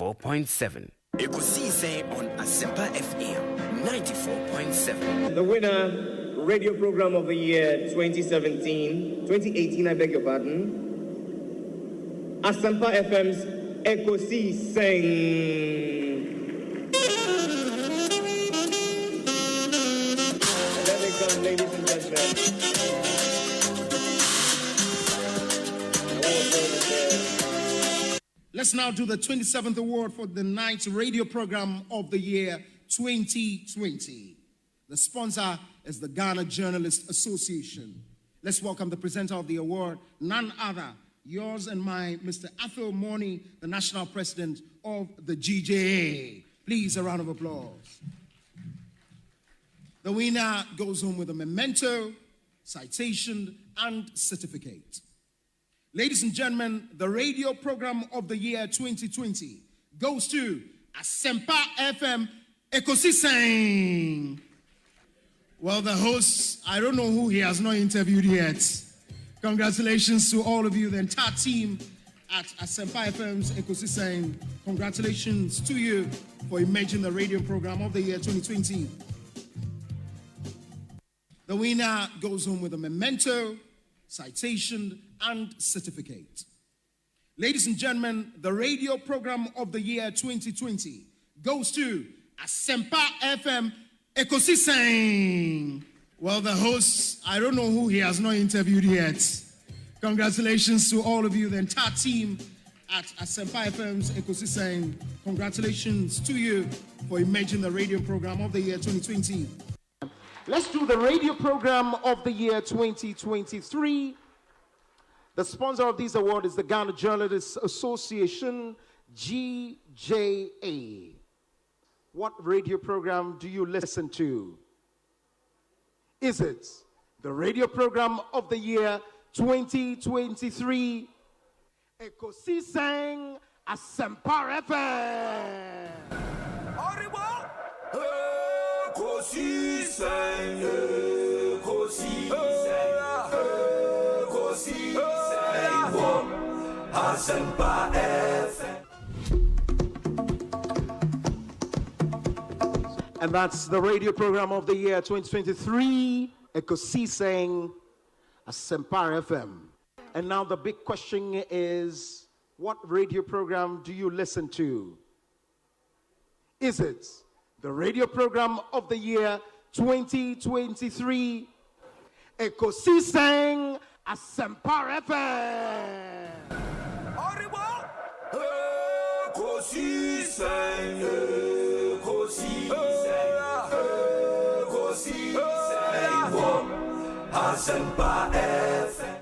94.7. Ekosiisen On Asempa FM 94.7. The winner, radio program of the year 2018, I beg your pardon. Asempa FM's Ekosiisen. And there they come, ladies and gentlemen. Let's now do the 27th award for the ninth radio program of the year 2020. The sponsor is the Ghana Journalists Association. Let's welcome the presenter of the award, none other, yours and mine, Mr. Athol Morni, the national president of the GJA. Please, a round of applause. The winner goes home with a memento, citation, and certificate. Ladies and gentlemen, the radio program of the year 2020 goes to Asempa FM Ekosiisen. Well, the host, I don't know who he has not interviewed yet. Congratulations to all of you, the entire team at Asempa FM's Ekosiisen. Congratulations to you for emerging the radio program of the year 2020. The winner goes home with a memento, citation, and certificate. Ladies and gentlemen, the radio program of the year 2020 goes to Asempa FM Ekosiisen. Well, the host, I don't know who he has not interviewed yet. Congratulations to all of you, the entire team at Asempa FM's Ekosiisen. Congratulations to you for emerging the radio program of the year 2020. Let's do the radio program of the year 2023. The sponsor of this award is the Ghana Journalists Association, GJA. What radio program do you listen to? Is it the radio program of the year 2023? Ekosiisen Asempa FM. Ekosiisen, Asempa FM. And that's the radio program of the year 2023, Ekosiisen Asempa FM. And now the big question is, what radio program do you listen to? Is it the radio program of the year 2023, Ekosiisen Asempa FM. Ekosiisen, Asempa FM.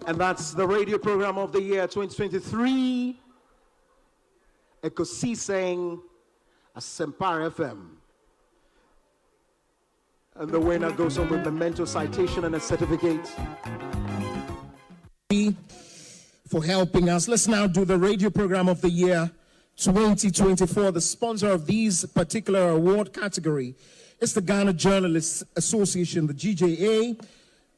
And that's the radio program of the year 2023, Ekosiisen Asempa FM. And the winner goes on with the memento, citation, and a certificate. For helping us. Let's now do the radio program of the year 2024. The sponsor of these particular award category is the Ghana Journalists Association, the GJA.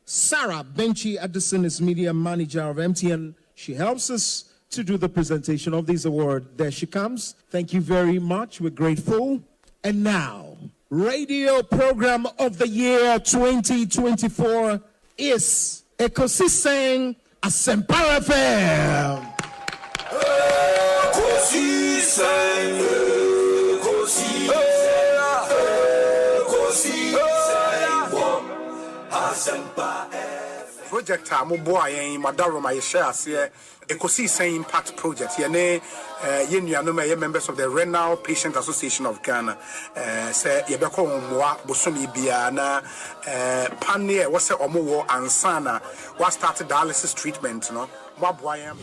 Sarah Benchi Addison is media manager of MTN. She helps us to do the presentation of this award. There she comes. Thank you very much. We're grateful. And now, radio program of the year 2024 is Ekosiisen Asempa FM. Ekosiisen, Asempa FM. Project Moboa Madaroma Yeshia Ekosiisen Impact Project. Yene Yenuanoma members of the Renal Patient Association of Ghana. Say Yebeko Mwa Bosumi Biana Panie was a Omo Ansana was started dialysis treatment, no? Mwaboyam.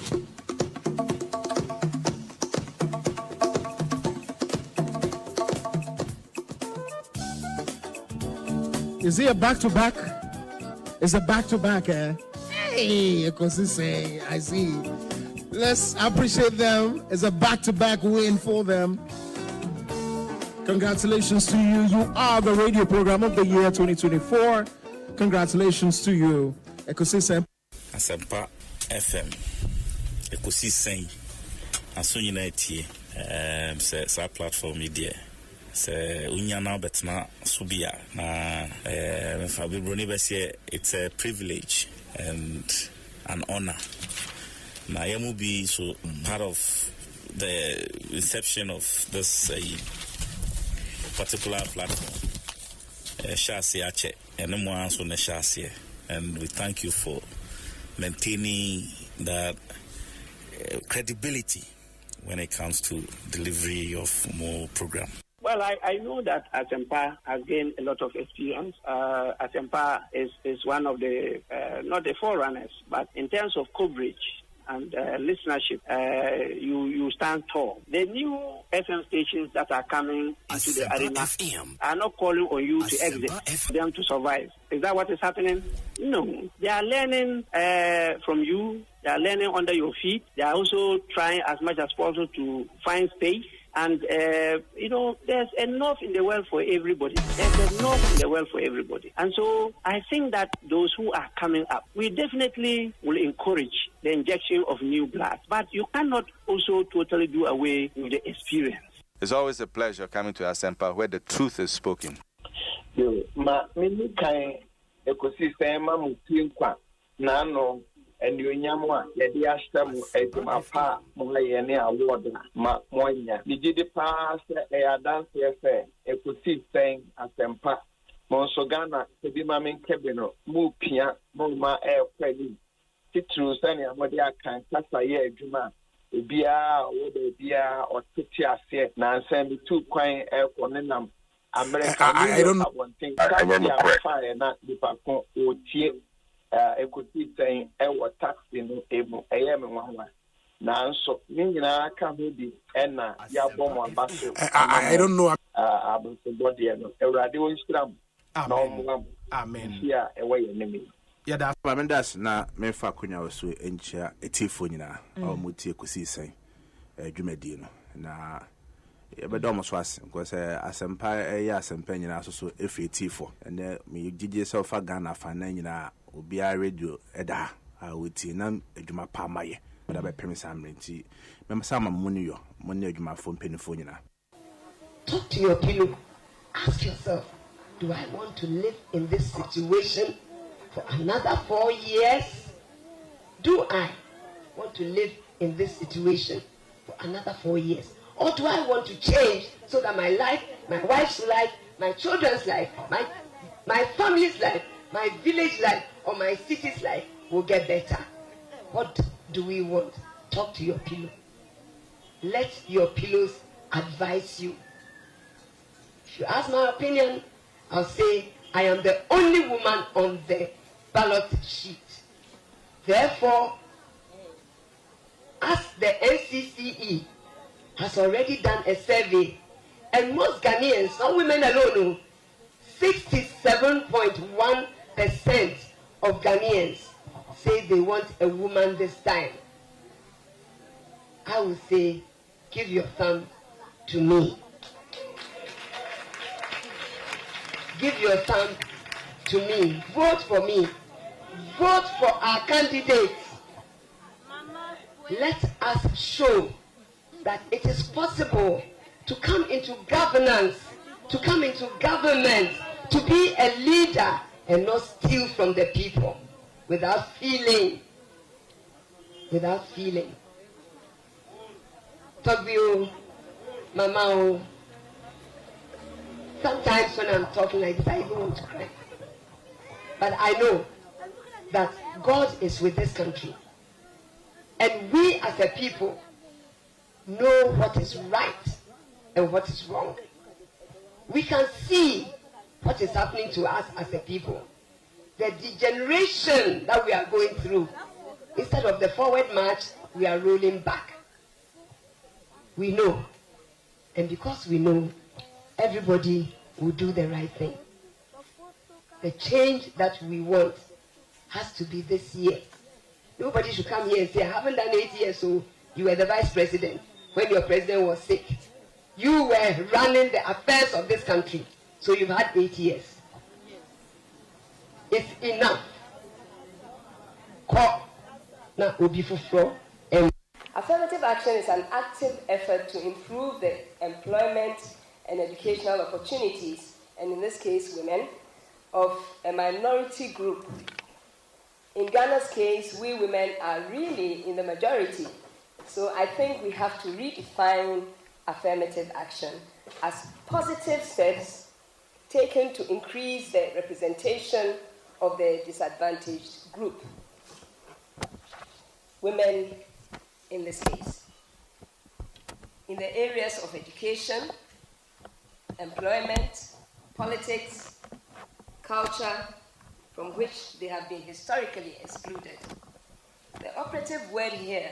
Is he a back-to-back? It's a back-to-back, eh? Hey, Ekosiisen, I see. Let's appreciate them. It's a back-to-back win for them. Congratulations to you. You are the radio program of the year 2024. Congratulations to you, Ekosiisen Asempa FM. Ekosiisen asonyina tie sa platform media se unya na betna subia na fa bibroni bese it's a privilege and an honor na yamu be so part of the inception of this particular platform Shasi Ache and so ne Shasi, and we thank you for maintaining that credibility when it comes to delivery of more program. Well, I know that Asempa has gained a lot of experience. Asempa is one of the, not the forerunners, but in terms of coverage and listenership, you stand tall. The new FM stations that are coming into the arena are not calling on you to exit, them to survive. Is that what is happening? No. They are learning from you. They are learning under your feet. They are also trying as much as possible to find space. And, there's enough in the world for everybody. There's enough in the world for everybody. And so I think that those who are coming up, we definitely will encourage the injection of new blood. But you cannot also totally do away with the experience. It's always a pleasure coming to Asempa where the truth is spoken. And you nyamwa yedi ashtamu edumapa mulayene award ma monya nijidi pass dance efe Ekosiisen Asempa monsogana tebi mamin kebino mu pia ma kweli titru sani amodi akan kasa ye adwuma ebia wo de bia otete ase na nsem tu kwan konenam America I don't know. Na dipako otie Ekosiisen taxi no emu me nwanwa na nso nyina ka ho bi na ya bomo abaso I don't know. Abuso body no Ewurade wo nshram na omwa Amen. Ya ewe ye nemi Yeah, that's Mendas na memfa konya oso enchia etifo nyina omuti Ekosiisen dwumadi no na yebedom so ase because Asempa Asempa nyina so efi etifo and me gigi se ofa Ghana fa na nyina obia radio eda awuti na adwuma pa maye da be pem samrenti mem sama muni adwuma fo mpenifo nyina. Talk to your pillow. Ask yourself, do I want to live in this situation for another 4 years? Do I want to live in this situation for another 4 years? Or do I want to change so that my life, my wife's life, my children's life, my family's life, my village life, or my city's life will get better? What do we want? Talk to your pillow. Let your pillows advise you. If you ask my opinion, I'll say I am the only woman on the ballot sheet. Therefore, as the NCCE has already done a survey, and most Ghanaians, not women alone, 67.1% of Ghanaians say they want a woman this time. I will say, give your thumb to me. Give your thumb to me. Vote for me. Vote for our candidates. Let us show that it is possible to come into governance, to come into government, to be a leader and not steal from the people without feeling. Without feeling. Togbio, Mama, sometimes when I'm talking like this, I even want to cry. But I know that God is with this country. And we as a people know what is right and what is wrong. We can see what is happening to us as a people. The degeneration that we are going through, instead of the forward march, we are rolling back. We know. And because we know, everybody will do the right thing. The change that we want has to be this year. Nobody should come here and say, I haven't done 8 years, so you were the vice president when your president was sick. You were running the affairs of this country, so you've had 8 years. It's enough. Now, Affirmative action is an active effort to improve the employment and educational opportunities, and in this case, women, of a minority group. In Ghana's case, we women are really in the majority. So I think we have to redefine affirmative action as positive steps taken to increase the representation of the disadvantaged group. Women in this case. In the areas of education, employment, politics, culture, from which they have been historically excluded. The operative word here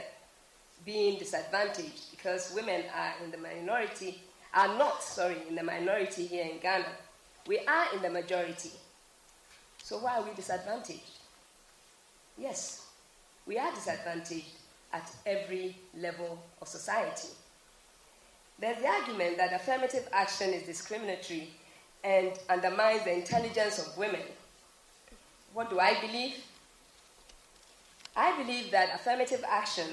being disadvantaged, because women are in the minority, in the minority here in Ghana. We are in the majority. So why are we disadvantaged? Yes, we are disadvantaged at every level of society. There's the argument that affirmative action is discriminatory and undermines the intelligence of women. What do I believe? I believe that affirmative action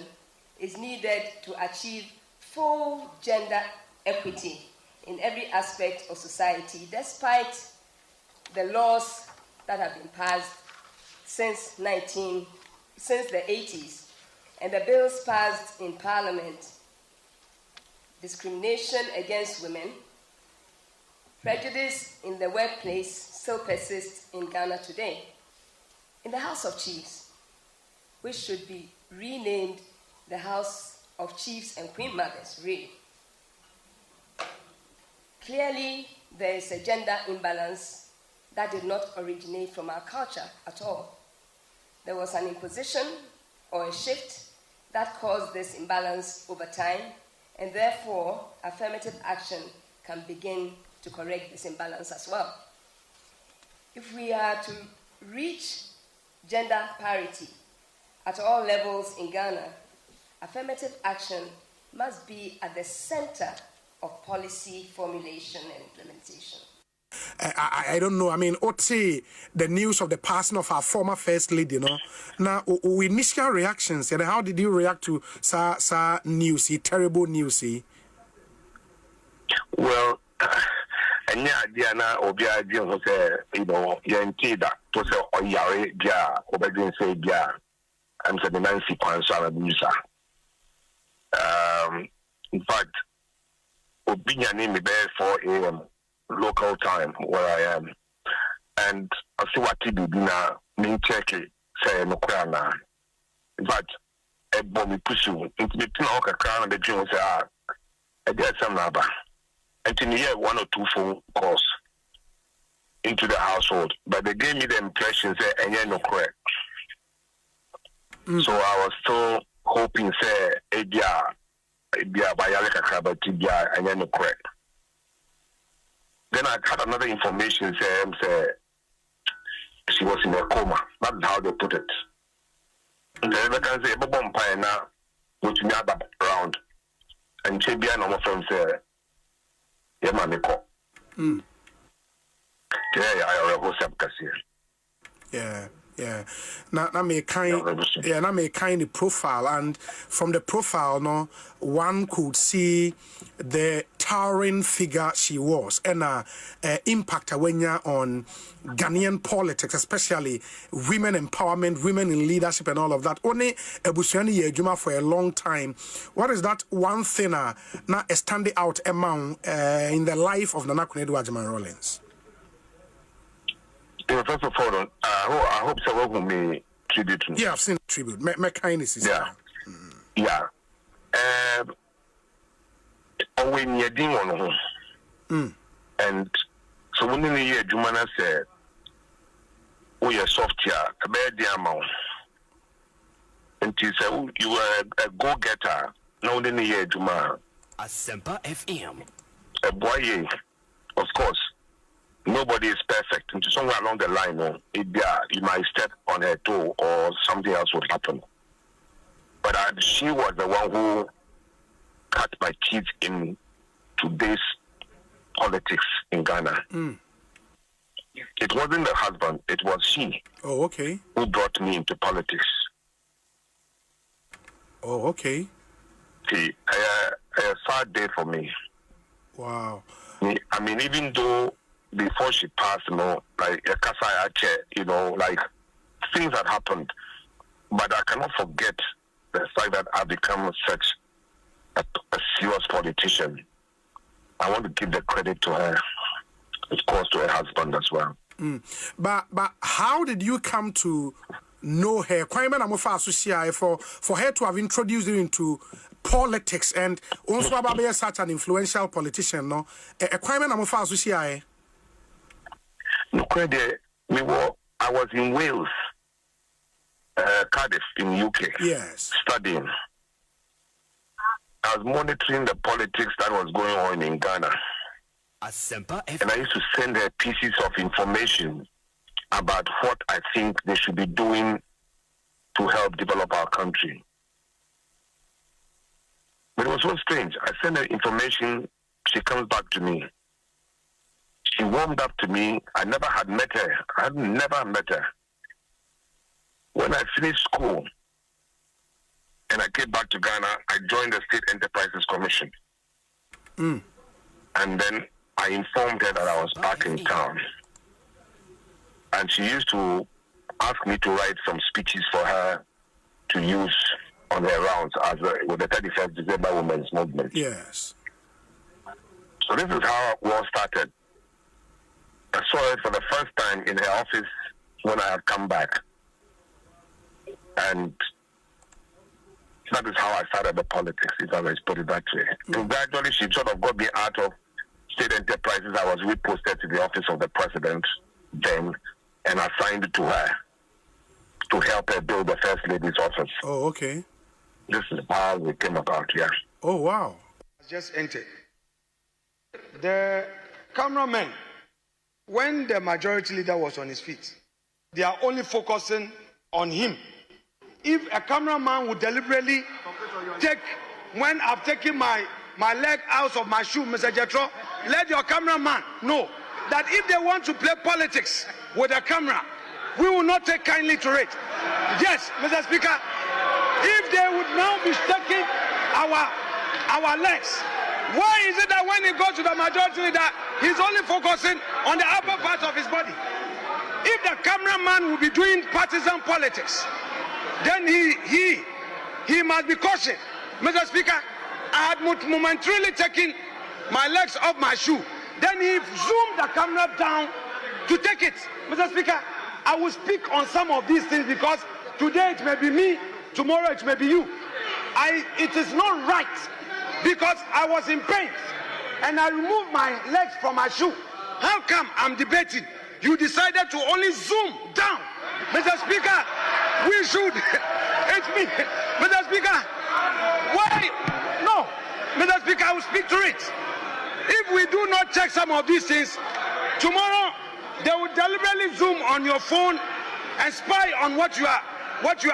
is needed to achieve full gender equity in every aspect of society, despite the laws that have been passed since the 80s, and the bills passed in Parliament. Discrimination against women, prejudice in the workplace still persists in Ghana today. In the House of Chiefs, which should be renamed the House of Chiefs and Queen Mothers, really. Clearly, there is a gender imbalance that did not originate from our culture at all. There was an imposition or a shift that caused this imbalance over time, and therefore, affirmative action can begin to correct this imbalance as well. If we are to reach gender parity at all levels in Ghana, affirmative action must be at the center of policy formulation and implementation. I don't know. I mean, the news of the passing of our former first lady, Now, initial reactions, and how did you react to sa news, terrible news? Well, any idea now, or the idea was, Yantida, to say, or Yari, Bia, obedience, Bia, and the Nancy Pansala Musa. In fact, Obinia named me there 4 a.m. local time where I am, and I see what he did now. Me check it, say no crana. In fact, a bomb push you into the knock a crown and the dream say, I get some number. And in the year 1 or 2 phone calls into the household, but they gave me the impression say, and you're no correct. So I was still hoping say, by Yaleka Krabati, and you're no correct. Then I had another information saying she was in a coma. That's how they put it. And then I can say, Bobom Pina, which me up around. And Chibia no more from say, Yamaniko. I already Yeah. Now may kind of profile, and from the profile, one could see the towering figure she was, and impact on Ghanaian politics, especially women empowerment, women in leadership, and all of that. Only Ebusuani Yejuma for a long time. What is that one thing now standing out among in the life of Nana Kunedu Agyemang Rawlings? First of all, I hope someone may tribute to me. Yeah, I've seen tribute. My kindness is Yeah. When you're doing one, and so when you hear Jumana said, "Oh, you're soft here, a bad amount," and she said, "You were a go-getter." Now, then you hear Jumana. Asempa FM. A boy, of course. Nobody is perfect. And somewhere along the line, you might step on her toe or something else would happen. But she was the one who cut my teeth in today's politics in Ghana. It wasn't the husband, it was she. Oh, okay. Who brought me into politics. Oh, okay. See, a sad day for me. Wow. I mean, even though before she passed, like like things had happened, but I cannot forget the fact that I've become such a serious politician. I want to give the credit to her, of course, to her husband as well. But how did you come to know her? For her to have introduced you into politics and also about such an influential politician, no? I was in Wales, Cardiff in UK, yes, studying. I was monitoring the politics that was going on in Ghana. Asempa FM. And I used to send her pieces of information about what I think they should be doing to help develop our country. But it was so strange. I sent her information, she comes back to me. She warmed up to me. I never had met her. I had never met her. When I finished school and I came back to Ghana, I joined the State Enterprises Commission. And then I informed her that I was back in town. And she used to ask me to write some speeches for her to use on her rounds with the 31st December Women's Movement. Yes. So this is how it all started. I saw her for the first time in her office when I had come back. And that is how I started the politics, if I may put it that way. And gradually she sort of got me out of State Enterprises. I was reposted to the office of the president then and assigned to her to help her build the First Lady's office. Oh, okay. This is how we came about, yeah. Oh, wow. Just entered. The cameramen, when the majority leader was on his feet, they are only focusing on him. If a cameraman would deliberately take, when I've taken my leg out of my shoe, Mr. Jetro, let your cameraman know that if they want to play politics with a camera, we will not take kindly to it. Yes, Mr. Speaker, if they would now be taking our legs, why is it that when he goes to the majority leader, he's only focusing on the upper part of his body? If the cameraman will be doing partisan politics, then he must be cautious. Mr. Speaker, I had momentarily taken my legs off my shoe. Then he zoomed the camera down to take it. Mr. Speaker, I will speak on some of these things because today it may be me, tomorrow it may be you. It is not right because I was in pain and I removed my legs from my shoe. How come I'm debating? You decided to only zoom down. Mr. Speaker, we should. It's me. Mr. Speaker, why? No. Mr. Speaker, I will speak to it. If we do not check some of these things, tomorrow they will deliberately zoom on your phone and spy on what you are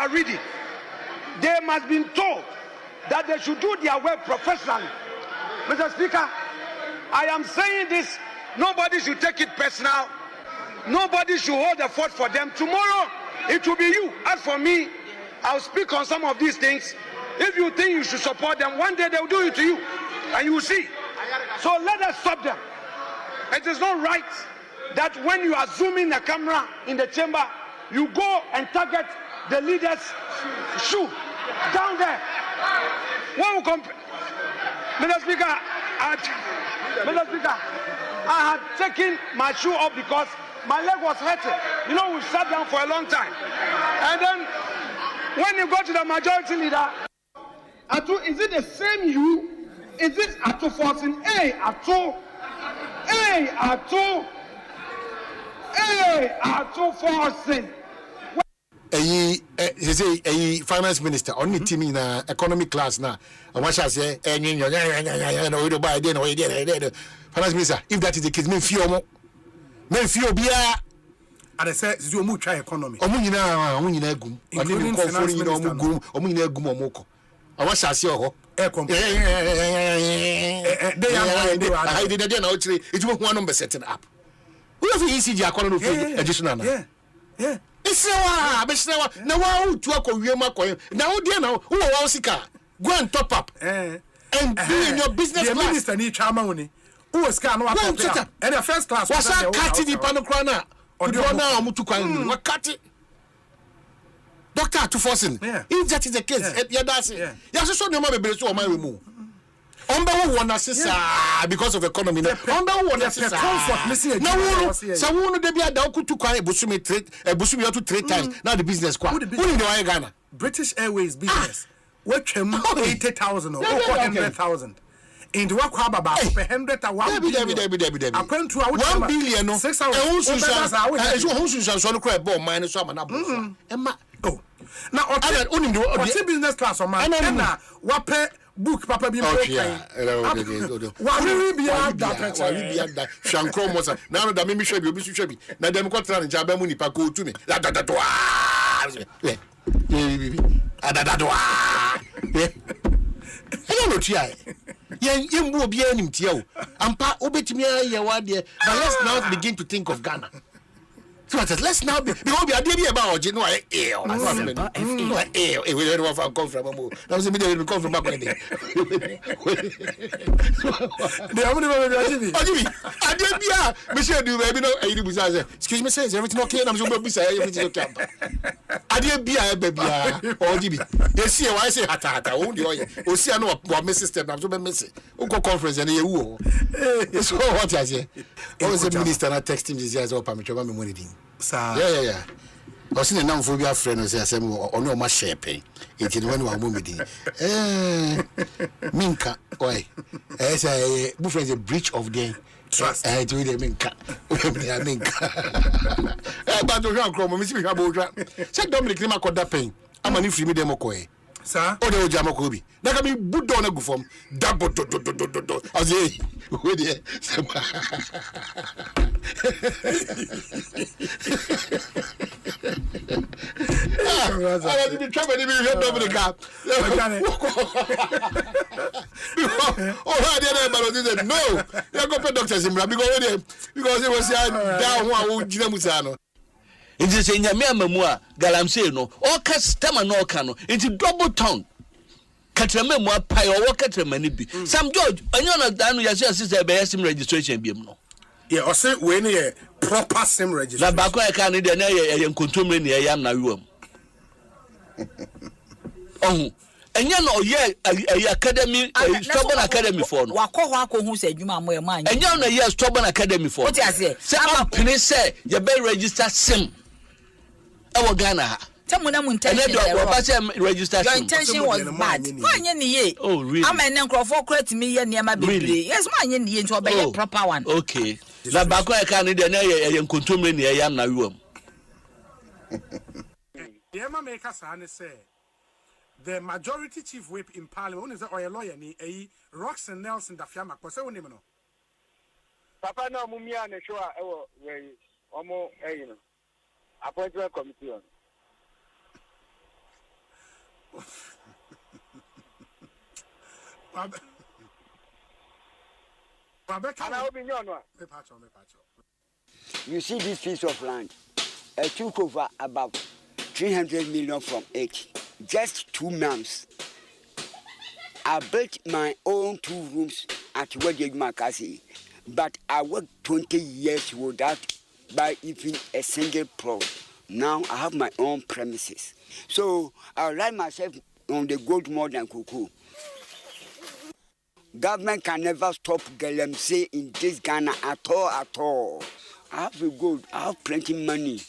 reading. They must be told that they should do their work professionally. Mr. Speaker, I am saying this. Nobody should take it personal. Nobody should hold the fort for them. Tomorrow, it will be you. As for me, I'll speak on some of these things. If you think you should support them, one day they'll do it to you. And you will see. So let us stop them. It is not right that when you are zooming the camera in the chamber, you go and target the leader's shoe down there. Mr. Speaker, I had taken my shoe off because my leg was hurting. You know, we've sat down for a long time. And then when you go to the majority leader, is it the same you? Is it Ato forcing? Ato forcing. Finance minister on the team in economic class now. And what shall I say? Finance minister, if that is the case, men fear bia. And I said, you move try economy. Omuna gum. Including finance minister. Omuna gum omoko. And what shall I say? They are it won't one number setting up. We have ECG economy additional. Yeah. It's now to a now dear now who was sika. Go and top up. And be in your business class. Minister need Chamani. Who was can one and the first class was a cutting the panocrana or the one now Mutukan. What cut it? Doctor to forcing. If that is the case, yes, so no matter be so my remove. Because of economy. Comfort. Listen, now someone they be a doku to quite busumi trade, busumi to 3 times. Now the business qua. Who in the Ghana? British Airways business. Which 80,000 or 100,000. In the work about 100 or 1 billion. According to 1 billion, 6,000. Now, what's business class or man? What book papa be okay. Why be that? Shankro Mosa. Now that me should be. Now them got trying to jabba money pack to me. I don't know, Tia. You will be any Tio. And pa obetimia Yawadi. But let's now begin to think of Ghana. So let's now be about you know I ill. No ill. We don't know come from a move. That was immediately come from back. I did be Monsieur do baby no excuse me says everything okay I'm so busy everything okay. I did be a baby or GB. They see why I say hata o see no what my system I'm so messy. Uko conference and you so what I say. Always the minister na text him this year so permit me money. Yeah. I was in a non phobia friend who says, "Oh no, my shaping." It's in one woman. Minka, why? As a buffet is a breach of the trust. I do the Minka. Minka. But the young crowd, Miss Michael, said Dominic Lima that pain. I'm an infamy democoy. Sir, oh, the Jamakobi. Now, I mean, put down a go from double. As ye, with ye. I have been trouble in the gap. Oh, I didn't know. You're going to doctors in because it was down one Musano. It is in your memoir, Galamse, no, all customer no cano, into double tongue. Catch a memoir, pie or catch a many be. Some George, and you're not done with your sister by SIM registration. Yeah, or say when a proper SIM registration. La Baco Canada, and contumely near Yam Narum. Oh, and you know, a academy, stubborn academy for Wako, who said you are my mind. And you know, yes, stubborn academy for what I say. Some penny say, you better register SIM. Our Ghana. Someone register. Your intention was bad. Oh, really? I'm an uncle for credit me near my baby. Yes, my into a proper one. Okay. La Baco Canada, and contumely near Yam Narum. Yama make us say the majority chief whip in Parliament is a lawyer, a Roxanne Nelson, the Fiamma, was so name. Papa no Mumia and Shoa, where almost appointment committee on. You see this piece of land? I took over about 300 million from it. Just 2 months. I built my own 2 rooms at Makasi, but I worked 20 years without buying even a single plot. Now I have my own premises. So I ride myself on the gold more than cuckoo. Government can never stop Galamsey in this Ghana at all. I have the gold. I have plenty money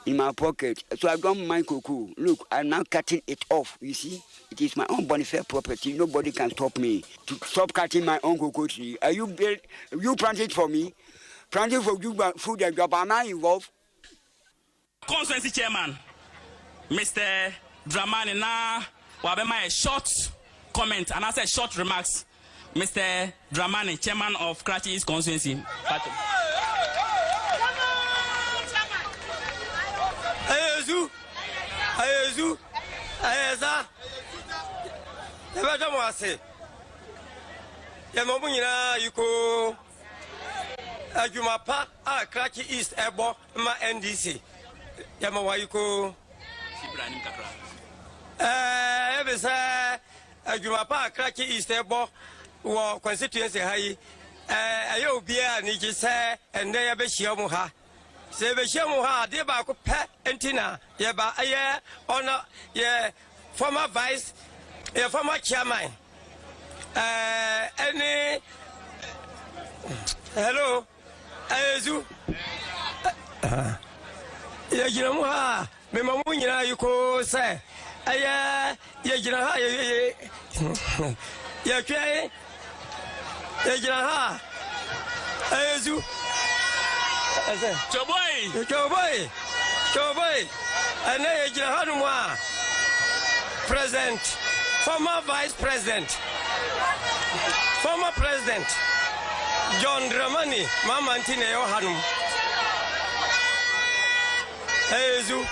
in my pocket, so I don't mind cuckoo. Look, I'm now cutting it off. You see, it is my own bonafide property. Nobody can stop me to stop cutting my own cocoa tree. Are you planting for me? Planting for you food and job? Am I involved? Constituency chairman, Mr. Dramani, now we have my short comment and I said short remarks. Mr. Dramani, chairman of Karachi East Constituency. Karachi East Ebo ma NDC. Yama wayuko. Ebisa adwuma pa kraki east ebo wo constituency ha yi ayo bia ni ji se ende ya be hia mu ha se be hia mu ha de ba ko pe entina ye ba aye ona ye former vice ye former chairman any hello ayezu ye jina mu ha me mamu nyina yiko se aye ye jina ha ye kwe ye jina ha ayezu choboy ane ye jina ha no a president former vice president former president John Dramani mama ntine yo hanum ayezu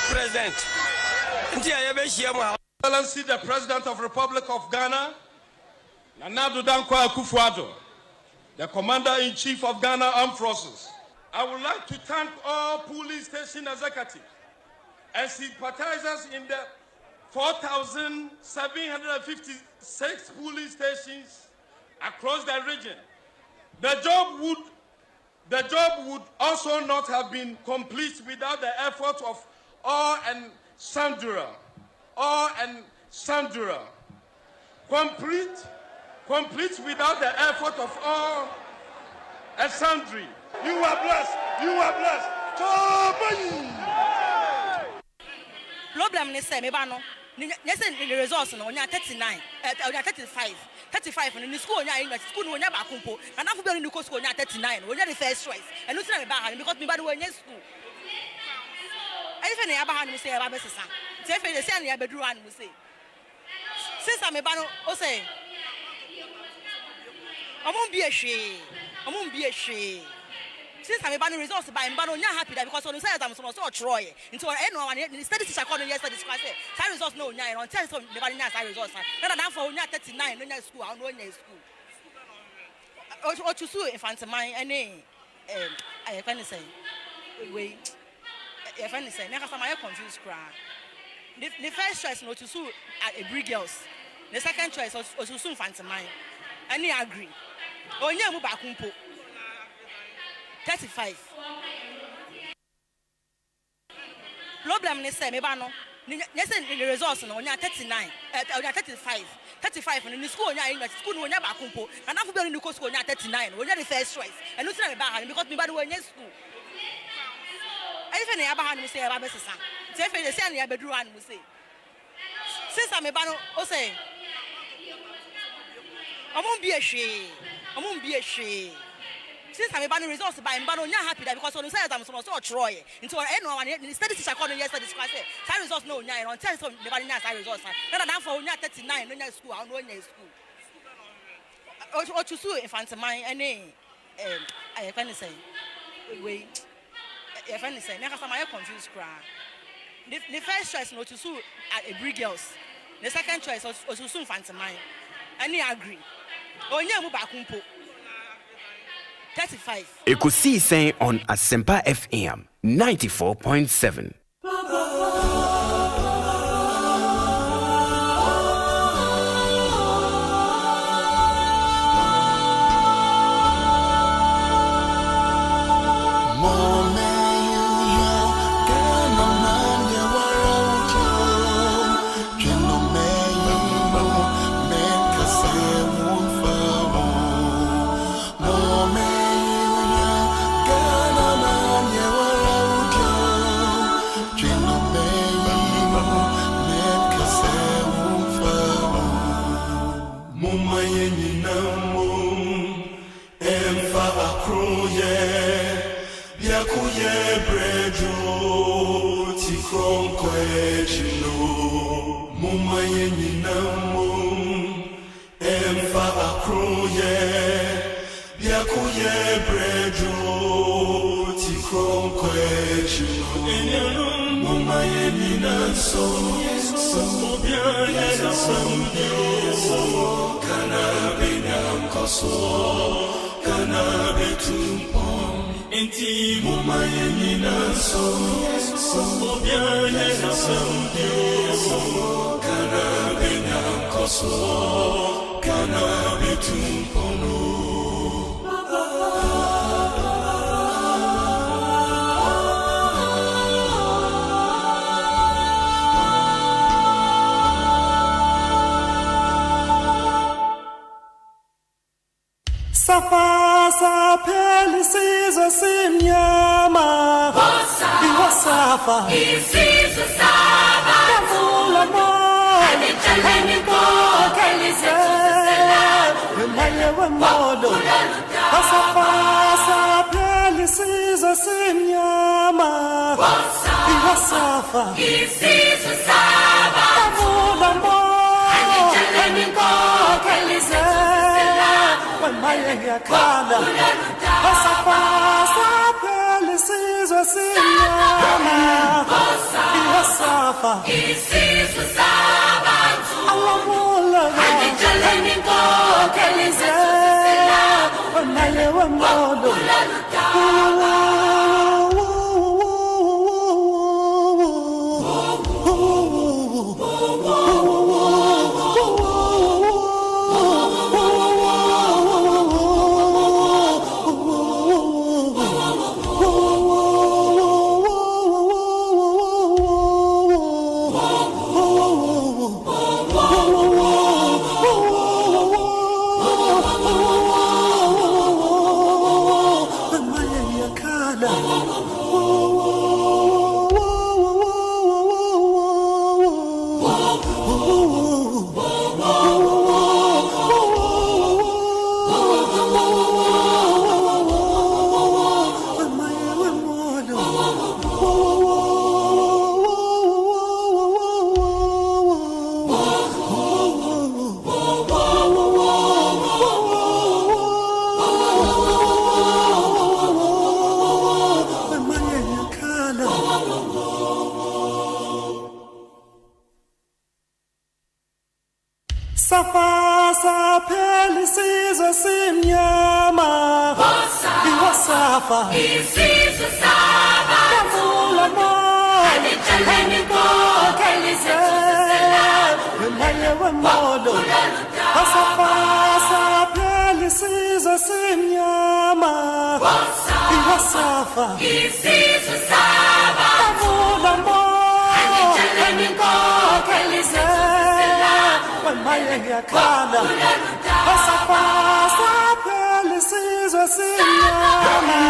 President. Excellency, the President of the Republic of Ghana, Nana Addo Dankwa Akufo-Addo, the Commander-in-Chief of Ghana Armed Forces. I would like to thank all police station executives and sympathizers in the 4,756 police stations across the region. The job would also not have been complete without the effort of all and sundry. Complete without the effort of all and sundry. You are blessed. Problem is say me ba no. Yes, the results no onya 39, onya 35 in the school onya school no onya ba kumpo. Na na fubio ni school onya 39, onya the first choice. And no say me ba ha because me ba no onya school. I fe na ya ba ha no say ya ba besesa. Say fe say na ya beduru ha no say. Since me ba no o say Omon bi ehwe. Since I'm about the results by Mbano, you're happy that because on the side I'm so Troy. Into anyone, the study teacher called yesterday, side results no, on 10 of the body results. Then I'm for 39, no school, I'm going to school. Or to sue if I'm mine, any, I can say, wait, if I say, never some confused cry. The first choice not to sue at a brig girls. The second choice was to sue fancy mine. And they agree. Oh, yeah, move back. 35. Problem is say me ba no. Yes, the results no onya 39. Onya 35 in the school onya school no onya ba kumpo. Na na fubio ni school onya 39. Onya the first choice. And no say me ba ha because me ba no onya school. I fe na ya ba ha no say ya ba besesa. Say fe say na ya beduru ha no say. Since me ba no o say. Omon bi ehwe. Since I'm about the results by Mbano, you're happy that because on the side I'm so Troy. Into anyone, the study teacher called yesterday, side results no, on 10 of the body results. Then I'm for 39, no school, I'm going to school. Or to sue if I'm mine, any, I can say, wait, if I say, never some confused cry. The first choice not to sue at a brig girls. The second choice was to sue fancy mine. And they agree. Oh, yeah, move back. 35. Ekosiisen On Asempa FM 94.7. Inti mama yenina so obiane na samdio kana benya koso kana bitumpono Safa sapeli sizo simnyama Iwa safa Isizo saba Kavula mo Anichaleni ko Kelise Wemaye wemodo Safa sapeli sizo simnyama Iwa safa Isizo saba Kavula mo Anichaleni ko Kelise Maya kana Asafa pele sizo sinyama Iwasafa Isizo sabantu Alamula Anijaleni ko Kelize Maya wemodo Safa sapeli sizo simnyama Iwa safa Isizo saba Kavula mo Anichaleni ko Kelise Wemaye wemodo Safa sapeli sizo simnyama Iwa safa Isizo saba Kavula mo Anichaleni ko Kelise Maya kana Asafa sapeli sizo sinyama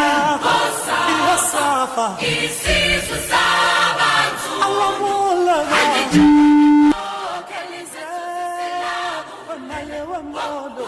Iwasafa Isizo sabantu Alamula Kelize Maya wemodo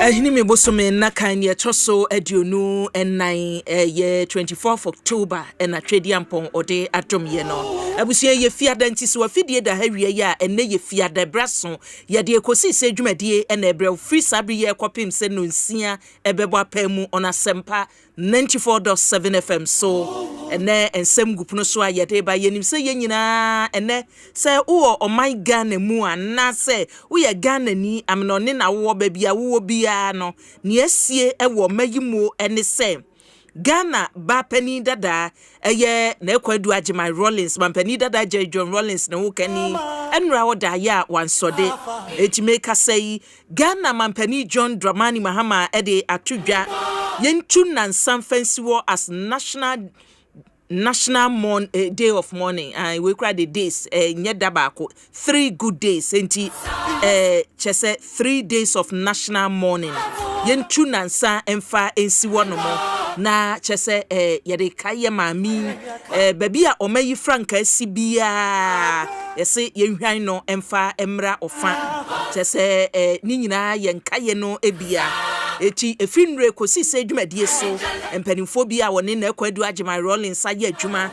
Ahini me bosome na kan ye toso aduonu ennan ye 24th October na twedi ampon ode atom ye no abusua ye fiada ntisi wa fidie da hawie ya enne ye fiada braso ye de ekosise adwumadie na ebrɛ free sabre ye kwapem se no nsia ebebo apamu on Asempa 94.7 FM so ene ensem gupuno so ayede ba yenim se ye nyina ene se wo o my Ghana mu ana se wo ye Ghana ni amnone na wo ba bia wo bia no ne asie ewo mayimo ene se Ghana ba pani dada eye na ekwadu agema Rollins man pani dada John Rollins na wo kani enra wo da ya wansode etimeka sei Ghana man pani John Dramani Mahama ede atudwa yentu nan sanfansi wo as national day of mourning we cry the days nyeda baako 3 good days enti chese 3 days of national mourning yentu nansa emfa ensi wonomo na chese yede kaye mami baby a omayi franka sibia yese yenhwan no emfa emra ofa chese ni nyina yenkaye no ebia eti efinre kosi se dwumadie so mpanimfo bi a woni na Akwadu Agyeman Rollins aye adwuma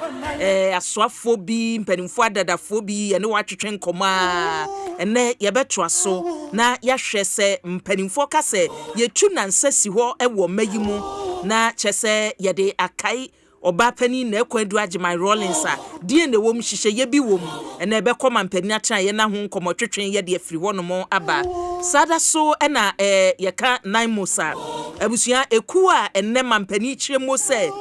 asoafo bi mpanimfo adadafo bi ene watwetwe nkoma ene ye beto so na yahwe se mpanimfo ka se yetu nansa si ho ewo mayimu na chese yede akai oba pani na Akwadu Agyeman Rollins a die ne wom hihye ye bi wom ene be koma mpani atra ye na ho nkomotwetwen ye de afiri ho no mo aba sada so ena ye ka nine musa abusua Ekua enne mampani kire mo se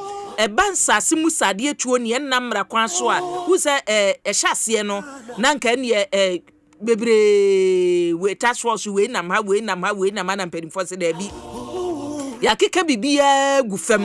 bansase musade etuo ne namra kwan so a hu se ehyase no na nka ne bebre we task force we nam ha na mpanimfo se da bi ya keka bibia gufam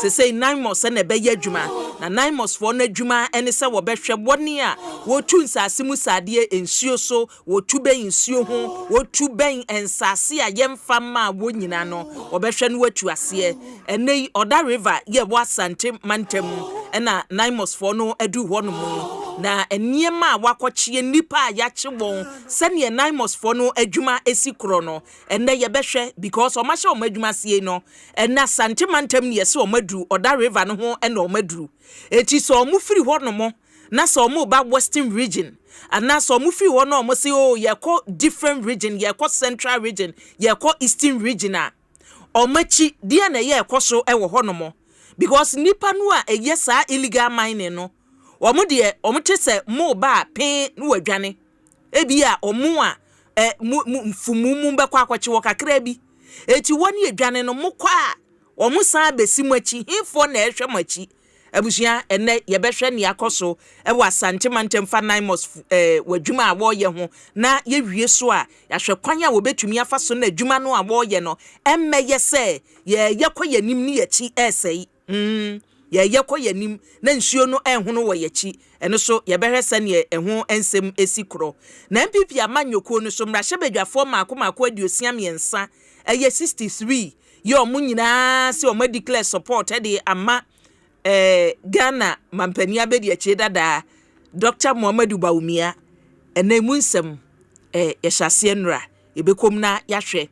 se say nine months na be ya adwuma na 9 months for na adwuma ene se wo behwe bone a wo tu nsase mu sade ensuo so wo tu ben nsuo ho wo tu ben ensase a yemfa ma wo nyina no wo behwe no watu ase ene oda river ye wo asante mantem ena 9 months for no adu ho no mu na eniema wakochie nipa a yache won se ne 9 months for no adwuma esi kro no ene ye behwe because o ma hye o madwuma sie no ena asante mantem ne yese o maduru oda river no ho ena o maduru eti so mu free ho no mo na so mu ba western region ana so mu free ho no mo se o ye ko different region ye ko central region ye ko eastern region a o machi dia na ye ko so e wo ho no mo because nipa no a eye sa illegal mining no o mo de o mo tese mo ba pin no wadwane ebi a o mo a mfumu be kwa akwachi wo kakra bi eti woni adwane no mo kwa o mo san besi machi hifo na ehwe machi abusia ene ye behwe ne akoso e wa asante mantem fa 9 months wadwuma a wo ye ho na ye wie so a ya hwe kwan a wo betumi afa so na adwuma no a wo ye no emmeye se ye yanim ni yachi esei ye yanim na nsuo no enhono wo yachi eno so ye behwe se ne eho ensem esi kro na MPP amanyoko no so mrahye badwafo maako aduosia miensa eye 63 ye omunyina se o ma declare support e de ama Ghana mampani abedi achi dada Dr. Muhammadu Bawumia ene munsem yeshase nra ebekom na yahwe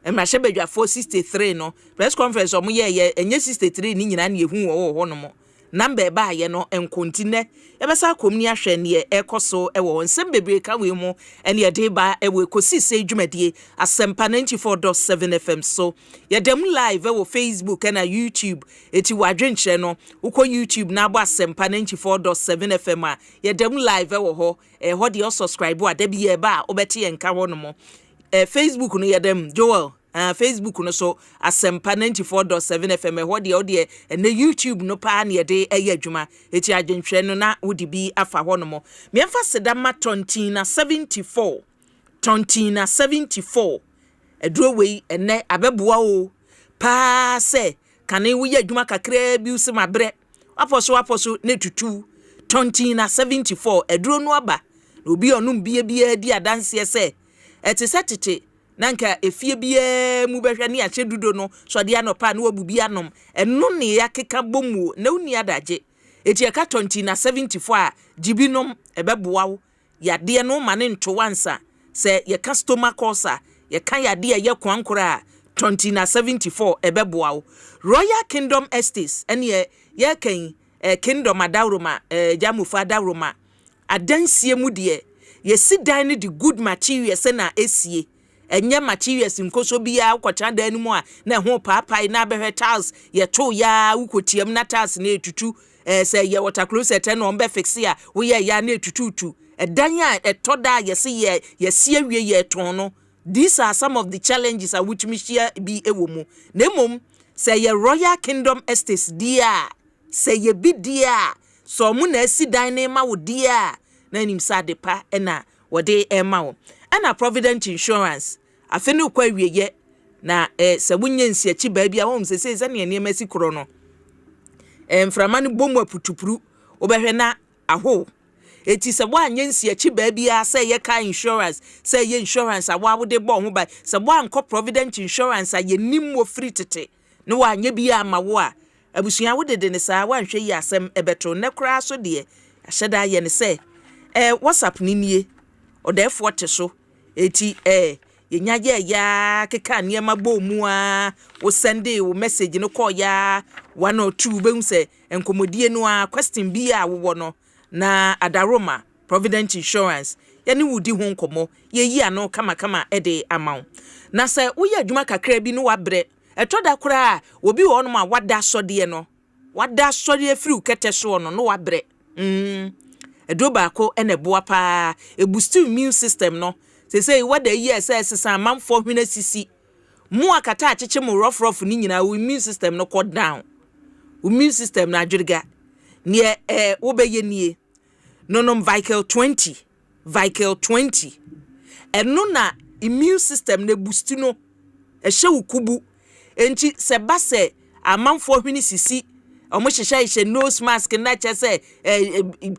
emrahye badwafo 63 no press conference omo ye enye 63 ni nyina na ehu wo no mo number ba ye no enkontine ebesa komni ahwe ne ekoso ewo nsem bebre ka we mu ene ye de ba ewo Ekosiise dwumadie Asempa 94.7 FM so ye dem live ewo Facebook na YouTube eti wadwenche no uko YouTube na abo Asempa 94.7 FM a ye dem live ewo ho ho de subscribe wa da bi ye ba obeti ye nka ho no mo Facebook no ye dem Joel Facebook no so Asempa 94.7 FM ho de na YouTube no pa na de adwuma eti adwenhwe no na wodi bi afa ho no mo memfa sedama tontina 74 eduro wei ene abeboa o pa se kane wo ye adwuma kakra bi usi mabre aposo ne tutu tontina 74 eduro no aba obi onum bie di adanse se etisetete nanka efie bia mu behwe ne ache dudo no so de anopa na wabubi anom eno ne yakeka bomu na uni adaje eti eka 74 a jibinom ebeboa wo yade no mane nto wansa se ye customer course ye kan yade ye kwankora 74 ebeboa wo Royal Kingdom Estates ene ye kan Kingdom Adawroma Jamufa Adawroma adansie mu de ye sidan ne the good materials na esie enye materials nkoso bia ukwacha dan mu a na ho paapai na behwe tiles ye to ya ukotiam na tiles na etutu se ye water closet na on be fix ya wo ye ya na etututu edan a etoda ye se ye sie awie ye ton no. These are some of the challenges which me share bi ewomu nemom se ye Royal Kingdom Estates dia se ye bi dia so mu na asi dan na ma wo dia na nim sa de pa na wode ema wo ana Provident Insurance afenu kwa wieye na se wunye nsiachi ba bia wo msese ne ne masi kro no mframane bomu aputupuru obehwe na aho eti se bo anye nsiachi ba bia se ye ka insurance se ye insurance awa wo de bo ho ba se bo anko Provident Insurance ye nim wo free tete no wa anye bia amawo a abusua wo de ne sa wa nhwe yi asem ebeto ne kra so de ahyeda ye ne se WhatsApp ni nie odefo te so eti yenya ya keka niema bo mu a wo send wo message no call ya 1 or 2 be se enkomodie no a question bi a wo no na adaroma Provident Insurance yani wudi ho nkomo ye yi ano kama ede amount na se wo ya adwuma kakra bi no wabre etoda kura obi wo no ma wada sode no wada sode free kete so no wabre edo baako ene boa pa e boost immune system no say what the year says some man for hwena sisi mu akata acheche mu rough ni nyina immune system no cut down immune system na adwiriga ne wo beye nie no Vital 20 eno na immune system na boost no ehye ukubu enti se ba se amanfo hwene sisi omo hyehyɛ nose mask na che se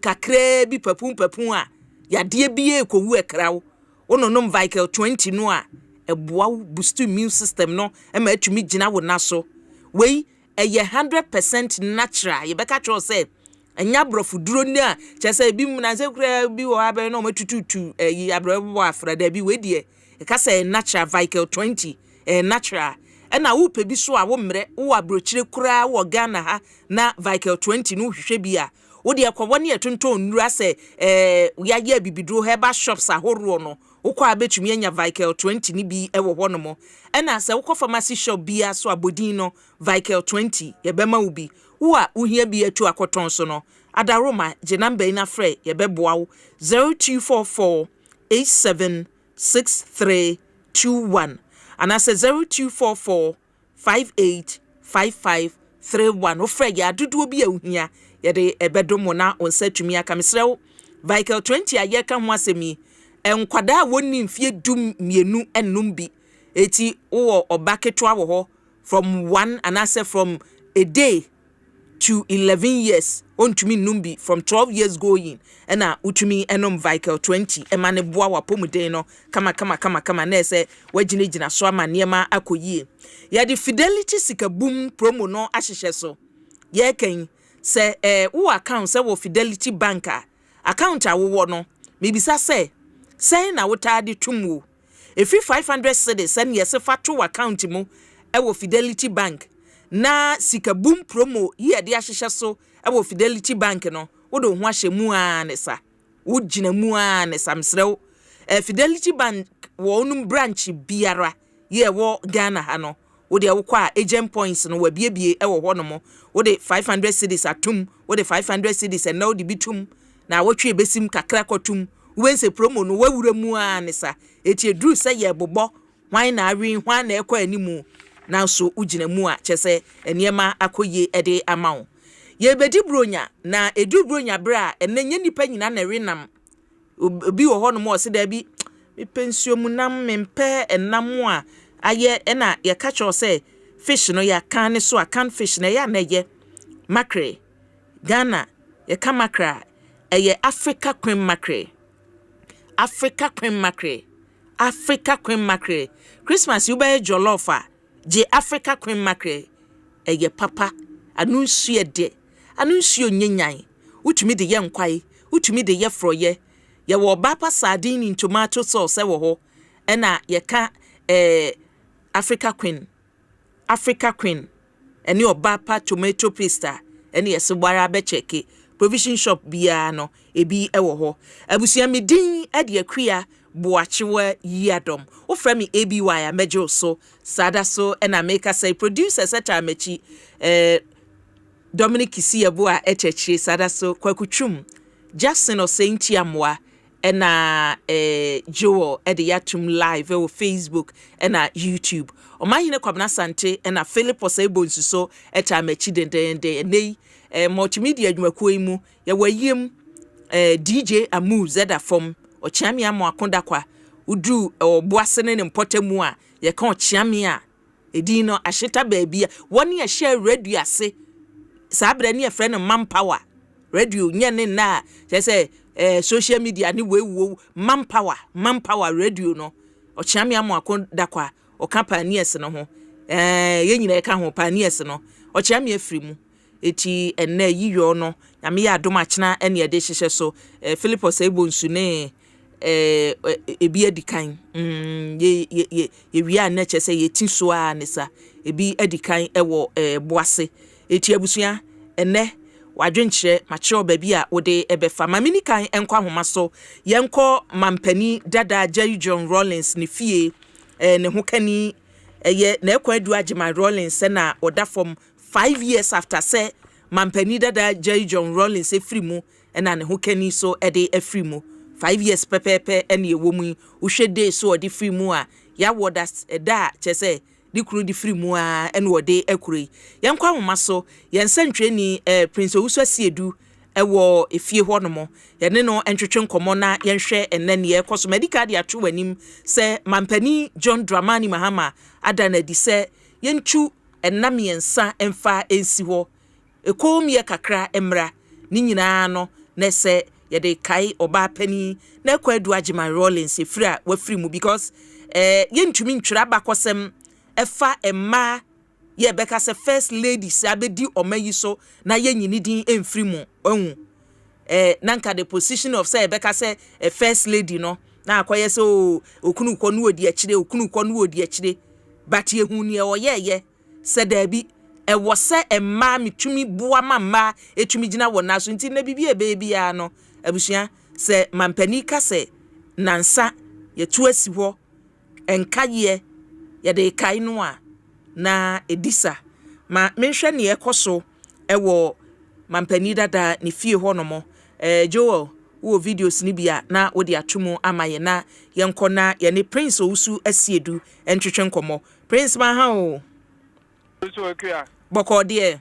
kakra bi papun a yade bi ekowu ekrawo ono Vital 20 no a eboa boost immune system no e ma atumi gina wo naso wei eye 100% natural ye beka tro say enya brofu duro ni a che say bi mu na se kura bi wo abe no matututu yi abrobo afrada bi we de e ka say natural Vital 20 natural na wo pe bi so a wo mre wo abrochire kura wo Ghana ha na Vital 20 no hwehwe bi a wo de akwa ne etonton nura se ya ya bibidro herbal shops ahoro no wo kwa abetumi anya Vital 20 ni bi ewo ho no mo na se wo kwa pharmacy shop bia so abodin no Vital 20 ye bema wo bi wo a uhia bi atu akoton so no adaroma je number ina frɛ ye beboa wo 0244 876321 and I say 0244 585531 o frɛ ya dodo bi ahia ye de ebedomo na onsa tumi aka mesrɛ Vital 20 a ye ka ho asemi enkwada wonni mfie dum mienu enum bi eti wo obaketwa wo ho from 1 and I say from a day to 11 years ontumi numbi from 12 years going ena utumi enom Vital 20 emane boa wa pomuden no kama na ese wagina so ama niema akoyie ya di Fidelity Sikabum promo no ahyehye so ye kan se wo account se wo Fidelity banker account awo no mebisa se na wotade tumu efi 500 cedis en yese fa to account mu wo Fidelity bank na Sikabum promo ye de ahyehye so wo Fidelity bank no wo do ho ahye mu a ne sa wo gina mu a ne samsrew Fidelity bank wo onum branch biara ye wo Ghana ha no wo de wo kwa agent points no wabiebie wo ho no mo wo de 500 cedis atum wo de 500 cedis en na wo de bitum na wo twe besim kakra kotum wense promo no wawura mu a ne sa eti edru se ye bobbo hwan na awi hwan na ekọ animu na so ugina mu a chese eniema akoye ede amawo ye bedi bronya na edu bronya bra enenye nipa nyina na renam obi wo ho no mo se da bi me pensio mu nam mempe enam a aye na ye ka cho se fish no ya kan ne so akan fish na ya na ye mackerel Ghana ye ka mackerel eye Africa cream mackerel Christmas you buy jollof je Africa cream mackerel eye papa anu nsuo de anu nsuo nyenyan utumi de ye nkwai utumi de ye froye ye wo bapa sardine in tomato sauce wo ho na ye ka Africa queen eni obapa tomato paste eni ye sebara be cheke provision shop bia no ebi wo ho abusua medin ade akua Boakyewaa Yiadom o frɛ me ABY a mejo so sada so na make say producer seta machi Dominic Kisiabo a echechi sada so kwakutwum Jackson o Saint Amwa na Joel ede yatum live o Facebook na YouTube o mahine kwabna sante na Philip Osebo nsuso eta machi dendende nei multimedia adwumakuo mu ya wayem DJ Amu Zeda from ochiami amo akonda kwa udu oboasene ne mpotemu a ye ka ochiami a edin no ahyeta baabia woni a share radio ase sabra ne efre ne manpower radio nye ne na say social media ni wewo manpower radio no ochiami amo akonda kwa okampanies no ho ye nyina ka ho panies no ochiami afri mu eti enne yiyo no nyame ya adom achena ene de hyehye so Philip Osebo nsu ne ebi edikan ye wi na che se ye ti so a ne sa ebi edikan ewo boase eti abusua ene wadwenkyerɛ makyerɛ baabi a wode ɛbɛfa mamini kan ɛnkɔ ahoma so yɛnkɔ mampani dada Jerry John Rawlings ne fie ne ho kani ɛyɛ na ɛkɔ adu agema Rawlings na oda from 5 years after say mampani dada Jerry John Rawlings efiri mu ɛna ne ho kani so ɛde efiri mu 5 years pepepe ɛne ɛwɔ mu wohwɛ day so ɔde firi mu a ya woda ɛda kyɛ sɛ di kuru di free mu a ene wode akure yenkwa homa so yensantwe ni Prince Owusu Asiedu ewo efie ho no mo yene no entwetwe nkomo na yenhwe enene ye koso medical dia twa wanim se mampani John Dramani Mahama adana di se yentu enam yensa emfa ensi ho ekom ye kakra emra ni nyina no na se yede kai oba pani na kwadu agema Rawlings efira wa free mu because yentumi ntwira bakosem efa emma ye beka se first lady se abedi omayi so na ye nyini din emfiri mu ohun nanka the position of say beka se first lady no na akoye so okunu ko no odi akire okunu ko no odi akire but ye hu ne oyeye se da bi ewo se emma mitumi boa mama etumi gina wona so nti na bibi ebia no abusua se mampani ka se nansa ye tu asi ho enkaye yade kai no a na edisa ma menhwe ne ekoso ewo mampani dada ne fie ho no mo Joel wo videos ni bia na wo de atomu amaye na yenko na ye ne Prince Owusu Asiedu entwetwe nkomo Prince ma ha o so akua boko de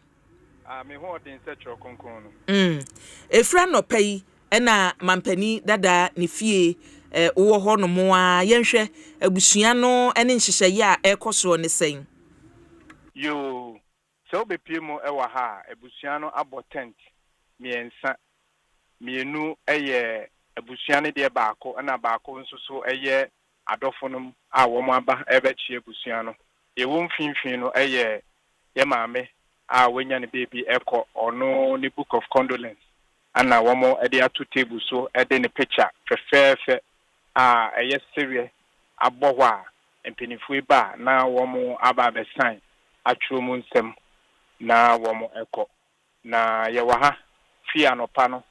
me ho den setro konkon no efra no pai na mampani dada ne fie wo ho no mo a yenhwe abusua no ene nhyehyeye a ekoso ne sen yo so be piemo ewa ha abusua no abo tent miensa mienu eye abusua ne de baako na baako nso so eye adofo no a wo mo aba ebechi abusua no ye wo mfinfin no eye ye maame a wenya ne baby eko ono ne book of condolence ana wo mo ede ato table so ede ne picture fefefe eye serious abohwa empenifu ba na wo mo aba be sign atwo mu nsem na wo mo eko na ye wa ha fi anopa no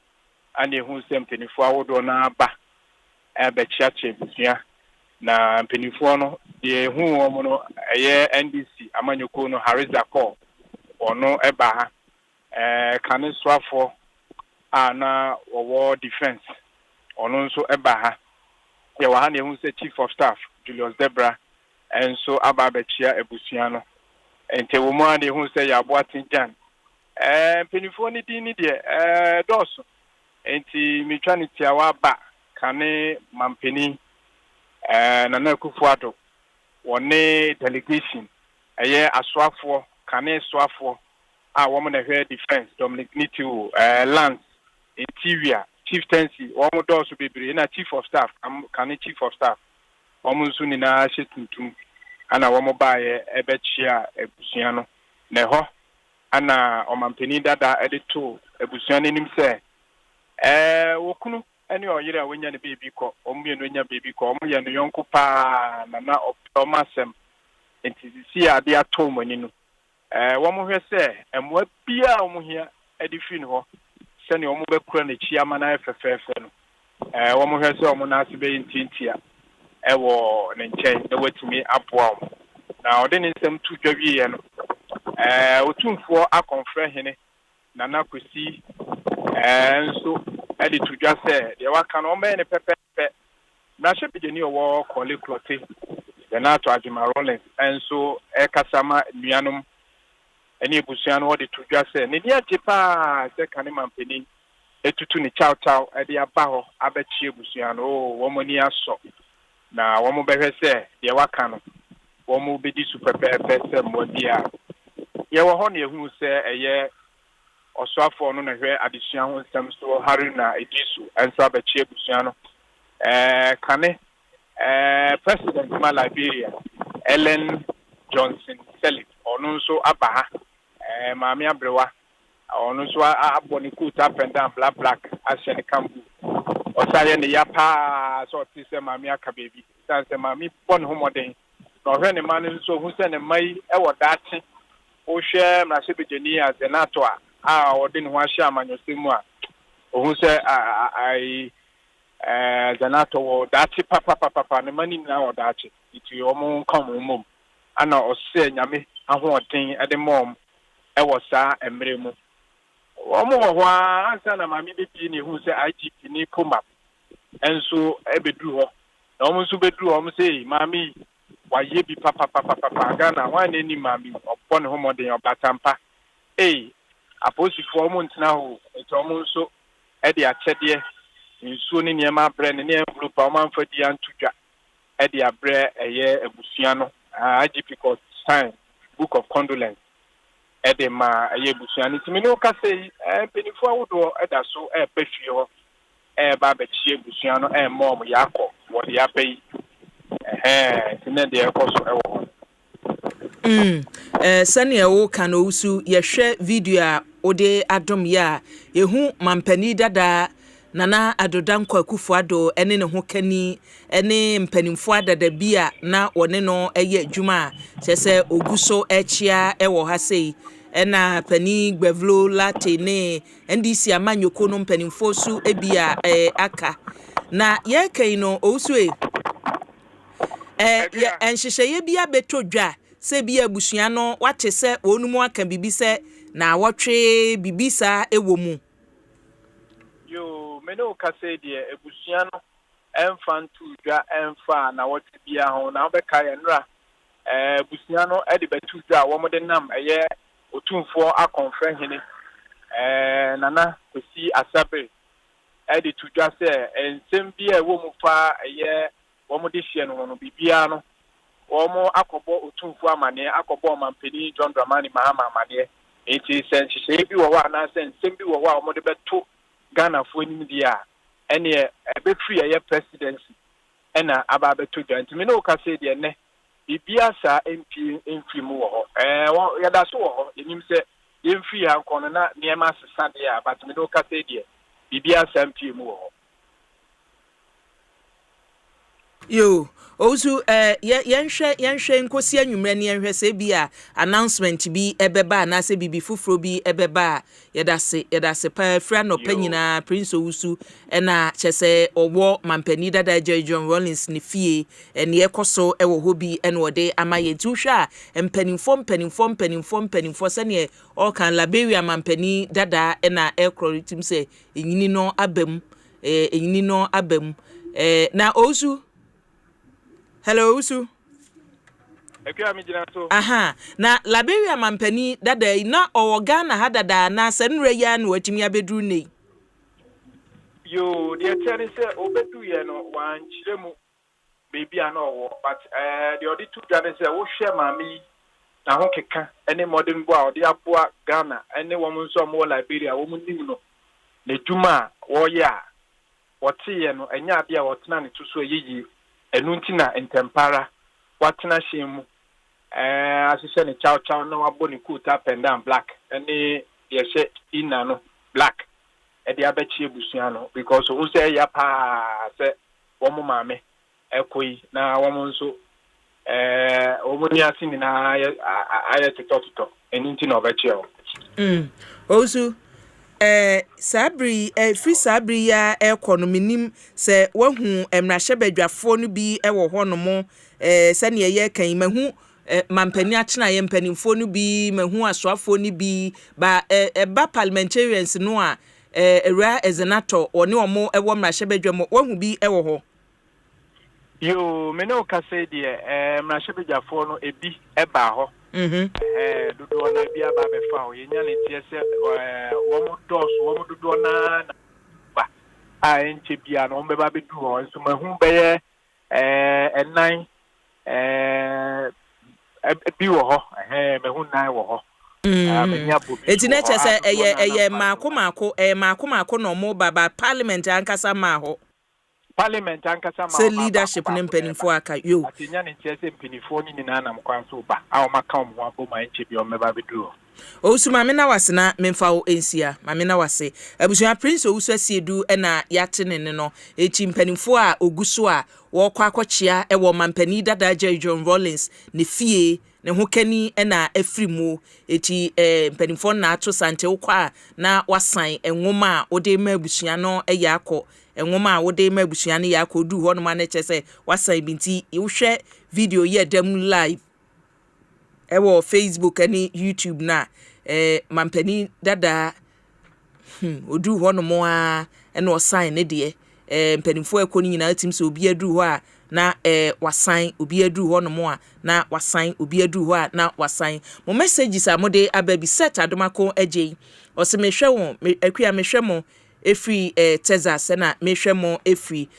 ane hu nsem empenifu awodo na aba ebe chiache busia na empenifu no ye hu wo mo no eye NDC amanyoko no Hariza call ono eba ha kane swafo na wo defense ono nso eba ha ye wa ha ne hu se chief of staff Julius Debra enso aba bechia ebusua no ente wo mo ane hu se ya Boatin Jan penifo ni di ni de doso enti mitwani tia wa ba kane mampeni Nana Akufo-Addo wone delegation eye aswafo kane swafo wo mo na hwe defense Dominic Nitu Lance interior chieftaincy wo mo doso bebre na chief of staff kane chief of staff wo mo nso ni na hyetuntum ana wo mo baaye ebechia ebusua no ne ho ana omampeni dada edito ebusua nenim se wokunu ene oyire a wonya ne baby ko omuye nya baby ko omuye no yonko pa na omasem entisi ade atom ani no wo mo hwe se emwa bia wo mo hia edifin ho se ne wo mo bekura na chi ama na efefefe no wo mo hwe se wo mo na ase be ntintia ewo ne nchen na watimi aboa wo na ode ne nsem tu dwawie ye no otumfo akonfre hene Nana Kwesi nso edi tudwa se de waka no me ne pepepe na shepijeni owo kole klote de na to Agema Rawlings enso kasama nuanom eni ebusua no de tudwa se ne dia jepa se kane mampeni etutu ni chow edi aba ho abechi ebusua no wo mo ni aso na wo mo behwe se de waka no wo mo bedi superpepe se mo dia ye wo ho ne ehunu se eye oswafo no na hwe adesua ho nsem so Haruna Edisu enso abechi ebusua no kane president ma Liberia Ellen Johnson Sirleaf ono nso abaha maami abrewa ono nso aboni coat up and down black asian kambu Osaye ne ya pa so ti se mami aka baby. San se mami bon homoden. No hwe ne man nso hu se ne mai e wo daate. O hwe mrase bejeni a zenato a odi ne ho ahye amanyosemu a. O hu se ai zenato wo daate papa ne mani na wo daate. Itu yo mo kom mom. Ana ose nyame ahoɔden de mom e wo saa emre mu. Omo ho ansa na mami bebi ne hu se IGP ni poma enso ebedu ho na omo nso bedu ho omo say mami waye bi papa Ghana wan eni mami opo ne homoden obatampa aposifo omo ntina ho eto omo nso e de akyede nsuo ne niema bre ne envelope omo amfa di antudwa e de abre eye abusua no IGP court sign book of condolence ede ma eye busua ni timi no ka sei penifo awodo eda so pefie ho ba be chie busua no mom yakọ wo de abai tine de ekoso ewo sani ewo kan osu yehwe video a ode adom ya yehu mampani dada nana adodankwa Akufo-Addo ene ne ho kani ene mpanimfo adada bia na wone no eye adwuma sese oguso echia ewo ha sei ena pani gbevlo late ne ndc amanyoko no mpanimfo su ebia aka na ye kai no osu enhyehyeye bia betodwa se bia abusua no wate se onumu aka bibi se na wotwe bibisa ewo mu yo meno ka se de abusua no emfa ntudwa emfa na wote bia ho na obeka ye nra abusua no e de betudwa wo mo de nam eye otumfo akonfrɛ hene nana kosi asabe e de tudwa se ensem bia wo mu fa eye wo mo de hye no bibia no wo mo akɔbɔ otumfo amane akɔbɔ mampeni John Dramani Mahama amane enti senhye bi wo wa na ensem bi wo wa wo mo de beto Ghana fo nim dia ene be free eye presidency ena aba beto dwa enti me no ka se de ne bibia sa MP mu wo ya da so wo enim se yemfi ha kono na niema sesa de a but me no ka se de bibia sa MP mu wo yo ozu yenhwe nkosi anwumre ne yenhwe se bia announcement bi ebeba na se bibi fufuro bi ebeba yedase pa fra no panyina Prince Owusu na chese owo mampani dada John Rollins ne fie ene yekoso ewo hobi ene ode amaye tuhwa mpanimfo se ne all kan Liberia mampani dada na ekrorim se enyini no abam na ozu hello Usu. Ekya mi jina so. Aha. Na Liberia mampani dada na owo Ghana ha dada na senure ya na watimi abedru nei. Yo, the tell say obedu ye no wan chire mu baby ana owo but the odi two jane say wo hwe mami na ho keka ene modern bo a odi aboa Ghana ene wo mu nso mo Liberia wo mu nim no le djuma wo ya wote ye no enya ade a wotena ne tuso yeyi enuntina entempara watena shemu asise ne chow na wabo ne coat up and down black any ye she ina no black e de abachi ebusua no because who say ya pa se wo mo maame ekoi na wo mo nso wo mo ni asini na aye tito enuntina obachi o ozu sabri free sabri ya ekonominim se wahu emrahye badwafo no bi ewo hono mo sane ye kan mahu mampani achena ye mpanimfo no bi mahu asoafo no bi ba ba parliamentarians no a era ezenato one omo ewo mrahye badwamo wahu bi ewo ho yo me no ka say de mrahye badwafo no ebi eba ho dodo na bia ba be fa o yenya ne tie se wo mo dos wo mo dodo na ba a enche bia no be ba be du ho so mahu be ye enan bi wo ho mahu nan wo ho eti na chese eye maako no mo baba parliament ankasa ma ho parliament ankasa ma se leadership ne mpanimfo aka yo atinya ne tie se mpanimfo ni na nam kwan so ba a o maka o mo abo ma enche bi o meba be du Osu mame na wase na memfa wo ensia mame na wase abusua prince osu asiedu na yate ne no echi mpanimfo a oguso a wo kwa akochia wo mampani dada John Rollins ne fie ne ho kani na afrimu echi mpanimfo na ato sante wo kwa na wasan enwoma a wode ma abusua no yakọ enwoma a wode ma abusua no yakọ du ho no ma na chese wasan binti wo hwe video Yiadom live ewo Facebook ani YouTube na mampani dada odu ho no mo a na osan ne de mpanimfo ekoni nyina tim so obi adu ho a na wasan obi adu ho no mo a na wasan obi adu ho a na wasan mo messages a mode ababi set adomako agye ose mehwe won akua mehwe mo efri Texas na mehwe mo efri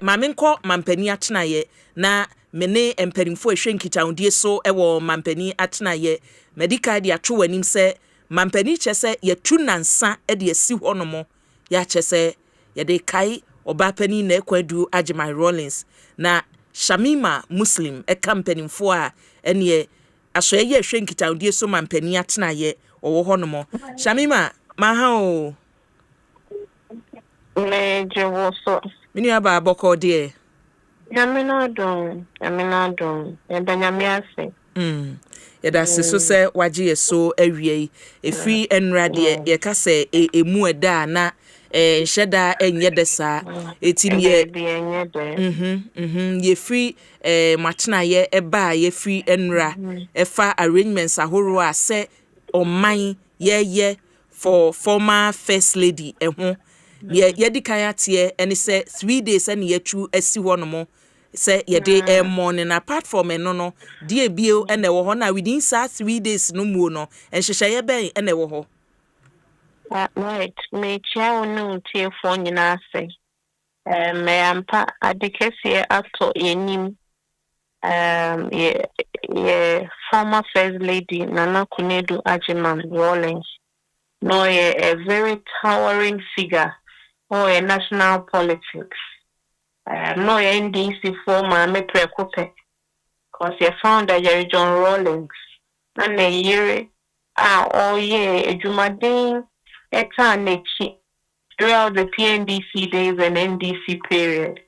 mamenko mampani atenaye na mene mpanimfo ehwe nkitaudie so ewo mampani atenaye medical dia tro wanim se mampani chese yetu nansa de asi honomo ya chese ye de kai obapani na ekwadu Ajimai Rollins na Shamima Muslim mpanimfo a ene asoye ye ehwe nkitaudie so mampani atenaye owo honomo Shamima maha o mejewo so mini aba aboko de Yaminadon, Yadanyamiase. Yada so se waje yeso awie efri enrade ye ka se emu eda na nhyeda enye desa etimye ye free matena ye eba ye free enra efa arrangements ahoro a se oman ye for former first lady eho ye dikaya tie ene se 3 days ene yetu asi honomo se ye de morning apart from no die bio ene wo ho na within 3 days no mu no enhyehyɛ ye ben ene wo ho right me chia no tie fo nyina ase me ampa adikese ato yenim ye former first lady Nana Kunedu Ajimai Rollins no a very towering figure or a national politics no NDC former me prekope cause you found that Jerry John Rollins and a year ejumadin etanechi throughout the PNDC days and NDC period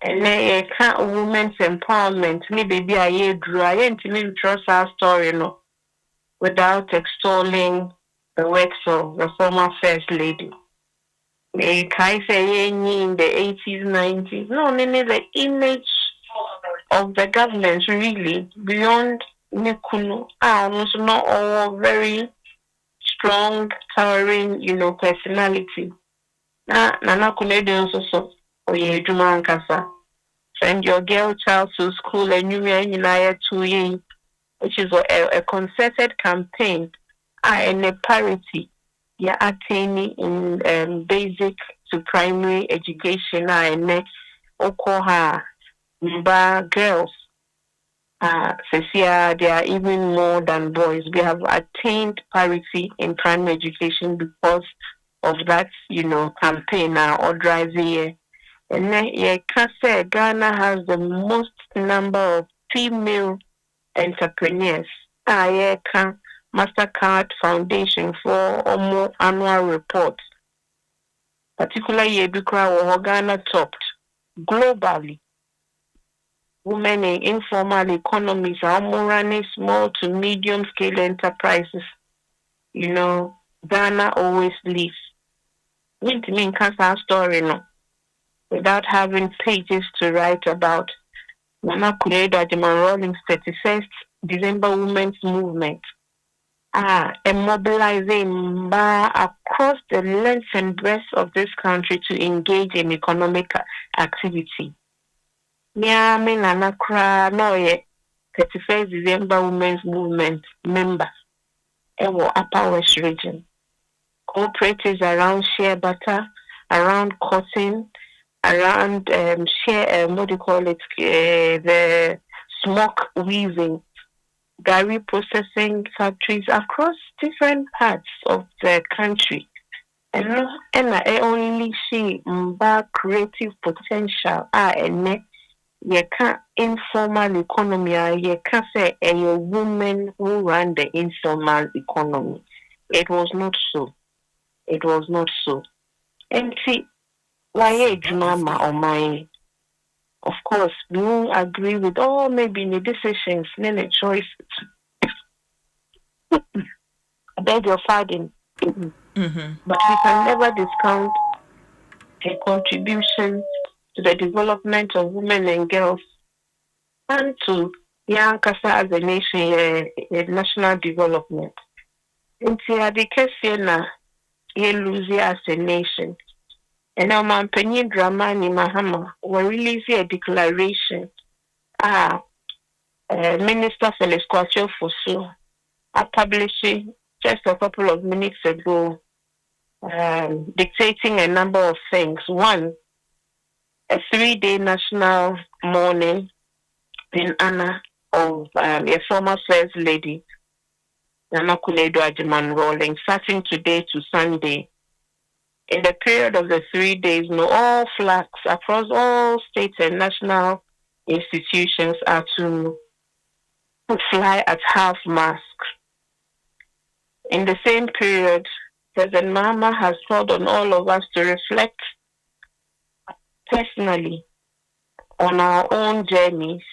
and a women's empowerment me baby a year drew I intimate trust our story no without extolling the works of the former first lady. Kai say in the 80s, 90s. No, the image of the government really beyond Nikunu also not all very strong, towering, personality. Nana Kunedu also Oye Juma Kasa. Send your girl child to school and you may 2 years, which is a concerted campaign. And a parity, attaining in basic to primary education, and Okoha, Mba girls. They are even more than boys. We have attained parity in primary education because of that, campaign or drive here. And then, can say Ghana has the most number of female entrepreneurs. Can MasterCard Foundation for more annual reports, particularly Ebikra Ghana topped globally. Women in informal economies are more running small to medium scale enterprises. Ghana always leads. We didn't cast our story no, without having pages to write about. Nana Kunedu Ajimai Rollins 31st December Women's Movement. And mobilizing across the length and breadth of this country to engage in economic activity. Nyame Nana Kra Noye 31st December Women's Movement member Ewo Upper West region. Cooperatives around shea butter, around cotton, around the smoke weaving. Dairy processing factories across different parts of the country. And I only see creative potential and you can't informal economy, you can't say a woman who ran the informal economy. It was not so. It was not so. And see, why mama or my, of course, we won't agree with maybe the decisions, then the choices. I beg your pardon. Mm-hmm. But we can never discount a contribution to the development of women and girls and to young Kasa as a nation, national development. And see, the case here ye lose as a nation. And now, my opinion, Dramani Mahama were releasing a declaration. Minister Felix Kwacho Fosu publishing just a couple of minutes ago, dictating a number of things. One, a 3-day national mourning in honor of a former First Lady, Nana Kunedo Ajiman Rawlings, starting today to Sunday. In the period of the 3 days, all flags across all states and national institutions are to fly at half-mast. In the same period, President Mahama has called on all of us to reflect personally on our own journeys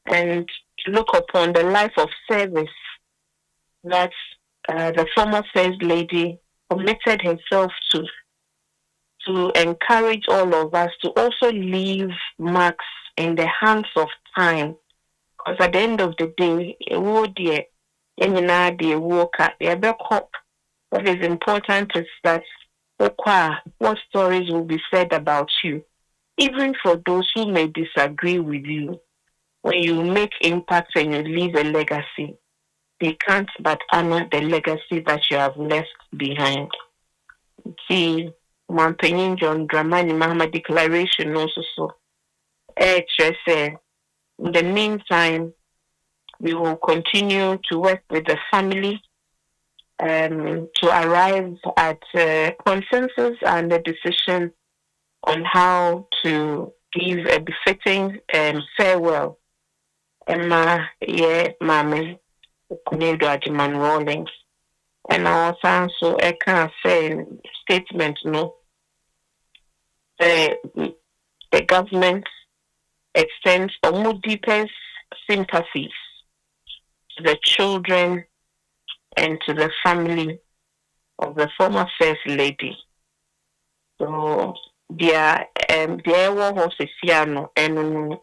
and to look upon the life of service that the former First Lady committed herself to encourage all of us to also leave marks in the hands of time. Because at the end of the day, what is important is that what stories will be said about you, even for those who may disagree with you. When you make impact and you leave a legacy, they can't but honor the legacy that you have left behind. See, Mampenyin John Dramani Mahama declaration also so. In the meantime, we will continue to work with the family to arrive at consensus and a decision on how to give a befitting farewell. Emma, Mami, Kunedo Ajiman Rawlings. And I also I can't say statement, the government extends our deepest sympathies to the children and to the family of the former First Lady. So, there was a piano and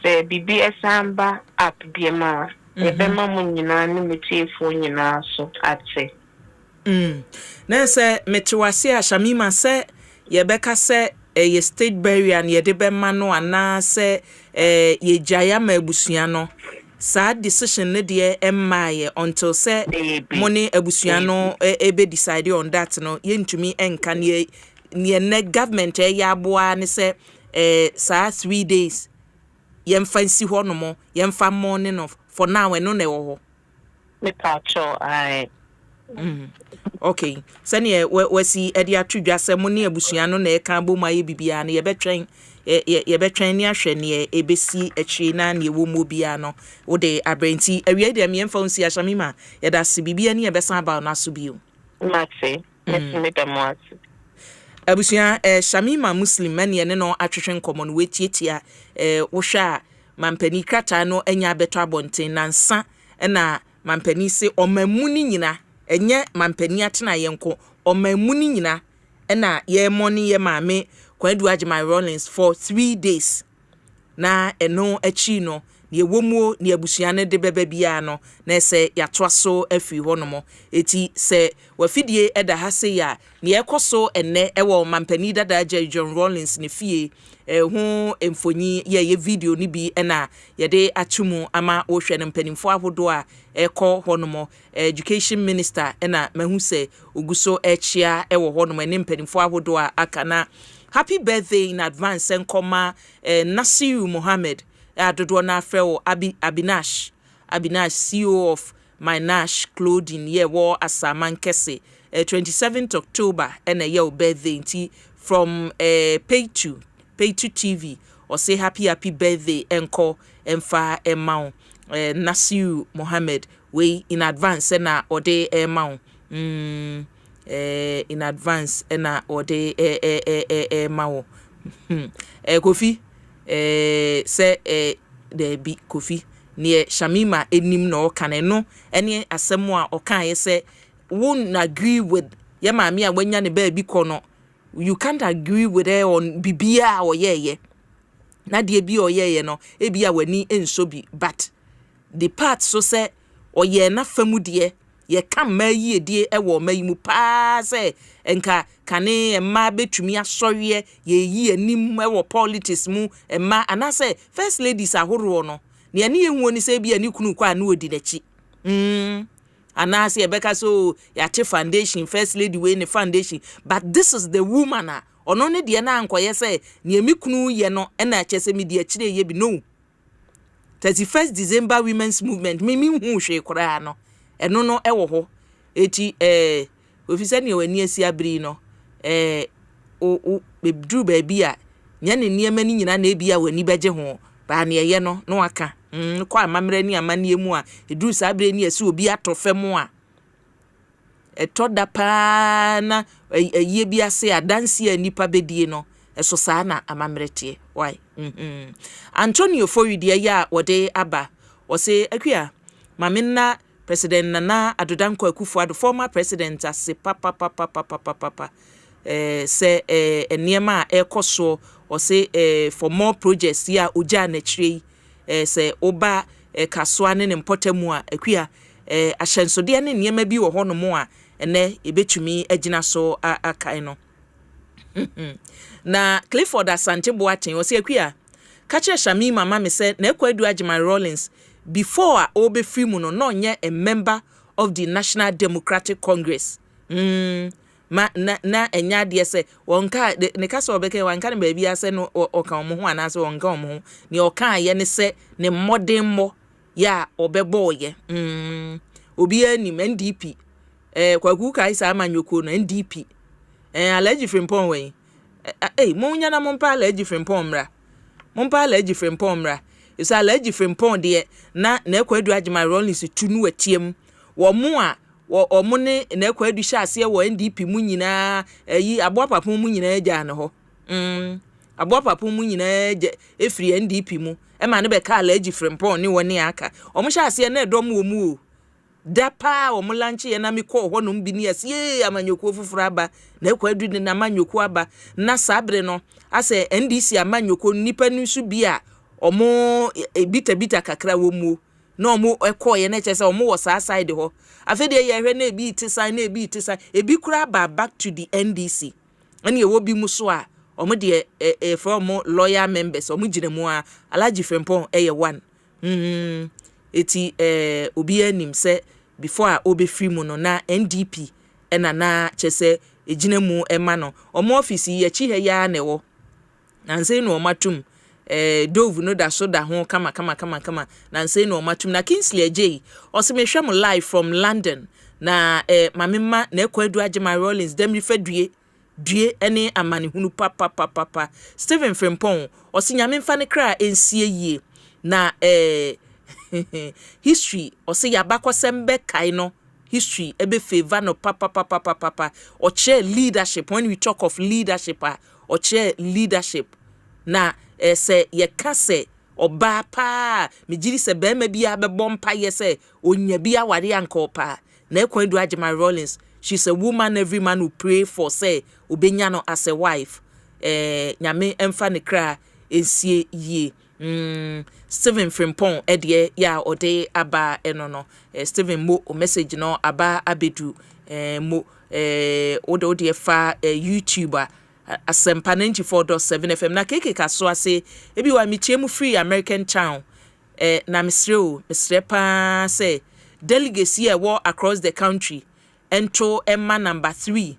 the BB Asempa app BMR. Ebema munyina ni metiefo nyina so ate. Na se metewase a Shamima se yebeka se ye state burial ye de bema no ana se ye jaya ma abusua no. Sa decision ne de emmaye until se money abusua no ebe decide on that no ye ntumi enka ne government ya aboa ne se sa 3 days yemfa nsi ho no mo yemfa morning of for now eno na ewo ho me pacho ai okay sane wasi edi atudwa se mo ne abusua no na e kan bo maye bibia na ye betwen ni ahwe ne ebesi atwi na ne ewo mo bia no wo de abrenti awie de yemfa nsi Ashamima ye da se bibia ne ye besan ba na so bio matse me da mo abusua Shamima Muslim man ye ne no atwetwen komo no wetietia wo hwa mampani krata no enya beto abonten nansa na mampani se omamuni nyina enye mampani atena yenko omamuni nyina na ye money ye maame Kwadu Ajiman Rawlings for 3 days na eno achi no ne womuo ne abusua ne de beba bia no na se yatoaso afi ho no mo eti se wafidie eda ha se ya ne ekoso enne ewo mampani dada John Rawlings ne fie ho emfonyi ye video ni bi na ye de atumu ama ohwe ne mpanimfo ahodo a eko ho no mo education minister na mahu se oguso echia ewo ho no mo ne mpanimfo ahodo a akana happy birthday in advance enkoma Nasiru Mohammed adodo na afrewo Abinash CEO of My Nash Clothing ye wo Asaman Kese 27th October and a year birthday from pay to TV or say happy birthday enko emfa emao Nasiu Mohammed we in advance na ode emao in advance na ode emao Kofi say there be Kofi near Shamima enim no kan no ene asem a okan ye say won't agree with ya mami a wanya ne baby kono. You can't agree with her on bibia or ye na de bi or ye no e bia wani enso bi but the part so say or ye na famu de ye kan ma yi die e wo ma yi mu pa say enka kane emma betumi asori ye yi anim e wo politics mu emma anase first ladies ahoro no ne ani ehun oni say bia ni kunu kwa na odi dachi anase ebeka so ya che foundation first lady we ne foundation but this is the woman ono ne de na ankoye say ne emikunu ye no na achese mi de akire ye bi no 31st December women's movement mi hu hwe kora no eno no ewo ho eti ofisa ne wani asi abri no o bebdru ba bia nya ne niema ni nyina na ebia wani beje ho ba ne ye no no aka kwa amamre ni amanie mu a edru sabre ni asi obi atofem a etoda pa na ye bia se adansi anipa bedie no eso saa na amamrete why Antonio Foride ya wode aba o se akua mamina President Nana Adodankwa Akufo-Addo former president Asempa say eniema ekoso o say for more projects ya oja na chire say oba kasoa ne mpotamu a akua ahyensode ne niema bi wo hono mo a ene ebetumi agina so akai no na Clifford Asante Boachen o say akua kache Shami mama me say na Ekwadu Ajima Rollins before obe free mu no nye a member of the National Democratic Congress ma na enya de say wonka ne kasa obeke wanka ne ba bia say no oka omo ho anase wonka omo ho ne oka ye ne say ne modern mo ya obebo ye obi ani NDP kwaku kai sa amanyoko no NDP Alhaji Frimpong we mo nya na mo pa Alhaji Frimpong mra mo pa Alhaji Frimpong mra isa Alhaji Frimpong de na Ekwadu Ajima Rollins tunu atiem wo mo a wo mo ne Ekwadu hyase wo NDP mu nyina yi aboapapon mu nyina agya ne ho aboapapon mu nyina efri NDP mu e ma ne be ka Alhaji Frimpong ne woni aka o mo hyase na edom wo mu o dapa o mo lanche ye na me ko ho no bi ne asie amanyoko fufura aba na Ekwadu de na amanyoko aba na sabre no ase NDC amanyoko nipa nusu bia omo bita kakra wo mu na omo ekoye na chese omo wo sa side ho afede ye hwe na ebi itisa na ebi itisa ebi kura ba back to the NDC ani ye wo bi mu so a omo de from lawyer members omo gire mu a Alhaji Frimpong eye one eti obi anim se before a obe free mu no na NDP na chese ejina mu ema no omo office ye chi he ya na wo nanse no omatum Dove no da so da ho kama na nse no matum na Kingsley J o se me hwem live from London na mamema na Ekwadu Ajima Rollins dem rifa due ene amane hunu papa Stephen Frimpong o se nyame mfa ne kra ensie yie na history o se yabakwasem kai no history ebe favor no papa o chair leadership. When we talk of leadership o chair leadership na se ye kase oba pa mejiri se be ma bia be bompa ye se onya bia ware anka pa na Ekwadu Ajima Rollins. She's a woman every man who pray for say obenya no as a wife nyame emfa ne kra ensie ye Stephen Frimpong edie ya ode aba eno no Stephen mo o message no aba abedu mo ode fa YouTuber Asempa 94.7 FM na keke kaso ase ebi wa michemu free American town na misre pa say delegacy e war across the country ento emma number 3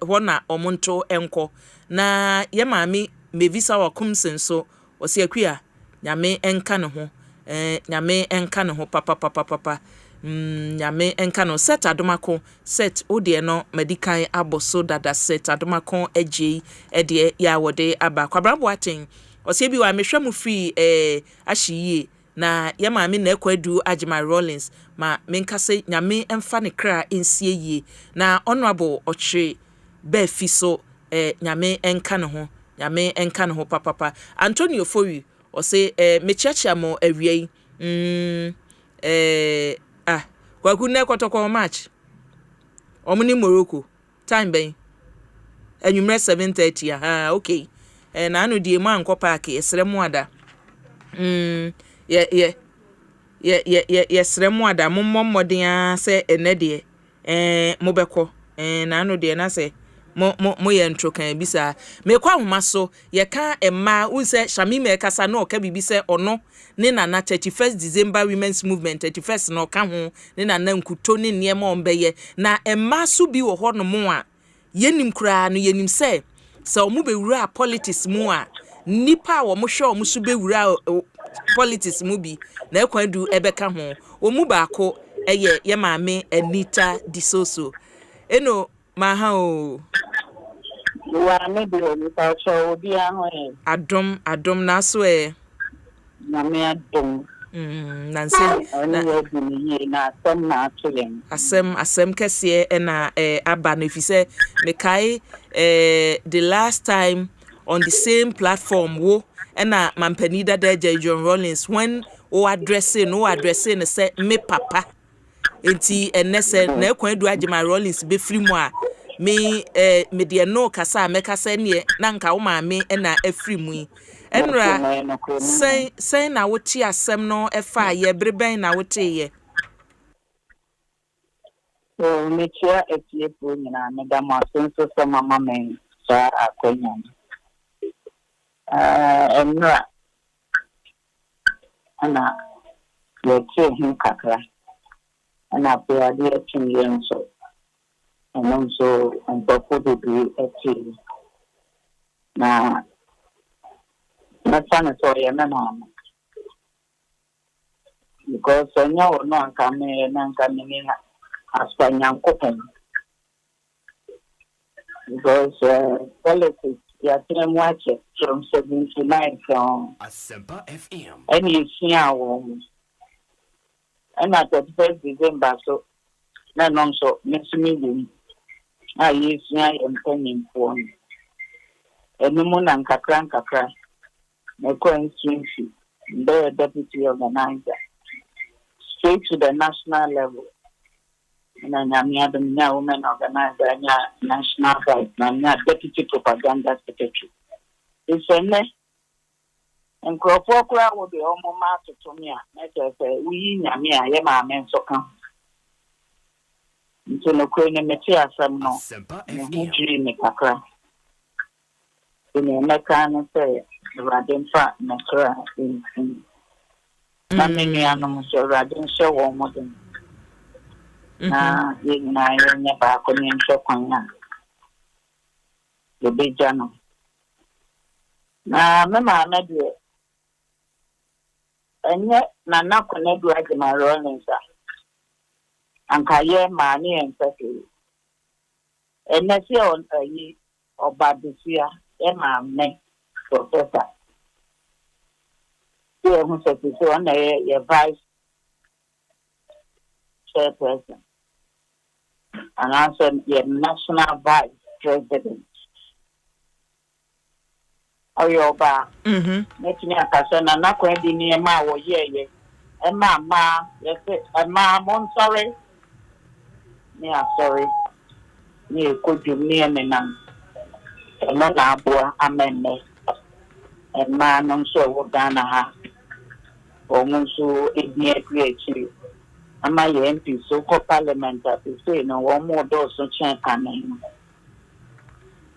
hona omonto enko na ye maami me visa wa kumsen so osi akua nyame enka ne ho papa nyame enka no set adomako set ode no medical aboso dada set adomako age ede ya wode aba kwabrambo aten osie bi wa mehwɛ mu free ahyiye na ya maame na ekwadu Ajima Rollins ma menkase nyame emfa ne kra ensie yie na honorable ochre be fiso nyame enka ne ho nyame enka ne ho papa Antonio Fowi ose mechiachia mo awie kwaku na kotoko match omuni Morocco time ben anwumre 7:30 okay na anu die ma anko park esre mu ada esre mu ada mommodin se enede mobekọ na anu de na se mo ye ntro kan bisa me kwa homa so ye ka emma unse Shamime kasa no ka bibi se ono ne na 31st December Women's Movement 31st no ka ho ne na nkuto ne niema ombeye na emma so bi wo ho no mo a yenim kura no yenim se omu be wura politics mu a nipa wo mo hwe omu so be wura politics mu bi na ekwadu ebeka ho omu ba ko eye ye maame Anita Disoso eno maha o wa me bi o pa so obi ahun adom na so na me adom nanse na asem na atolen asem kese na aba na efise me kai the last time on the same platform wo na mampanida Deja John Rollins when o addressing say me papa enti enese na ekwadu Ajima Rollins be free mu a me de no kasa me kasa ne na nka wo maame na afri mu enra say na woti asem no efa ye breben na wote ye so me chia etie po nyina me da ma so mama me sa akonya enra ana ye hin kakra ana pe ade etin so and so and to be etin na sana so ya na because onya no anka me na aspanya kopen because politics ya tena mwache from 79 from Asempa FM any siawo and at the 1st December so na non so mesimi yes nya empenin for enimu na nkakra na constituency the deputy organizer straight to the national level na Yiadom na women organizer na national vice na deputy propaganda secretary isene nkrofo kura wo de omo ma totomi a na say wi nyame a ye ma men so kan nti no ko ne meti asam no ne jiri ne kakra ne meka no say radinfa na kra in na menu anu so radin so wo modern na yina ye ba ko ni nso kwanya be jano na mema na de enye na nakone du Ajima Rollins anka ye ma ni enseke enesi on yi obadisia e ma me professor ye hu se ti so na ye vice chairperson and also ye national vice president oyoba netini akase na nakwa di ni ma wo ye ma ye se ma mon sorry me sorry ni ko ju ni me nan na abo amenne ma no so wo Ghana ha o mo so edie create ama ye MP so ko parliament at say no wo mo do so chen kanen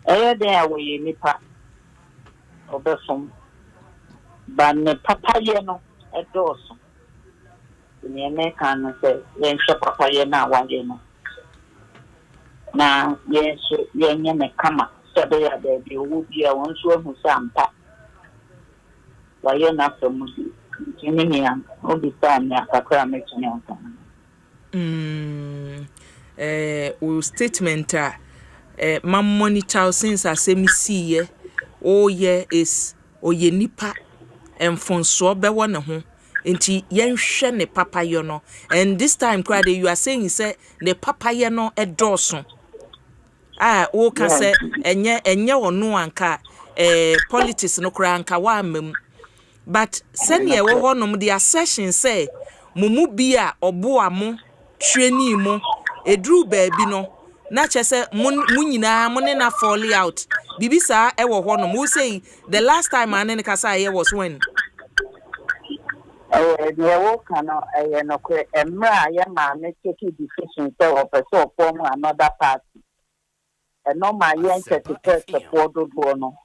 de awo ye nipa obefom ban ne papa ye no edoso ni me kan say ye nso papa ye na wa ye no na ye so ye nye me kama so de ya de bi owu bi a won so hu sampa wa ye na so mu ni ni an obi sa ni akakra me tuni an O statement ma monitor since asemi see oh yeah is oye nipa enfonso bewo ne ho enti yenhwe ne papayo no and this time crowd you are saying say ne papaye no edoso o ka say enye ono anka politics no kra anka wa amem but senior wo honom the assertion say mumu bia obo amo training mo edru baabi no na chese munyina mo ne na fall out bibisa e wo honom who say the last time ane kasa here was when the work no no emra ya ma me take decision say o person form another party and no my yen certificate support do no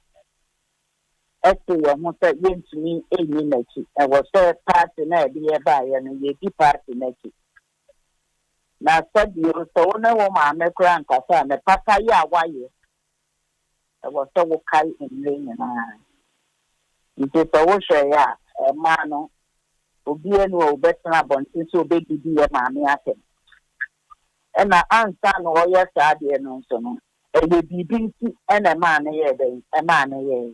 ese yo mo say yentumi enyi nachi e was say party na e be ba ya no ye di party nachi na sabi o so na wo ma me kra nkasa na papa ya waye e was so wo kai enle na nti so wo hwe ya e ma no obi enu o betna bontin so obedidi ya ma me atem e na ansa no o ye sa de no so no e be bibi nti e na ma na ye den e ma na ye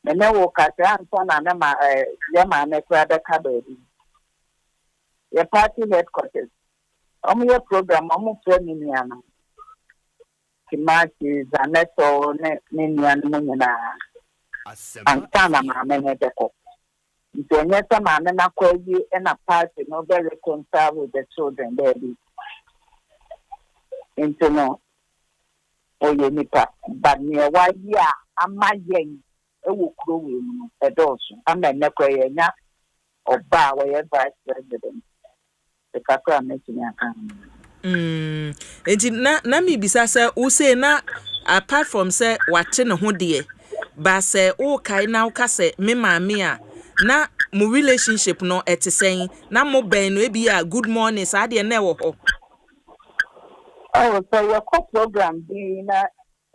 na wo ka ansa na ma ya ma na kra da ka baby ye party headquarters your program Niana. Kimaki Zaneto Ninian Munina and Sana Mameneco. Jonetta Mamena Koyi and a party no very concerned with the children, baby. Into no Oyenipa, but near why ya am my yang a wukru a dose. I'm a Nekoyena or Bar where vice president. Enti na mi bisa say wo say na apart from say wate ne ho de ba say wo kai na wo ka say me maame a na mo relationship no etisen na mo ben no ebi a good morning sa de na wo ho oh so your program be na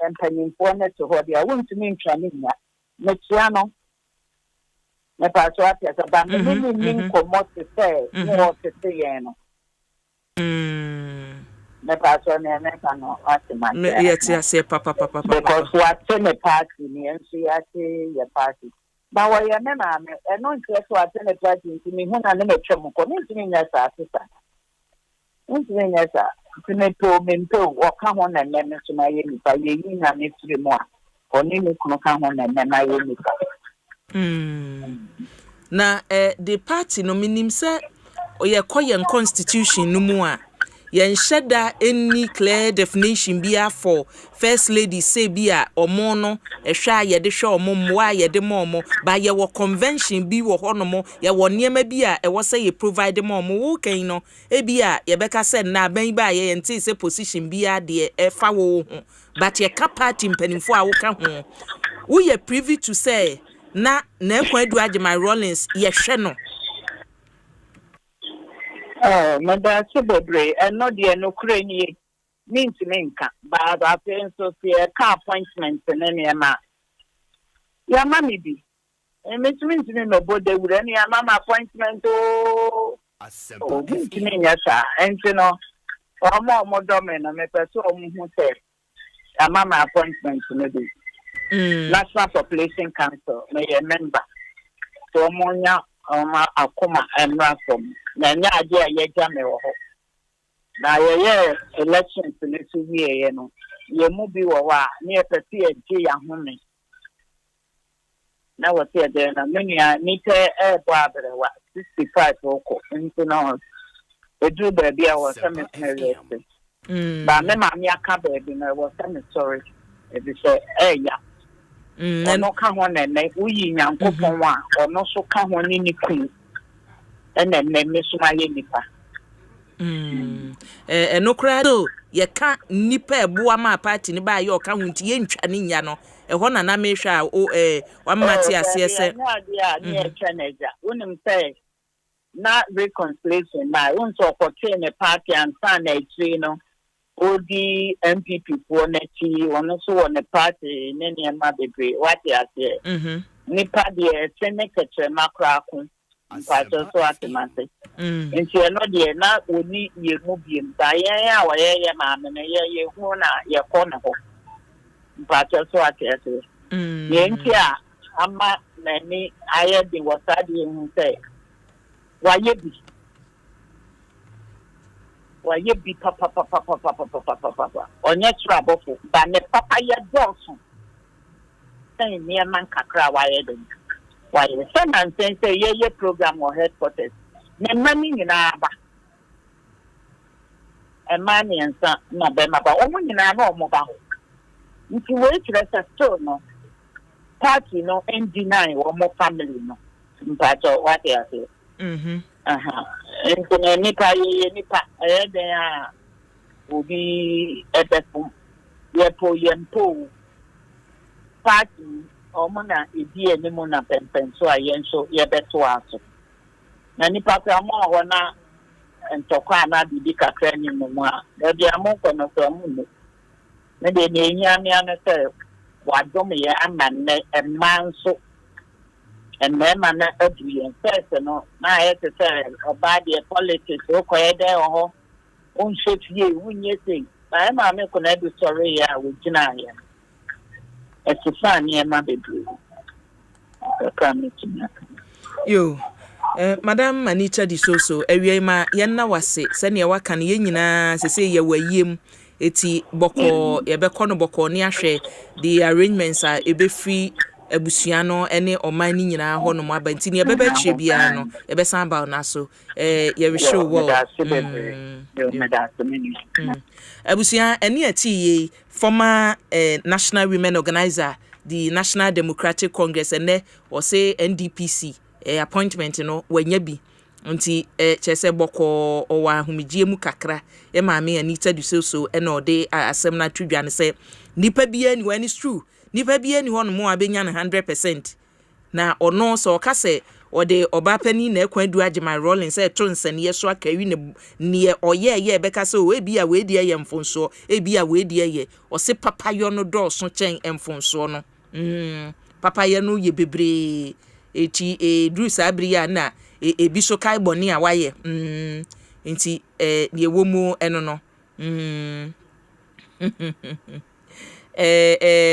empanyimfo na to ho de a won tumi ntwane nya me tiano me pa so apia so ba me ni komo se say mo se say no me pa so ne ka no atima me yeti say papa because what me party ni enso yati ya party ba wa ya me ma me e no nti so ate ne party nti me hu na ne metwem ko me nti nya sa asesa nti nya sa nti me to o ka ho na me so na ye nipa ye yi na me firi mo a oni me kuno ka ho na me na ye nipa na the party no minim say oye koyen constitution no mu a yen sheda any clear definition bia for first lady say bia omo no ehwa ye de hwe omo mwa ye de mo ba ye wo convention bi wo hono mo ye wo niema bia e wo say ye provide mo wo kan no e bia ye beka say na ban ba ye enti say position bia de e fa wo ho but ye ka party mpanimfo a wo ka ho wo ye privy to say na ekwan du my Rollins ye hwe no oh mother Subobre and no dear no crane means minka but I think so fear car appointment and any ma ya mammy be and Miss means me no body with any mama appointment oh yes and you know or more dominant and me person who said a mama appointment maybe National Population Council may a member so monya Akuma and Ransom. Nanya idea ye jame wo ho. Na ye elections ne so wie ye no. Ye mu bi wo wa ne e pese e je ya home. Na wo te de na menua ni te e bo abrewa 65 oko. Nti no edu ba bia wo se me ba me ma mi aka ba bi na wo se me sorry. E bi se ya ono ka ho na na uyi nyankopon a ono so ka ho ni ni kun ene me so ma ye nipa no crado ye ka nipa eboa ma party ni ba ye o ka ho nti ye ntwa ni nya no e ho na na me hwa o wa mate ase ese na dia ni e twa na ja unim say na reconciliation na unso ko ne party and san na etri no odi MPP for neti ono so won party ne ma bebre what ya say nipa de senator makra ko mpacho so atemase nti eno de na oni ye mu biem ba yen a waye ma me na ye hu na ye kɔ na ho mpacho so atese nti a ama na ni aye de wasade hu sɛ waye bi papa onye trabofo ba ne papa ye dɔso sɛ ne man kakra waye de why some and say ye program or headquarters ne mani nyina ba e mani ensa na be ma ba omo nyina na omo ba ho nti we kire se still no party no ndinai omo family no mpacho what you say nti nipa e den a obi ebefum yempo party omuna idi enimu na pempen so ayenso yebeto aso na nipa kwa mo wona ntokwa na bibi kakra ni mu a da bia mo kono so mu ne de ne nyamia ne se wadom ye amanne emanso emema na aduye first no na ayete se oba de politics o koyede ho on shefie wunye sei na ma me kono do sorry ya wugina ya yo madam Anita di soso ewie ma yenna wase se ne waka ne nyina sese ye wayem eti boko ye bekọ no boko ne ahwe the arrangements a ebefri abusua no ene oman ni nyina ho no aba nti ne beba chire bia no ye besan ba na so ye reshow wo abusua ene ati former national women organizer the National Democratic Congress and or say NDPC appointment no wanya bi nti chese boko o wa humijie mu kakra e maame Anita du so e na ode asem na twidwa ne se nipa bia ni wani true nipa bia ni hono mo abenya ne 100% na ono so ka se ode oba pani na ekwan du agema rolling say to nsane so akawi ne oye beka se o ebia we die ye mfonso ebia we die ye o se papa yo no do so chen mfonso no papa ye no ye bebre eti dru sabria na ebi so kai boni a waye nti ne womu eno no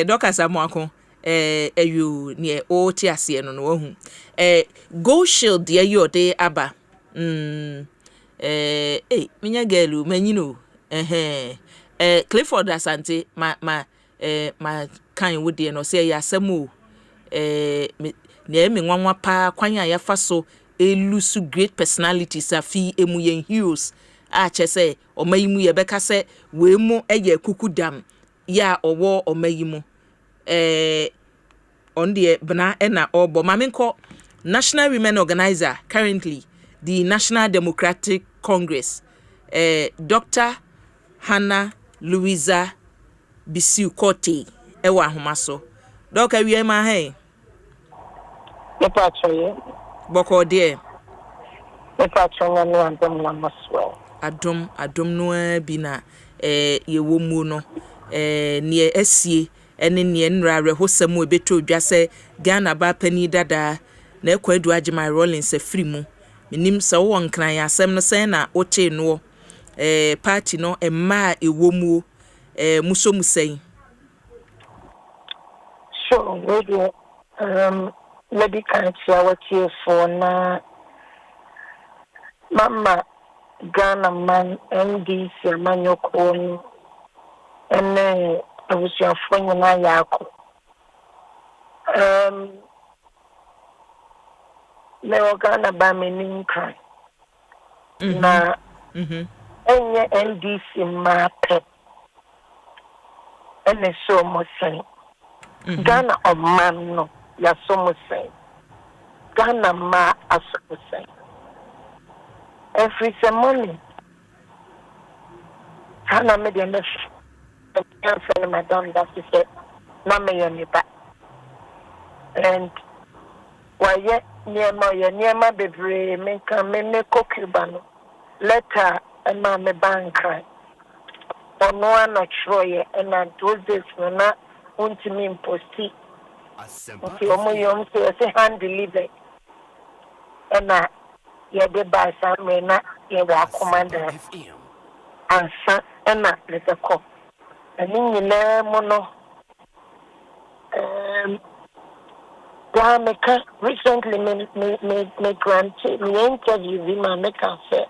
doka samoako eyu ne o ti ase no no hu go shield de yo de aba minya gelu manyino Clifford Asante ma kan wo de no say ya asemo ne me nwanwa pa kwan ya fa so elusu great personalities afi emu yen heroes a chese omayimu ye beka se we mu eye kukudam ya owo omayimu on the bana ena obo mamenko National Women Organizer currently the National Democratic Congress Dr. Hannah Louisa Bisiu Kote ewa ahomaso doka wie ma hey Nepa choye boko de nepa choye no andom na maswo adom no bi na ye wo mu no ne asie ene ne nrare hosam ebeto dwa se Ghana ba pani dada na ekwadu agema rolling se free mu minim se wo nkran ya asem no se na oche no party no emma ewo mu muso musen so we maybe can't share what you for na mama Ghana man NDC manyoko ene abusia fonyo na yako me Ghana ba menin kan na enye NDC ma pe ene so mo sen Ghana oman no ya so mo sen Ghana ma aso mo sen every morning Hana me de ne friend madam that she said na me yoni ba and why niema bebre me kan me ne kokuba no letter and ma me bank ono ana troye and those days na untimi imposti Asempa omo yom say hand deliver and yɛde ba saa mmerɛ na yɛwɔ akɔmanda ansa ɛna yɛde kɔ ɛne nyinaa mu no meka recently me grante me interview bi ma meka sɛ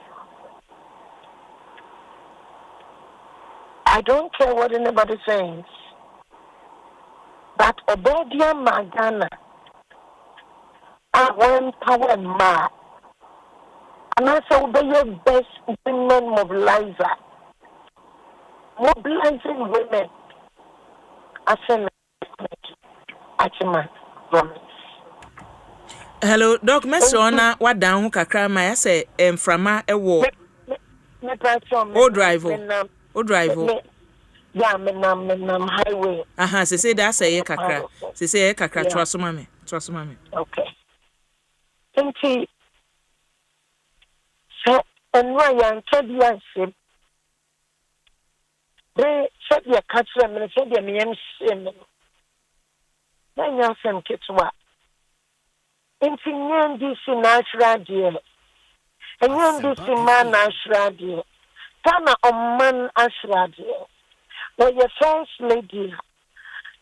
I don't care what anybody says, but Obedia Magana I want power ma. And I say obey your best women mobilizer. Mobilizing women. I say Achima promise. Hello, Doc Mesrona, what down kakra my say frama ewo. O driver. O driver. Yeah, menam highway. Aha, say that say kakra. Say kakra trust mame. Okay. Nti so enwa ya ntabi ansem. Be said ya katra me said ya me nsem. Na nya sem ketwa. Nti nyandi si natural dear. Nyandi si man natural dear. Kana man natural dear. Well, your first lady,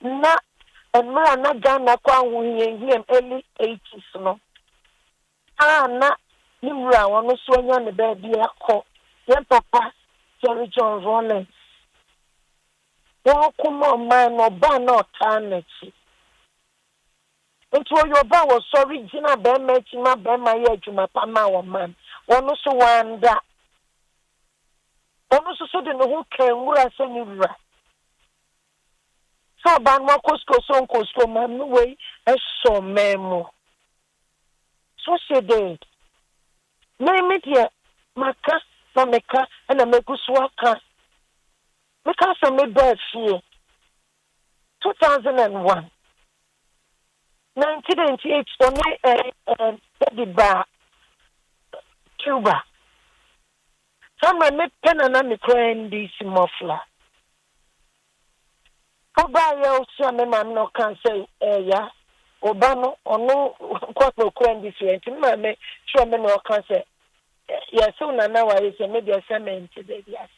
na enwa na Ghana kwa huye early 80s no. Na nimra wono so anya ne ba bia kɔ yen papa Jerry John Rollins wo kuma man no ba na otanechi nto yo ba wo sorry gina be mechi ma be ma ye adwuma pa ma wo man wono so wanda wono so de no ho kan wura se nimra so ban wa kosko so kosko man no we e so memo so she did. Me dear, maka na meka na meguswaka. Meka sa me birth year 2001. 1998 on Ediba Cuba. Some me pen and me crying this muffler. Oba ya usia me man no can say ya. Obano ono kwa crying this way. Me sure me no can say yes, so now I say maybe a cement today. Yes,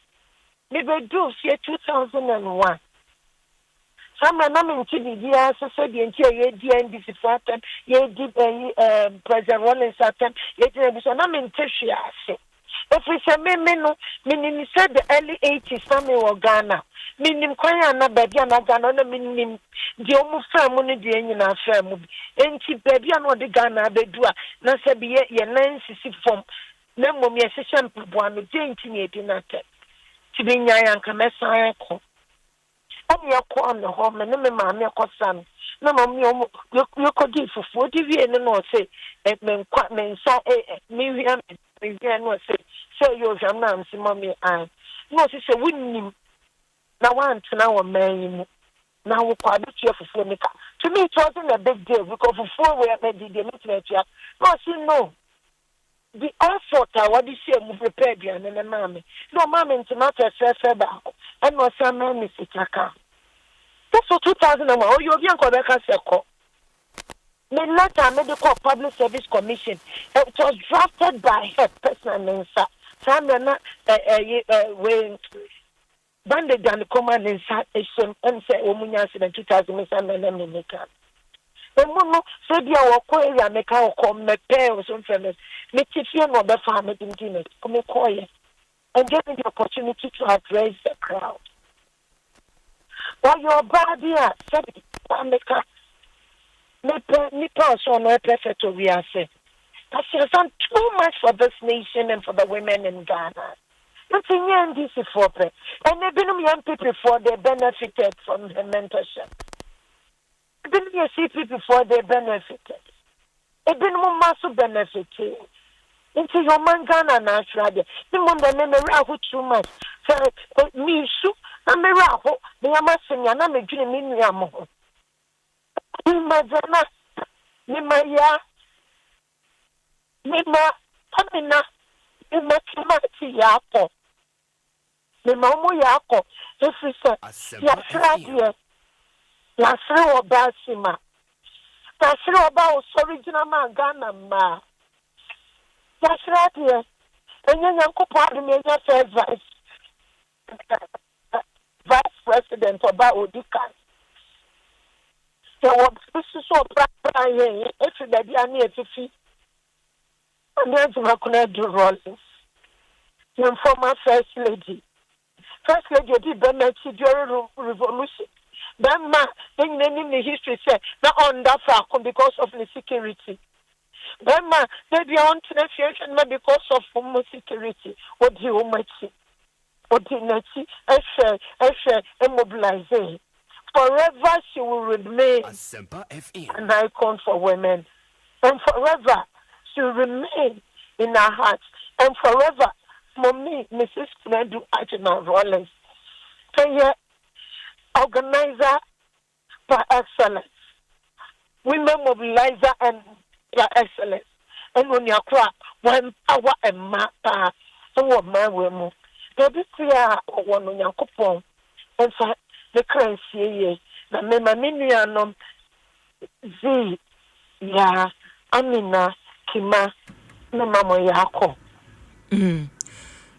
maybe do see 2001. Some na me nti dia so so de nti ye di NDC fatem ye di President Rollins fatem ye di so na me nti hwe ase. If we say me no me said the early 80s na me wo Ghana. Minim kwanya na baby na Ghana na minim di omu fam no di nyina fam bi. Enti baby na odi Ghana abedu a na se bi ye nan sisi form. Na mom ye hyehyɛ mpaboa no de enti na edi na te. Ti bi nya ya nka mesan ko. Ani akọ on the home na me ma me akọsan. Na mom ye kodi fufu di wie ne no se me nkwa me nsa me wi no se yo jam na msi mom me an. No se wunnim na want na wo man na wo kwa do tia fufu me ka. To me it wasn't a big deal because fufu we made the meeting tia. No see no. The effort I what you say mu prepare bia na mama. No mama ntimata fefe ba. And no some man is itaka. That's for 2001. Oh you obi anko be ka seko. Me letter medical public service commission. It was drafted by her personal minister. Some na when banded down the command inside and say omunya in 2000 na me Emuno se dia wo ko area meka wo kom me pay o so famous me tifie no be fa me dinti come call ye and give me the opportunity to address the crowd. While your body said meka me person no perfect to we are say that she has done too much for this nation and for the women in Ghana. Nothing in this for pay and they've been young people for they benefited from her mentorship. Been here see people before they benefited. It been more massive benefited. Into your man Ghana natural. The moment me rahu too much. So me shoot and me rahu. Me amassing and I'm a dream in Yamo. Imagine me maya. Me ma Pamina. Me ma Kimati Yako. Me Mamu Yako. If we say, yes, Lasre oba sima. Lasre oba original man Ghana ma. That's right here. And then you could me as vice president about Odika. So what this is so bright, if the near to see. And then you could do rollings. Your former first lady. First lady did the during revolution. Then in the history said not on that far because of the security. Then maybe on to the future because of home security. What do you see? What do you see? I immobilizing. Forever she will remain an icon for women. And forever she will remain in our hearts. And forever, for me, Mrs. Knedu Ajina Rollins, 10-year organizer by excellence, women mobilizer and by excellence. And when you are one power and mapa, and what my women, they be clear one on your coupon. And for the currency, the Memaminianum Z, ya, Amina, Kima, Mama Yako.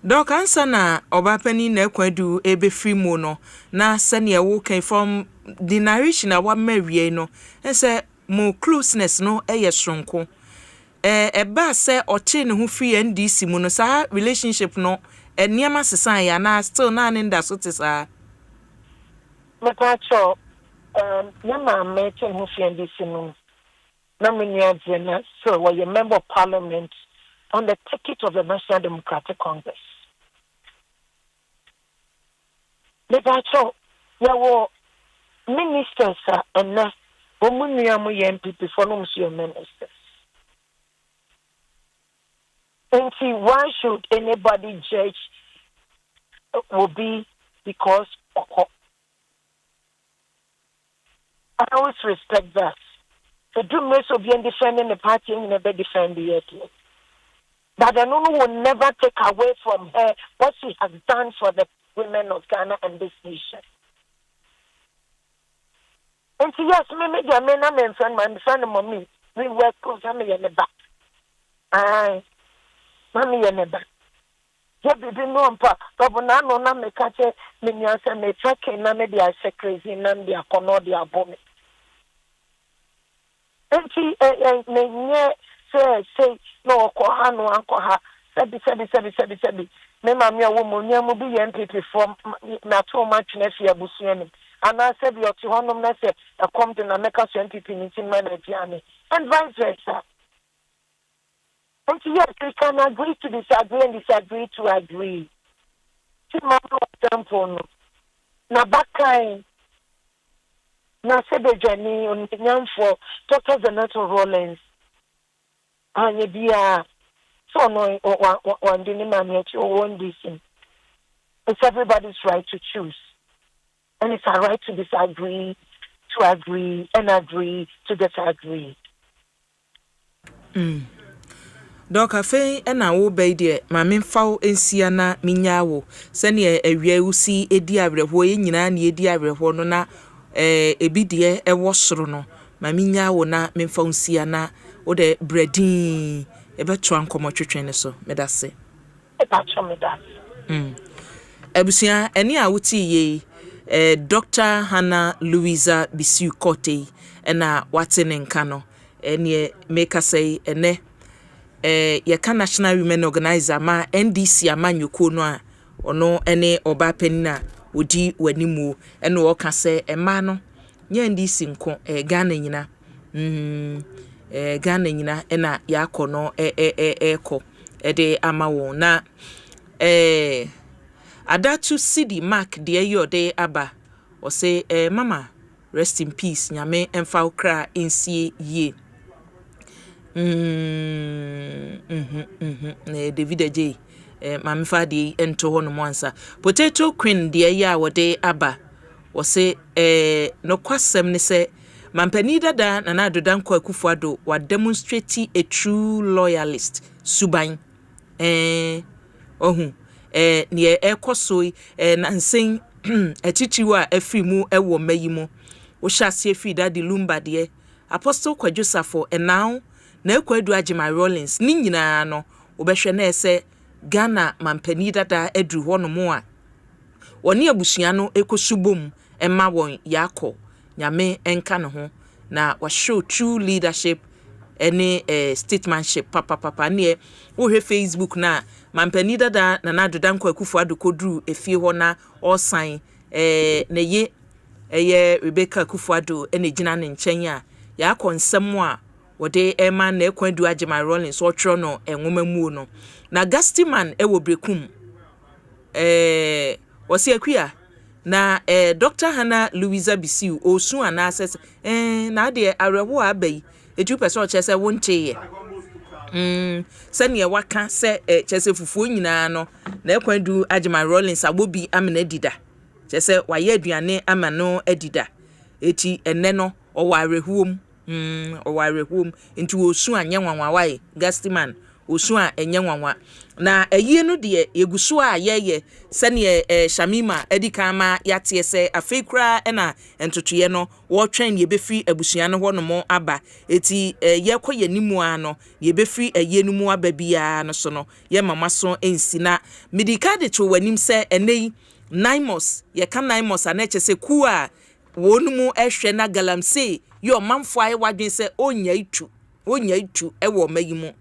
Dok ansa na obapani na ekwadu ebefri mu no na sane ewo kan from the narration a wa mawie no ense mo closeness no eye sonko eba se oche ne ho free NDC mu no sa relationship no eniama sesan ya na still na nda so te sa Matacho nyama me chen ho free NDC no na menya jena so we a member of parliament on the ticket of the National Democratic Congress. Matacho yawo ministers and na omunuamu MPP for no ministers. And see, why should anybody judge will be because I always respect that. The doomers will be defending the party and never defend the yet. But the Nunu will never take away from her what she has done for the women of Ghana and this nation. And so, yes, maybe the men and friend, my son and mommy, we work close to me in the back. Aye, mommy in the back. Yeah, we didn't know, but now, no, no, me catch it, me, and me tracking, none of the I crazy, none of the Conodia bomb. And she, say, no, Kohano, Uncle Ha, sabi. Me, mammy, a woman, you will be MPP from not too much next year, Busiani. And I said, you're to honor me, I come to Nameka MPP meeting manager, and vice versa. And yes, we can agree to disagree and disagree to agree. See, my example, Nabakai. Na sebe jani on for Dr. Zenato Rollins. Anya bia so no one dini mami or one decent. It's everybody's right to choose. And it's our right to disagree, to agree, and agree to disagree. Doka fe na wo be de ma memfa ensia na minyawo sene awia usi edi awerho nyina na edi awerho no na ebidie ewo soro no ma minyawo na memfa ensia na wo de bredin ebeto ankomo twetwen ne so medase ebacho medase abusia eni a wuti ye Dr. Hannah Louisa Bisiu Kote na watene nka no ene make say ene yeka National Women Organizer ma NDC amanyoko no a ono ene oba penina odi wanimu ene wo ka se ema no nya NDC nko Ghana nyina Ghana nyina ena yakono eko ede amawo na adatu city mark de yode aba o say mama rest in peace nyame emfa okra ensie ye David J mami fadi ento hono mwansa potato queen de ya wode aba o say no kwasem ne se mampani dada na na dodan kwa kufuado wa demonstrate a true loyalist suban ohun ne ekosoi na nsen etichiwa afrimu ewo mayimu wo hyase afi dadi lumba de apostle kwadwosafo now na ekwadu agema Rollins ni nyina no wobɛhwɛ na ɛsɛ Ghana mampani dada aduru hɔ no mo a wɔne abusua no ekosubom ɛma wɔn yakɔ nyame enka ne ho na wa show true leadership any statesmanship papa ne wo hwe Facebook na mampani dada na nadodankwa Akufo-Addo kodru efie hɔ na ɔsan na ye Rebecca Akufo-Addo ene gina ne nkyɛn a ya konsɛm a wɔde ɛma na Ekwandu Agyeman Rollins ɔtwerɛ no enwoma mu no na Gastiman ɛwɔ Brekum wɔsi akua na Dr. Hannah Louisa Bisiu osu anasɛ na de arewo abai etu pɛsɛ ɔkyɛ sɛ wonte sɛnea waka sɛ kyɛsɛ fufuo nyinaa no na Ekwandu Agyeman Rollins abobi amena dida kyɛsɛ wayɛ aduane ama no adida eti enne no ɔwɔ arehuom nti osu anya nwanwawae Gastiman osu a enye nwanwa na ayie no de yeguso a yeye sɛnea Shamima edikama yate sɛ afekra na entotoye no wɔtwɛn yebefiri abusua no hɔ no mo aba eti yekɔ yanimu a no yebefiri ayie no mu aba bia no so no ye mama so ensina medika de to wanim sɛ enei Naimos yeka Naimos anache sɛ ku a wonu mu ehwe na galamsey yo manfo aye wadwen sɛ onya itu ɛwɔ mayimu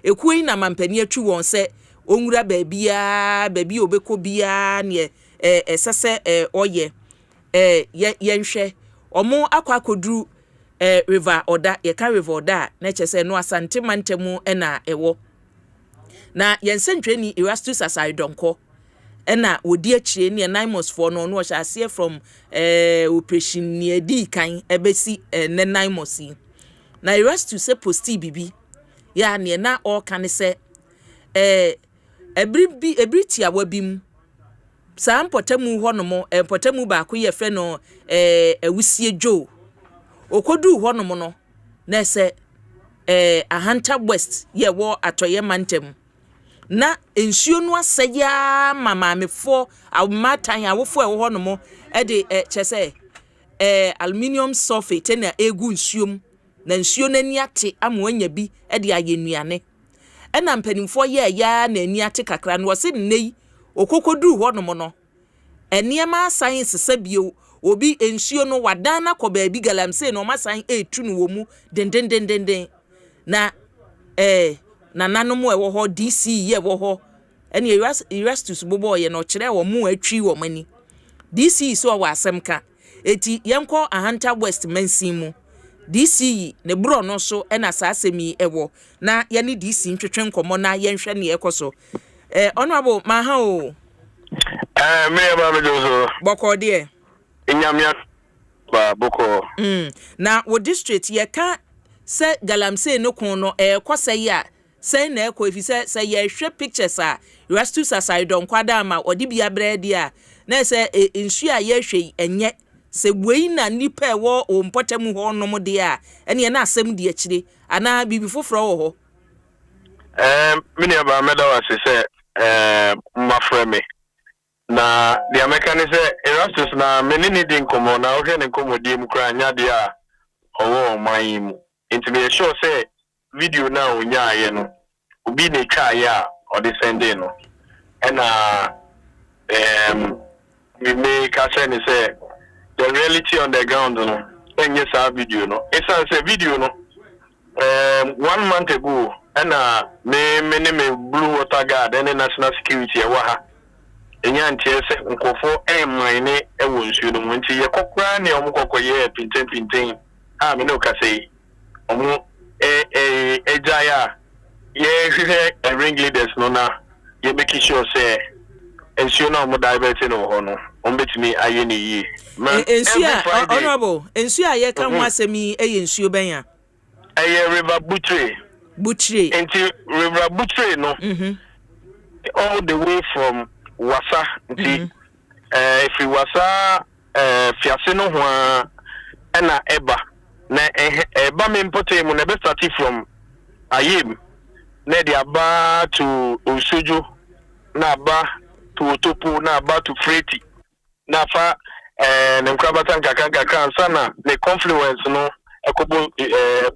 ekuyi na mampani atwi won sɛ onwura baabi obekɔ bia ne esese oye yenhwɛ omo akwakoduru river oda yeka river oda na kyese no asante mantemu na ɛwɔ na yensentweni Erastus Asaidonko ena wodi akire ne Naimos for no hyɛ aseɛ from operation ne di kan ebesi ne Naimos na Erastus se posti bibi ya ne na all kan sɛ ebri tia wabim saa mpɔtamu hɔ no mo mpɔtamu baako yɛ fɛ no awusie jo okodu hɔ no mo no na sɛ Ahanta West yɛ wɔ atoyɛ mantem na ensuo no asɛya mamamefo awmatan awofo ɛwɔ hɔ no mo de kyɛsɛ aluminium sulfate na egu nsuom na nsuo n'ani ate amoanya bi de ayenuane ɛna mpanimfo yɛ ya na ani ate kakra no wɔse nnei okokoduru hɔ no mo no eniema science sabio obi ensuo no wadana kɔ baabi galamsey no masan etu no wɔ mu dendendendenden na nananom ɛwɔ hɔ DC yɛ wɔ hɔ ɛne Erastus bobo yɛ no kyerɛ wɔ mu atwi wɔ mani DC so wɔ Asemka eti yɛnkɔ Ahanta West mansin mu DC ne bro no so ɛna saa asemi ɛwɔ na yɛ ne DC ntwetwe nkɔmɔ na yɛnhwɛ ne ɛkɔ so honorable maha o me ba me do so bɔkɔ de enyamia ba bɔkɔ na wo district yɛ ka sɛ galamsey no kon no kɔsɛ ya sɛ na ɛkɔ efi sɛ yɛhwɛ pictures a Erastus Asaidonko ada ma ɔde bia brɛde a na sɛ nsu a yɛhwɛ enye sɛ buei na nipa ɛwɔ mpɔtamu hɔ nom de a ɛne na asɛm de akyire ana bibi foforɔ wɔ hɔ mini aba meda wase sɛ mafrɛ me na the American sɛ Erastus na menini di nkomo na ohwɛ ne nkomo di mu kra nya de a ɔwɔ ɔman mu nti me sure sɛ video na onya aye no obi na twa aye a ɔde sende no ɛna we make a sense say the reality on the ground no enye sa video no esa say video no 1 month ago ɛna me blue water guard and national security ɛwɔ ha enya ntie sɛ nkofo ɛmman ɛwɔ nsuo no nti yɛ kokora ne ɔmo kokoyɛ pinten a me no ka sei ɔmo ejaya ye hwehwɛ ring leaders no na ye make sure say ensure na ɔmo divert no hɔ no ɔmo betumi ayɛ ne yie ensure honorable ensure ye kan ho asɛmi ɛyɛ ensure bɛn a ɛyɛ river butchery nti river butchery no all the way from Wasa nti if Wasa fiase no ho ɛna ɛba na eba me mpote mu na be start from Ayim na dia ba to Osujo na ba to Otopo na ba to Freti na fa ne nkrabatan kakaka sana ne confluence no ekobo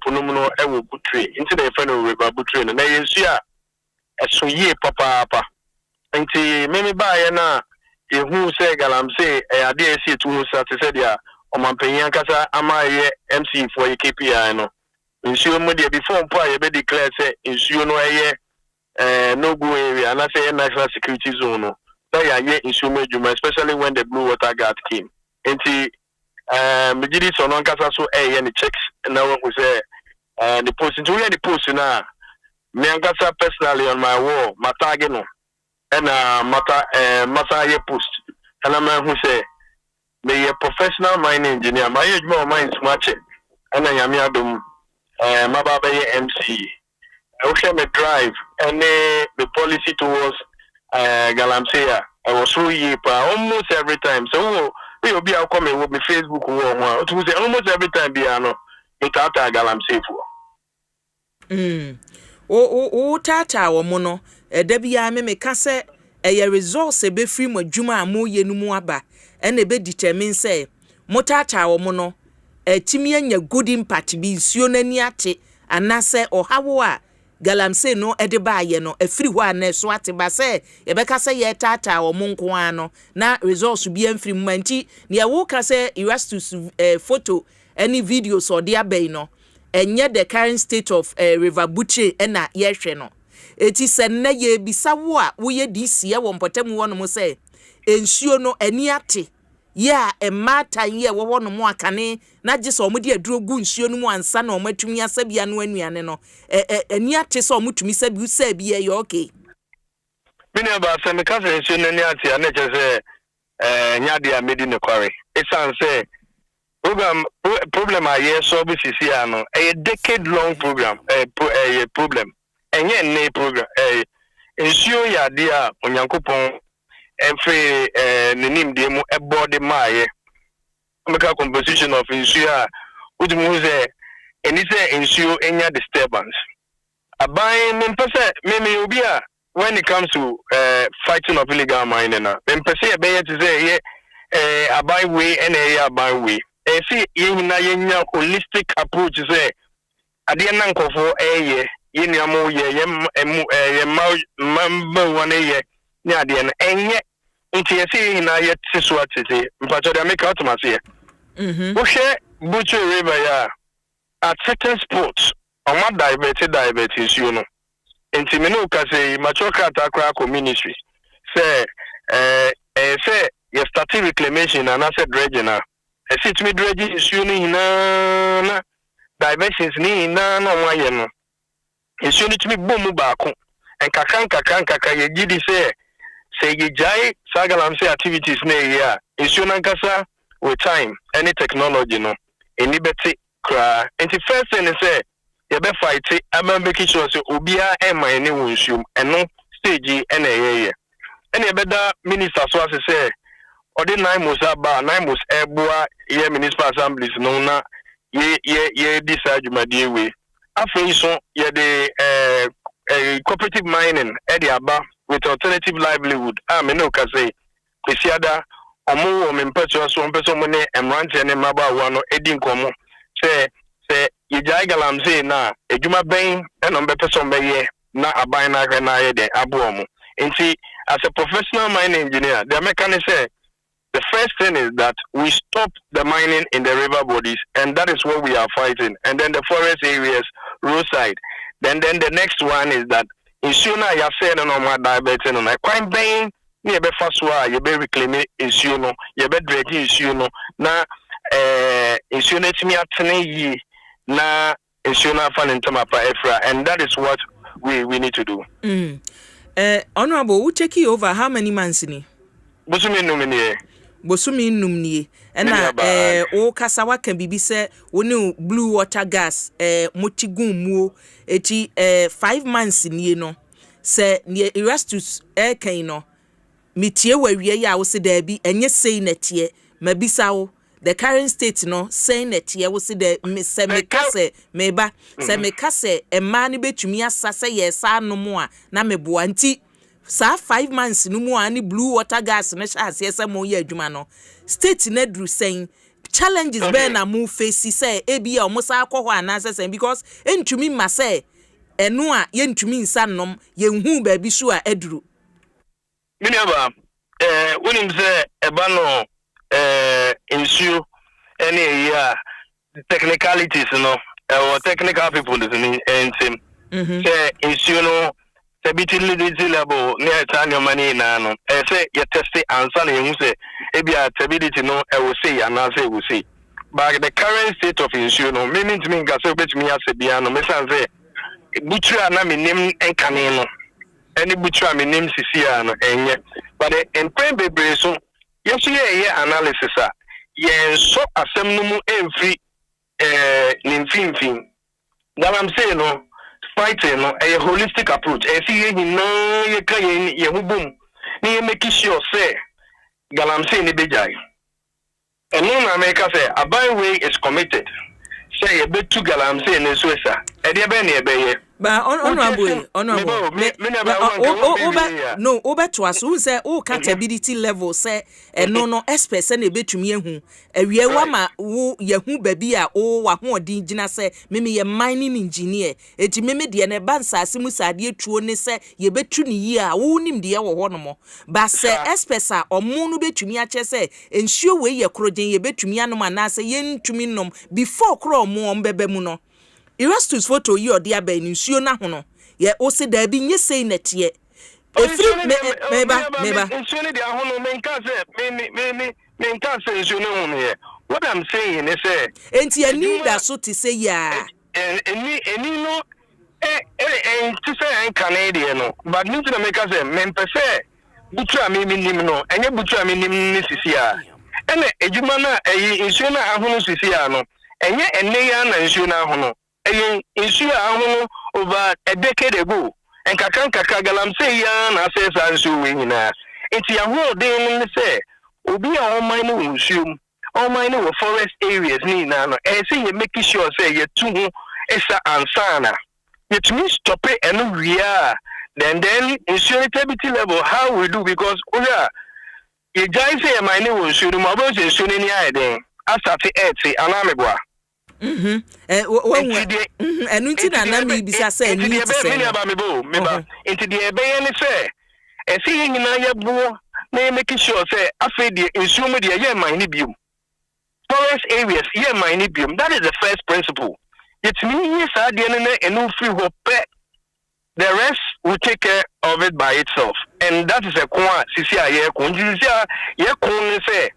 punum no ewo butwe nti na efe no river butwe no na yensu a so ye papa nti meme ba na ehu se galamse ade esi etu sa te se dia omampanyin kasa ama ye MC for ye KPI no nsuo mu de before mpo ye be declare say nsuo no no go area na say national security zone no that ye nsuo mu adwuma especially when the blue water guard came nti mejidi so no kasa so ni checks na we say the post nti we the post na me kasa personally on my wall my tag no and mata ye post and I'm who say me a professional mining engineer my age more mine smart and I am Yiadom mababa ye MC I share me drive and the policy towards Galamsey I was through ye almost every time so we will be coming with me Facebook or almost every time be ano it out Galamsey o tata wo mo no da bia me ka se eye resource be free mo adwuma amo ye no mu aba e be determine say mo tata wo mo no timi anya good impact bi nsuo nani ate anase ohawo a Galamsey no de ba ye no afiri ho ana so ate ba se ye be ka se ye tata wo mo nko ano na resource bi amfiri mu anti ne wo ka se Erastus photo any videos or dia bay no enye the current state of River Buche na yehwe no eti se na ye bisa wo a wo ye DC ye wo mpotamu wo no mo se ensuo no ani ate ya emata ye wo wo no mo akane na gye so mo de aduro gu nsuo no mu ansa na o matumi asabia no anuane no ani ate so mo tumi sabi usabi ye okay mini ba se me ka se nsuo no ani ate na che se nyade a medi ne kware esan se problem a yes so be sisi ano a decade long program problem enye ne program ensure ya dia onyankopon every nenim de mu ebode maaye make composition of ensure udimu say eni say ensure enya disturbance abai mempese me obi a when it comes to fighting of illegal mining na mempese e be yet say ye abai way and abai way see yina yenya holistic approach say ade na nkofo yini amu ye mamba wane ye ni ade na enye nti ye see yina ye tiso atete mpacho de make out mase wo hwe Buche River ya at certain spots on my diabetes you know nti me no ka say macho kata akra ministry say say you start reclamation and I said dredging na sit me dredging issue ni na diversions ni na waye no issue ni timi bomu baako enkakanka ye gidi say ye jai Galamsey activities na ya issue na nkasa with time any technology no any better cry and the first thing is say you be fight am making sure say obia e man ni wonsuum eno stage na ye and you better minister so as say odi 9 months aba 9 months eboa ye municipal assemblies no na ye decide jumadi we afei so ye the cooperative mining e dey aba with alternative livelihood me no ka say kwesiada omo o mempecho so mpeso mo ne emrante ne maba wa no edi nkomo say ye jai Galamsey na edwuma ben e no mpeso mbeye na aban na hwe na ye de abo omo nti as a professional mining engineer the mechanic say the first thing is that we stop the mining in the river bodies, and that is what we are fighting. And then the forest areas, roadside. Then the next one is that insuna ya say no more diabetes no. Quite bang, you be faswa, you be reclaiming insuno, you be dredging insuno. Na insuna timi atene yi na insuna fan intamapa efra, and that is what we need to do. Honorable, we take you over how many months ni? Busumi numini. Bosumi numnie ena o kasawa kan bibi se woni blue water gas motigun muo eti 5 months nie no se ne Erastus kan no mitie wawie ya wo se da bi enye sei netie mabisa wo the current state no sei netie wo se da se mekase meba se mekase ema ne betumi asase ye sa no mo a na meboa nti sa 5 months no mu ani blue water gas na sha ase mo ye adwuma no state na dru sen challenges be na mu face say ebi a mo sa akọ ho anase sen because entumi ma say eno a yentumi nsa nom yenhu baabi so a eduru Miniaba wonim se eba no insu any year technicalities no or technical people listening and same say insu no stability level near time money na no say you test answer na you say ebia stability no e will say and say we say but the current state of insu no meaning to me gase obetimi ase bia no me san say butcher na me nim enkane no any butcher me name sisia no enye but in pen bebre so yes ye analysis a ye so asem no mu emfri nimfinfin that I'm saying no fighting no a holistic approach e see ye no ye ka ye hubum ni make sure say galam say ni bejai and no na make say abai way is committed say ye betu galam say ni so esa e de be na e be ye ba honorable no over to us who say o capability level say no expert say na betumi ehu awie wa ma wo yehu babi a o wa ho odin gina say me ye mining engineer eti me de na ba nsase mu sade etuo ne say ye betu ni yi a wo nim de ye wo ho no mo ba say experts a omo no betumi a che say ensuo we ye krogen ye betumi anom ana say ye ntumi nom before kro omo mbebe mu no Erastus photo yi odi aba nsuo na ho no ye o se da bi nye sei netie efri meba nsuo ne dia ho no menka se menka se nsuo ne ho no what I'm saying is say enti ani da so te say ya eni no ti say en Canadian no but nti na meka se mempese butua me nim no enye butua me nim ni sisi a ene ejuma na nsuo na ho no sisi a no enye enne ya na nsuo na ho no issue over a decade ago and kakaka galam say ya na say sansu we nyina enti ya ho den say obi a on mine no issue on mine no forest areas ni na no say you make sure say you tu ho esa ansana you to me stop it and we are then insurability level how we do because you guys say mine no issue mo bo say issue ni ai den asate eti anamebwa enunti na na mi bisa say ni ti say meba into the ebe ni say e see yin na ye bo na make sure say afa the insume the ye man ni biom forest areas ye man ni biom that is the first principle it means say the na enu free ho pe the rest will take care of it by itself and that is a kwa sisi aye ko sisi ye ko ni say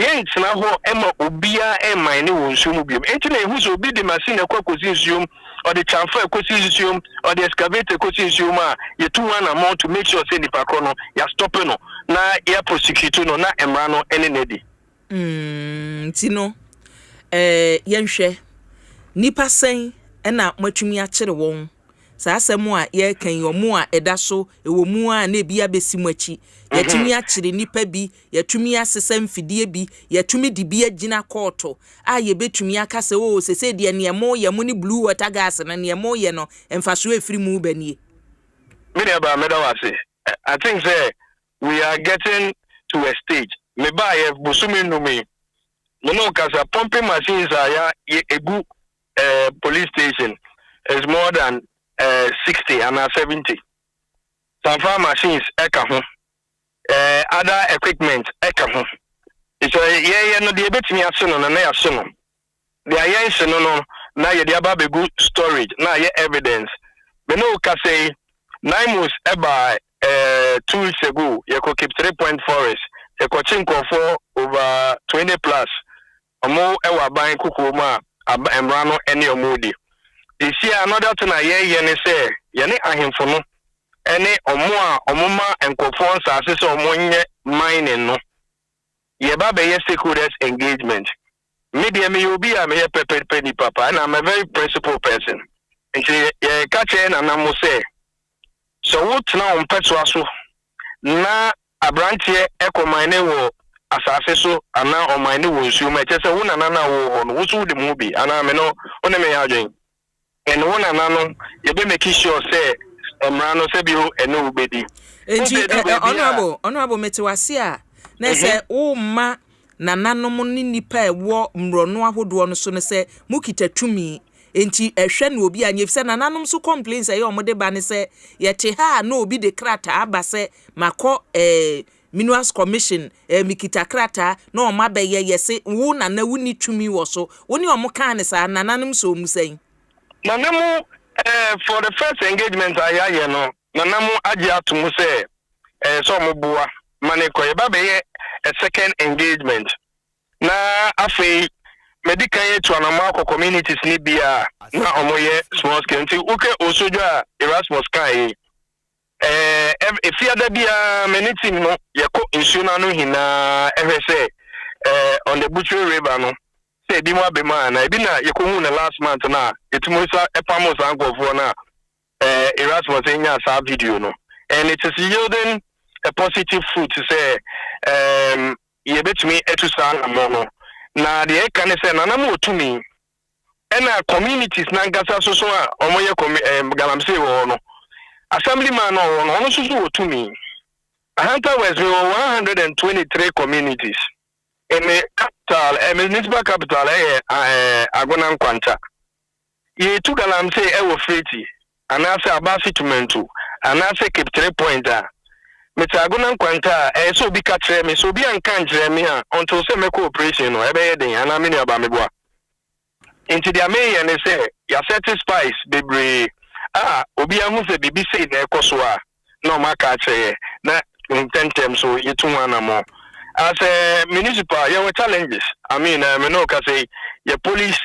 yen tsena ho ema obia ema ni wo nsumu biom enti na ehu so obi de machine kwakosi nsuum or the transfer kwakosi nsuum or the excavator kwakosi nsuum a ye tu one amount to make sure say ni pakro no ya stop no na ya prosecute no na emra no ene nedi tino yenhwe nipa sen na matwumi a kire won sa asemu a ye kan yomu a eda so ewo mu a na bia besimu achi yatumi a kire nipa bi yatumi asesa mfidie bi yatumi di bi agina koto a ye betumi aka se o sese de ne emo ye mu ni blue water gas na ne emo ye no emfaso efiri mu banie me aba me da wase I think say we are getting to a stage me ba ye busumi numi no kasa pumping machines are ya egu police station is more than 60 and 70. Some farm machines eka ho. Other equipment eka ho. So no de betimi aso no na ya so no. De ayen no na ye de aba be good storage na ye evidence. Me no ka say 9 months eba 2 weeks ago ye ko keep 3 point forest. Ye ko chinko for over 20 plus. Omo ewa ban kuku ma emra no ene omodi. This year another thing ye ne say ye ne ahemfo no ene omoma enkofo nsase so omonye mining no ye ba be ye stakeholders engagement me de me obi a me ye pepe papa and I'm a very principled person and ye ka che na na mo say so what na on petso aso na abrantie ekomine wo asase so ana o mine wo nsu ma che se wo na na wo no wo so de mu bi ana me no one me ya adwen and one anano you be make sure say emrano say bi o eno ubedi honorable metiwase a na say o ma nananom ni nipa ewo mrono ahodo no so ne say mukita tumi enti ehwe no obi anya fise nananom so complaints aye omode ba ne se yete ha na obi de krata aba se makọ Minerals Commission mikita krata na o mabeye yese wo na na wuni tumi wo so woni o mo kan ne sa nananom so mu sen nanamu for the first engagement ayaye no nanamu agi atumu se so mo bua mane ko ye ba be a second engagement na afei medical ye to anamako communities ni bia na omoye small scale nti uke osojo a Erasmus kai if you ada bia meniti no yeko insuna no hina ehwese on the Butchery River no say bi mo abema na bi na yeko hu na last month na etumo sa epamo sa angofo na Erasmus enya sa video no and it is yielding a positive fruit to say ye betumi etusa na mo no na de e kan say na mo otumi ena communities na ngasa so a omoye galamsey wo no assemblyman no so otumi Ahanta West 123 communities in the capital municipal capital Agona Nkwanta ye tu galamsey e wo freti anase abasi tumentu anase keep 3 pointer Agona Nkwanta so bi ka kire me so bi anka nkire me a until say me cooperation no e be yeden ana me aba me boa into the mayor ne say ya satisfies bebre obi ahu se bibi say na ekoso a no maka kire na intentem so yetu wana mo as a municipal you have challenges I mean me no ka say your police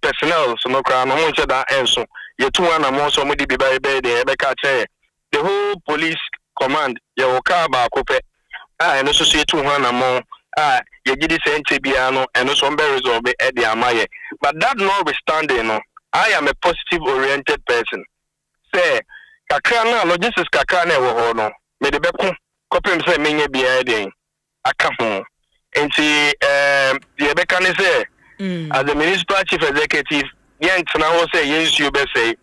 personnel so no kra no mo nche da enso yetu wana mo so mo di biba be de be ka kire the whole police command your car ba kope and so say to one among you get this NTBA no and so be resolve e dey amaye but that notwithstanding no I am a positive oriented person say kakra na logistics kakra na wo ho no me de beku kopem say menye bia den aka ho enti the beka ne say as the municipal chief executive yen tna wo say yen you be say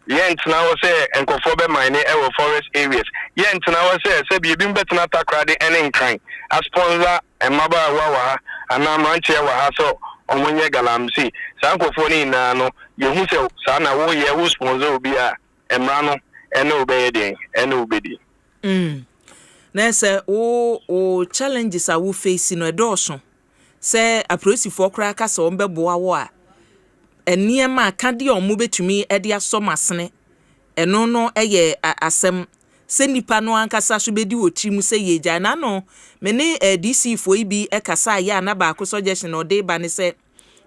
Yent now say and conforme mine our forest areas. Yent now say be being better not crowd any kind. A sponsor and Maba Wawa and now Manchia Wahaso on when ye galamsi. Sanko Foni no, you who say Sana wo ye who sponsor be a Emrano and obeying and obedi. Nessa o challenges are who facing a dorsum. Say a process for crackers on Beboa. Eniema kadi omu betumi ede asomasene eno no eye asem se nipa no ankasa so bedi otirim se yeja na no me ne DC fo ibi ekasa ya na ba ko suggestion ode ba ne se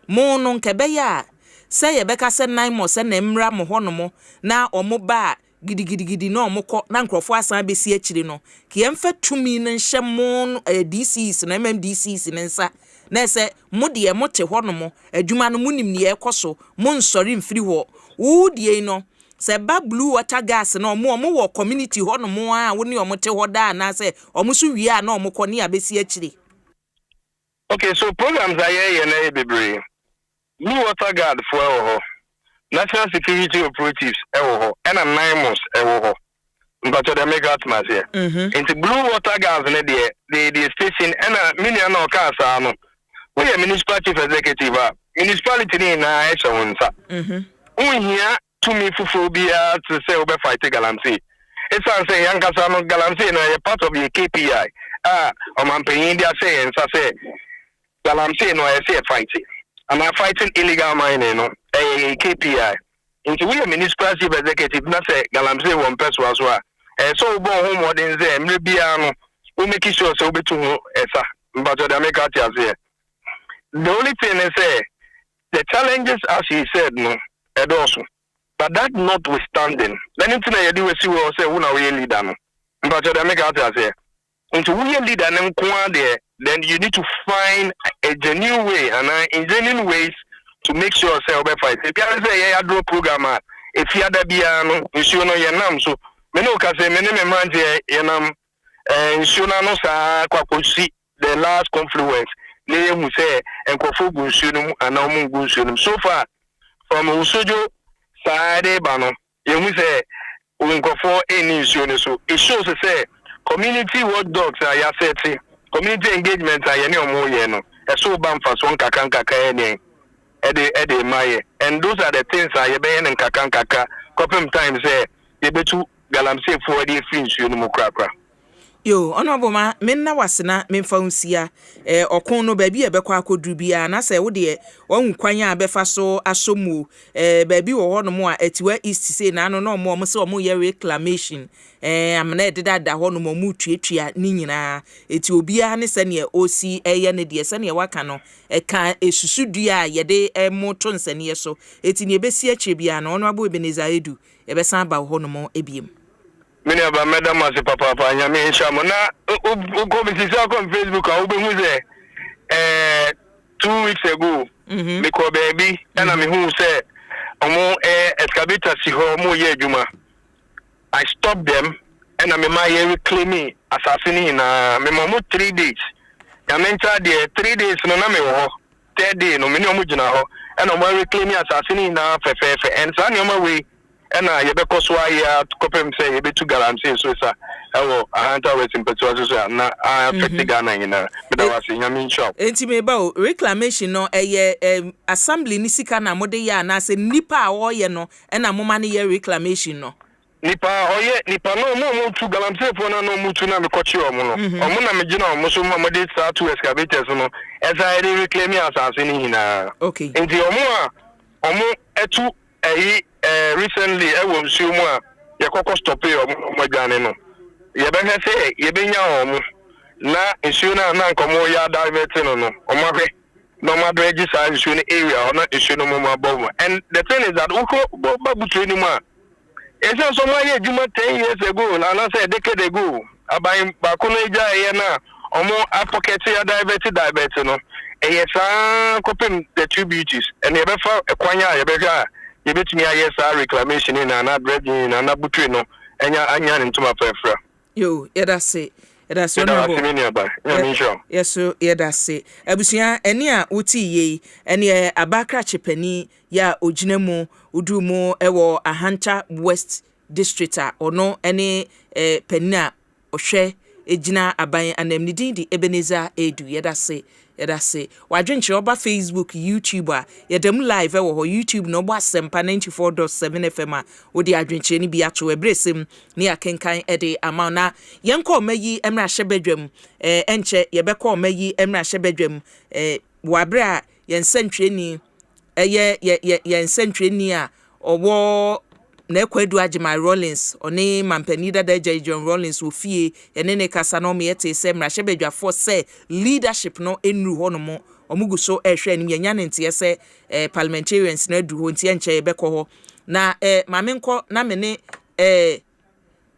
mo no nkebe ya se ye beka se nan mo se na mra mo hono na omo ba gidigidi na omo ko na nkrofo asan besi akiri no ke emfa tumi ne nhye mo DCs na MMDCs ne nsa na se mode ye mote hono mo adwuma no munim ne ye koso mo nsori mfiri ho wudie no se ba blue water gas na omo wo community hono mo a woni omo te ho da na se omo so wie a na omo ko ne abesi akiri. Okay, so programs are here na bebre blue water guard for ho national security operatives ho and 9 months ho but the mega atmosphere into blue water gas na the station and mini na okasa no we municipal chief executive municipality ni na esho wonsa unhia tumi fufu bia to say we fight galamsey it's say yankasa no galamsey na part of the KPI omampanyin dia say ensa say galamsey no say fighting and I'm fighting illegal mining no KPI into we municipal chief executive na say galamsey won person as well so bo home modern say mre bia no we make sure say we betu esa but the make out here. The only thing is the challenges, as he said, no, also. But that notwithstanding, anything I do is see what say we are leader, no. But the make out here. Into we are leader, then you need to find a genuine way and in genuine ways to make sure say we fight. If you say I do program, if you ada biano, you know your name. So me no ka say me ne man je yenam, you know sa kwa kusi the last confluence. Who say and Kofu Gunsunum and Namu Gunsunum. So far from Usojo Sade Bano, you say Unkofo any so it shows to say community watchdogs are yaseti, community engagement are any more yeno, a so bam for one kakanka kaene. ede maye. And those are the things I be and kaka couple times you be to galamsey for the fringe you no krakra. Yo, honorable ma, men na wasena men faunsia okon no baabi e bekọ akodru bia na se wo de won kwanya abefa so asomu baabi wo ho no mo a etiwa east say na no no mo se mo ye reclamation amna ededa da ho no mo tuatua ni nyina eti obia ne se ne osi eye ne de se ne waka no ka esusudua ye de mo to nsane so eti ne besi ache bia na ono abo Ebeneza Edu e be san ba ho no mo ebiem. Many of Madam Masi Papa, Yami Shamona, who come on Facebook, I will be 2 weeks ago. Because baby, and I mean, who said, Omo excavator, si homo ye juma. I stopped them, and I'm in my area claiming assassinating Memo 3 days. Yamencha there 3 days, no name, 3rd day, no minimum, and I'm reclaiming assassinating fefe, and so on my way. And you because why copem say you be to guarantee so sir. Oh, I can't always impetuous so na I affect Ghana in but I was in your shop. Enti me ba reclamation no assembly ni sika na mode ya na se nipa wo ye no na moma ne ye reclamation no. Nipa no mo to guarantee for na no mutu na me kochi omo no. Omo na me gina omo so mo de start to excavators no. As I reclaim asase ni hina. Okay. Enti omo etu recently I was sure you could stop your Magano. You better say, you be your na issue na come ya diverting no no matter register issue in area or not issue no more above. And the thing is that Babu training ma. It's also my Juma 10 years ago, and I said a decade ago. I buy Bakuneja na or I pocket ya diverting no. And yes, coping the two beauties and you ever found a quanya you better. You bet me yes reclamation in an addressing and an abutrino and ya into my prefer. Yo, that's it. That's yes, so that's it. Abusia, any uti ye, any abakra chipeni ya ojinemu udumo ewo Ahanta West District or no any penna or share ejina abayan anemnidi di Ebeneza Edu. That's it. Wadwenche oba Facebook, YouTube Yiadom live wo YouTube no bo Asempa 94.7 FM wo di adwenche ni bi ato ebresem ni akenkan ede amana yenko mayi emra hyebedwam enche yebekọ mayi emra hyebedwam wabra yensentweni yensentweni a owo na ekwadu Ajima Rollins oni mampani dada John Rollins wo fie ene ne kasa no me yete se mrahye badwafo se leadership no enru ho no mo omugu so ehwe anim yanya ne ntie se parliamentarians na du ho ntie nche ebekọ ho na mamenko na me ne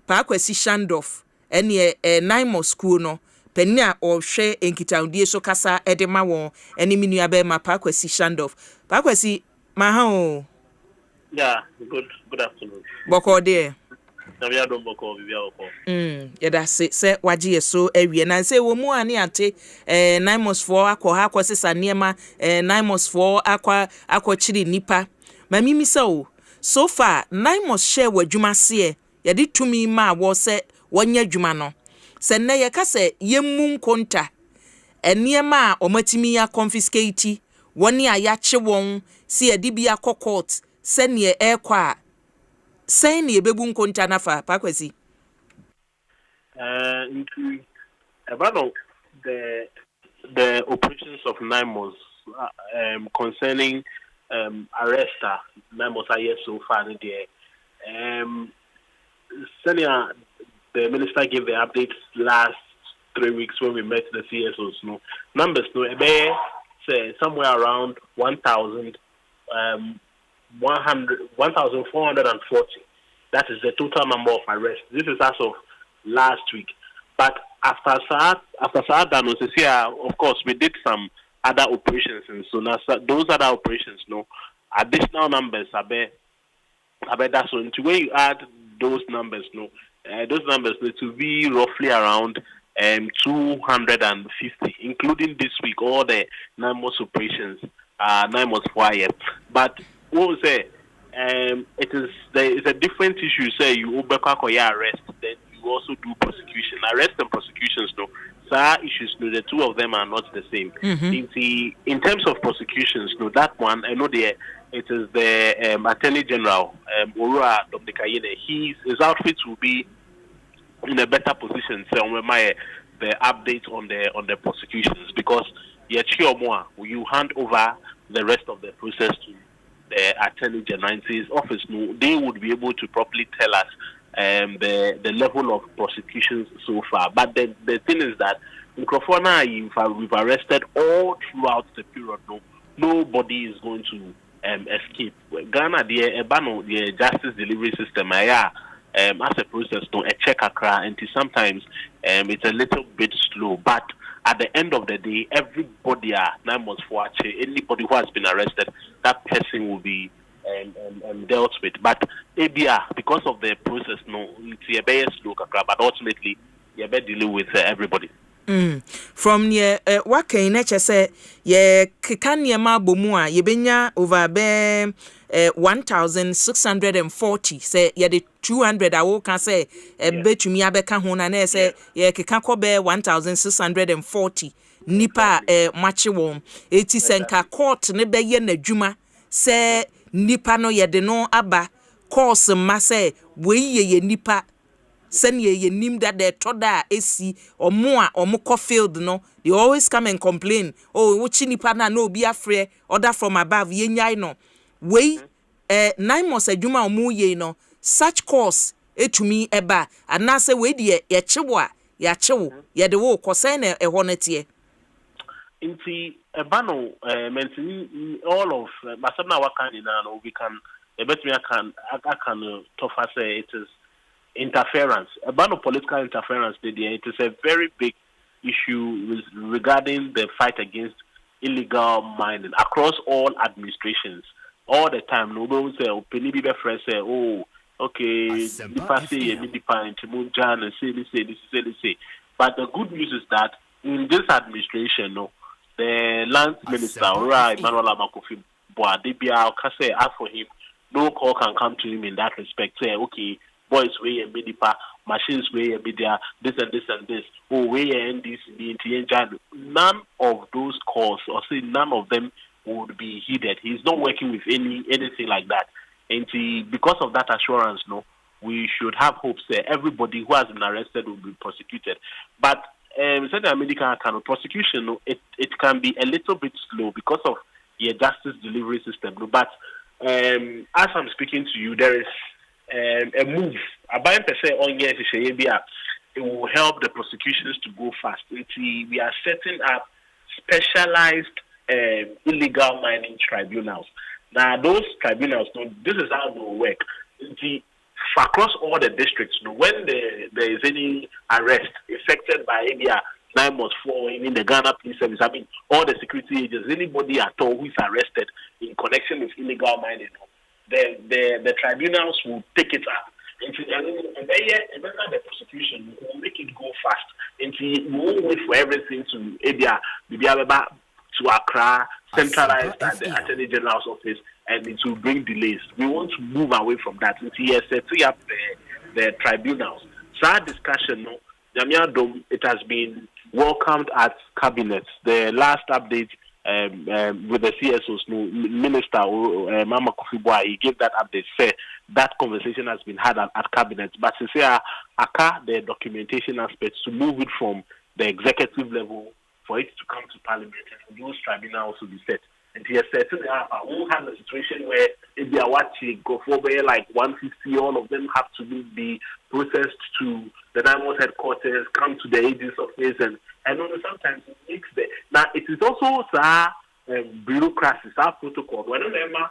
Pakwesi Shandoff ene Naimo school no pani a ohwe enkitaudie so kasa edema won ene minua be ma Pakwesi Shandoff Pakwesi maha o. Yeah, good afternoon. Boko there. Yiadom boko bibia boko. Yada se waji so ewie na se wo mu ani ate Naimos 4 akọ sesa niema Naimos 4 akọ chiri nipa. Mamimi se o so far Naimos share wadwuma se yade tumi ma wo se wonya dwuma no. Se na ye ka se yemmu nkonta eniema a omatimi ya confiscate woni ayache won se yade bia court senior ekwa senior bebu nkonta nafa Pakwesi into about the operations of Naimos concerning arrest Naimos are so far there senior the minister gave the updates last 3 weeks when we met the CSOs no numbers no say somewhere around 1,440. That is the total number of arrests. This is as of last week. But after Saad, of course, we did some other operations, and so now those other operations, no additional numbers are there. That's so. When you add those numbers, those numbers need to be roughly around 250, including this week all the Naimos operations, Naimos fire. But what we say, there is a different issue. Say you arrest, then you also do prosecution. Arrest and prosecutions, no. issues, no, the two of them are not the same. In terms of prosecutions, no, that one, I know it is the Attorney General, Orua Domdekayene. His outfit will be in a better position. So the update on the prosecutions, because you hand over the rest of the process to the Attorney General's office. No, they would be able to properly tell us the level of prosecutions so far. But the thing is that in Krofona, we've arrested all throughout the period. No, nobody is going to escape. Ghana, the justice delivery system, as a process, no, a check accra, and sometimes it's a little bit slow. But at the end of the day, everybody, anybody who has been arrested, that person will be dealt with. But because of the process, no, it's a very slow, but ultimately, you better deal with everybody. From near what can nature say, ye Kikanya Bomua, ye benya over 1,640, say ye the 200 I can say, bet me abeka hona say, ye Kikako be 1,640, nipa machi wom, 80 senka court ne be ye na juma, say nipa no ye de no aba, course ma say, we ye nipa. Send ye nim that they toda AC or more or moko field no, they always come and complain. Oh, which nipa no be afraid, order from above ye nyai no. We 9 months a juma mu ye no, such course to me eba, and na say we ye chewa, ya chew, ye the wo kosene a hornet. Inti ebano mentioning all of Masabna Wakanina, we can a bet me I can tough say it is interference, about political interference. It is a very big issue regarding the fight against illegal mining across all administrations. All the time, nobody say, say, oh, okay, but the good news is that in this administration, no, the land minister, right, Emmanuel Amakofi Boadibia, say, ask for him, no call can come to him in that respect. Say, okay, boys way and medipa, machines way and media, this and this and this. Oh, way and this none of those calls, or say none of them would be heeded. He's not working with anything like that. And because of that assurance, no, we should have hopes that everybody who has been arrested will be prosecuted. But certain American kind of prosecution, no, it can be a little bit slow because of the justice delivery system. No, but as I'm speaking to you, there is a move. It will help the prosecutions to go fast. We are setting up specialized illegal mining tribunals. Now, those tribunals, this is how they will work. Across all the districts, when there is any arrest effected by maybe 9 months for in the Ghana Police Service, I mean, all the security agents, anybody at all who is arrested in connection with illegal mining, the tribunals will take it up. And then the prosecution will make it go fast. And we won't wait for everything to Accra, centralized at the Attorney General's office, and it will bring delays. We want to move away from that. Setting up the tribunals. So our discussion, Yiadom, it has been welcomed at cabinet. The last update with the CSOs, Minister Mama Kofi, he gave that update. Say that conversation has been had at cabinet, but to say the documentation aspects to move it from the executive level for it to come to Parliament and those tribunals will be set. And he has said, I won't have a situation where if they are watching go for like 150, all of them have to be processed to the National headquarters, come to the agent's office, and sometimes it makes the. Now, it is also bureaucracy, protocol. We don't remember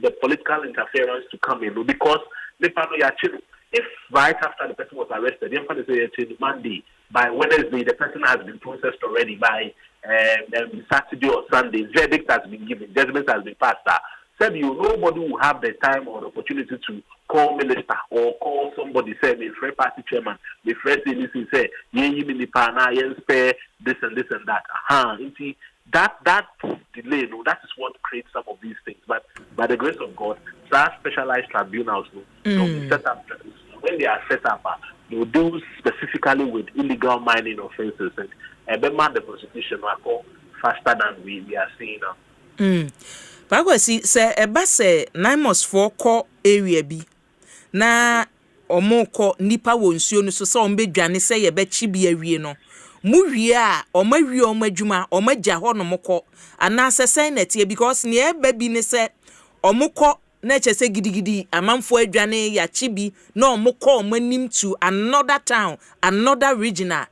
the political interference to come in because if right after the person was arrested, Monday, by Wednesday, the person has been processed already. By Saturday or Sunday, verdict has been given, judgment has been passed. Said nobody will have the time or the opportunity to call minister or call somebody, say, the Free Party chairman, the Free CDC, say, spare this and this and that. That delay, that is what creates some of these things. But by the grace of God, specialized tribunals will be set up. When they are set up, they will deal specifically with illegal mining offenses, and the prosecution will go faster than we are seeing now. Bagwasi say eba say 9 months for call area bi na omoko nipa wo nsuo no so say ombedwane say ye be chi bi awie no mu wie a omawie omadwuma omagya ho no moko ana say na tie because ne eba bi ne say omoko na chese gidigidi amanfo adwane ya chi bi na omoko omanim to another town another regional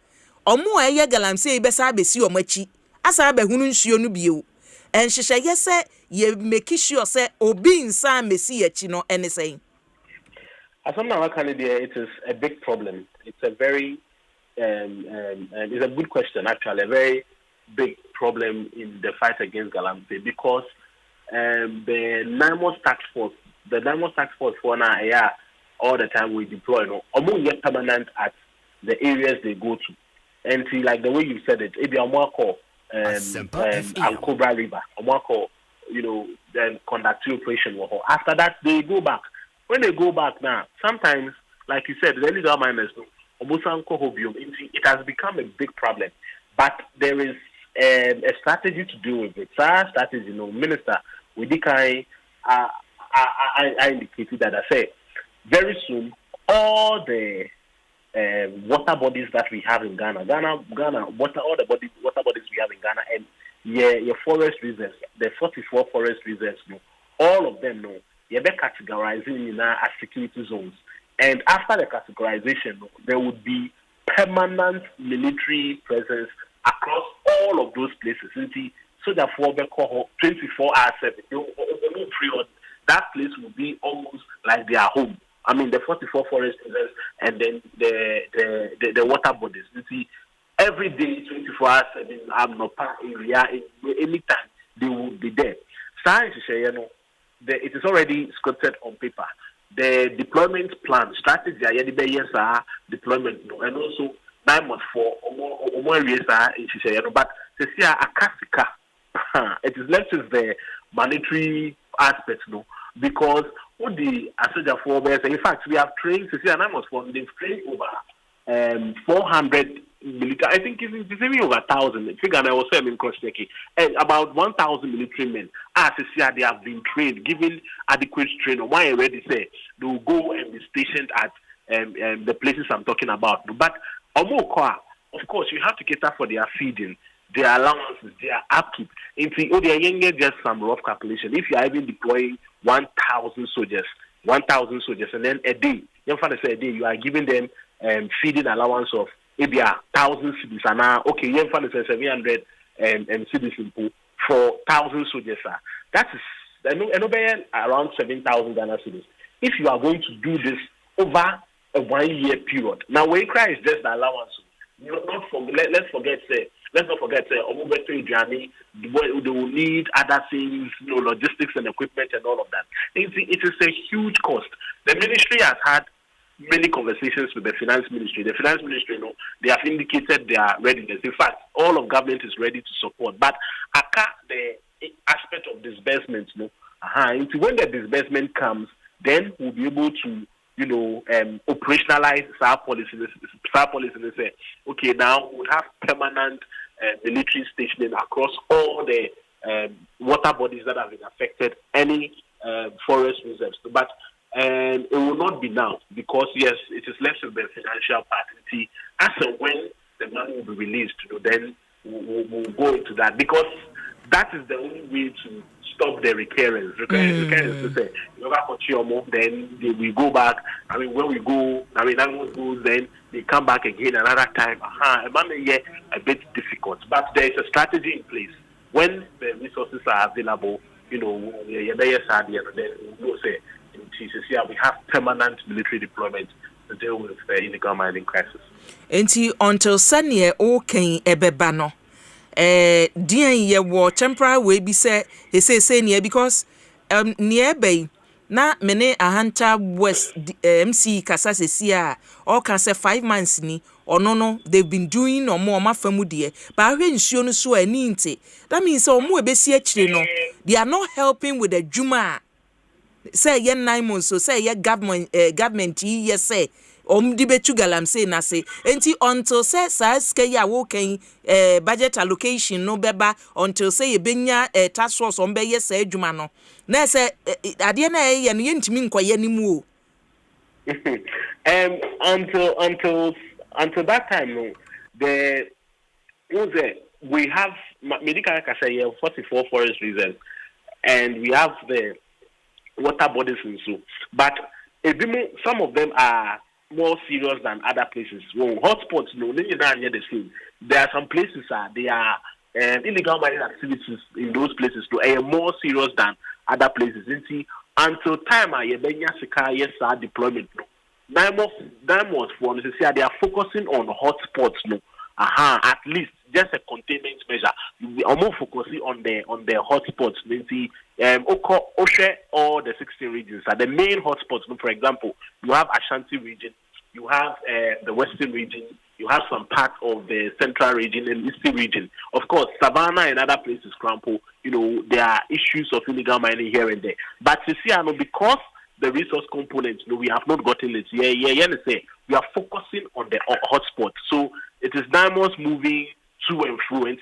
omo eye galamsey be sa besi omachi asa be hunu nsuo no bio and shishye say ye make sure say obi nsa mesi yachi no anything. As I'm now it is a big problem. It's a very it's a good question actually, a very big problem in the fight against galamsey because the NIMOS task force for now all the time we deploy among get permanent at the areas they go to. And see, like the way you said it, maybe I'm more call Cobra River, I'm more call, then conduct operation. After that, they go back. When they go back now, sometimes, like you said, the illegal miners, it has become a big problem. But there is a strategy to deal with it. Our strategy, Minister, I indicated that I say very soon all the water bodies that we have in Ghana, all the water bodies we have in Ghana, and your forest reserves, the 44 forest reserves, all of them, you're categorizing as security zones. And after the categorization, there would be permanent military presence across all of those places. So therefore, 24 hours, 7, that place will be almost like their home. I mean, the 44 forest reserves and then the water bodies. You see, every day, 24 hours, 7, area, anytime, they will be there. Science, it is already scripted on paper. The deployment plan, strategy, deployment, and also 9 months for areas, but it is left with the monetary aspect, because what the Asoja forbears, in fact, we have trained, they've trained over 400 military, I think it's even over 1,000. I think I was saying in cross-checking, and about 1,000 military men. They have been trained, given adequate training. Why I already say they will go and be stationed at the places I'm talking about. But of course, you have to cater for their feeding, their allowances, their upkeep. Just some rough calculation. If you are even deploying 1,000 soldiers, and then a day, you are giving them feeding allowance of maybe 1,000 cities, and now okay, 700 cities for 1,000 soldiers. That is around 7,000 Ghana cities. If you are going to do this over a 1 year period, now when cry is just the allowance. Let's not forget, they will need other things, logistics and equipment and all of that. It is a huge cost. The ministry has had many conversations with the finance ministry. The finance ministry, they have indicated their readiness. In fact, all of government is ready to support. But the aspect of disbursement, when the disbursement comes, then we'll be able to operationalize our policy and say, okay, now we'll have permanent military stationing across all the water bodies that have been affected, any forest reserves. But it will not be now because, yes, it is less of the financial part. As and when the money will be released, then we'll go into that because that is the only way to stop the recurrence. Recurrence to say, then we go back. I mean, when we go, that goes, then they come back again another time. A bit difficult, but there is a strategy in place. When the resources are available, then we'll say, we have permanent military deployment to deal with the illegal mining crisis. Until Sunny, okay, ebebano. Dear ye war temporary way be say near because nearby na mene a hunter west MC Kasase Sia or can say 5 months ni or no they've been doing no more mafamudie but when no so ninte that means so more besi actually no they are not helping with the juma say 9 months so say government yes say di betu galamsey na se enti until say sika ya wo kan budget allocation no beba until say ye benya task force on be ye say adwuma no na say ade na ye no yentimi nkoye ni mu o until that time no we have medical say 44 forest reserves and we have the water bodies and so but some of them are more serious than other places. Well, hotspots, no, the same. There are some places they are illegal mining activities in those places are more serious than other places. Until time deployment, no. Diamonds for they are focusing on hotspots, no. At least just a containment measure. We are more focusing on the hotspots. All the 16 regions are the main hotspots. For example, you have Ashanti region, you have the Western region, you have some parts of the Central region and Eastern region. Of course, Savannah and other places, Crampo, there are issues of illegal mining here and there. But you see, because the resource component, we have not gotten it. We are focusing on the hotspots. So it is diamonds moving to and fro, and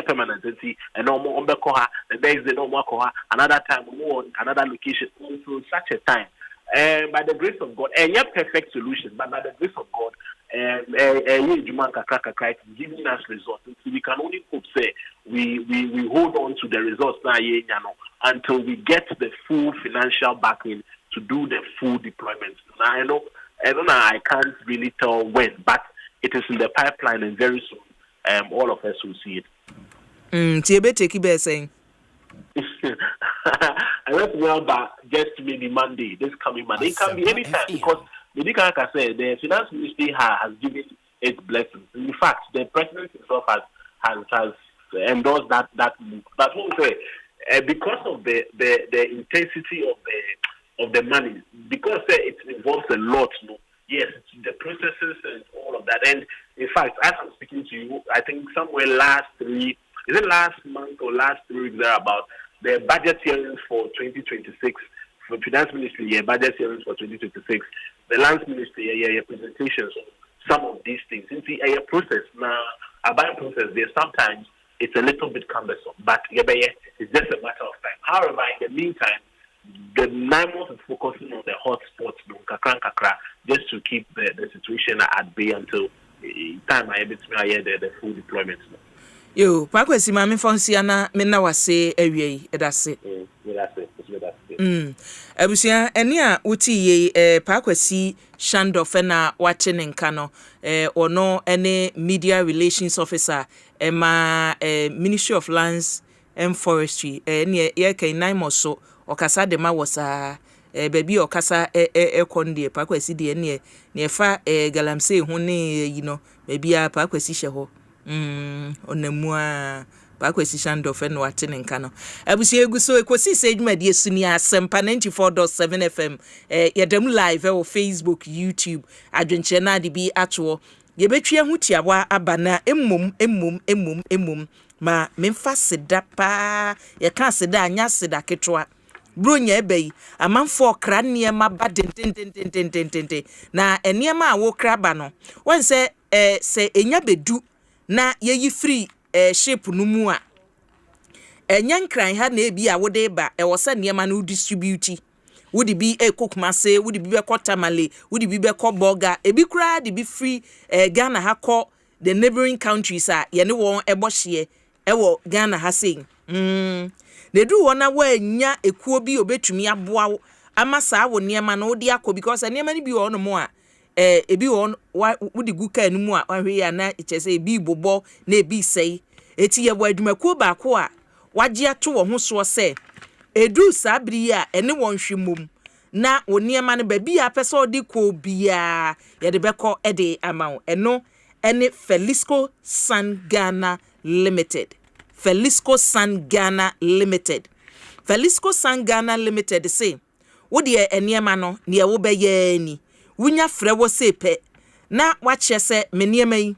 permanent, and no more Koha, the next day no more Koha, another time more another location until such a time. And by the grace of God, and yet perfect solution, but by the grace of God, giving us results. We can only hope say we hold on to the results now until we get the full financial backing to do the full deployment. Now I can't really tell when, but it is in the pipeline and very soon. All of us will see it. Tiebe take you saying. I went well, but just maybe Monday, this coming Monday. It can be any time because like I said, the finance ministry has given its blessings. In fact, the president himself has endorsed that move. But what we say, because of the intensity of the money, because it involves a lot, yes, the processes and all of that. And in fact, as I'm speaking to you, I think somewhere last month or last 3 weeks thereabout, the budget hearings for 2026, for finance ministry, budget hearings for 2026, the lands ministry, presentations of some of these things. Since a process now, a buying process, there sometimes it's a little bit cumbersome, but it's just a matter of time. However, in the meantime, the NIMOS is focusing on the hotspots, just to keep the situation at bay until time I able to hear the full deployment. Yo, Pakwesi mami fonsiana mena wase awie edase. Abusia eni a uti ye Pakwesi Shandofe na wache ne nka no ono ene media relations officer ma Ministry of Lands and Forestry ne ye kan NIMOS so okasa de ma wosa baby okasa konde Pakwesi de ne fa galamsey ho ne baby a Pakwesi hye ho onamua Pakwesi Shandofe no wate ne nka no abusia eguso Ekosiise adwumadi esuni Asempa 94.7 FM Yiadom live o Facebook YouTube adwenche na de bi ato ye betwe hu tiawa abana emmum ma memfa seda pa ye ka seda anya seda ketwa bronya ebei amanfo okra niema ba den na eniema a wo kraba no won se enya bedu na yeyi free shape no mu a enya nkran ha na ebi a wode ba wo se niema no distribute wodi bi ekokumase wodi bi be kotamale wodi bi be koboga ebi kura de bi free Ghana ha ko the neighboring countries a ye ne won ebohye ewo Ghana ha saying they do wanna we nya ekuo bi obetumi aboa amasa wo niema no odi akọ because niema ni bi wo no mo a ebi wo wodi guka anu a wahwe ya na ichese ebi bobo na ebi sei eti ye wadwumakuo ba ko a wagye ato wo ho so se edu sabri a ene won hwemom na wo niema no ba bi a pese odi ko bia ye de beko ede amawo eno ene Felisco San Ghana Limited. Felisco San Ghana Limited. Felisco San Ghana Limited say, wo de eniema no ne wo beye ni. Wunya frɛ wo sepe na wache se meniema yi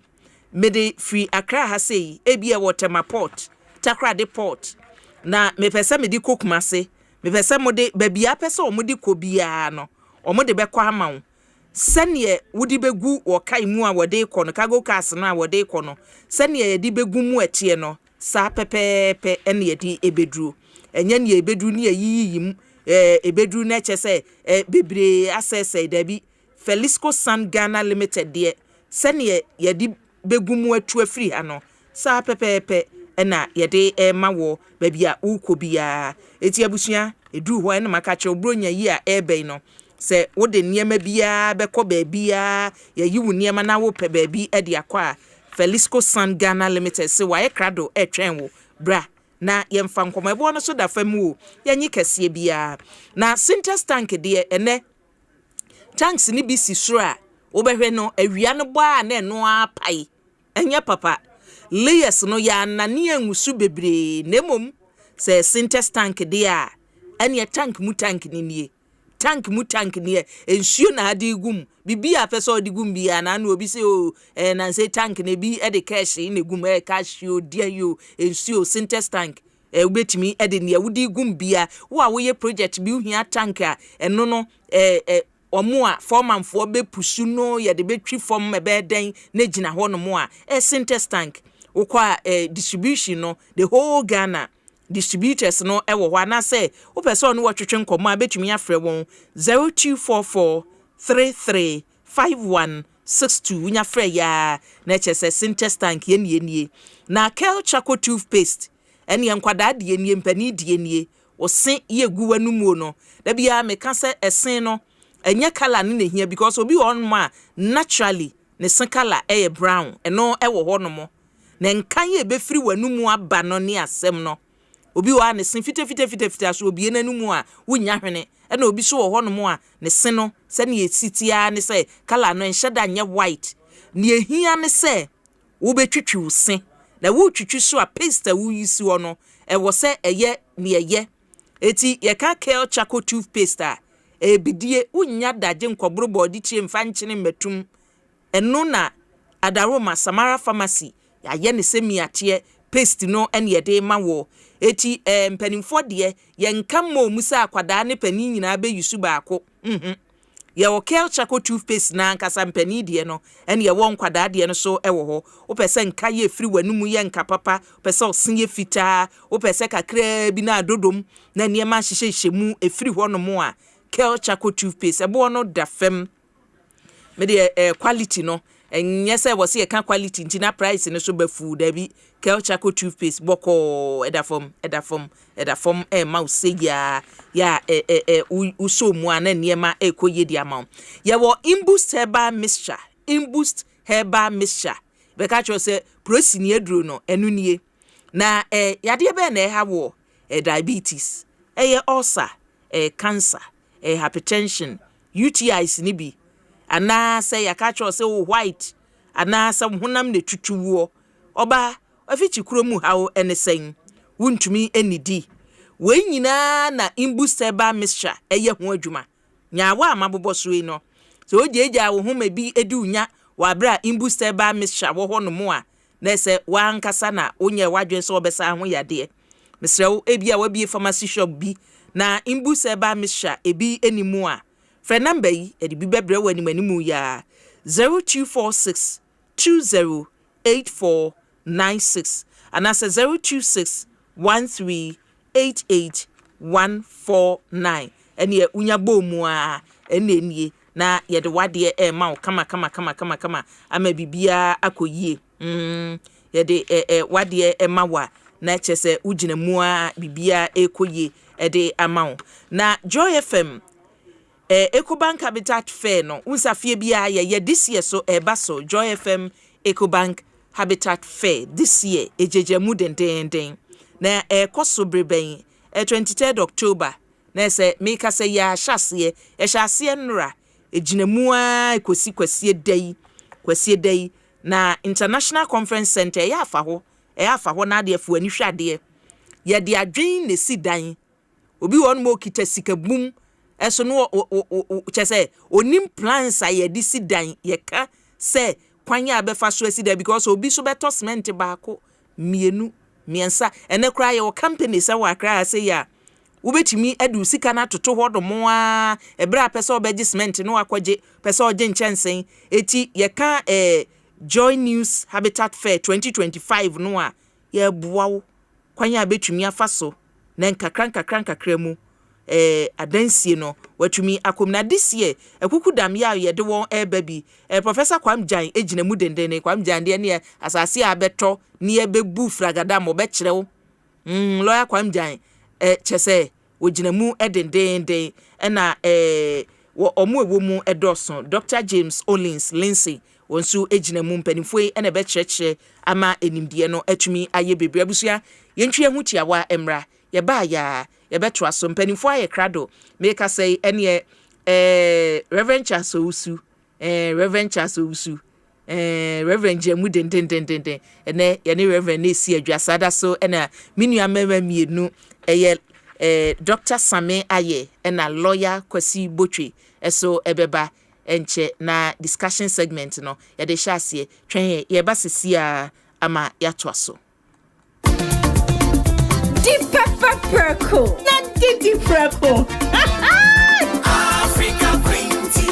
mede free Accra ha sei ebia Waterma Port, Takrade Port. Na mepese mede kokumase, mepese mode babia pese omode ko bia no. Omode bekɔ ama wo. sɛneɛ wodi bɛgu wɔ kai mu a wɔde kɔ no cargo cars no a wɔde kɔ no sɛneɛ yɛde bɛgu mu atie no saa pɛpɛɛpɛ ɛne yɛde ebeduru ɛnyɛ ne ebeduru ne yiyim ebeduru na kyɛ sɛ bebree asɛsɛ dabi Felisco San Ghana Limited deɛ sɛneɛ yɛde bɛgu mu atu afiri ha no saa pɛpɛɛpɛ ɛna yɛde ma wɔ baabi a wokɔ biara eti abusua eduru hɔ ɛna maka kyerɛ obronya yi a ɛbɛn no sɛ wode nneɛma biara bɛkɔ baabia yɛyi wo nneɛma na wopɛ baabi ɛde akɔ a Felisco San Ghana Limited sɛ wayɛ krado ɛtwɛn wo bra na yɛmfa nkɔmɔ ɛbɔ no so da fam wo yɛnyi kɛseɛ biara na Sintex tank deɛ ɛnɛ tanks ni bi si soro a wobɛhwɛ no awia no bɔ a na ɛno apai ɛnyɛ papa layers no ya nane angusu bebree na mmom sɛ Sintex tank deɛ a ɛne tank mu tank ni nie tank mu tank nie ensuo na ade gum bibi a pɛ sɛ ɔde gum bia na obi sɛ o na sɛ tank na bi ɛde cash na gum cash o dia yo ensuo Sintex tank wobetimi ɛde ne wudi gum bia wo a woyɛ project bi uhia tank a ɛno no omo a foremanfo be pusu no ye de betwi form mebe den na gina ho no mo a Sintex tank ukwa distribution no the whole Ghana distributors no ewo ho na say wo person no wotwetwe nkomo a betumi afrɛ won 0244 335162 unya frɛ ya na kyese Sintex tank ye nie na Kel Chaco toothpaste ene yankwada de nie mpani de nie wo se ye gu wanumu no da bia me ka sɛ ɛsen no enye color ne hia because obi on ma naturally ne sen color brown eno ewo ho no mo na nkan ye be firi wanumu aba no ne asem no obi wa ne sen fita so obi enanumu a wonya hwene ena obi so wo ho no mo a ne sen no se ne esitia ne se color no enhyeda nye white ne ehia ne se wo betwitwi wo sen na wo twitwi so a paste wo yisi wo no ewo se eye ne eye eti ye ka Kel Chaco toothpaste a ebidie unya daje nkobro body tie mfa nkyene matum eno na Adaroma Samara Pharmacy ya ye ne semiate paste no ene yede ma wo eti mpanimfo de ye nka mo musa akwada ne pani nyina be yusu baako ye wo Kel Chaco toothpaste na nkasa mpani de no ene ye wo nkwada de no so ewo ho wo pese nka ye firi wanumu ye nka papa pese osen ye fitaa wo pese kakra bi na adodom na niema hyehye mu efiri ho no mo a Kel Chaco toothpaste ebo no da fem me de quality no enye se wo se ka quality ntina price no so ba fu da bi Kel Chaco toothpaste boko edafom ma se ya uso mu ana niema ekoye di ama ye wo imboost herbal mixture be ka cho se prosini eduro no enu nie na yade be na ha wo diabetes ulcer cancer hypertension UTIs ni bi ana say yakacho say white ana say honam ne tutuwo oba afichi kuromu hawo enesen wuntumi enidi we nyina na imbustable mixture ho adwuma nyawa amabobo so no so ojeja wo homa bi edunya wa bra imbustable mixture wo ho no mo a na se wa nkasa na onye wadwen so obesa ho yade mesrew ebia wa bi pharmacy shop bi na imbustable mixture ebi enimu a frɛ number yi edi bi bebre wani manimu ya 0246 208496 anasa 026 1388 ene unya bomu a ene nie na yede wade ma kama ama bibia akoyie yede wade ma wa na chese ugina mu a bibia ekoyie ede ama na Joy FM Ecobank Habitat Fair no unsafie bia ye this year so so Joy FM Ecobank Habitat Fair this year ejejemu den na koso breben 23rd October na se meka se ya hyase nra ejinamu a kwasi dai na International Conference Center ya afa ho na de afu ani hwade ye de adwen ne si dan obi won mo kita sikabum eso no chese onim plans aye di si dan ye ka se kwanya abefa so asi da because obi so beto cement baako mienu miensa ene kra ye o company se wa kra se ya wobetumi adu sika na toto ho domo a ebra pese obegye cement no akwaje pese oje nchensen eti ye ka Joy News Habitat Fair 2025 no a ye boawo kwanya betumi afaso na nkakran mu adansie no watumi akomna this year ekuku dam ya ye de won baby Professor Kwamjan ejina mu dendene Kwamjan de ne asase abeto ne ebebu fragada mo be kirewo lawyer Kwamjan chese wojina mu edendende na omo ewomu edoson Dr. James Olins Lindsay wonsu ejina mu mpanifoi na be kireche ama enimde no atumi aye bebre abusua yentwe hu tiawa emra ye ba ya ye beto aso mpanifo aye krado make say ene Reverend Chasousu Reverend Jemu den ene ye ne Reverend esi adwasada so ena minua mema mienu Dr. Same aye ena lawyer Kwasi Botwe eso ebeba enche na discussion segment no ye de hyasie twen ye ba sesia ama ya to aso Deep pepper perco. Not deep perco. Africa green tea.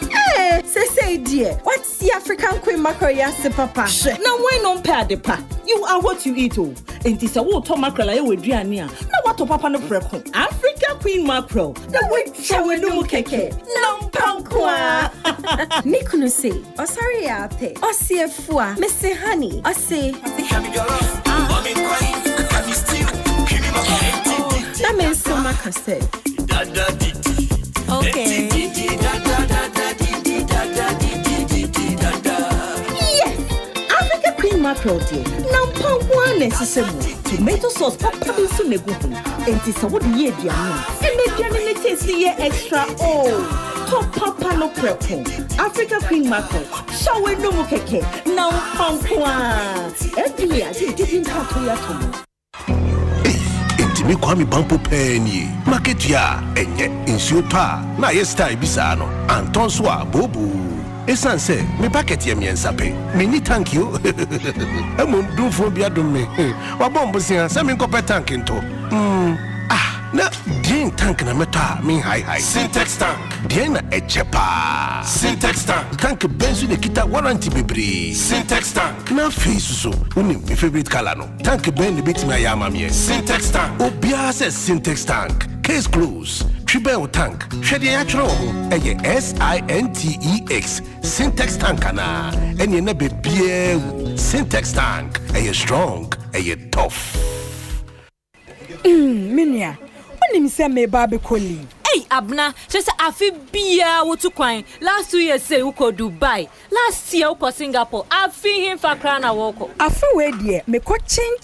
Hey, say dear. What's the African queen mackerel yase papa? Now why non pay the pa? You are what you eat oh. And this a water mackerel I would now what to papa no perco. Africa queen mackerel. The way show no keke. No pankwa. Nikunu say. Oh sorry ate. Oh see fua. Mr. Honey. Oh say. That means so much say. Okay. Yes. Africa queen mackerel dear. Now pankwa necessary. Tomato sauce papa bi so negu hu. Enti so what ye aduane. And the aduane taste ye extra oh. Top papa no prepo. Africa queen mackerel. Show no mo keke. Now pankwa. Every I didn't have to yato. Intimi kwami bampo penny. Market ya enye insuta na yesta ibisano. Anton so bobu. Esan say me packet ye miensape. Me ni thank you. Emon dum fo bia dum me. Wa bombo sia say me nkope tank into. Na din tank na meta me high. Syntax tank. Din na echepa. Syntax tank. Tank benzu de kita warranty bebre. Syntax tank. Na face so uni my favorite color no. Tank ben de bit me ayama me. Syntax tank. Obia says Syntax tank. Case close. Tribel tank. Shede actual eye SINTEX. Syntax tank ana. Enye na be bie Syntax tank. Eye strong, eye tough. Minia. Onim se me ba be koli. Hey Abna, just afi bia wo to kwan. Last 2 years say uko Dubai. Last year uko Singapore. Afi him fa kra na woko. Afi we die me ko chin.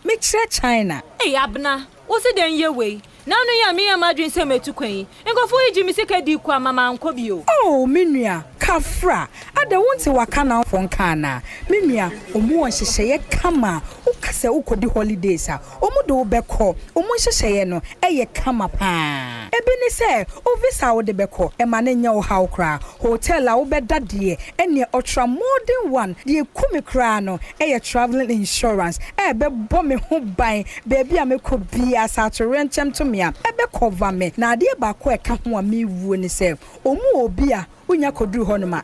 Me kire China. Hey Abna, wo se den ye we. Now no ya me amadwin se metu kwan. Nkofo iji mi seka di kwa mama nko bio. Oh minua, kafra. Ada wonte waka na fon kana. Minua, omu on hyehyeye kama. Ukase ukodi holidays a. Omu do beko. Omu hyehyeye no eye kama pa. Ebi ni se, o visa wo de beko. E ma ne nya wo haw kra. Hotel a wo beda de ene ultra modern one. De kumi kra no eye traveling insurance. E be bo me ho ban. Baby a me ko bia sa to renchem to me. Ebe cover me na ade ba ko eka ho a me wuo ni se omu obi a unya koduru ho no ma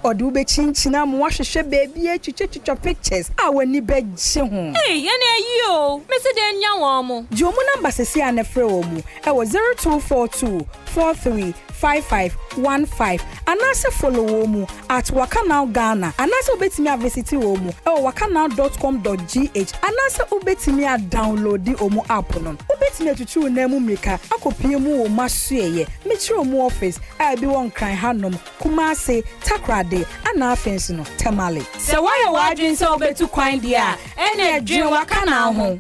ode ube chinchina mo hwehwe baby atwitwa pictures wani be gye ho eh ye na yi o me se de nya wo mo di omu number sesi a na frɛ wo mu e wo 0242 435515 anase follow wo mu at Wakanow Ghana anase obetimi visit wo mu wakanow.com.gh anase obetimi download di omu app no obetimi atutu na mu meka akopie mu wo masueye metro mu office bi won kran hanom Kumase Takrade ana afensi no Tamale se why wadwin se obetu kwan dia ene dwen Wakanow ho.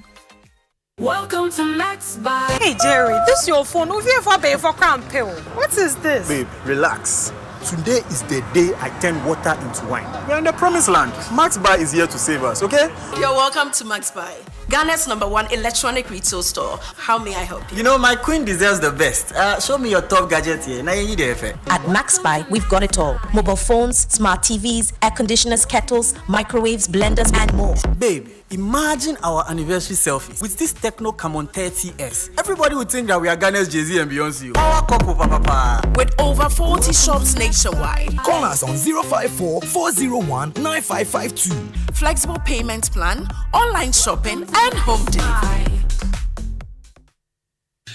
Welcome to Max by. Hey Jerry, this your phone. Who here for pay for pill? What is this? Babe, relax. Today is the day I turn water into wine. We're in the promised land. Max Buy is here to save us, okay? You're welcome to Max Buy. Ghana's #1 electronic retail store. How may I help you? You know, my queen deserves the best. Show me your top gadget here. Now you need the At MaxBuy, we've got it all. Mobile phones, smart TVs, air conditioners, kettles, microwaves, blenders, and more. Babe, imagine our anniversary selfie with this Techno Camon 30S. Everybody would think that we are Ghana's Jay-Z and Beyonce. Our couple, papa. With over 40 shops nationwide. Call us on 054 401 9552. Flexible payment plan, online shopping, and home delivery.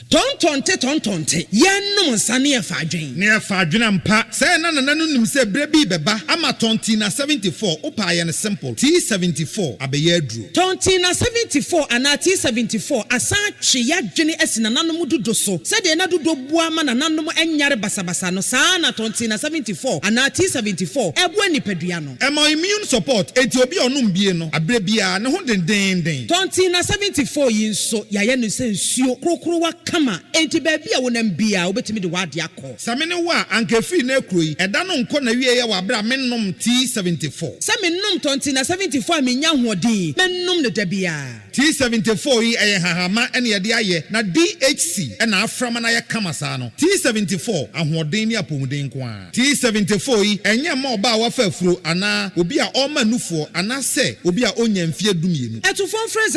Tontonte yenum sane afadwen ne afadwen ampa say na nanu nim say brebi beba ama tontina 74 opa ye ne simple T74 abeye aduro tontina 74 ana T74 asa twe yadwene asina nanom dodo so say de na dodo bua ma nanom enyare basabasa no saa na tontina 74 ana T74 ebu anipadua no ema immune support enti obi onum bie no abrebia ne ho dendenden tontina 74 yinso yaye no say nsuo krokro wa kama enti baby a wonam bia obetimi de wade akọ samene wa ankefi na ekroyi eda no nko na wie ye wa bra mennom T74 samennom tontina 74 amenya hoɔden mennom ne da bia T74 yi eye hahama ene ye de aye na DHC ena aframa na ye kama saa no T74 ahoɔden ne apomuden ko a T74 yi enye ma oba wa fa afuro ana obi a ɔma nufuo ana se obi a onya mfie dumienu etufon frɛ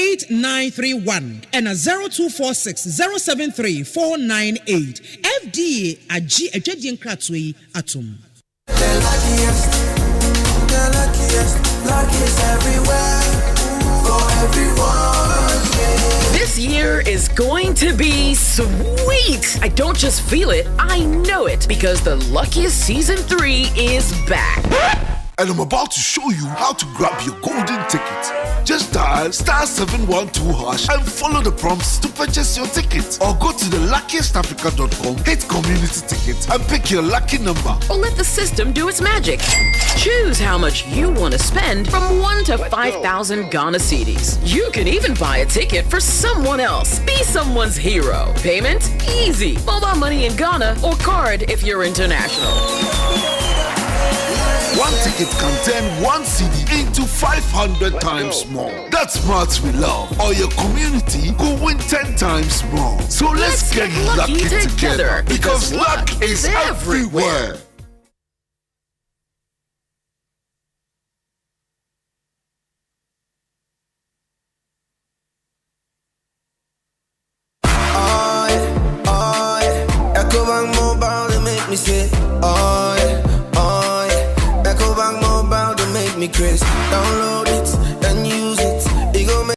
050-162-8931 ena 0246-073-498 FDA agi adwadie nkratoe yi atom Luckiest everywhere for everyone. This year is going to be sweet. I don't just feel it, I know it, because the Luckiest Season 3 is back. And I'm about to show you how to grab your golden ticket. Just dial *712# and follow the prompts to purchase your ticket. Or go to theluckiestafrica.com, hit community tickets, and pick your lucky number. Or let the system do its magic. Choose how much you want to spend from 1 to 5,000 Ghana cedis. You can even buy a ticket for someone else. Be someone's hero. Payment? Easy. Mobile money in Ghana or card if you're international. One ticket can turn 1 CD into 500 times more. That's smart we love. Or your community could win 10 times more. So let's get lucky together because luck is everywhere. Ecobank Mobile, they make me say, oh yeah. Ecobank Mobile, they make me crazy. Download it and use it. It go make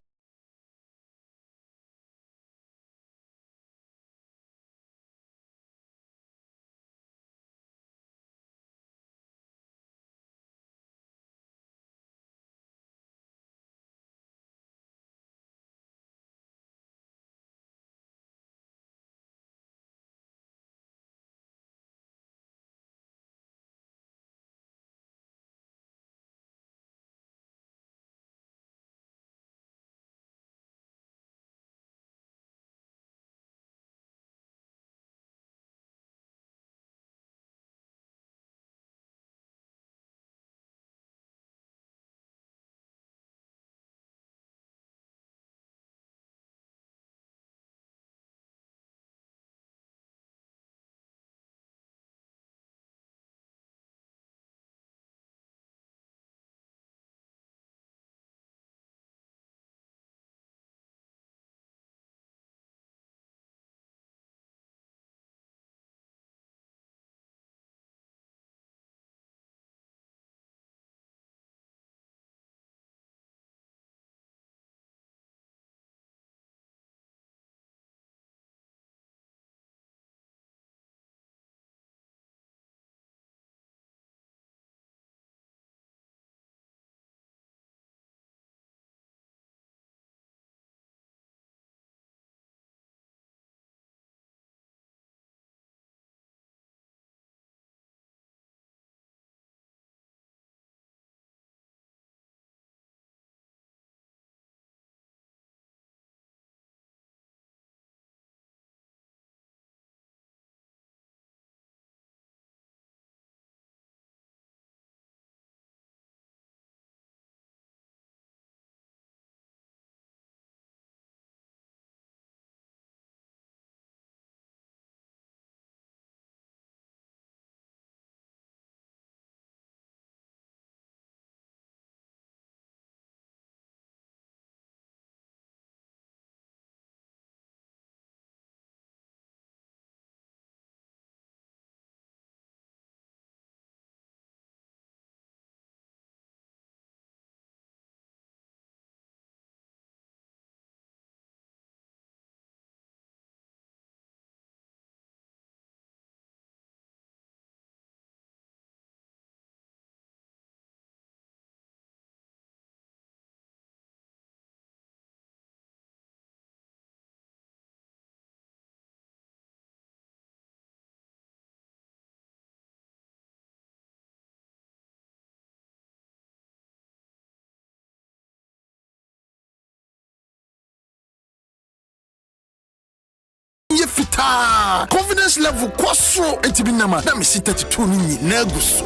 Ta confidence level kwaso entibinama na me 32 ni na guso.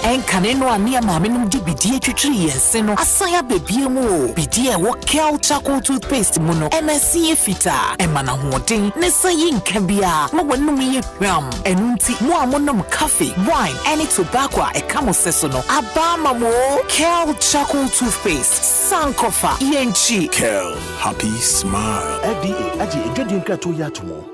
Enkane no ania maame no di bidie twetwiri yense no asaya bebie mu o bidie wo kel charcoal toothpaste mu no MSC fita emana hoden ne sayi nka bia ma wonum ye hwam enunti mo amonom cafe wine any tobacco e kamo seso no abama mo kel charcoal toothpaste sankofa yenchi Kel happy smile FDA aji edwedi nkrato ya tomo.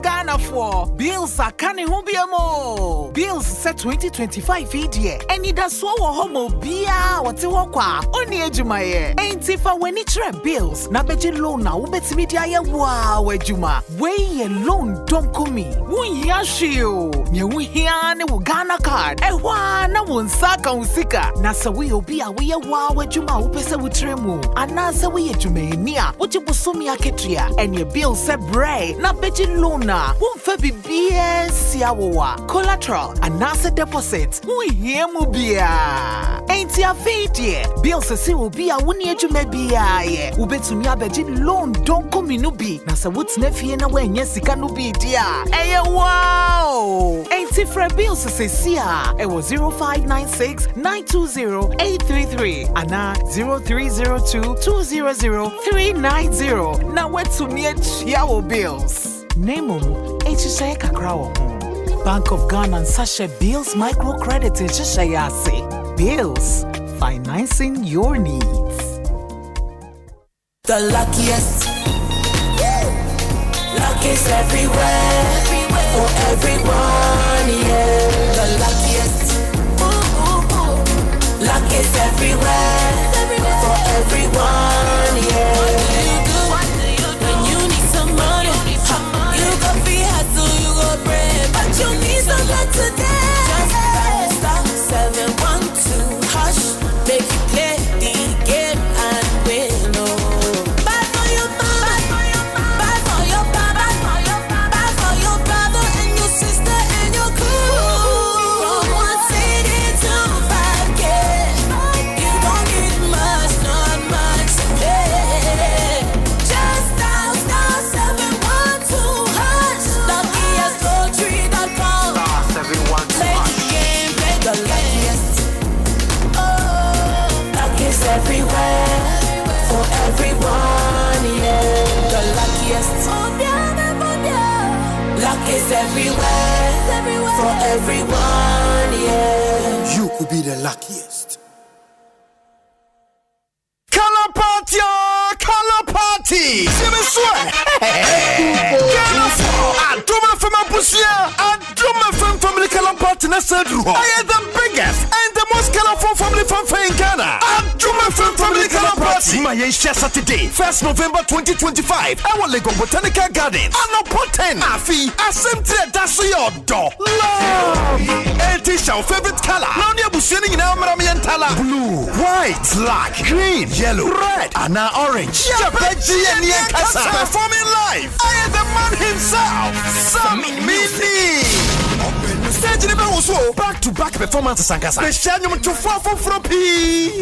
Ghana for bills are canning hubiamo. Bills set 2025 idea. And it does so homo bia what you walk only ejumaye. Ain't if I when it bills. Na beji loan na ubeti media ya wow ejuma. Way loan don't come me. Wun yashio. Nye wuhiane wu Ghana card. Ewa na wunsaka usika. Na sa we obia we ya wow ejuma upese wutremu. Anasa we ejume niya. Uchi busumi ya ketria. And your bill se bray. Na beji loan na. Won't be BS Yawa collateral and NASA deposit. We hear mubia. Ain't ya fate ye? Bills a will be a 1 year to maybe a ube to me a begin loan don't come in ubi. Nasa what's nephew na when yes, it can be dear. Hey, wow! Ain't it for bills to say, it was 0596 920 833 and now 0302 200 390. Now what's to me a Chiao bills? Name HSA Kakrawo. Bank of Ghana and Sasha Bills Microcredit HSA Bills financing your needs. The luckiest, luck is everywhere, for everyone, yeah. The luckiest, luck is everywhere, for everyone, yeah. What do you do when you need some money? You go free hustle, you go bread, but you need some luck today. Just dial *712 hash, make you play the game and win. Oh, buy for your mama, buy for your papa, buy for your brother and your sister and your crew. From 1 city to 5K, you don't need much, not much to pay. Just dial *712 hash, luckiestpoetry.com. Play the game, play the luckiest. Oh, luck is everywhere, for everyone, yeah. The luckiest. Luck is everywhere, for everyone, yeah. You could be the luckiest. Color party, color party. See me swear. Ghana for Adoma from Abusia, Adoma from family color party na Sadru. I am the biggest and the most colorful family fanfare in Ghana. Adoma from family color party. My share Saturday, 1st November 2025. I will go Botanical Gardens. I know potent. Afi, Asempa that's your door. Love. It is our favorite color. Now you are seeing now Tala. Blue, white, black, green, yellow, red, and now orange. Performing live. I am the man himself. Sam Mini. Stage in also back-to-back performances and Kasa. The Shanyum to 4 from P.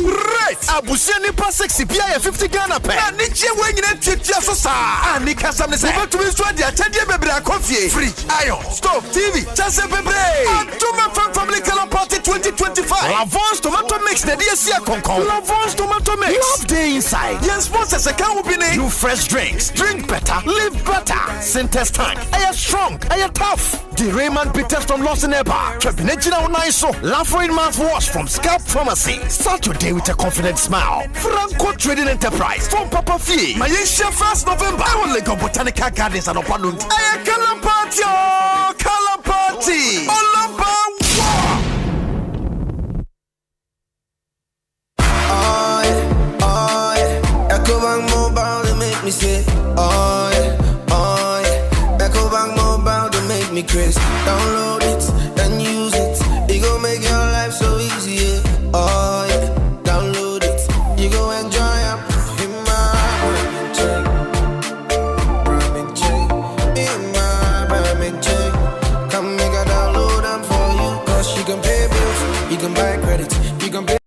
Right. Abusiani pass 60 PI 50 Ghana pay. And Nichi when you need just and Nika Sam is able to destroy the attendant baby coffee. Fridge, iron, stove, TV, just a baby. And to my family color party 2025. Lavon's tomato mix the DSC Concon. Lavon's tomato mix. Love day inside. Yes, sponsors a can be new fresh drinks. Drink better, live better. Synthesis tank. I am strong. I am tough. The Raymond Peters from Los Angeles. Trapinegina Onaiso. Lafroid mouthwash from Scalp Pharmacy. Start your day with a confident smile. Franco Trading Enterprise from Papa Fee. My Asia 1st November. I will go Botanical Gardens and Opanunt. I am Color Party. Olamba. Ecobank Mobile, they make me say, oh yeah. Ecobank Mobile, they make me crazy. Download it and use it. It go make your life so easy, yeah. Oh yeah. Download it. You go enjoy it. In my come make a download them for you. Cause you can pay bills, you can buy credit, you can pay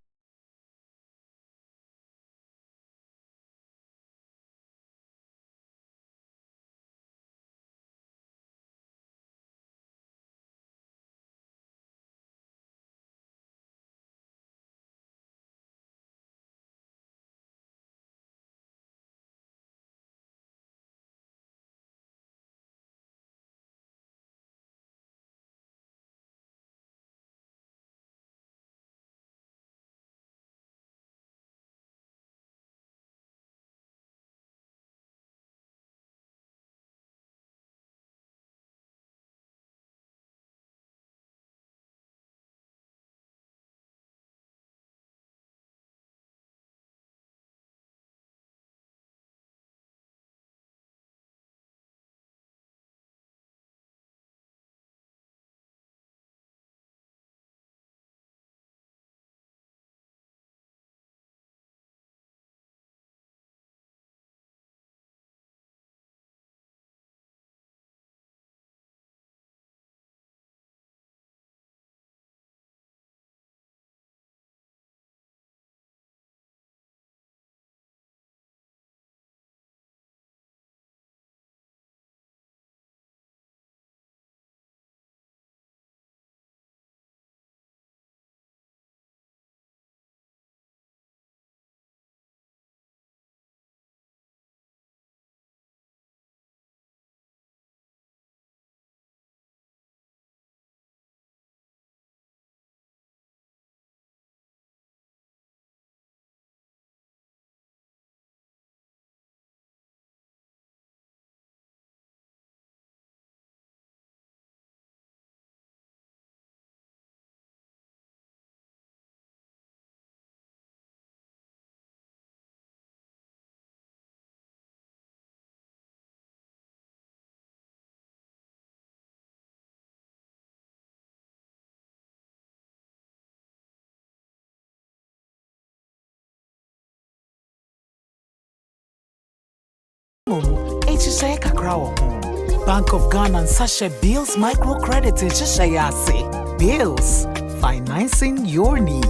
mmom ehyehyɛ kakra wɔ ho. Bank of Ghana and Sasha Bills microcredit ehyehyɛ ase. Bills, financing your needs.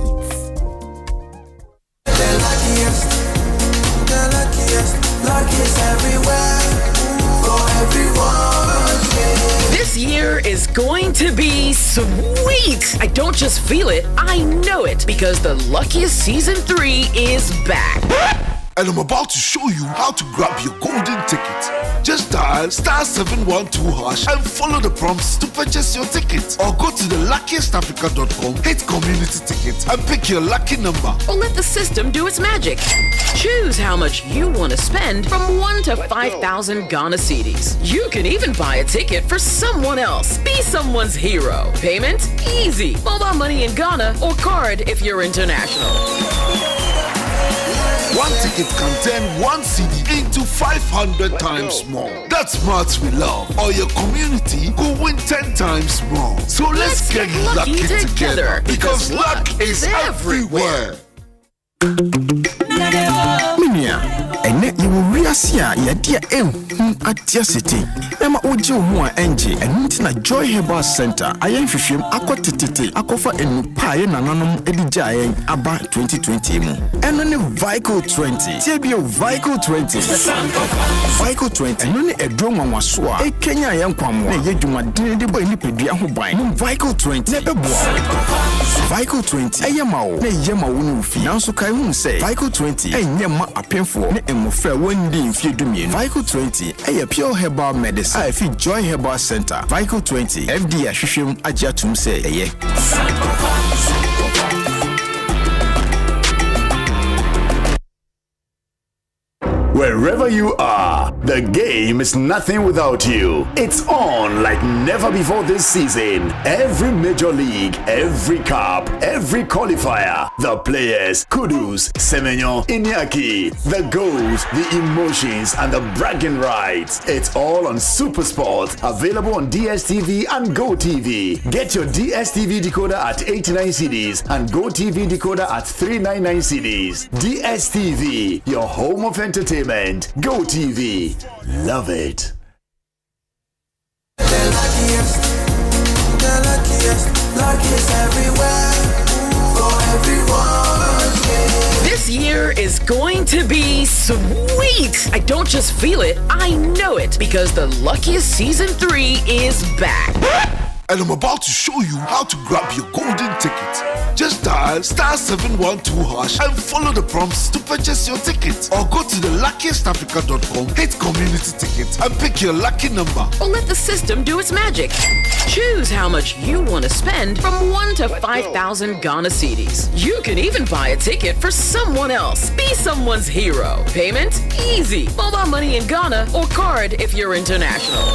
Luckiest everywhere for everyone. This year is going to be sweet. I don't just feel it, I know it because the Luckiest Season 3 is back. And I'm about to show you how to grab your golden ticket. Just dial *712# and follow the prompts to purchase your ticket. Or go to theluckiestafrica.com, hit community tickets, and pick your lucky number. Or let the system do its magic. Choose how much you want to spend from 1 to 5,000 Ghana cedis. You can even buy a ticket for someone else. Be someone's hero. Payment? Easy. Mobile money in Ghana or card if you're international. One ticket can turn 1 CD into 500 times more. That's smarts we love. Or your community could win 10 times more. So let's get lucky together because luck is everywhere. Minia, ene iwuriasi a yɛde atia city. Ema oji ho a enje enu nti na Joy Herbal Center ayen hwehwem akotitete akofa enupa ye nananom edija ayen aba 2020 mu. Eno ne Vico 20. Tiebio Vico 20. Vico 20 eno ne edro nwanwaso a ekenya ayen kwamo na yedwumadene de boy ni pedua ho ban. No Vico 20 ne beboa. Vico 20 eyemawo na yemawo no fi. Nanso kai hu say Vico 20 enyema apemfo ne emofra wandi mfie dumie. Vico 20 eye pure herbal medicine. I feel Joy Herbal Center. Vico 20 FD ahwehwem agiatum say eye. Wherever you are, the game is nothing without you. It's on like never before this season. Every major league, every cup, every qualifier, the players, kudos, Semenyo, Inyaki, the goals, the emotions, and the bragging rights. It's all on SuperSport, available on DSTV and GoTV. Get your DSTV decoder at 89 cedis and GoTV decoder at 399 cedis. DSTV, your home of entertainment. Go TV. Love it. Luckiest everywhere for everyone. This year is going to be sweet. I don't just feel it, I know it because the Luckiest Season 3 is back. And I'm about to show you how to grab your golden ticket. Just dial *712# and follow the prompts to purchase your ticket. Or go to theluckiestafrica.com, hit community tickets, and pick your lucky number. Or let the system do its magic. Choose how much you want to spend from 1 to 5,000 Ghana cedis. You can even buy a ticket for someone else. Be someone's hero. Payment? Easy. Mobile money in Ghana or card if you're international.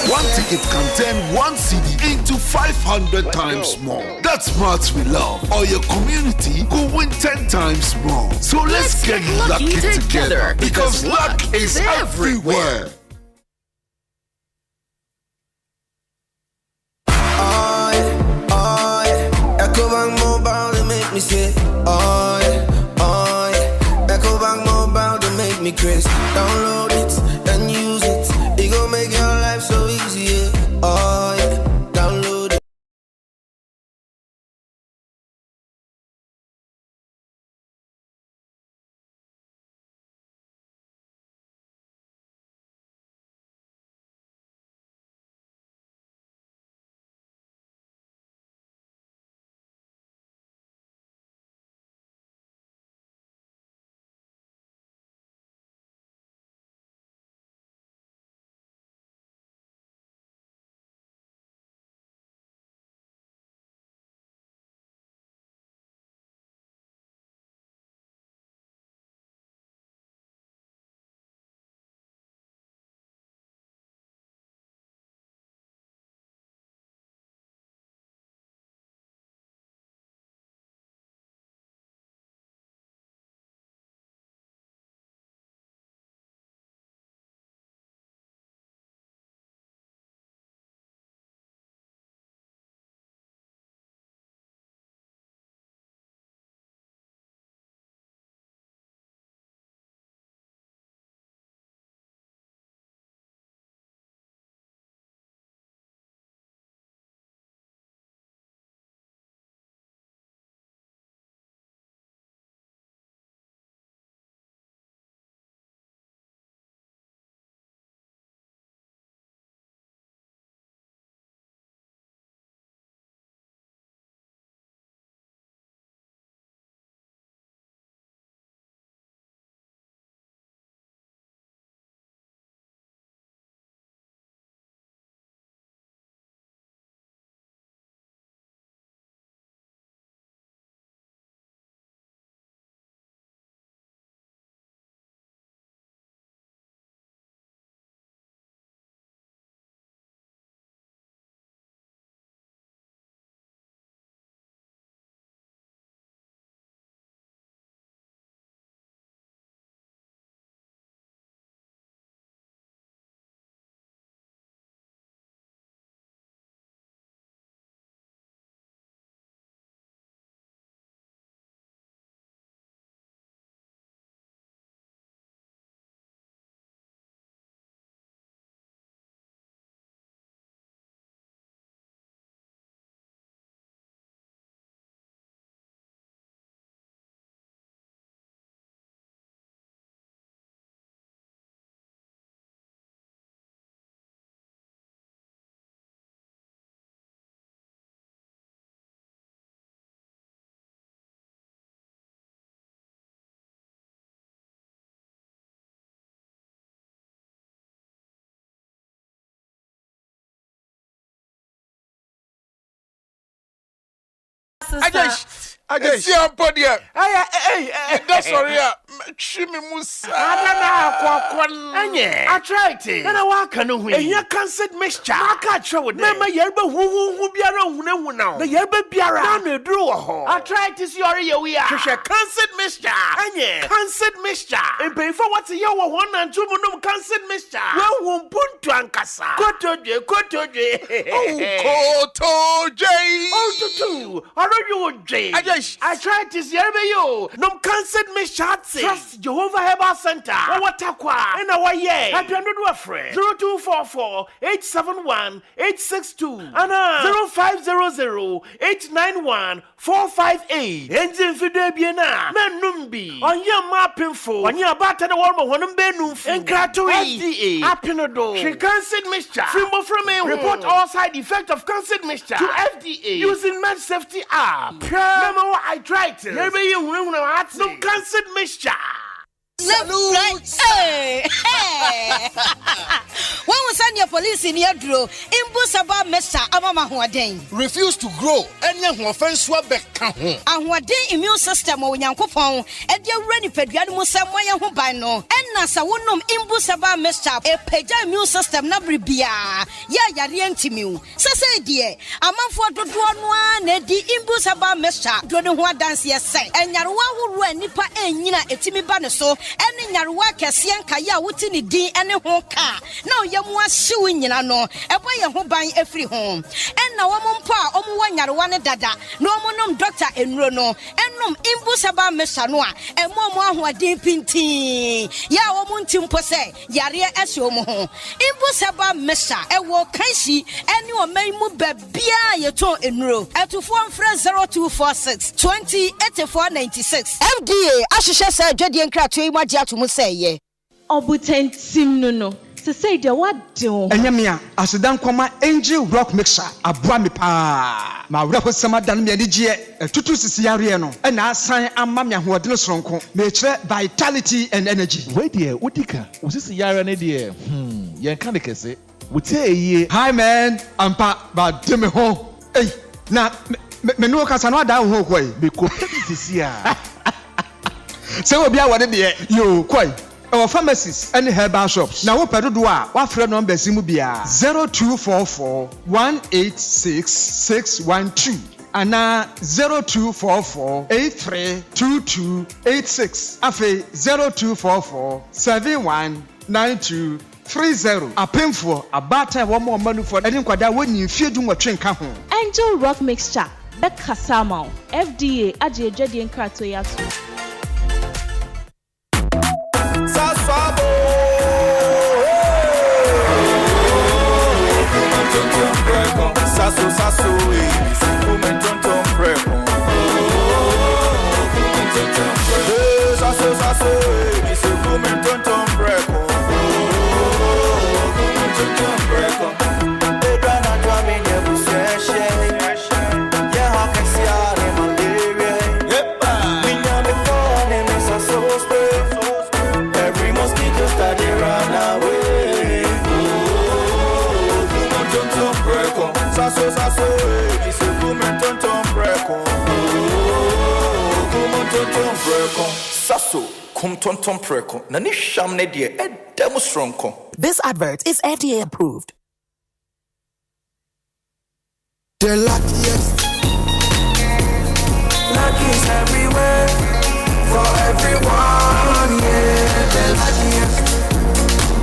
One ticket can turn 1 CD into 500 times more. That's smarts we love. Or your community could win 10 times more. So let's get lucky together because luck is everywhere. Ecobank Mobile, they make me say, oh yeah. Ecobank Mobile, they make me crazy. Download it and use it. It gon' make your life so easy, yeah. Oh yeah. Download it. I just see a body. Hey, that's sorry. Shimmy Musa. I tried it. And I walk on the way. You can't set mixture. I can't show it. Remember, Yerba who be around now. The Yerba Biara. I tried to see your we are. Can't set mixture. Can't set mixture. And pay for what's a year 1 and 2 months. Can't set mixture. Well, won't put to Ankasa. Koto J. Koto J. Oh, I know you, J. I tried to see you. No cancer me shots. Trust Jehovah Herbal Center. What Akua in our year. I don't know a friend. 0244 871 862 and 0500 891 458. Engine Fidebiana. Menumbi. On your mapping for. On your batter the warmer one benum. And Krato FDA. Apinodo. She cancer mixture. Fimbo from me. Report all side effect of cancer mixture to FDA using Med Safety app. Remember I tried to. Never you will not no cancer mixture. Hey! When we send your police in your draw, Imbusaba Mesa Amama Huaden. Refuse to grow, and then offense Swabek. And what day immune system when Yankopon, and your ready pediatric Musamaya Hubano, and Nasa Wunum Imbusaba Mesa, a peja immune system Nabribia, Yariantimu. Sasa dear, a month for the one, the Imbusaba Mesa, Dronua dance yes, and Yarwa who ran Nipa and Nina Etimi Banaso. Any Yarwa Cassian Kaya Wutini D and a home car. No, Yamwa suing in no, a boy who buying every home. And now one pa, one Yarwana Dada, no monum doctor and Rono, and num Imbusaba Mesanoa, and more who are deep in tea. Yawamuntim Pose, Yaria Esomo, Imbusaba Mesa, and walk Kaisi, and you may move Bia Yato in row, at to form friend 0246 20 8496. FDA, Ashisha said, Jodian Cratry. Obutentim no se say de what do enyamia asedan kwama angel rock mixer abuami pa ma wura ko sama dan me adige tutu sisi yare no na asan amma me ahoɔden soronko me kire vitality and energy we de udika usisi yare ne de yen kan de kese wote eye hi man ampa ba de me ho ei na me no kasa no ada ho koi me ko sisi a say obi a wade de yo koi our pharmacies and herbal shops na wo pedo do a wa frɛ number simu bia 0244 186 612 ana 0244 832286 afi 0244 719230 apemfo abata wo mo manu for ɛne nkwada woni fiedum wɔtwe nka ho Angel Rock Mixture Bekasama FDA agye adwade nkrato yaso Sasso, come tonton prego. Sasso, come tonton prego. Ebrana tua minha buceche. Yeah, how can see all in malaria? Minha me phone me sasso spray. Every mosquito start to run away. Come tonton prego. Sasso, isso come tonton prego. Come tonton prego. Sasso, come tonton prego. Na ni sham ne die edemo stronko. This advert is FDA approved. The luckiest. Luck is everywhere for everyone. Yeah, the luckiest.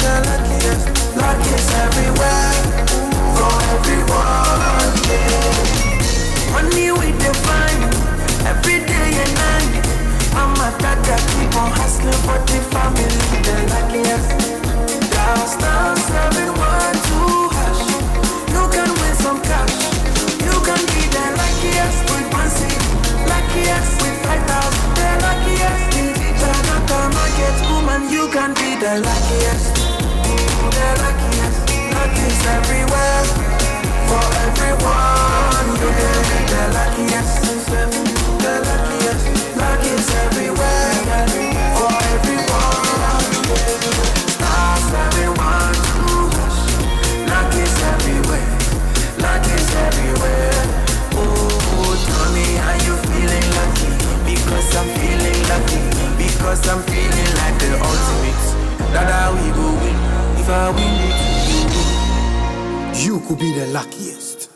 The luckiest. Luck is everywhere for everyone. Yeah. Money we define every day and night. Mama, Dada keep on hustling for the family. The luckiest. Down, 712 hash. You can win some cash. You can be the luckiest with 1 cent. Luckiest with 5,000. The luckiest in the Janata market woman. You can be the luckiest. The luckiest. Luck is everywhere for everyone. You can be the luckiest. The luckiest. Luck is everywhere for everyone. Stars everyone to hush. Luck is everywhere. Luck is everywhere. Oh, tell me how you Cause I'm feeling like the ultimate. That we go win. If I win, you could be the luckiest.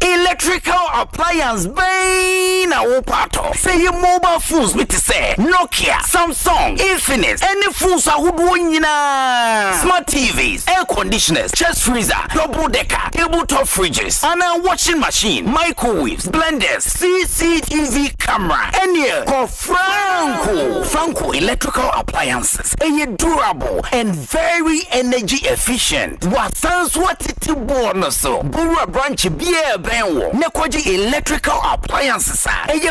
Electrical appliance bay na wopato. Say your mobile phones with say Nokia, Samsung, Infinix, any phones ahodoɔ nyinaa. Smart TVs, air conditioners, chest freezer, double decker, tabletop fridges, and a washing machine, microwaves, blenders, CCTV camera, any call Franco electrical appliances. Durable and very energy efficient. What sounds what it bonus so Bura branch beer benwo Nekwaji electrical appliances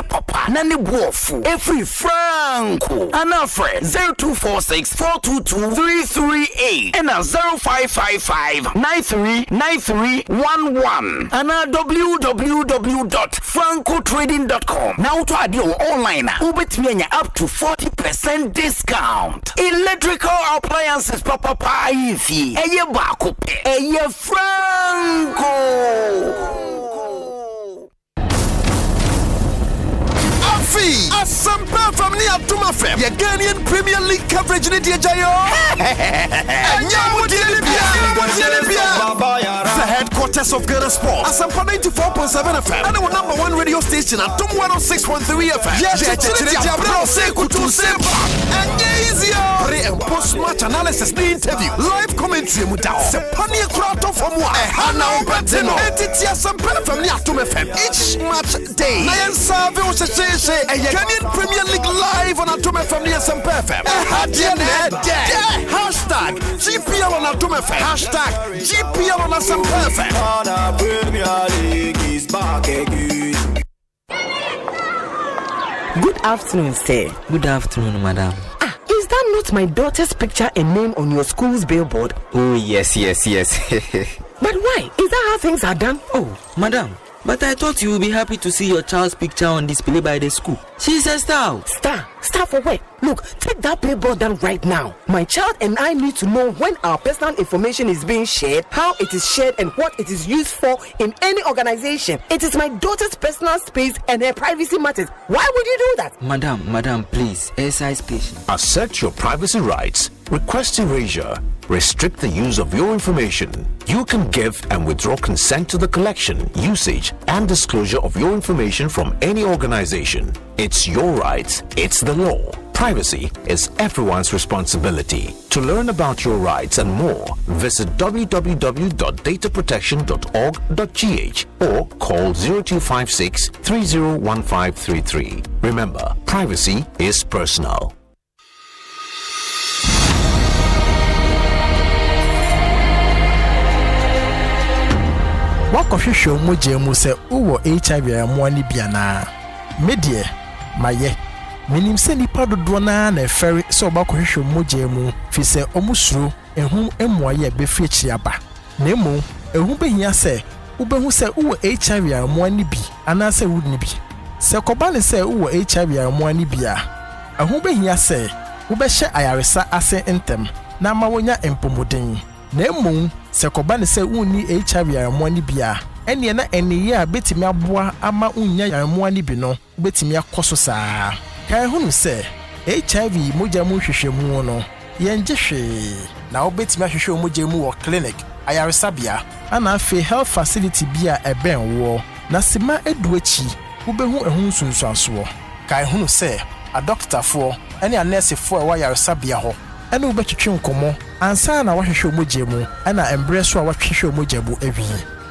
papa nani buofu every Franco Anafre 0246 422 338 and 0555 939311 and www.francotrading.com. Now to add your online ubetmenya up to 40% discount. Electrical appliances papa ifi eye bakope eye Franco. Asempa from Yiadom FM. Your Ghanaian Premier League coverage in the Jayo. The headquarters of Ghana Sport. Asempa 94.7 FM. And our #1 radio station at 106.3 FM. Pre and post match analysis, the interview, live commentary muda. Sepani Krato from Hana Beteno. Etitia Asempa from Yiadom FM. Each match day. Nayan Save Ghanaian Premier League live on Atom FM near Asempa FM. Hashtag GPL on Atom FM. Hashtag GPL on Asempa FM. Premier League is back again. Good afternoon, sir. Good afternoon, madam. Is that not my daughter's picture and name on your school's billboard? Oh, yes. But why? Is that how things are done? Oh, madam. But I thought you would be happy to see your child's picture on display by the school. She's a star. Star for what? Look, take that billboard down right now. My child and I need to know when our personal information is being shared, how it is shared, and what it is used for in any organization. It is my daughter's personal space and her privacy matters. Why would you do that? Madam, please, exercise patience. Assert your privacy rights. Request erasure. Restrict the use of your information. You can give and withdraw consent to the collection, usage, and disclosure of your information from any organization. It's your rights. It's the law. Privacy is everyone's responsibility. To learn about your rights and more, visit www.dataprotection.org.gh or call 0256 301533. Remember, privacy is personal. Wakɔhwehwɛ mogye mu sɛ wowɔ HIV amoani biana medie maye menim sɛ nipa dodoɔ na ɛfɛre sɛ ɔbakɔhwehwɛ mogye mu fi sɛ ɔmusuro ehu emuaye befi akyiri aba na emu ehu behia sɛ wobɛhu sɛ wowɔ HIV amoani bi anaasɛ wudni bi sɛ kɔba ne sɛ wowɔ HIV amoani bi a ehu behia sɛ wobɛhyɛ ayaresa ase ntem na ma wonya empomoden na emu se kɔba ne sɛ wonni HIV amoani bia ɛne na ɛneye a betimi aboa ama unya amoani bi no betimi akɔso saa kan hunu sɛ HIV mogya mu hwehwɛmu no yɛngye hwee na wobetimi ahwehwɛ mogya mu wɔ clinic ayaresabea ana afi health facility bia ɛbɛn wo na sima edu achi wobehu ehun sunsuanso kan hunu sɛ a doctorfoɔ ɛne a nursefoɔ ɛwɔ ayaresabea hɔ ɛne wobɛtwetwe nkɔmɔ ansa na wahwehwɛ mogya mu ana embre so a wahwehwɛ mogya mu awi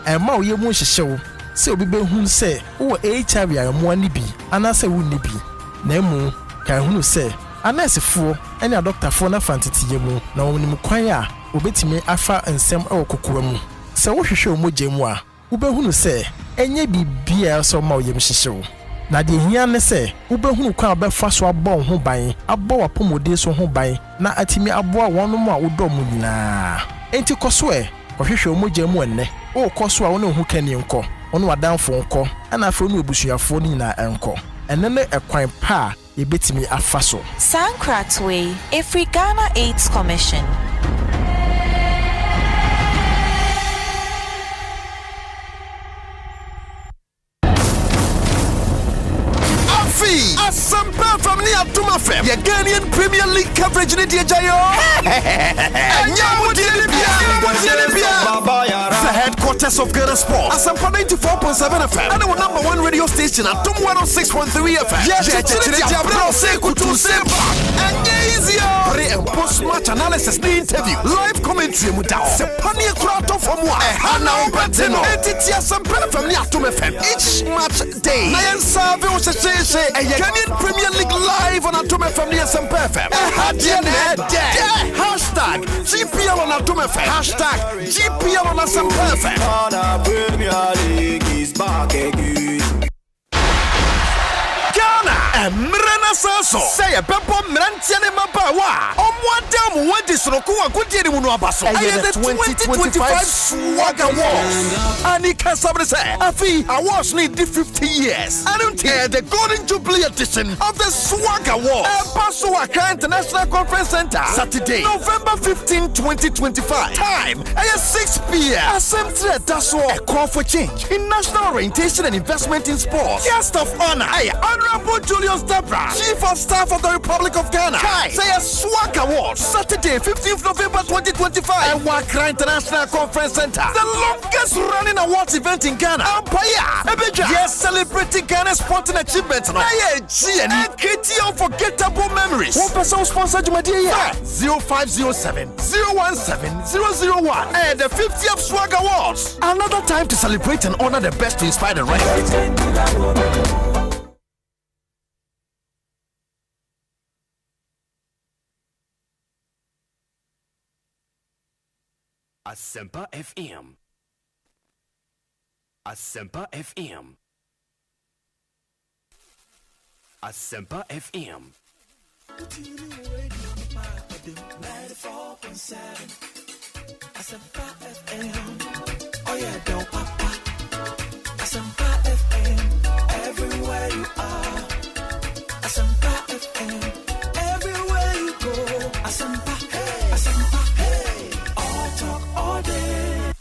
ɛma wo yemu hyehyew sɛ obi behu sɛ wo HIV amoani bi anasa wunni bi na emu kan hunu sɛ anasefo ɛne adoctorfo na fantetiye mu na wonim kwan a obetimi afa nsɛm ɛwɔ kokoa mu sɛ wohwehwɛ mogya mu a wobɛhunu sɛ ɛnyɛ bibia sɛ ma wo yem hyehyew na de hia ne sɛ wobɛhunu kwan a bɛfa so abɔ ho ban abɔ wapomode so ho ban na atimi aboa wɔnom a wodɔ mu nyinaa enti kɔso kɔhwehwɛ mogya mu enne o kɔso a wɔn ho kani nkɔ ɔno wadanfo nkɔ ana afro no ebusuafo ni na ɛnkɔ ɛne ne ɛkwan pa a yebetimi afa so Sankratwe Afri Ghana AIDS Commission. Afi, Asempa from the Atuma FM. Your Ghanaian Premier League coverage in the Jayo. The headquarters of Ghana Sports. Asempa 94.7 FM. And our number one radio station at 106.3 FM. Yes, pre and post match analysis, the interview, live commentary, Sepania Krato from one. Hana Betino. Etitia Asempa from the Atuma FM. Each match day. Nayan Savi was a Ghanaian Premier League live on Atuma from the Asempa FM. Hashtag GPL on Atuma FM. Hashtag GPL on Asempa FM. Premier League is back again. Ghana Emrena Saso say a Peppo Mrantiane Mabawa Omwadam Wadisroku and Kutiani Munabaso. I the 2025 Swag Awards. Anika Sabre say Afi awards need 50 years. I don't hear the Golden Jubilee edition of the Swag Awards. Paso Accra International Conference Center Saturday November 15, 2025. Time 6 p.m. Asempa Daso a call for change in national orientation and investment in sports. Guest of honor Honorable Julius Debra, Chief of Staff of the Republic of Ghana. Say a Swag Awards, Saturday, 15th November 2025. And Wakra International Conference Center, the longest running awards event in Ghana. Ampaya, Ebeja, yes, celebrating Ghana's sporting achievements. And creating unforgettable memories. One person sponsored Jumadia 0507 017 001. And the 50th Swag Awards. Another time to celebrate and honor the best to inspire the rest. Asempa FM. Asempa FM. Asempa FM. 94.7. Asempa FM. Oh yeah, don't papa. Asempa FM. Everywhere you are. Asempa FM. Everywhere you go. Asempa. Hey. Asempa. Hey. All talk all day.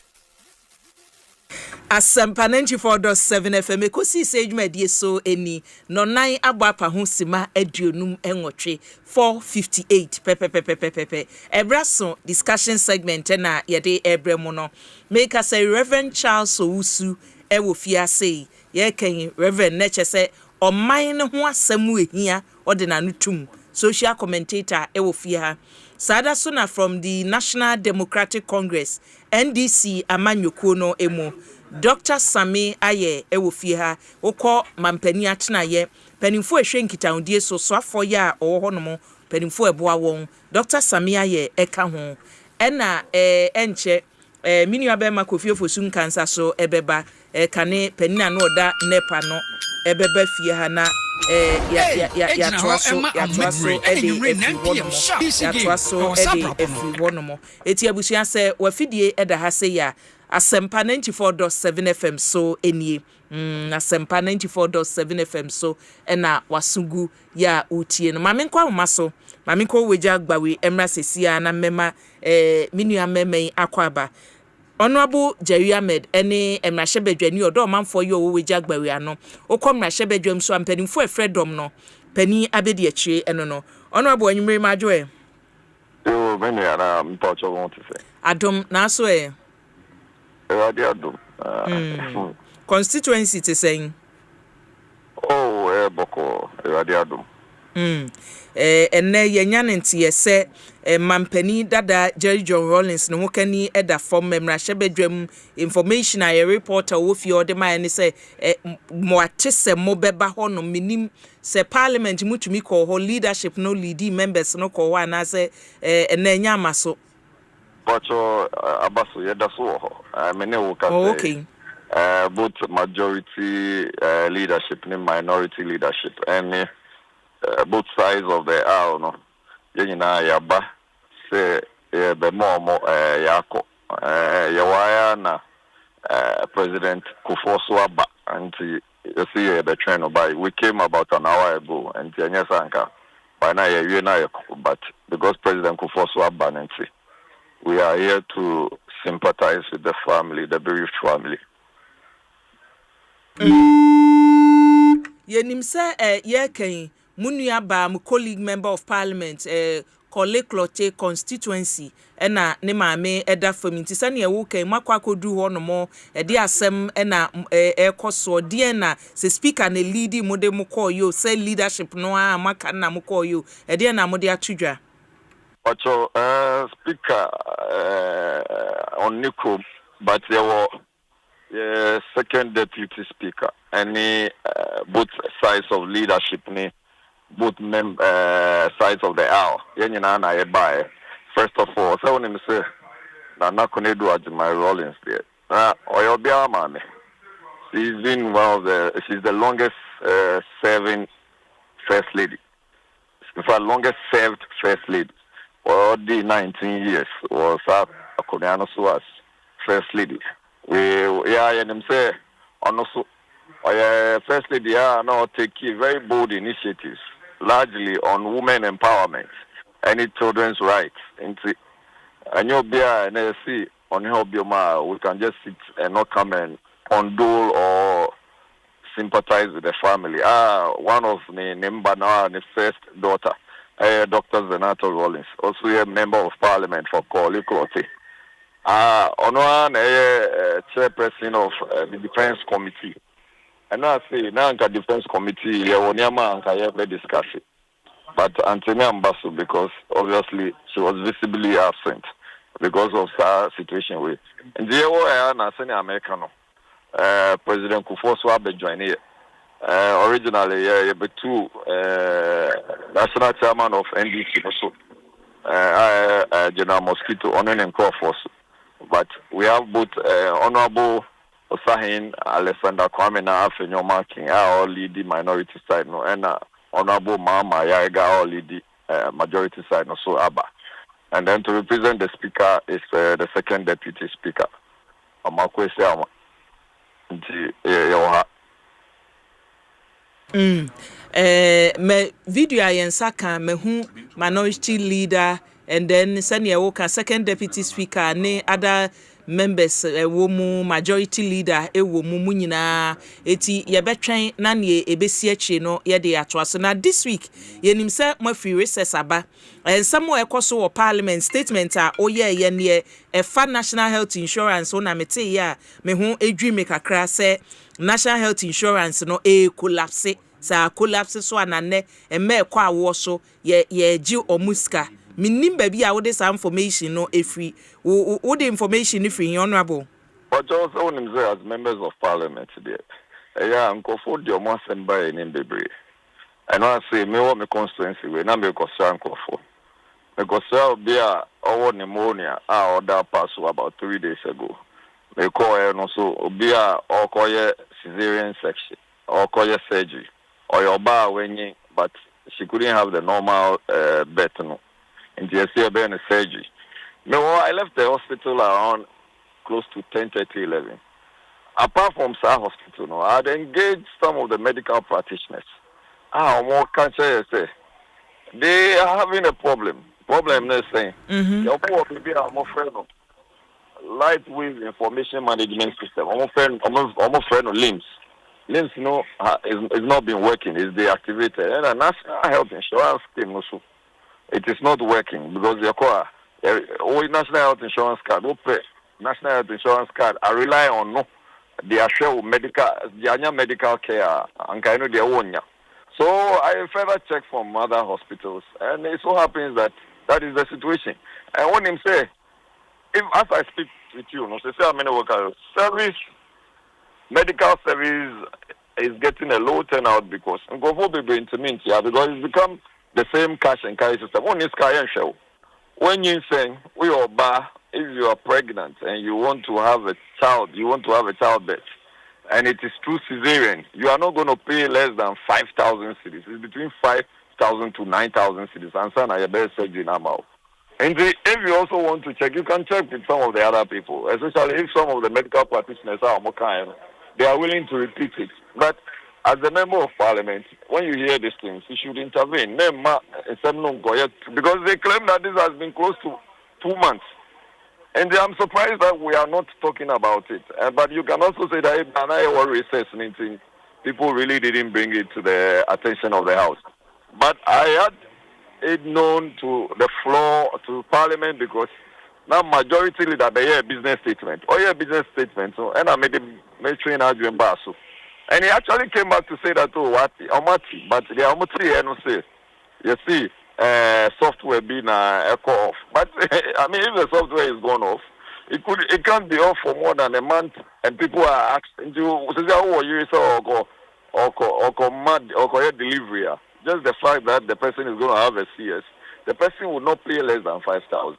Asempa 94.7 FM Ekosiise edwumadie so eni no nan abapa ho sima aduonum enwotwe 458 pepepepepepe ebraso discussion segment na yede ebremu no make us a Reverend Charles Owusu ewo fiase ye kan Reverend neche se oman ne ho asemu ehia ode na nutum social commentator ewo fia sada sona from the National Democratic Congress NDC amanyoko no emu Dr. Sami aye ewo fie ha wokọ mampani atena ye penimfo ehwe nkitaundie so afọ ya owo honom penimfo eboa won Dr. Sami aye eka ho ena enche mini abema kofiofo sun kansa so ebeba kane penina no oda nepa no ebeba fie ha na ya twaso efi wonom eti abusua se wafidie eda ha se ya Asempa 94.7 FM so enie Asempa 94.7 FM so ena wasugu ya utie no mamenkwa maso mamenkwa weja gbawe emra sesia na mema minua memei akwaba Honorable Jerry Ahmed ene emra shebedwani odo manfo yo weja gbawe ano okomra shebedwam so ampanimfo efredom no pani abedi akire eno no Honorable anyumre majoe yo meni ara mpocho won te se adom na so Yiadom. Constituency to saying. Oh, boko Yiadom. And yenyanenti se mampani dada Jerry John Rollins no kani eda form memra shebedwam information a reporter wo fi ode ma ni say mo atese mo beba ho no minim se parliament mutumi ko ho leadership no leading members no ko wa na say enanya amaso Pacho abaso yedaso mene wo ka say okay both majority leadership and minority leadership and both sides of the aisle no yenyina yaba say be more yako yawaya na President Kufoso aba anti you see the train by we came about an hour ago and Sanka by now you na but because President Kufoso aba anti we are here to sympathize with the family, the bereaved family. yenim se ye kan munua ba mu colleague member of parliament Kole Cloche constituency ena ne maame eda fam nti sane e wo kan makwa kodu ho no mo de asem ena ekoso de na se speaker na lead mu de mu call yo say leadership no a maka na mu call yo de na mo de atudwa Ocho speaker on Nico but there were second deputy speaker any both sides of leadership ni both sides of the aisle. Yenyina na buy. First of all, so when say na nakonedu Ajimai Rollins there. Oyobia mame. She's the longest serving first lady. In fact, longest served first lady. For the 19 years was Akoniano as first lady. And say also first lady now take very bold initiatives. Largely on women empowerment, any children's rights. And you'll be and see on your bioma, we can just sit and not come and condole or sympathize with the family. One of the member now, the first daughter, Dr. Zenato Rollins, also a member of parliament for Kole Cloche. On one chairperson of the defense committee. And I say, now the defense committee, we discuss it. But Antonia Mbasu, because obviously she was visibly absent because of her situation with. And the American, President Kufuor joined here. Originally, two national chairman of NDC, General Mosquito, Onen and Crawford. But we have both Honorable Osahin Alexander Kwame na Afenyo Marking all lead the minority side no and Honorable Mama Yaiga all lead the majority side no so Abba. And then to represent the speaker is the second deputy speaker. Amakwe Seama. Me video ayensaka me hu minority leader and then senior worker second deputy speaker ne other members womu majority leader womu munyina eti ye betwen na ne ebesi achi no ye de atoaso na this week yenim se mafi recess aba ensamo ekoso wo parliament statement a oye ye ne efa national health insurance ona mete ya me hu edwi me kakra se national health insurance no collapse sa collapse so anane emme kwa wo so ye gi omuska minim baby a wo this information no free wo the information free honorable but also when as members of parliament today uncle for the mo Asempa in bebre and I say me what me constituency we na me ko san uncle for because be a pneumonia order pass about 3 days ago me call no so be a okoye cesarean section or okoye surgery or your bar when but she couldn't have the normal birth no. And you see a surgery. No, I left the hospital around close to 10:30-11. Apart from Sa Hospital, no, I'd engaged some of the medical practitioners. More cancer say they are having a problem. Problem they're saying. Your poor baby are more friend of light wave information management system. Almost friend of limbs. Limbs, no, is not been working. It's deactivated. And a national health insurance scheme also. It is not working because the Akua, national health insurance card, national health insurance card, I rely on no, they are sure medical care and kind of their own. So I further checked from other hospitals, and it so happens that that is the situation. And when him say, if as I speak with you, no, say how many workers service, medical service is getting a low turnout because go for people because it's become the same cash and carry system. One is carry and show. When you say we are bar, if you are pregnant and you want to have a child, childbirth, and it is through cesarean, you are not going to pay less than 5,000 cedis. It's between 5,000 to 9,000 cedis. And son, I better surgery now. And if you also want to check, you can check with some of the other people, especially if some of the medical practitioners are more kind, they are willing to repeat it. But as a member of parliament, when you hear these things, you should intervene. Because they claim that this has been close to 2 months. And I'm surprised that we are not talking about it. But you can also say that people really didn't bring it to the attention of the House. But I had it known to the floor, to Parliament, because now majority leader they hear business statement. Business statement. So and I made him train Adrian Basso. And he actually came back to say that but the Amati no say. You see, software being echo off. But I mean, if the software is gone off, it can't be off for more than a month, and people are asking you, or delivery. Just the fact that the person is going to have a CS, the person will not pay less than 5,000.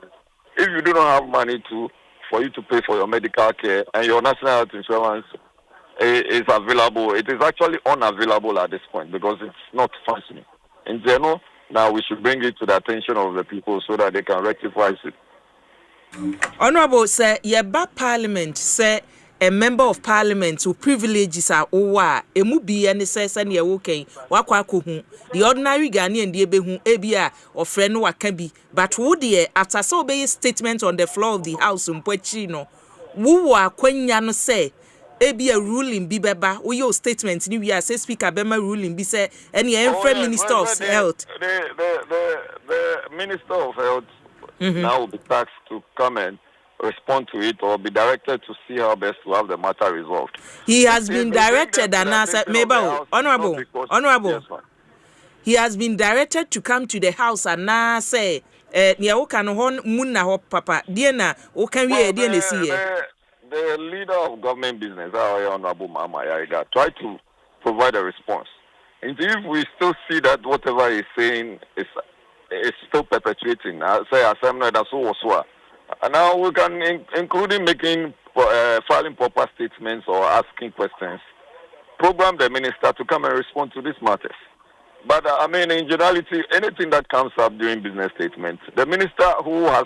If you do not have money for you to pay for your medical care and your national health insurance is available, it is actually unavailable at this point because it's not functioning. In general, now we should bring it to the attention of the people so that they can rectify it. Honorable sir, yeba Parliament say a member of Parliament who privileges are owa emu bi ene say sane woken wakwa akohu the ordinary Ghanaian de ebehu ebia or friend waka bi but wo de after so obey statement on the floor of the House mpwachi no wo akwanya no say ebia ruling bi beba wo your statement ni we say speaker bema ruling bi say any minister of health the minister of health now will be tasked to come and respond to it or be directed to see how best to have the matter resolved. He has been directed and answered, honorable. Yes, he has been directed to come to the House and now say, papa, the leader of government business, Honorable Mama Yaiga, try to provide a response. And if we still see that whatever he's saying is still perpetuating, I say Asempa that's so. And now we can, including making filing proper statements or asking questions, program the minister to come and respond to these matters. But I mean, in generality, anything that comes up during business statements, the minister who has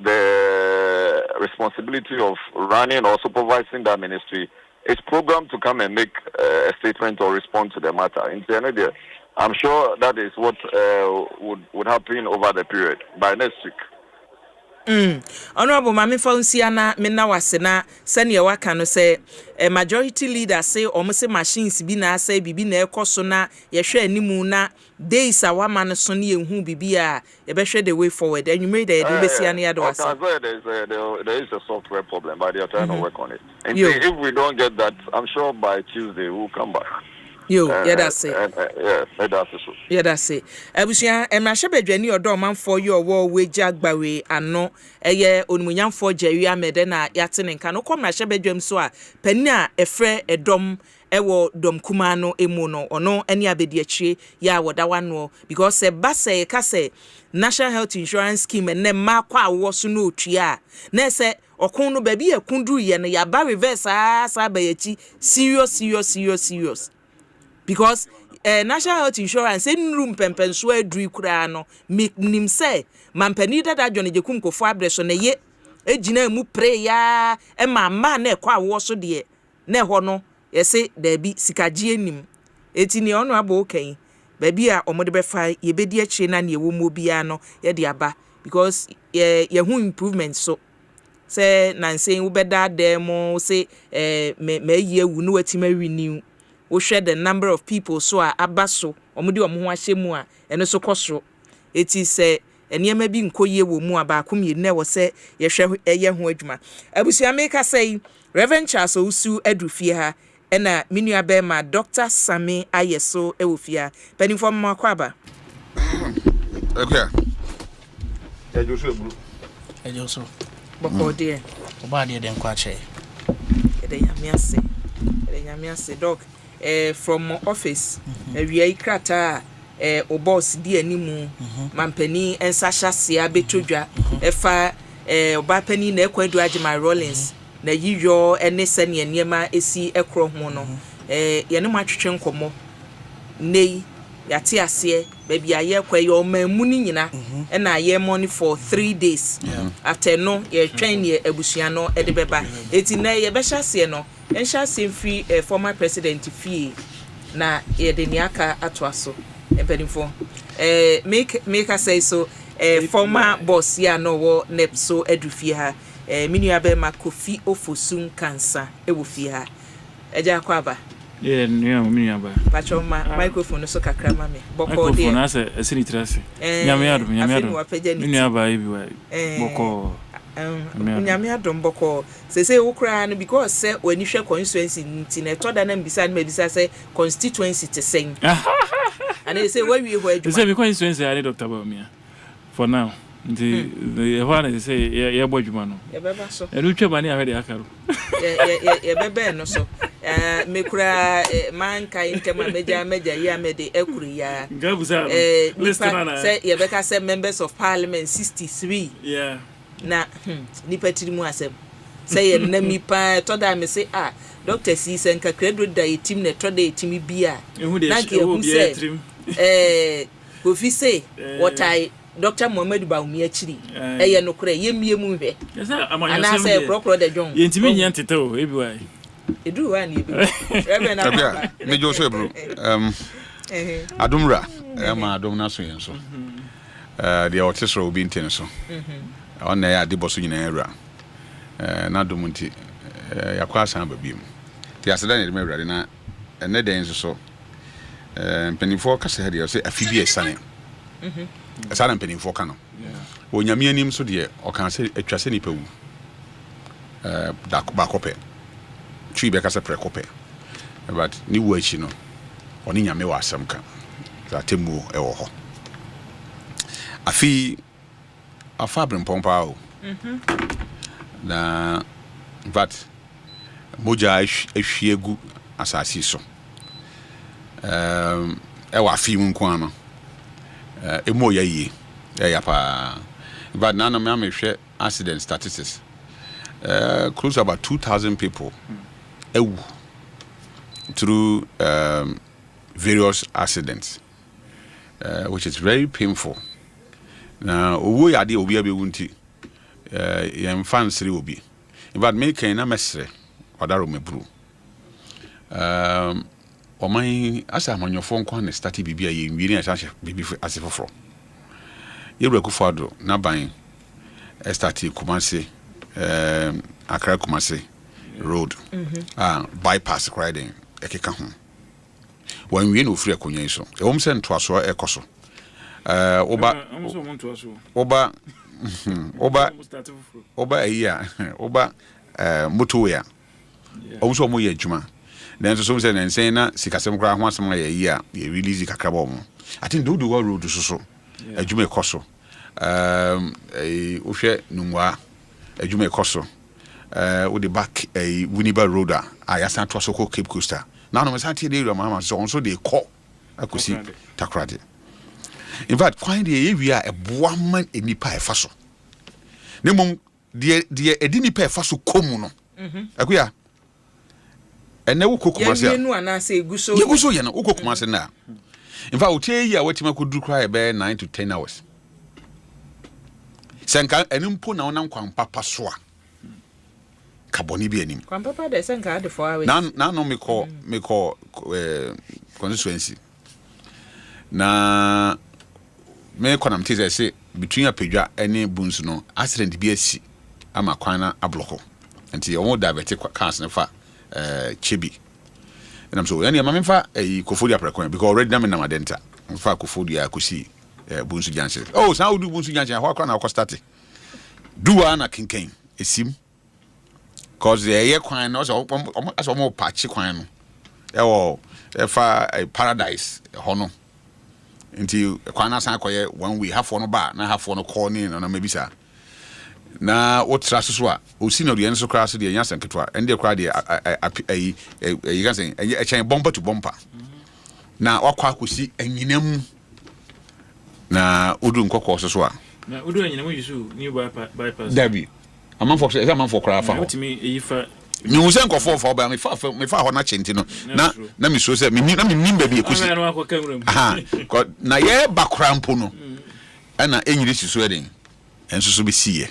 the responsibility of running or supervising that ministry is programmed to come and make a statement or respond to the matter. In general, I'm sure that is what would happen over the period by next week. Honorable Mami Fonsiana Mena Wasena, Senior Wakano say a majority leader say almost machines be na say bibi na ekosona ye hwe animu days a woman soni ehun bibia ye be hwe the way forward and you made the Besiania there is a software problem but they are trying to work on it. And if we don't get that, I'm sure by Tuesday we'll come back. That's it. That's it. That's it. Abusia, emrahye bedwani odo manfo ye owo weji agbawe ano eye onumunyamfo Jerry Mede na yate ne nka no komrahye bedwam so a pani a efre edom ewo dom kuma no emu no ono eni abedi achie ya woda wano because se base ka se National Health Insurance Scheme ne ma kwa awo so no otua na se okun no ba bi ekunduru ye no ya ba reverse asa ba yachi serious because National Health Insurance in room pempenso adru kura no nim say mampani dada dwone jekum kofo abreso na ye ejina mu prayer e mama na ekwa wo so de na ho no yese da bi sikaje anim eti ne ono aba okan ba bi a omode be fa ye bedi akire na ne wo mo bia no ye de aba because ye hu improvement so say nansen wo beda demo say me ye wu no watima renew we share the number of people so abaso omudi omo ahye mu a eno so kosoro eti se enema bi nkoye wo mu aba akomie na wo se ye hwe eye ho adwuma abusia meka say Reverend Charles Osu adufie ha ena minua be ma Dr. Sami Ayeso ewofia pani form makwaba okay ejoso boko de oba de den kwa che Nyamiase dog from office we ikrata o boss di animu mampani ensasha sia betodwa efa oba pani na ekwadu Ajima Rollins na yiyo ene sane niema esi ekro ho no ye ne matwetwe nkomo nei yate ase baby aye kwayo mamu ni nyina na aye money for 3 days after no ye twen ye abusua no e de beba eti na ye be hyase no enhyase free former president fee na ye de niaka atwaso empenifo make I say so former boss ya no wo nepso adufie ha minua be ma Kofi Ofosun cancer e wo fie ha eja kwaba Yeah, me aba. Pachoma microphone so kakra ma me. Boko de. Microphone ase esinitrase. Nyame adom. Me aba e bi wa. Boko. Nyame adom boko. Say wo kra no because say wani hwe constituency nti na to da na mbisa na mbisa say constituency te sen. And they say where we ho adwuma. Say because constituency are Dr. Bawumia. For now. The one say ya bodwuma no. Ya beba so. E rutwa bani ahwe de akaro. Ya beba no so. Me kura man kai ntema meja ya me de ekuri ya. Gabusa. Listen na. Say ya beka say members of parliament 63. Yeah. Na nipa tirimu asem. Say ye na mi pa to da me say Dr. C senka credo da team na to da team bia. Na ke hu say ofi say what I Dr. Mohamed Bawumia chiri eye no kure yemie mu hwe ana say krokro de jon yentimi nya ntete o ebi wai edu wa na ebi Rabia me jo so bro adomra ma adom na so yen so de otesro obi ntene so ona ya de boso nyina era na adom nti yakwa asan ba biem ti aseda ne de mewrade na ene den so mpenifo kase hade yo say afibi esane Asana mpenifo ka no onyame anim so de o kan se atwa se nipa wu da ba kope twi be ka se prekope but ni wu achi no oni nyame wa asam ka za temu e wo ho afi afa brempompa o na but moja ahwiegu asasi so e wa afi mu nko ano emo yayi ya pa but now me amehwe accident statistics close to about 2,000 people through various accidents which is very painful na owo yade obi abewunti yem fansiri obi but me kan na mesre odaro mebru oman asa amanyofo nko na start bibia ye nwiri ahyahye bibi asefoforo yewura kufado na ban start Kumasi Accra Kumasi road bypass riding ekeka ho wan wie no free akonya so e wom se ntoaso ekoso oba iya oba motoya omso mo ye adwuma then so say na say na sikasem kra ho asem ya yi a ye release kakra ba mo I think do road so adwuma ekoso ohwe numwa adwuma ekoso with the back Winneba road a yasan to so ko Cape Coaster now no say dey mama so dey call akosi takrade in fact find the area e boa man enipa e fa so nemom de edinipa e fa so komu no akuya ene wo kokumase yenu anase eguso ye na wo kokumase na in fact otie yi a watima ko duru cry be 9 to 10 hours senka enimpo na wonam kwan papa so a kaboni bi anim kwan papa de senka de 4 hours na no me call constituency na me konam teze say between apedwa ene buns no accident bi asi ama kwan na abloko nti omo divert cars na fa Chibi. And I'm so any mamfa Kofodia Prekon because already na madenta. Mfa Kofodia kusi Bunsu Jansen. Oh, so how do Bunsu Jansen? How can I start? Do ana kinken esim. Cause the air kwan also as more patchy kwan. Efa paradise hono. Until kwana san koye one we have one bar, na have one corner na maybe sa. Na what so a osino de enso kra so de yansan ketwa ende kra de you can say a chain bumper to bumper na wakwa akosi anyinam na odu nkokọ so a na odu anyinam yusu new bypass Dabi amanfo say amanfo kra fa ho otimi eyifa mi hu se nkofo fa ba me fa ho na chenti no na mi so say mi nimba bi ekosi na ye bakrampo no ana enyiri siso eden enso so be siye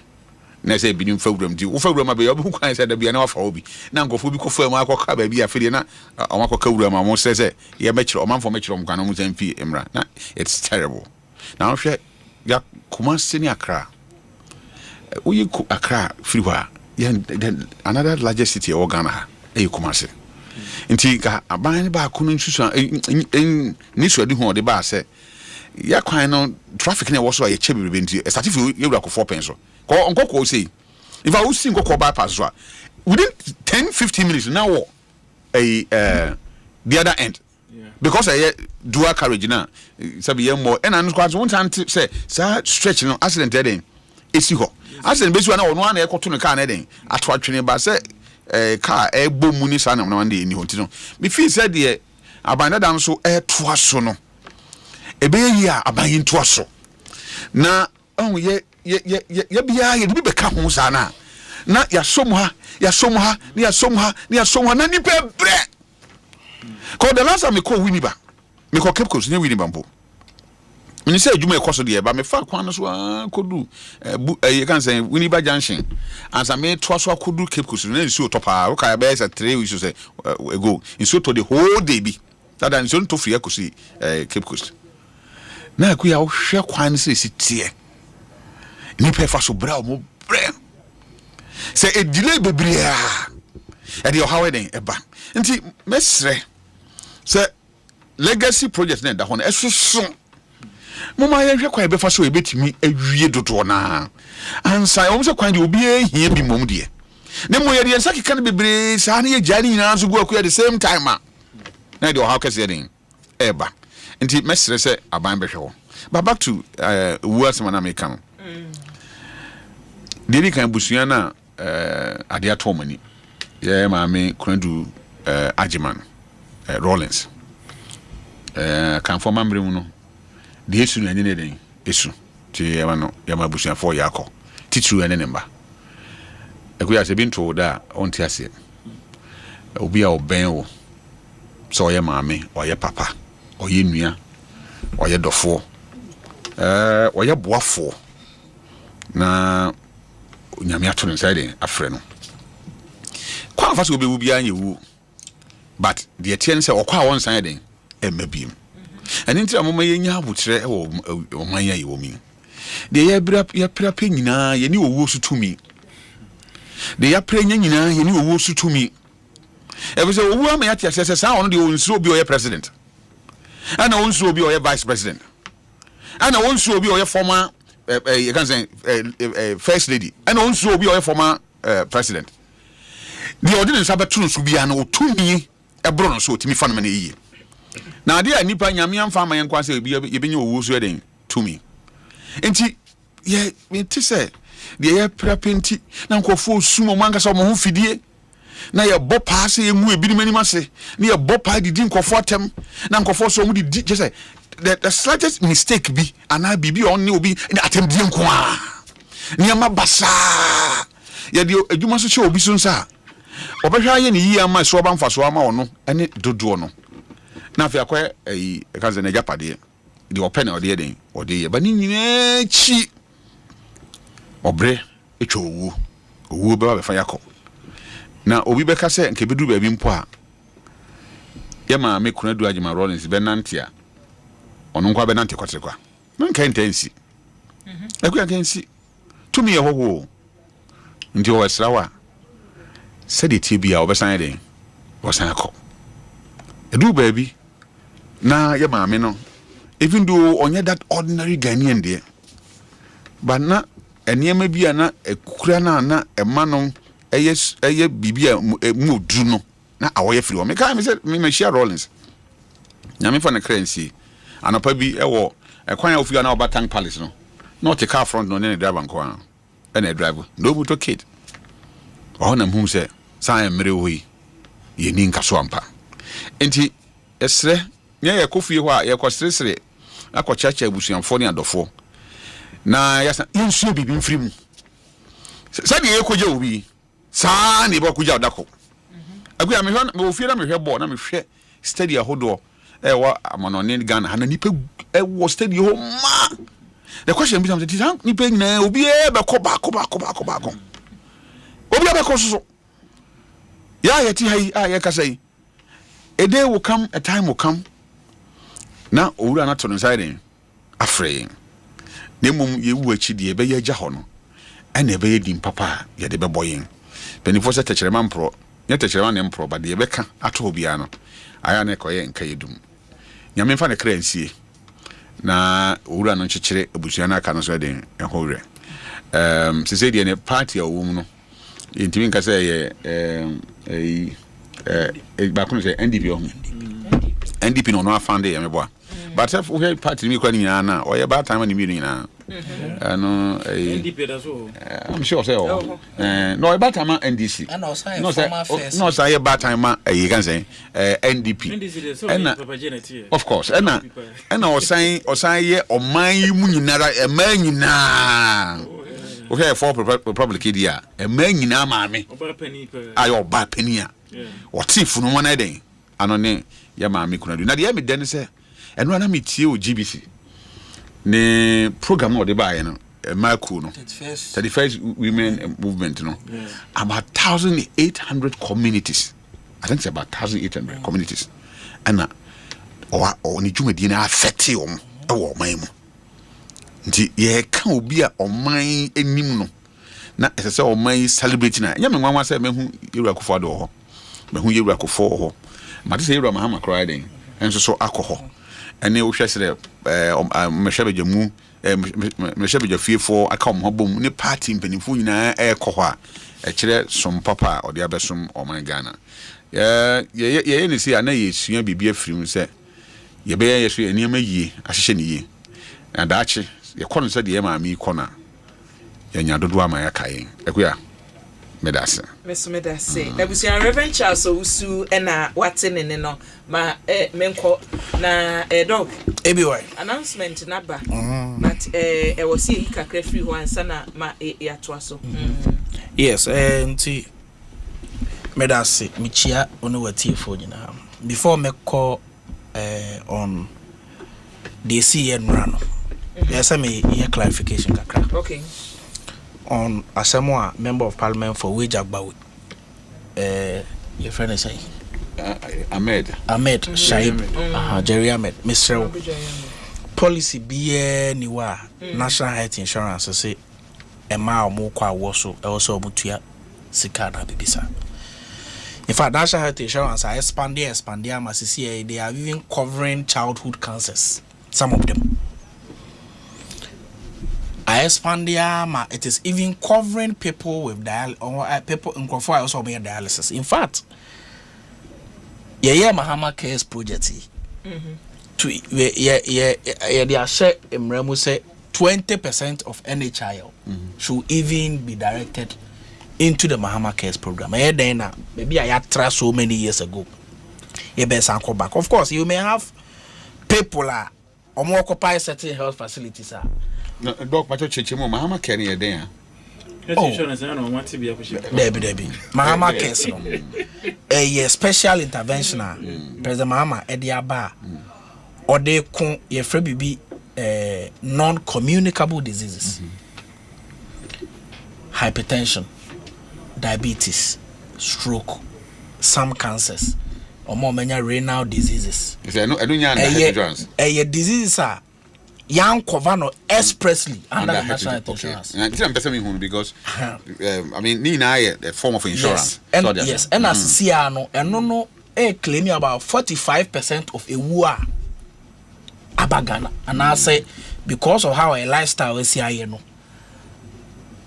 na say binim fawuram di wo fawuram abe obi kwan say da bia na wafa obi na nkofo bi kofa mu akoka ba bi afede na omakoka wuram amo say ye mekire omanfo mekire omkan no mu zamfi emra na it's terrible na hwe ya Kumasi ni Accra uyi Accra free wa another largest city of Ghana Kumasi nti ka aban ba ko no nsusu ni so adi ho de ba se ya kwan no traffic na wo so ya che bebrebe nti start if you wura ko 4 pence so ko nkoko say if I will see nkoko bypass so within 10-15 minutes now the other end because I dual carriage na sabi ye more and anko one time say stretch no accident there esi ho accident besu na ono na ekoto no car na den ato atwene ba say car bomu ni sa na na wande ni ho ti no me feel say de abanda dan so to aso no ebe yi a aban to aso na on ye bia ye bi be ka ho sa na ya somha na ni pe bre ko the last time me call Winiba me call Cape Coast ni Winiba mpo me say adwuma ekoso de ba me fa kwan so kodu you can say Winiba junction and some me to so kodu Cape Coast na nsu topa wo ka be say 3 weeks say ago nsu to the whole day bi that nsu to free Ekosiise Cape Coast na ku ya wo hwe kwan se tie ni pe fa so bra mo bre say a delay bebria e de how den eba nti mesre say legacy project na da ho na esoso mama ye hwe kwa be fa so ebetimi awie dodo na ansa o mse kwan de obi ehia bi mom de ne mo ye de nsaki kan bebre sa na ye jani nyina so go akua the same time na de how kase den eba nti mesre say aban be hwe ho but back to Asempa na make am deni kan busua na ade atomani ye maame kunadu Ajiman Rollins kan for mamre mu no de esu na nyene den esu ti ya no ya mabusia for yakọ titru ene nemba ekuya se binto da onti ase obi a oben wo so ye maame oye papa oye nua oye dofo oye boafo na nyame ato no side afre no kwa fa so obewu bia nyewu but the atien say okwa won san den emabiem and nti amoma yenya abotire e wo manya ye wo mi de ya pra pe nyina ye ni owo sutumi de ya pra nyina ye ni owo sutumi e be say owo ama ya tia say sa on de onsu obi oye president ana onsu obi oye vice president ana onsu obi oye former you can say first lady ana onsu obi oye former president the ordinance abetu so bia na otumi ebro no so otimi fa no na yiye na ade a nipa nyame amfa ama yen kwa se bia yebenya owo so eden tumi enti ye ti se de ye prapenti na nkofo sumo manga so mo ho fidie na ye bopa se emu ebinim animase na ye bopa didi nkofo atem na nkofo so mu didi je say the slightest mistake bi ana bibi on ne obi atem die nko a niam basa ye de adwuma so che obi so nsa obehwa ye ne yi ama so ba mfaso ama ono ene dodo no na afia kwa kaze na japade de open o de den o de ye ba ni nyina chi obre etwa owu be ba fa yakọ na obi be ka se nke bedu ba bi mpo a ye ma me kunadu Ajiman Rollins be nantia ono nkwa be nantia kwatekwa nka intensi ekwa kensi tumi ye hoho ndi o esrawa said it be our beside was an akọ edu baby na ye maame no even though onye that ordinary Ghanaian there but na enema bia na ekura na ema no eye bibia mu dru no na awoye firi o me ka me say me share Rollins nyame fa na currency anopa bi ewo ekwan ofia na Obatang Palace no not a car front no na driver nko an na driver no buto kid na mhum se san emre hoyi ye ni nkaso ampa enti esre nya ye kofie ho a ye kosresre akochacha abusuanfo ne adofo na yasa yensu bibi mfiri mu sabi ye koja obi saa ne ba koja odako agua me hwa me ofie na me hwe ball na me hwe steady ahodo wa amonone Ghana hana nipa wo steady ho ma the question be something nipa nyina obi e be ko ba obi abeko so ya yeti hai ya kasai a day will come, a time will come na owura na to inside afre nemum ye wu achidi ebe ye gya ho no ene ebe ye dim papa ye de be boyen penifo se techere mampro nyete chere wan empro ba de beka ato bia no aya na ekoye nka yedum nyame fa ne kra nsie na owura no nkyekere abusua na aka no so den ehowre se de ne party a wo mu no intimi nka say ba ko say NDP o NDP no no afande ya meboa but if we party mi kwa ni na o ye ba time ni mi ni na no NDP da so I'm sure say no ba time NDC no say ye ba time you can say NDP of course and o say ye o man mu nyinara e man nyina o here for public idia e man nyina ma me ayo ba pania o tifu no na den ano ne ya ma me kunadu na de me den say eno na me tie o GBC ne program o de ba ye no Maku no 31st women movement no about 1,800 communities. I think it's about 1,800 communities and o ni dwumadi na affect o man mu nti ye ka obi a o man enim no na ese o man celebrate na nya me nwanwa se mehu Yewura Akufo do ho mehu Yewura Akufo ho ma te se Yewura Mahama cry den enso so akọ ene wo hwese mehwebejamu mehwebejafie aka omhobom ne party mpanimfo nyina ekọ ho a ekire som papa odi abesom oman Ghana ye ne si ana yesua bibia firim se ye be yesu eniam yie ahyehye ne yie na daache ye kono se de ma mi kona ye nya dodo ama ya kae ekuya medase na busia Reverend Charles Owusu na watene ne no ma menko na dog ABY announcement na ba but was here kakra free ho ansa na ma ya to aso yes nti medase michia ono watifo nyina before me call on the CN rano yes I me here clarification kakra okay on Asemwa member of parliament for Wejagbawi your friend is saying Ahmed Shaib Jerry Ahmed Mr. Policy be niwa national health insurance say ema omo kwa woso also omutua sika na bibisa. In fact, national health insurance are expanding masisi they are even covering childhood cancers, some of them. It is even covering people with people in Kofa also make dialysis. In fact, Mahama Cares project to they are share Mremu say 20% of NHIL should even be directed into the Mahama Cares program. Maybe I had tried so many years ago. You better come back. Of course, you may have people or more occupy certain health facilities. No, Doc Pacho Chichimo, Mahama Kenny a day. Debbie. Mahama Cares. A special intervention. President Mahama Ediaba. Or they con ye free non-communicable diseases. Hypertension, diabetes, stroke, some cancers, or more many renal diseases. Diseases are young Covano expressly under the national insurance. Because I mean, Nina a form of insurance. Yes, and as Siano, and no, claiming about 45% of a war abagana. And I say, because of how a lifestyle is here,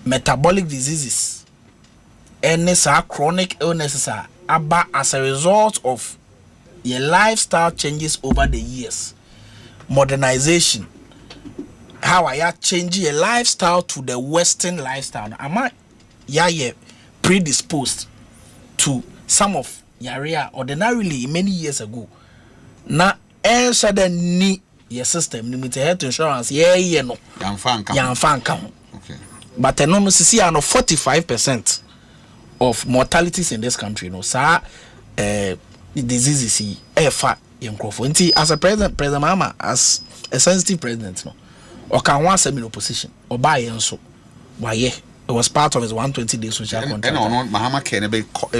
metabolic diseases, and chronic illnesses are as a result of your lifestyle changes over the years. Modernization. How I ya changing a lifestyle to the Western lifestyle. Am I predisposed to some of area ordinarily many years ago? Na answer the need your system limited health insurance. No. Okay. But no see 45% of mortalities in this country. No, sir, diseases as a president Mama, as a sensitive president, no. Or can one semi opposition or buy and so why it was part of his 120 days social contract. And on Mahama can every take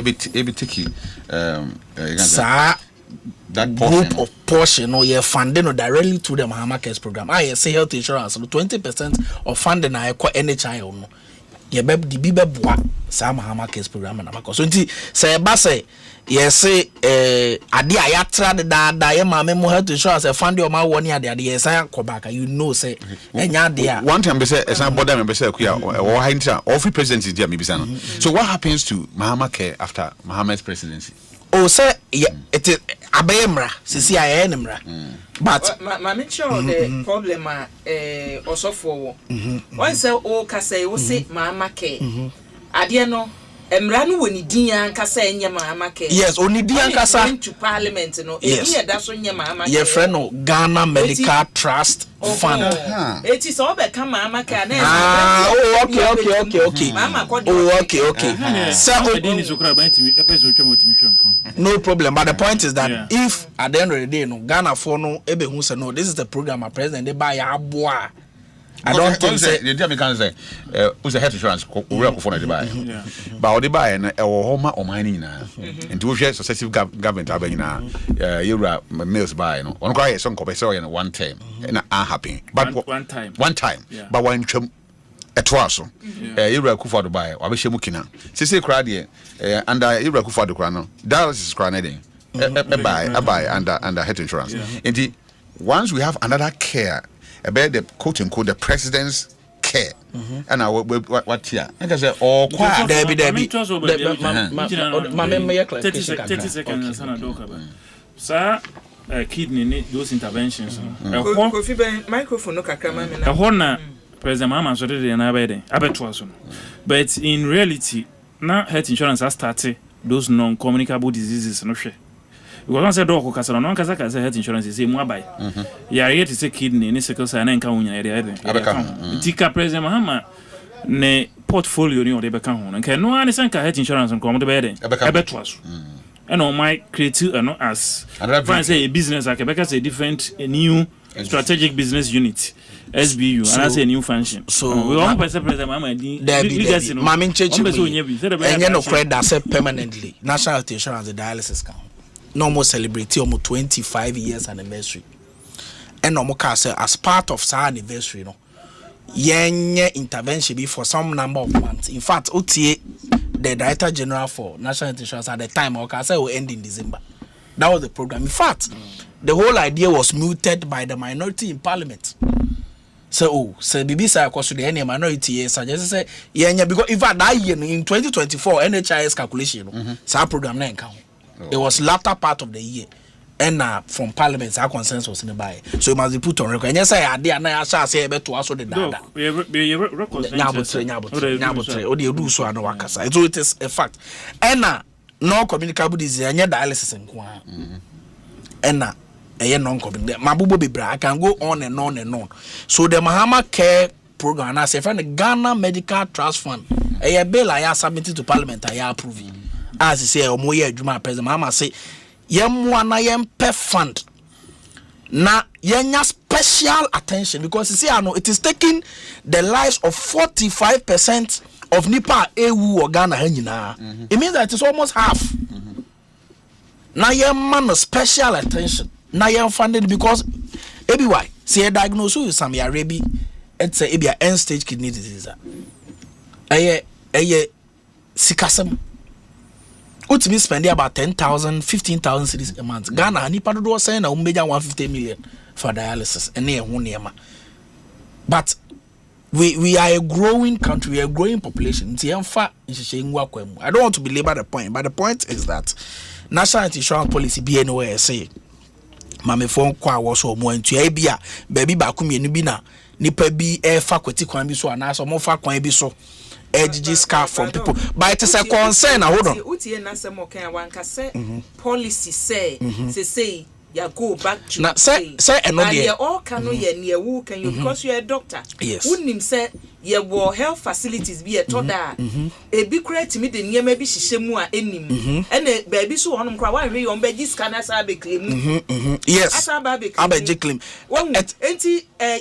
that portion or you're funding or directly to the Mahama Cares program. I say health insurance, 20% of funding I call NHI ye be di bi beboa sa mahama case program na makọ so nti say ba say yes ade a ya tra de da ye ma me mo health insurance e fund o ma woni ade ye san ko back you know say enya ade a one time be say esan border member say kuya o hinta all free presidency dia me bisa no so what happens to Mahama Care after Mahama's presidency? Oh say it is abayemra sisi aye nemra but ma make sure the problem also for one say o ka say o say Mahama Care ade no emra no woni din ankasa enye Mahama Care. Yes, oni din ankasa to parliament no e din da so nye Mahama Care. Your friend no Ghana Medical Trust Fund. It is all be come Mahama Care na. Okay. Okay. So no problem, but the point is that if at the end of the day no Ghana for no ebe hu say no, this is the program my president they buy aboa. I don't think say the time can say who's a health insurance we are for the buy but the buy na e wo homa o man ni na nti wo hwe successive government abany na yura meals buy no on kwa so nkope say one time na happen but one time but one twam etwa so yura kufa do buy wa be hye mu kina sese kra de under yura kufa do kra no dialysis kra na den buy under health insurance nti once we have another care about the quote unquote the president's care and what here I can say oh kwa Debbie 30 seconds and doka sir kidney those interventions Kofi Ben microphone no kakra ma me na hona president Mahama so dey na abede abeto so but in reality now health insurance has started those non-communicable diseases no hwe because one said dog kasara no kasa health insurance is mu abai ya yet say kidney ni sickle cell na nka hunya ede tika president Mahama ne portfolio ni ode beka ho nka no ani sanka health insurance nko mo de be ebeto aso and on my creative as France say a business like beka say different a new strategic business unit SBU and I say a new function so we all president Mahama di mama nchechi enye no credit say permanently national health insurance the dialysis account no more celebrate almost 25 years anniversary and no more say as part of our anniversary no yenye intervention be for some number of months. In fact OTA the director general for national insurance at the time okay say will end in December. That was the program. In fact the whole idea was mooted by the minority in parliament. So BBC across the any minority suggest say yenye because in fact that year in 2024 NHIS calculation so program na count. It was latter part of the year, and from Parliament, our consensus in the buy. So it must be put on record. And yes, I did, and I shall say about to also the data. So it is a fact. And no communicable disease, and dialysis and kwa. And non-communicable. Mabubo Bibra, I can go on and on and on. So the Mahama Care program, I say, from the Ghana Medical Trust Fund, a bill I submitted to Parliament, I approve it. As he say omoye adwuma president Mahama say yemwa na yempe fund na yenya special attention because you see I know it is taking the lives of 45% of Nipa ewu or Ghana hanyina. It means that it is almost half. Na yemma no special attention na yem funded because ebi why say diagnose you some yarebi it's a ebi end stage kidney disease eye sikasem ultimately spending about 10,000, 15,000 cities a month. Ghana, ni pado do say na umbeja 150 million for dialysis. But we are a growing country, we are a growing population. I don't want to belabor the point, but the point is that national insurance policy be anywhere say mame phone kwa was so more into ebia baby bakumi ni bi na nipa bi e fa kwati kwan bi so ana so mo fa kwan bi so edgy scarf from people but it is a concern. Hold on. Policy say you go back to now say and you all can know near who can you because you are a doctor. Yes. Wouldn't say you will health facilities be a toda a big create me the near maybe she enim and a baby so on cry on bed this can as I be claim. Yes, I claim. One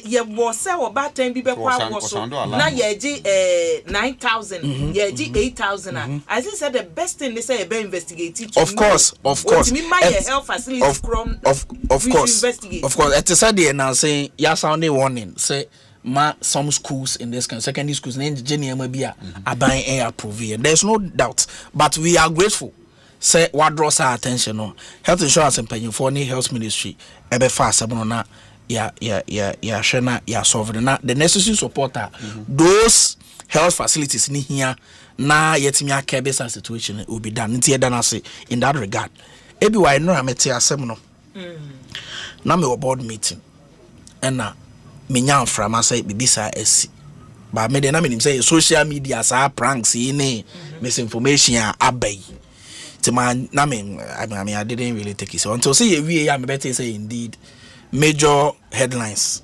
you was sell bad time be was now ye 9,000 ye 8,000. I said the best thing they say be investigated. Of course. Me my health facilities from of course. It is said there now saying ya sounding warning say some schools in this country, secondary schools, approve. There's no doubt, but we are grateful. Say what draws our attention on health insurance and paying for health ministry. Ebe fast sabona shena solve na the necessary support those health facilities ni here na yetimi akebe situation will be done. Nti eda na say in that regard. Ebi why no amete asem no. Na me board meeting. Ena me nya mframa say bibisa esi. Ba me de na me nim say social media sa pranks ni misinformation abai. I didn't really take it so until say we am better say indeed major headlines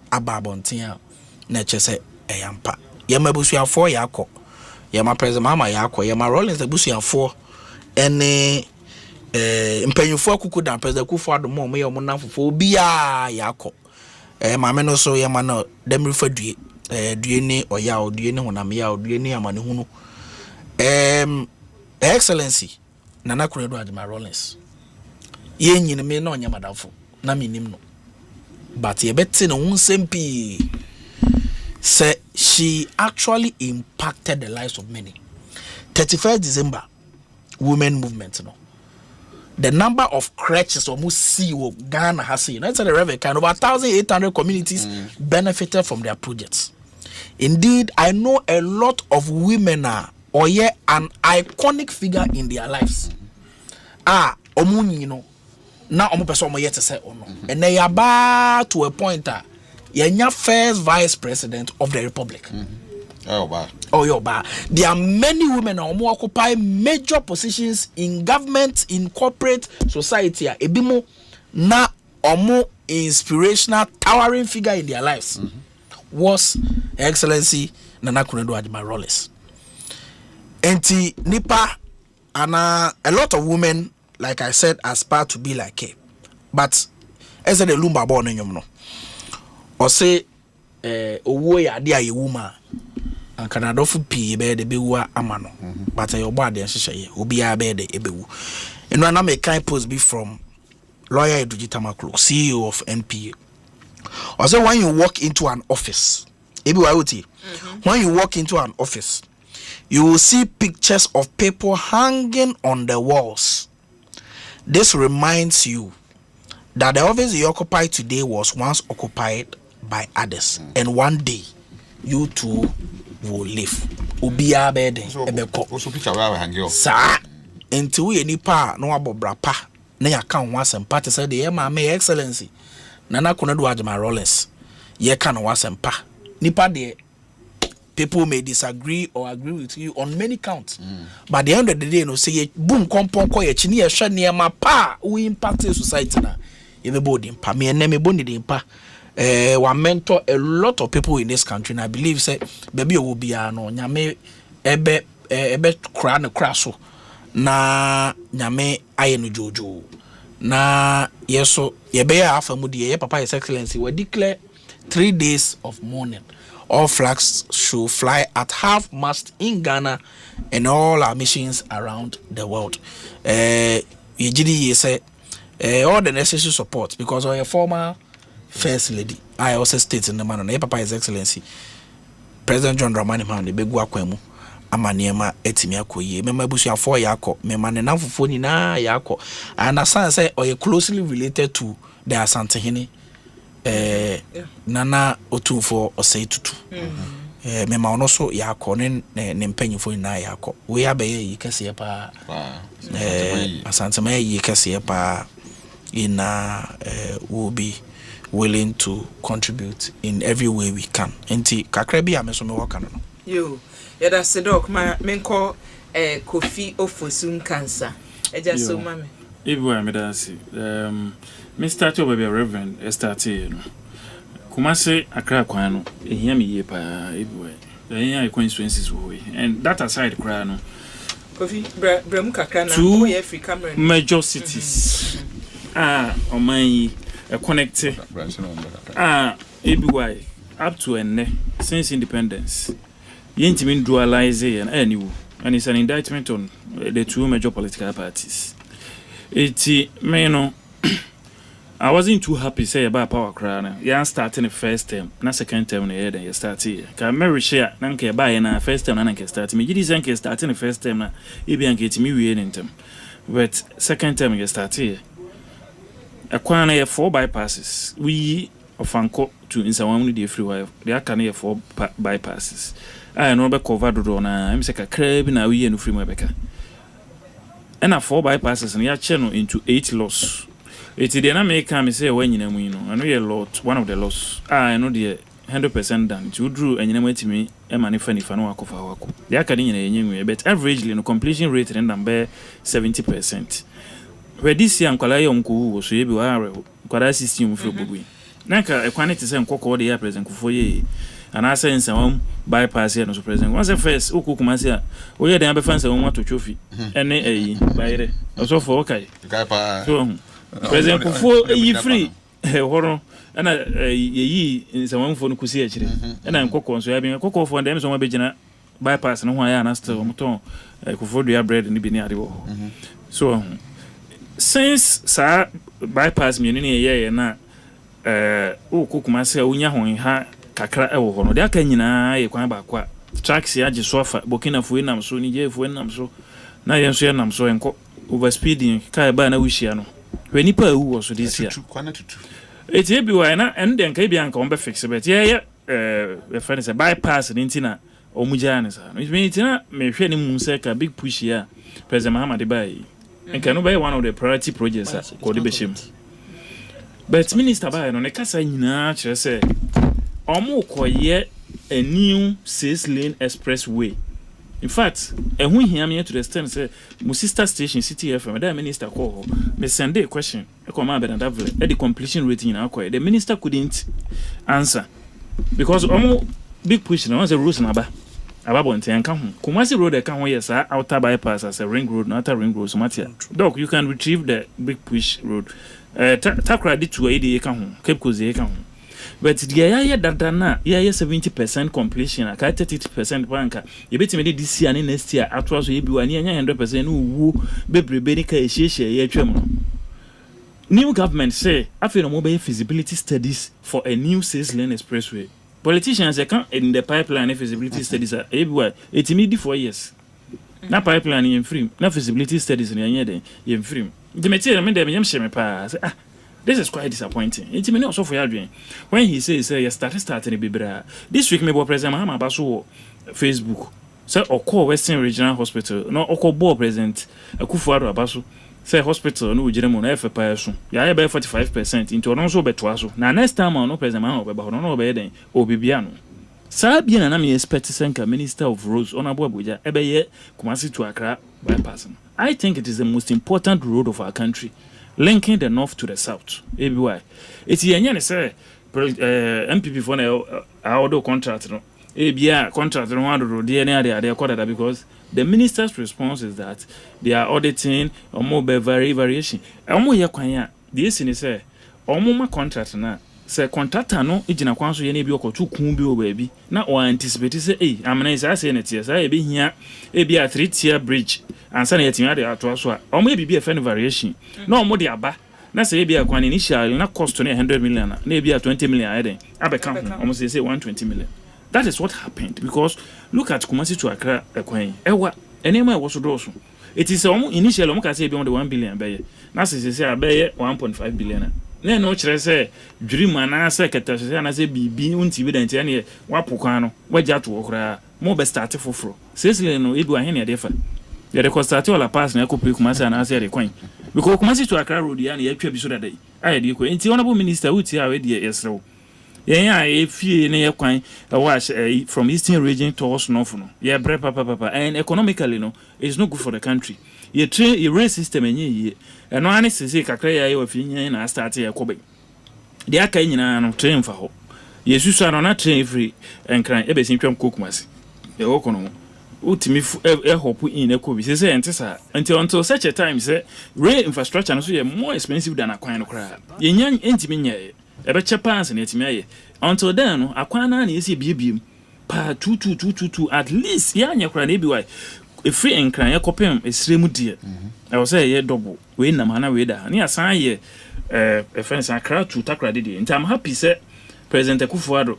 ababontia na chese eyampa yema busua 4 yakọ yema president mama yakọ yema rollins busua 4 ene mpanyufo akuku dan president kufu adomo me yom nanfofo bia yakọ maame no so yema no dem refa due due ni oya due ni honam ya due ni amane hunu excellency Nana Kuredo Adima Rollins. Ye nyine me no nya madamfo na me nim no. But ye beti no unsempi say she actually impacted the lives of many. 31st December women movement no. The number of crutches almost see what Ghana has seen. That's the revenue kind of 1,800 communities benefited from their projects. Indeed, I know a lot of women are or an iconic figure in their lives. Omunyi na omo person mo yet say ono. And they are to a point that you're first vice president of the republic. There are many women who occupy major positions in government, in corporate society. Ebimo na omo inspirational, towering figure in their lives was Excellency Nana Kuredo Adima Rollins. Enti nipa ana a lot of women, like I said, aspire to be like her. But as the lumba born in no. Or say owo ya dia ye woman and Canada fu pi be de bewa amano. But your body and she obi ya be de ebewu. And na me kind post be from lawyer Edugitamaklo, CEO of NPA. Or say when you walk into an office, when you walk into an office, you will see pictures of people hanging on the walls. This reminds you that the office you occupy today was once occupied by others, and one day you too will live. Ubia bede ebeko. Sa until we nipa no abobrapa na yaka ho Asempa te say the my excellency Nana Kuredo Adima Rollins ye kan ho Asempa nipa de. People may disagree or agree with you on many counts. But at the end of the day, no say boom kompon ko ye chini ye hwe ne ma pa we impact society na. Ye be body pa me ene me body de pa. One mentor a lot of people in this country and I believe say baby will be no nyame ebe kra ne kra so na nyame aye no jojo. Na yeso ye be ya afa mu de ye papa his excellency we declare 3 days of mourning. All flags should fly at half-mast in Ghana and all our missions around the world. You say all the necessary support because of a former first lady. I also state in the man on Papa His Excellency President John Dramani Mahama Begua Amaniema Etimia Koye. Member Busia 4 Yako, Memane Namfufoni na Yako. I understand say or you closely related to the Asantehene. Nana Otufo or say tutu. Mema ono so yako ne mpanyifo na yako. We abe ye kese pa. Asantema ye kese pa ina will be willing to contribute in every way we can. Enti kakra bi ameso me waka no. Yo, yada sedok ma menko Kofi Ofosun cancer. Eja so mame. Everywhere me da see. Me start your baby reverend start you know. Kumase akra kwan no ehia me ye pa everywhere. Ehia consequences we. And that aside kra no. Kofi brem kakra na o ye free camera. Major cities. Oman connected. Everywhere up to since independence. Yentimi dualize and it's an indictment on the two major political parties. It's I wasn't too happy say about power crown. Yeah, starting the first term, not second term. Yeah, you start here. Can Mary share? Nanke buy na first term. Nanke start. Me jidi zanke starting the first term na. Ibi anke ti mi we in term. But second term you start here. Akwa na 4 bypasses. We ofanko to insawamu di freeway. They are can 4 bypasses. I know be cover do na. I'm say ka crab na we no freeway beka. And a 4 bypasses and ya channel into 8 loss. It's the dynamic me say when you know, I know a lot, one of the loss. I know the 100% done. You drew and you know to me, a money funny for no wako. The academy, but averagely, no completion rate and number 70%. Where this young Kalaya uncle was able to quite system for Bugui. Naka a quantity same cocoa the present for ye. And I say some bypass here no present. Once the first Ukukumasia, we had the other fans and want to trophy. And a by the also for okay. President Kufo ye free horror and ye in some one for Kusi actually. And I'm cocoa, so having a cocoa for them, so my beginer bypass and why I asked Moton Kufo their bread in the Biniadi. So since Sir bypass me in a year and not cook myself when you're ha kakra ewo no de aka nyina ye kwan ba kwa tracks ya sofa Burkina Faso nam so ni je fo nam so na ye so ye nam so enko overspeeding kai ba na wuhia no we nipa ewu so this year it e bi wa na en den kai bi anka on be fix but ye we find say bypass ni ntina omuja ne sa no it mean ntina me hwe ni mu se ka big push here President Muhammad bai enka no be one of the priority projects ko de be shim but minister bai no ne kasa nyina kire say omo koye a new 6-lane expressway. In fact, and when he am here to the stand say my sister station City FM, the minister call me send a question. I come about that the completion rate in Akua. The minister couldn't answer because omo big push na the rules na ba bonte anka ho. Kumasi road ka ho yes outer bypass as a ring road, not a ring road so matter. Doc, you can retrieve the big push road. Takra di to ide ka ho, Cape Coast ka ho. But the yeah that 70% completion, a 30% banker. You bet me this year and next year, after so you be 100% who be benica a share. New government say after no mobile feasibility studies for a new 6-lane expressway. Politicians account in the pipeline feasibility studies are everywhere. It's immediate 4 years. Na pipeline in free, na feasibility studies in your in free. The material me dem shame pa. This is quite disappointing. It's me also for you. When he says, you starting bibra. This week, me bo President Mahama Basu Facebook. Say Akua Western Regional Hospital. No Akua Bo President Akufo-Addo Abasu. Say hospital no ujiremo na FPA so. Ya be 45% into no so beto so. Na next time no President Mahama be no be den obibia no. Sa bia na me expect senka Minister of Roads Honorable Abuja ebe ye Kumasi to Accra bypass. I think it is the most important road of our country. Linking the north to the south. ABY. It's yenye say MPP for our contract no. ABI contract no one road they quarter because the minister's response is that they are auditing or more variation. Omo ye kwan ya the esi say omo ma contract na say contractor no ejina kwan so ye na bi okotu kun bi o baabi na o anticipate say amena is say na tie say e be hia e be a 3-tier bridge ansa na yetimia de ato so a omo e bi e fan variation na omo de aba na say e be a kwan initial na cost na 100 million na e be a 20 million aden abeka omo say 120 million. That is what happened because look at Kumasi to Accra ekwan ewa enema e wo so do so it is omo initial omo ka say e be on the 1 billion be na say be 1.5 billion na no kire say dream ana say keta say ana say bibi unti bi dan tie na wapokwan no wagya to okra mo be start foforo sesile no edu ahen na defa ya de start all pass na ekopre Kumasi ana say de kwan because Kumasi to Accra road ya na yatwa bi so dada aye de ko enti honorable minister uti a we de yesrew yeah efie na yakwan wash from eastern region towards north no yeah bre papa and economically no it's not good for the country. Your train your rail system enye ye eno ani sese kakra ya ye wafinye na start ya kobe de aka nyina no train fa ho yesusu ano na train free enkran ebesin twam Kumasi e wo kono utimi hopu in ekobi sese entesa until such a time say rail infrastructure no so ye more expensive than akwan no kra ye nyan entimi nya ebe chapans na etimi aye until then no akwan na esi biebiem pa 2222 at least ya nya kra na ebi why free enkran ye kopem esremu die I was say ye double we na mana we da na asan ye friends akra to takra de and I'm happy say President Akufo-Addo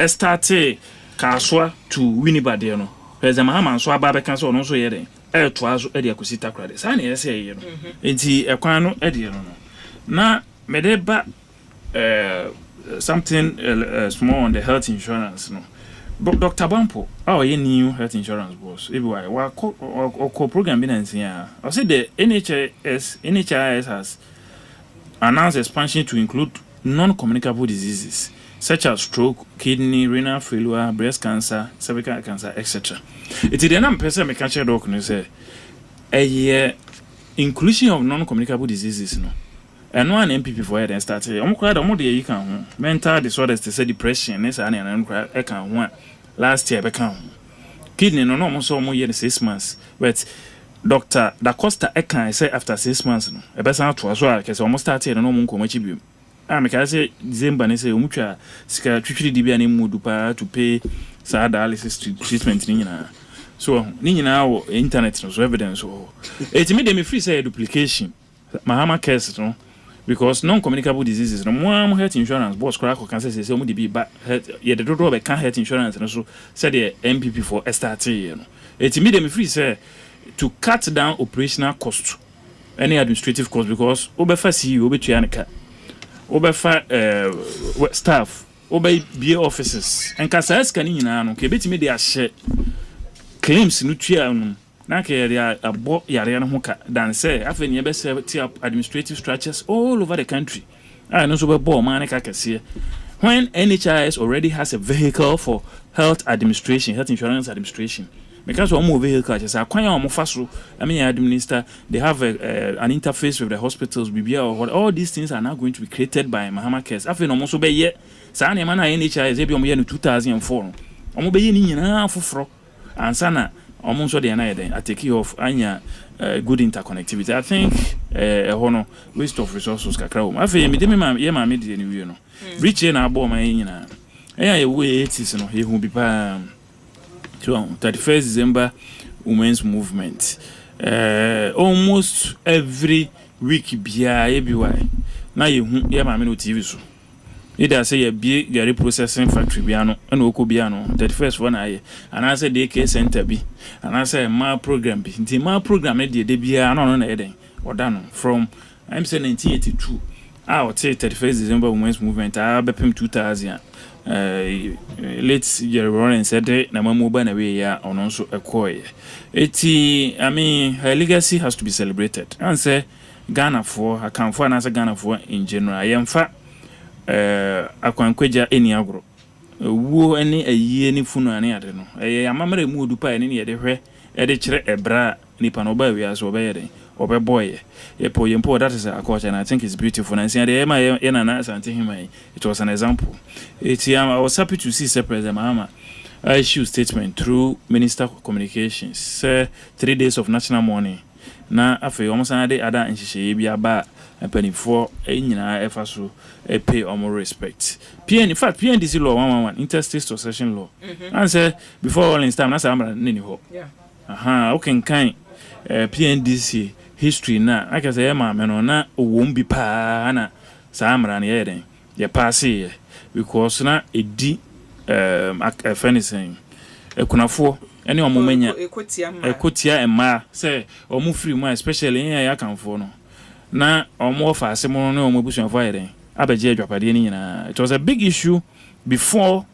started Kaswa to Winneba de no President Mahama so aba be kan so no so ye den to azo e de akosi takra de sa na ye say ye no enti ekwan no e de no na me de ba something small on the health insurance no Dr. Bampo ye new health insurance boss everywhere wa program binance here I said the NHIS has announced expansion to include non-communicable diseases such as stroke, kidney, renal failure, breast cancer, cervical cancer, etc. It is the number person me catch doc no say inclusion of non-communicable diseases no and one MPP for head and started omukra da omode yi kan ho mental disorders to say depression ne sa na nkra e kan ho last year be kan kidney no mo so mo year 6 months but Dr. Da Costa e kan say after 6 months no e be san to aso a kese omo start here no mo nko machi biom me ka say December ne say omutwa sika twitwiri di bia ne mudu pa to pay sa dialysis treatment ni nyina so ni nyina wo internet no so evidence wo it me dem free say duplication Mahama case no because non-communicable diseases no more health insurance boss crack can say omo dey be ba ye the do be can health insurance no so said the MPP for start here no it me dem free say to cut down operational cost any administrative cost because obefa CEO obetua nka obefa staff obey offices and kasa scan nyina no ke betimi dey ahye claims no tua no na ke ya abo yare no hoka dan say afeni e be set up administrative structures all over the country no so be bo man ka kase when NHIS already has a vehicle for health insurance administration because one more vehicle just akwan am faso I mean administer they have an interface with the hospitals BBA or what all these things are now going to be created by Mahama Cares afeni no so be ye sa na na NHIS e bi omo ye no 2004 omo be ye ni nyina foforo ansana almost the night I take off anya good interconnectivity I think hono waste of resources kakra o afi me dem ma ye ma me de ni no reach na abo ma nyina e we 80s no he hu bi pa 31st December women's movement almost every week bia e bi why na ye hu ye ma me no TV so either say a big gari processing factory biano and oko biano 31st one aye and I say DK center bi and I say my program bi nti my program dey bia no na eden odano from I'm say 1982 out 31st December women's movement bepem 2000 late Jerry said na mamuba na we ya ono so ekoye eti I mean her legacy has to be celebrated and say Ghana for account for and say Ghana for in general yemfa akwankwaja eni agro wo eni ayi ni funu ane ade no amamere mu odupa eni ye de hwe e de kire ebra nipa no ba wi aso obeyede obeboye yepo yempo that is a culture and I think it's beautiful and see the ema na asante himai it was an example I was happy to see President Mahama issue statement through Minister of Communications say 3 days of national mourning na afi almost another other nhihye bi aba penny for nyina efa so pay more respect in fact PNDC law 111 interstate succession law and say before all in time na say amra nini ho okay kan PNDC history na aka say ma me no na owom bi pa na sa amra na ye den ye pass ye because na edi afenisen ekunafo ene omumenya ekotia ema say omu free mu especially in ya kanfo no na omo fa asemo no omo busuafo ayere abeje adwapade ni nyina it was a big issue before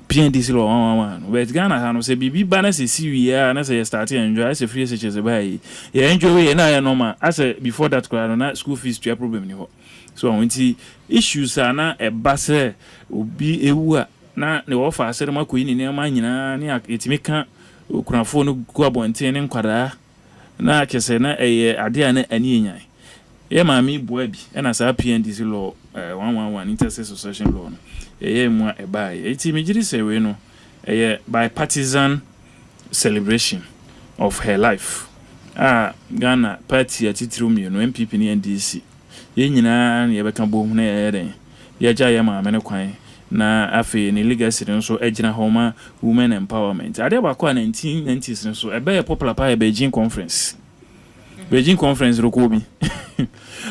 PNDC law 111 but Ghana ha no say bibi ba na se siwia na say start enjoy as free SHS by ye enjoy we na ya normal as before that na school fees to problem ni ho so wonti issues na e ba se obi ewu a na ne wo fa asere makoyi ni nema nyina ne etimika okunafo no gu abonten ne nkwara na kese na ade a na ani enyan ye maami boa bi na sa PNDC law 111 interstate succession law no mu ebai eti mejiri se we no bipartisan celebration of her life Ghana party atitru mi no MPP ni NDC ye nyina na ye beka bom na ye den ye ja ye maame ne kwan na afi ne legacy nso agina homa women empowerment ade ba kwa 1990s nso ebe popular pa Beijing conference rokobi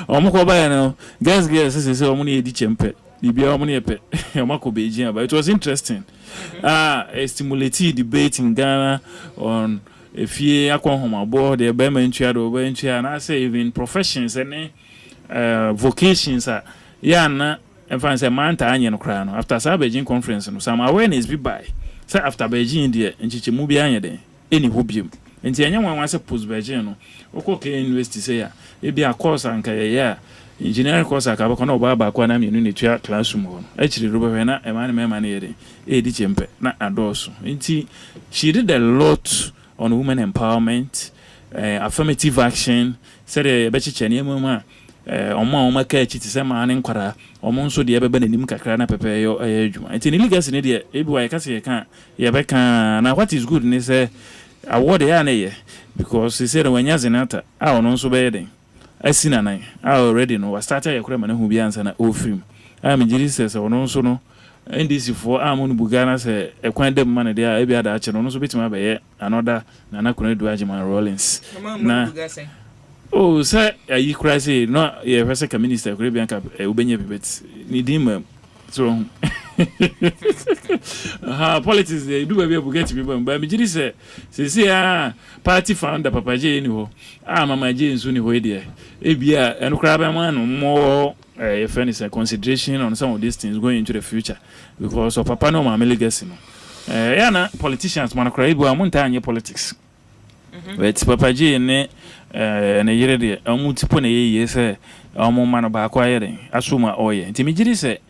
omko ba ya no girls say omo na edi chempe bibia omo na epe omako Beijing but it was interesting stimulated debate in Ghana on if ye akwa homa board the be mentua do be mentua na say even professions and vocations na and find say man ta anye no kra no after sa Beijing conference no some awareness be by say after Beijing there nchiche mu bi anye den eni hobiem nti enya wan say post Beijing no okoke university say ya e bi a course anka ya engineering course aka ba na ba kwa na mienu ne tua classroom ho no achiri ro be na ema na yede e di chempe na adoso nti she did a lot on women empowerment affirmative action said e be chiche ne mu oma ka echi ti se ma ne nkwara omo nso de ebe nanim kakra na pepe yo adwuma enti ne legacy ne de ebi wa ka se ye ka ye be ka na what is good ne say award ya na ye because he said when yazinata ono nso be den asina nan already no we started ye kura ma na hu bi ansa na ofrim am jiri se ono nso no NDC for amonu bugana se ekwan dem ma ne de ebi ada ache no nso betima be ye another na na kuna du agema Rollins na oh, sir, you crazy. No, yeah, Professor Minister, Caribbean Cap, Ubenya Pibet, Nidim. So, politics, they do a bit get people, but Mijiri say, party founder Papa J. Anywho, Mama J. Suni Hoedia, Abia, and Crabaman, more, if any consideration on some of these things going into the future because of Papa no Mamma legacy. Yana, politicians, Manacraibu, Montagna politics. But Papa J. na yere de amutipo na ye se amoma no ba kwa yere asuma oye ntimigiri se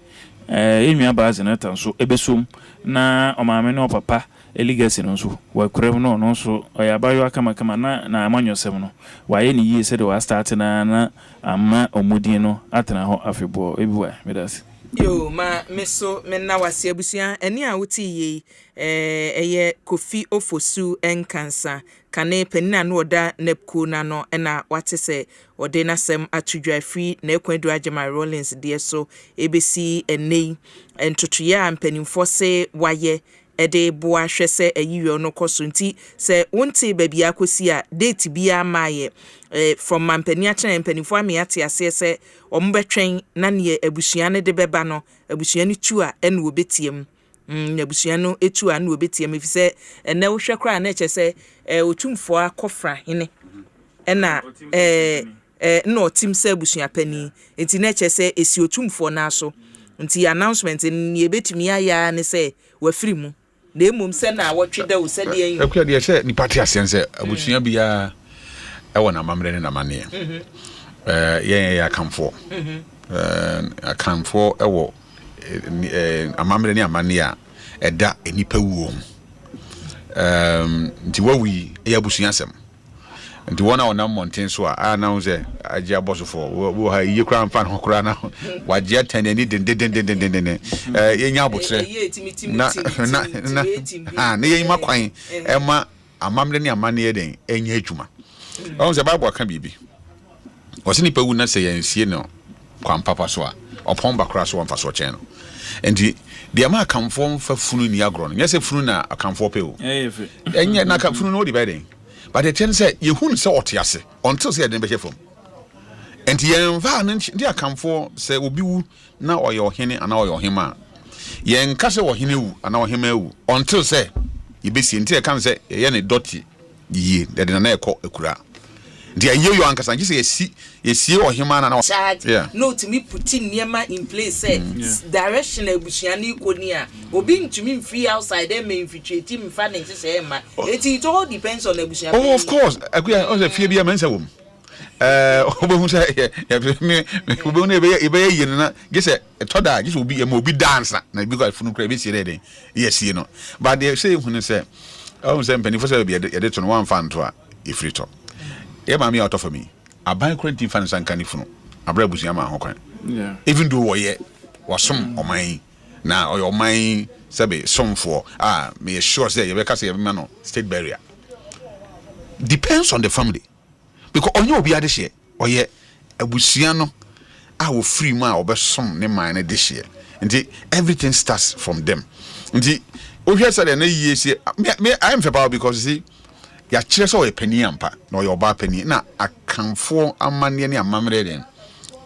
enua baaze na tanso ebesom na omame no papa legacy no so wa kurem no no so oyabayo akama na amanyosem no wa ye ni ye se de wa start na ama omudin no atena ho afebo ebiwa medasi yo ma meso menna wase abusia eni a wuti ye eye Kofi Ofosu enkansa kane penina no oda nepko na no na wate se ode nasem atudwa free na ekwandu agema Rollins de so ebesi enei entotoya mpanimfo se waye ede boa hwese ayiwe no koso nti se wonte baby akosi a date bia maaye from mampani achen mpanimfo amiate ase se ombetwen na ne abusua ne de beba no abusua ne tu a ene obetiem abusua no etu a ne obetiem efise ene wo hwekra na eche se otumfo akofra hene ena no tim se abusua pani enti na eche se esi otumfo na so nti announcement ni ebetimi aya ne se wafiri mu na emom se na wotweda wo se de yin akwa de se ni party asense abusua bia ewo na mamre ne na mane ye akamfo akamfo ewo amamre ne amane a eda enipa wuo nti wawi abusua asem nti wona ona mountain so a announce aje abosofo wo ha yi kra mfa no kra na waje atane ni den yenya abotre na ne yima kwan ema amamre ne amane ye den enya adwuma on se bible aka bibi wose ni pawu na se yensie no kwan papa so a opon bakra so won fa so chen no nti de ma akamfo mfa funu ni agro no nyese funu na akamfo pe o enya na akamfunu no di biden but the ten say you hun say otiase until say den be from and yen va na ndi akamfo say obi wu na oye ohene ana oye ohema yen ka say ohene wu ana ohema wu until say you be see nti kan say ye ne doti yie de na ekọ ekura ndi aye yo ankasa ngi say yesi ohema na yeah no to me putting niema in place direction ebusuani ikoni a obi ntumi mfree outside them infiltrate him fa na say ma it all depends on ebusuani. Oh of course akuya o say fie bia mensa wom obehu say me obehu na ebe ye na gese toda gese obi ma obi dance na because funu kra be see dey yes you know but they say hunu say o say mpani for say be ye to no one fan to a ifri to e ma me out of me aban quarantine fan sanka ni funu abra busuya ma ho kwan yeah even though wasom oman na oman sabe somfo me sure say you be kase be no state barrier depends on the family because onye obi ade hye oye abusuya no wo free ma obesom ne man ne de hye nti everything starts from them nti ohwe say na yie see me I am for because see ya kire so we pani ampa na your ba pani na akanfo amane ne amamre den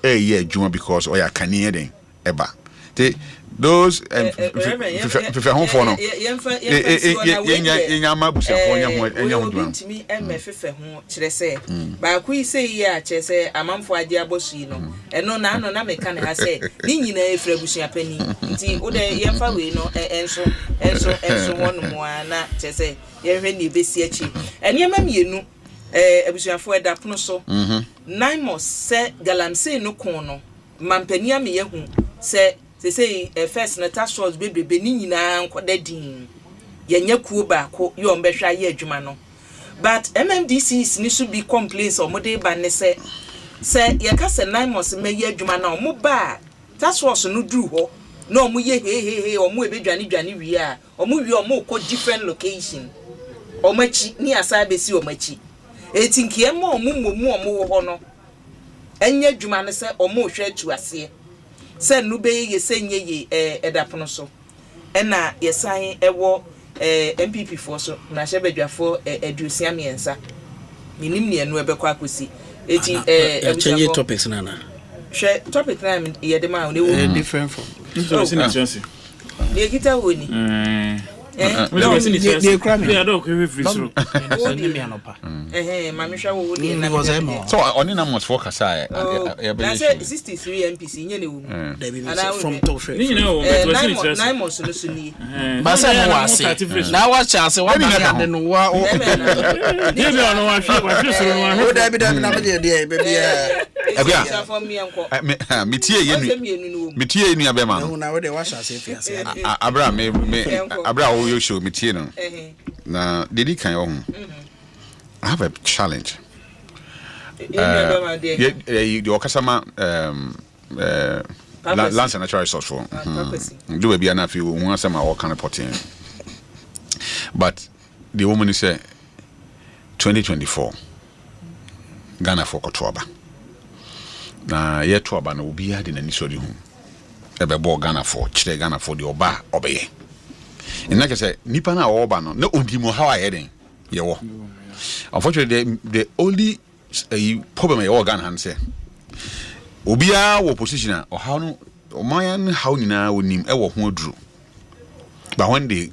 ye adwuma because oya kanie den eba te those prefer home for no yenya mabusa for nya ho dwan ntimi emefefe ho kire se ba ku ise yi a kire se amamfo ade abosu no eno na meka ne ha se ni nyina efra busu apani nti wo de yemfa we no enso wonu mo ana kire se yehwe ni besi achi eniema mienu abusuafo eda pono so 9 months se galamsey no kon no mampani ame yehu se say first na task force bebe ni nyina nkoda din yenya kuo ba ko yo mbehwa ye adwuma no but MMDCs ni so be complaints o mode ba ne se ye ka se 9 months me ye adwuma na o mo ba task force no duru ho na o mo ye he o mo ebedwane wi a o mo wi o mo ko different location o machi ni asa be si o machi etinkie mo o mo ho no enya adwuma ne se o mo hwe atu ase se no be ye senye ye edapono so ena yesan ewo MPP for so na hyebadwafo edusia miensa minim ne enu ebekọ akosi eti change topics na hwe topic na ye de ma o different from so since ye kita woni we see the crime we do ko free through mami hwa wo de na so oni na must focus ya be 63 MPC nye ne wo from Tofre ni na wo but we see interest 9 months no so ni ba say mo wase na wa chance wa ba de no wa o dey be on wa fi soro no wa o da bi na me de baby metie yenu abema no na we de wa chance fi ase abra me abra wo yo show metie no na dedi kan yo I have a challenge you okasama Lance and natural resource for do be na fi won asema wo kan reporting but the woman is say 2024 Ghana for Kotoba na ye toba na obi ade na nisori hu ebebo Ghana for chire Ghana for the oba obeye ina ke say nipa na oba no na odimo how ayeden ye wo unfortunately the only problem ye wo Ghana han say obi a wo position o how no o man how nyina wonim e wo ho aduru but when they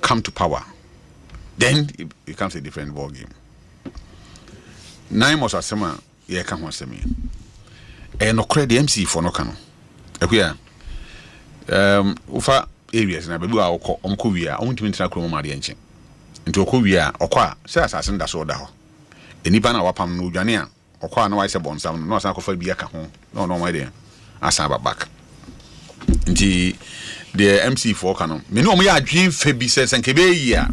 come to power then it becomes a different ball game 9 months asema ye ka ho asemi no credit MC for no kano akuya ufa areas na bebu a okọ omko wi a ontimi ntina kro ma de enche nti okọ wi a okọ a se asase nda so da ho enipa na wapam no dwane a okọ a na wai se bonsam no asan kofa bi aka ho no ma de asan back nti the MC for kano me no mo ya adwen fa bi se senke be yi a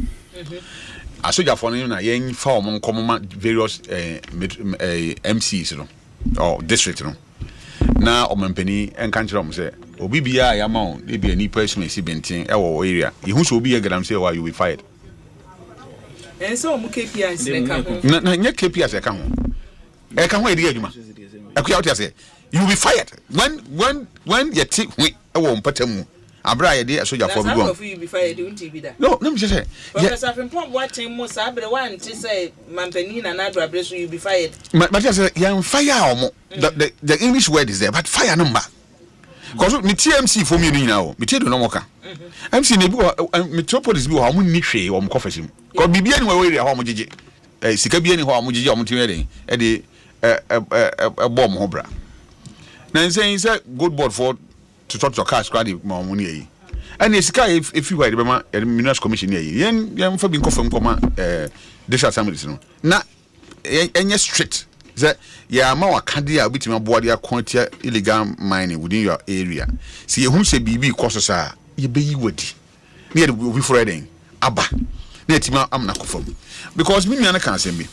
asoja for no na yen fa o mo nkomma various MCs no or district no na omampani enkanchira mo se obi bia ya ma o e bia ni person si benten e wo area e hu so obi ya gadam say why you will fired and so mo KPIs ne ka ho na nya KPIs e ka ho e ka ho e di adwuma e ku ya what say you will be fired when you take e wo mpatamu abra ye dey soja for go you be fired unti bi da no let me just say Professor Frimpong watching mo sa abre wan ti say mampani na na abre so you be fired but just say you fire omo the English word is there but fire number because me TMC for me nyina o me tie do no moka MC ne bi metropolis bi ho mo ni hwe o mo kofashim because bibia ni we area ho mo gege sika bia ni ho mo gege o mo tie den e de bomb ho bra na say good board for to talk to your cash credit ma money yi and esika if you were the minerals commission yi yen fa bi nkofam koma district assemblies no na enye strict that ya ma wakade a bitima boade akontia illegal mining within your area see you say bibi cost sa ye be yi wadi na we for reading aba na etima am na kofam because me nua kan asem bi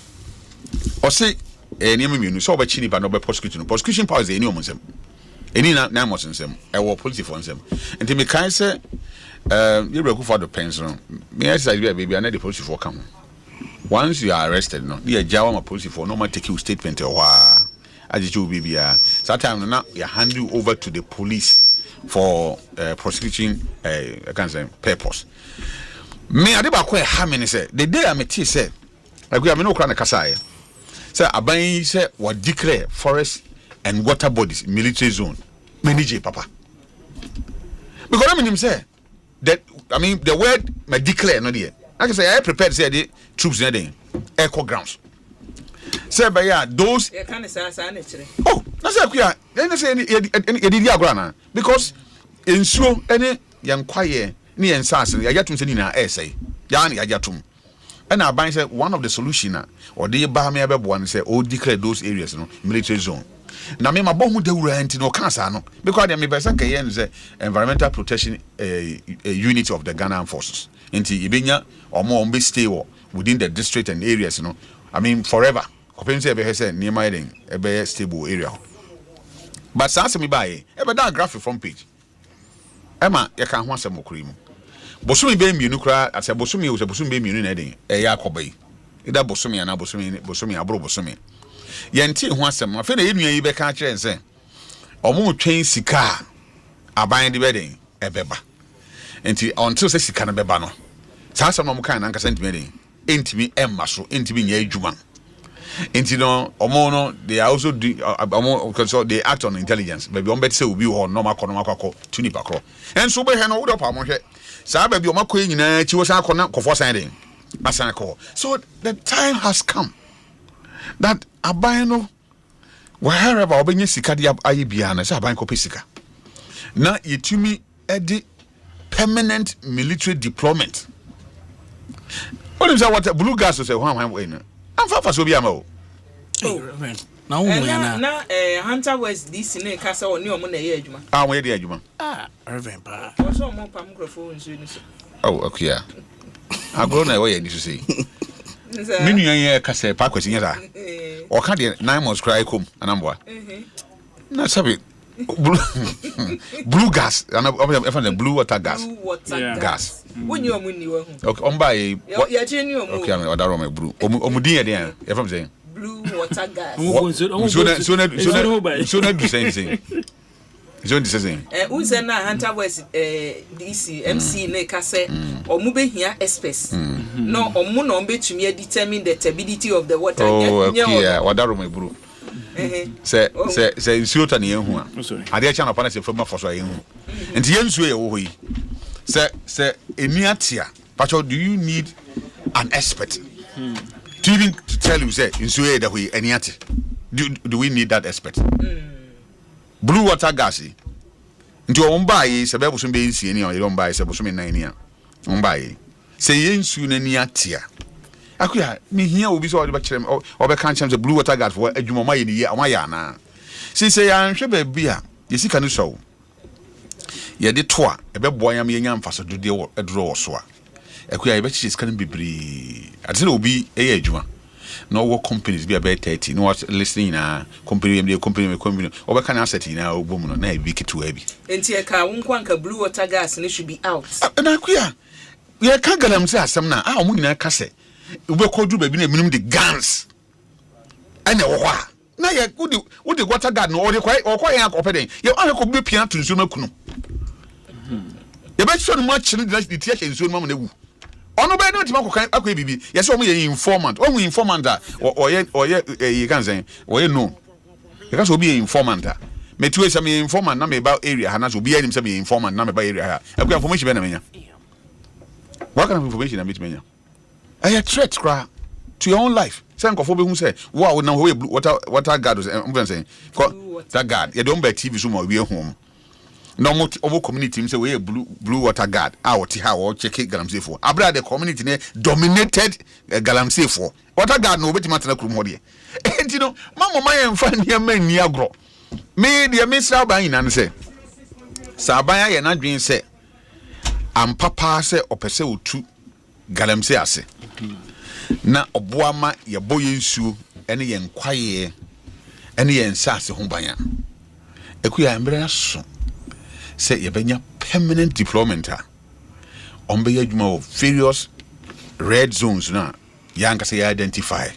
o say niam mienu so oba chini ba no be prosecution powers any omonsem any na mo sensem e wo police for nsem enti me kan say you break for the pension me exercise baby na the police for come once you are arrested no the jawa ma police for no man take you statement or ajiju bibia that time now you hand you over to the police for prosecuting purpose. Me ade ba ko e ha me ne say the day I met say I me no kra na kasa ye say aban say what declare forest and water bodies military zone manage papa because I mean say that I mean the word my declare no there I can say I prepared say the troops in there echo grounds say by ya those oh na say akuya then say e didi agora na because ensuo ene yankwaye ni ensase ya yatum se ni na say ya na ya yatum and aban say one of the solution or the ba me abebo an say o declare those areas no military zone na me mabɔ hu dawura anti no kansa no because dem me person ka yen say environmental protection unit of the Ghana forces nti ibenya omo be stay within the district and areas no I mean forever kopem say be say near den e be stable area but sanse me buy e be that graphic front page ema ye kan ho asem okori mu bosumi be mienu kra ase bosumi o se bosumi be mienu na den e ya akobai ida bosumi ana bosumi abro bosumi yenti ho asem afi na enua yi be ka kire nse omo twen sika aban de beden e beba enti until se sika na beba no sa asem no mo kan na nka sentime den entimi emma so entimi nya adwuma enti no omo no they also do omo they act on intelligence baby on bet say obi ho normal kwakọ tuni pakro enso be he no wo do pa mo hwe sa baby o makọ nyina chi wo san akọ na kofo san den asan akọ so the time has come that aban no wherever obenye sika dia aye bia na say aban ko pesika na yetumi edi permanent military deployment what is what blue gas say hwan way na amfa so bia ma o na wo ya na Hunter West DC ne kasa oni omo na ye adwuma wo ye de adwuma Reverend pa o so mo pa microphone nso ni so okay ya agro na wo ye ni so say minu yan kasa pa kwesi nyara o ka de 9 months cry kom anamboa na sabi blue gas and the blue water gas when you ni wa hu okay on buy ya che ni omo okay am odaro me blue omudin ye den e fam say blue water gas so na do saying so this is unse na Hunter West DC MC ne kase omu be hia experts no omu no betumi determine the stability of the water yeah odaro me blue say insuota na yehu a ade cha na pa na se fama for so yehu enti yensuo ye wo hoyi say eniatia pacho do you need an expert to even to tell you say insuo ye da hoyi eniati do we need that expert blue water gas nti o mba yi se be boso be nsie ni o ye mba yi se boso me nan ni a mba yi se yensuo na niatia akuya me hia obi so o de ba kire o be kan chem se blue water gas for adwuma ma ye ni ye awon ya na se ya nhwe ba bia ye sika no so ye de to a e be boa yam ye nya mfaso do de edro wo so a akuya ye be chi sika no bibiri ati na obi e ye adwuma no wo companies be about 30 no what listening na company o be kan asset na obom no na e bi kitu abi enti e ka won kwanka blue water gas ne should be out na akuya ye ka galam se asem na a omu nyina ka se ube kodu baby na minimum the guns ene wo kwa na ye wo de water guard no o de kwa ye akopeden ye an ko be pia to nsuo makunu ye be so no ma chiri the teacher nsuo no ma na wu ono be no tima ko kan akwa bibi ye se o mo ye informant o mu informant a o ye kan say o ye no ye ka so be informant a metu e se me informant na me ba area ha na so be anim se me informant na me ba area ha akwa information be na menya what kind of information na me menya a threat cry to your own life. Say nkofo be hu say wow na ho water guard am saying that guard you don't buy TV so ma we home no mo community say we blue water guard out here or check galamsey for abra the community ne dominated galamsey for water guard no betima tena krum ho de enti no mama man fa ne ma ni agro me de me sra ban ina ne say saban ya na dwen say am papa say opese otu galamsey ase na oboama ye boye nsuo ene ye nkwaye ene ye nsase ho banya ekuya mbere so say ye benya permanent deployment on be adwuma of various red zones na yanka say identify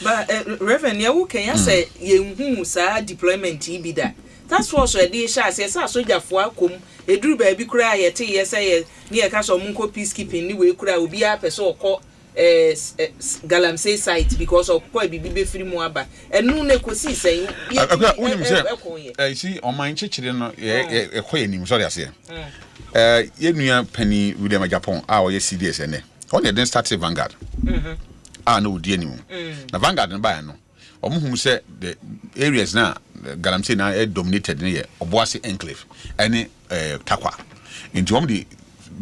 But Reverend, you can say you sa deployment ibida. That's what so dey sha say soldier for akom eduru ba bi kura yete say near ka so munko peacekeeping ni we kura obi a person okọ Galamsey site because of boy bibi free mu aba enu na kosi say you see on my chichire no ekọ enim sorry ase ye nua pani William Japan a o ye CDS ene on the then start Vanguard no odi anim na Vanguard no ba no omuhum say the areas na Galamsey na dominated ne ye Obuasi enclave ene Takwa into the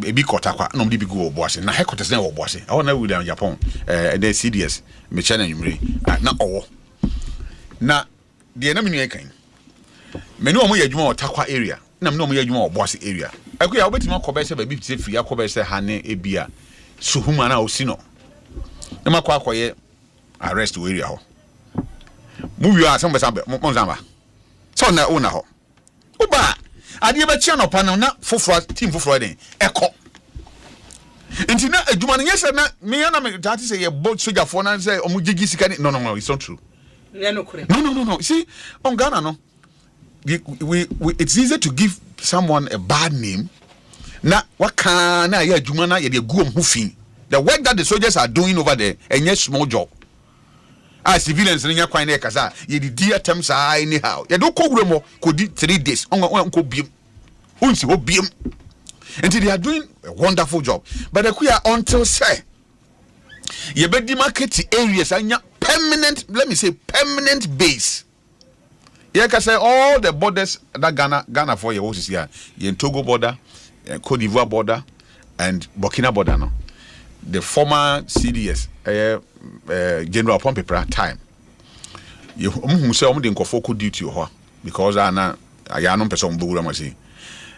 ebi kotakwa no mdi bi go Obuasi na headquarters na Obuasi I want na William Japan the CDS me chana nwumre na owo na de na menu kan menu omo ye adwuma Takwa area na menu omo ye adwuma Obuasi area akuya obetimi akọba se ba bi tie firi akọba se hane ebia suhuma na osino na makwa akoye arrest we area ho mu wi a some be mo nzamba so na una ho uba ade be chia no pa na foforo team foforo den eko nti na adwuma no yesa na me na me that say ye boat soldier for na say omu gigi sika no it's not true no see on Ghana no we it's easy to give someone a bad name na waka na ya adwuma na ye de gu omhu fin the work that the soldiers are doing over there any small job as civilians nya kwan na kasa ye di attempts anyhow ye do kowure mo kodi 3 days on ko biem unsi ho biem until they are doing a wonderful job but akuya until say ye be di market areas anya permanent, let me say permanent base. Yeah, can say all the borders that Ghana for your is here. In Togo border, Cote d'Ivoire border, and Burkina border. No, the former CDS, General Pompepra time. You say didn't go for duty because I am person bugura masi.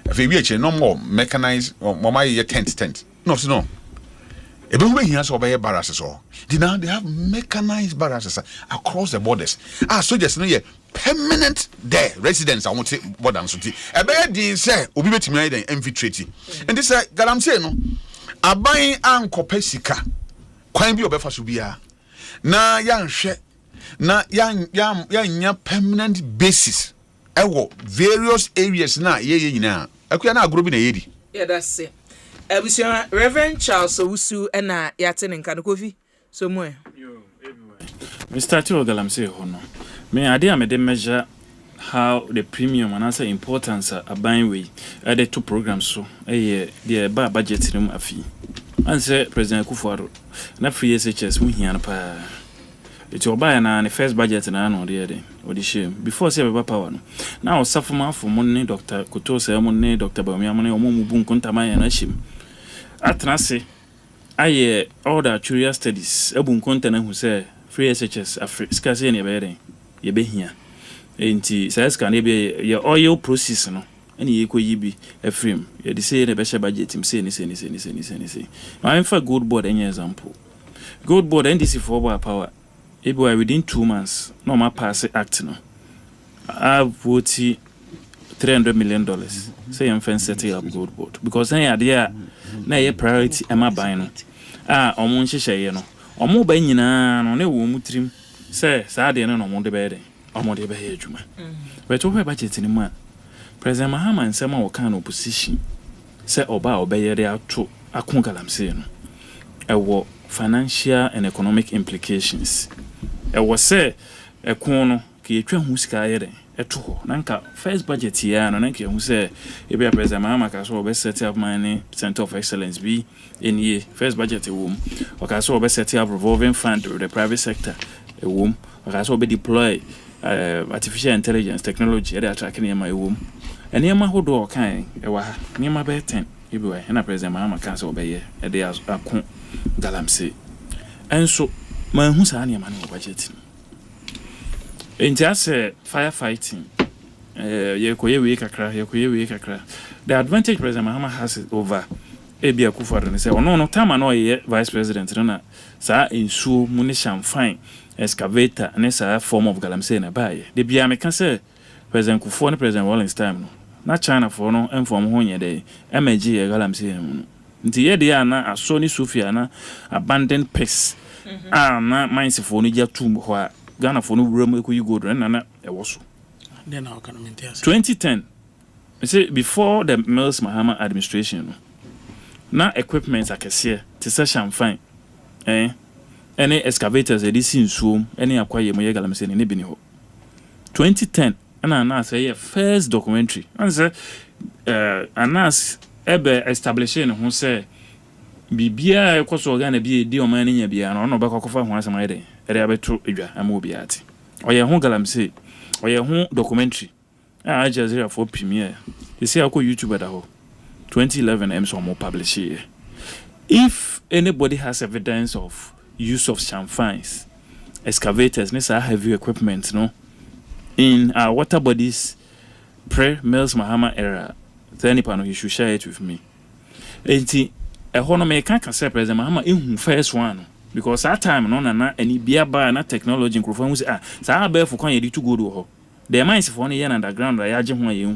If we no more mechanized or more tent. No. Even here so by barracks so. Now they have mechanized barracks across the borders. So just no permanent there residents I want to border so. E be dey say obi betimi ayi den infiltrate. And this Galamsey no aban ankopa sika. Kwan bi obefa so bia. Na ya nhwe na ya nya permanent basis. Ewo various areas na ye nyina. Akuya na agro bi na yedi. Yeah, that's it. Reverend Charles Owusu na yate ne nkano kofi so mo we start with Galamsey hono me ade am dey measure how the premium and answer importance aban we the two programs so the budget room afi answer President Akufo na free SHS mu hia na pa it oba na the first budget na no dey odi shame before say baba power no now suffer man for money Dr. Koto say money Dr. Bawumia money omo bu nkontama ya na shim atrase aye all the curious studies ebu nkontana hu say free SHS scarcely ne be den ye be hia enti say scan e be ye oil process no ene ye koyi bi efrem ye de say ne be share budget im say ni now in fact good board any example good board NDC for power within 2 months no ma pass act no I vote $300 million say I'm fan setting up good board because then idea na ye priority am buy no omo nhihye no omo ba nyina no ne wo mutrim say saa de no omo de be de omo de be he adwuma but we budget ni ma President Mahama nsema wo kan opposition say oba obeye de ato akon Galamsey no ewo financial and economic implications was say a corner ki etwa hu sika yere eto ho nanka first budget ya no nanka hu say e be President Mahama ka so be set up money center of excellence be in ye first budget e wom o ka so be set up revolving fund with the private sector e wom o ka so be deploy artificial intelligence technology e dey attract ne ma e wom ene ma hodo o kan e wa ha ne ma be 10 e be wa na President Mahama ka so be ye e dey akon Galamsey enso man hu sa ne ma no budget enti ase firefighting ye koye we kakra the advantage President Mahama has over ebi Akufo ne say ono time na ye vice president na sa ensuo mu ne champagne excavator ne sa form of Galamsey na baye de bia me ka say President Akufo ne President Rawlings time no na China for no inform ho nye de emerge Galamsey mu nti ye de ana aso ni Sofia na abandoned pigs na mines for no ja tum ho a Ghana for no wura mu ekoyi gold na e wo so then how can maintain 2010 you see before the Mills Mahama administration na equipment akese te se champagne any excavators edisi nsuom any akwaye mo ye galamse ne bi ni ho 2010 na say first documentary and say anas ebe establishing who say bibia ekoso Ghana bi edi o man nya bia no no bekokofa ho asema ede abeto edwa ama obi ati oye ho galamse oye ho documentary Al Jazeera for premiere you see akọ YouTube da ho 2011 emso mo publish here. If anybody has evidence of use of champagnes, excavators, heavy equipment, no, in our water bodies pre-Mills Mahama era, then you should share it with me. A honor can't say President Mahama in first one because that time no na any beer bar na technology microphone was sa bear for can you to go to the mines for 1 year underground I agent one you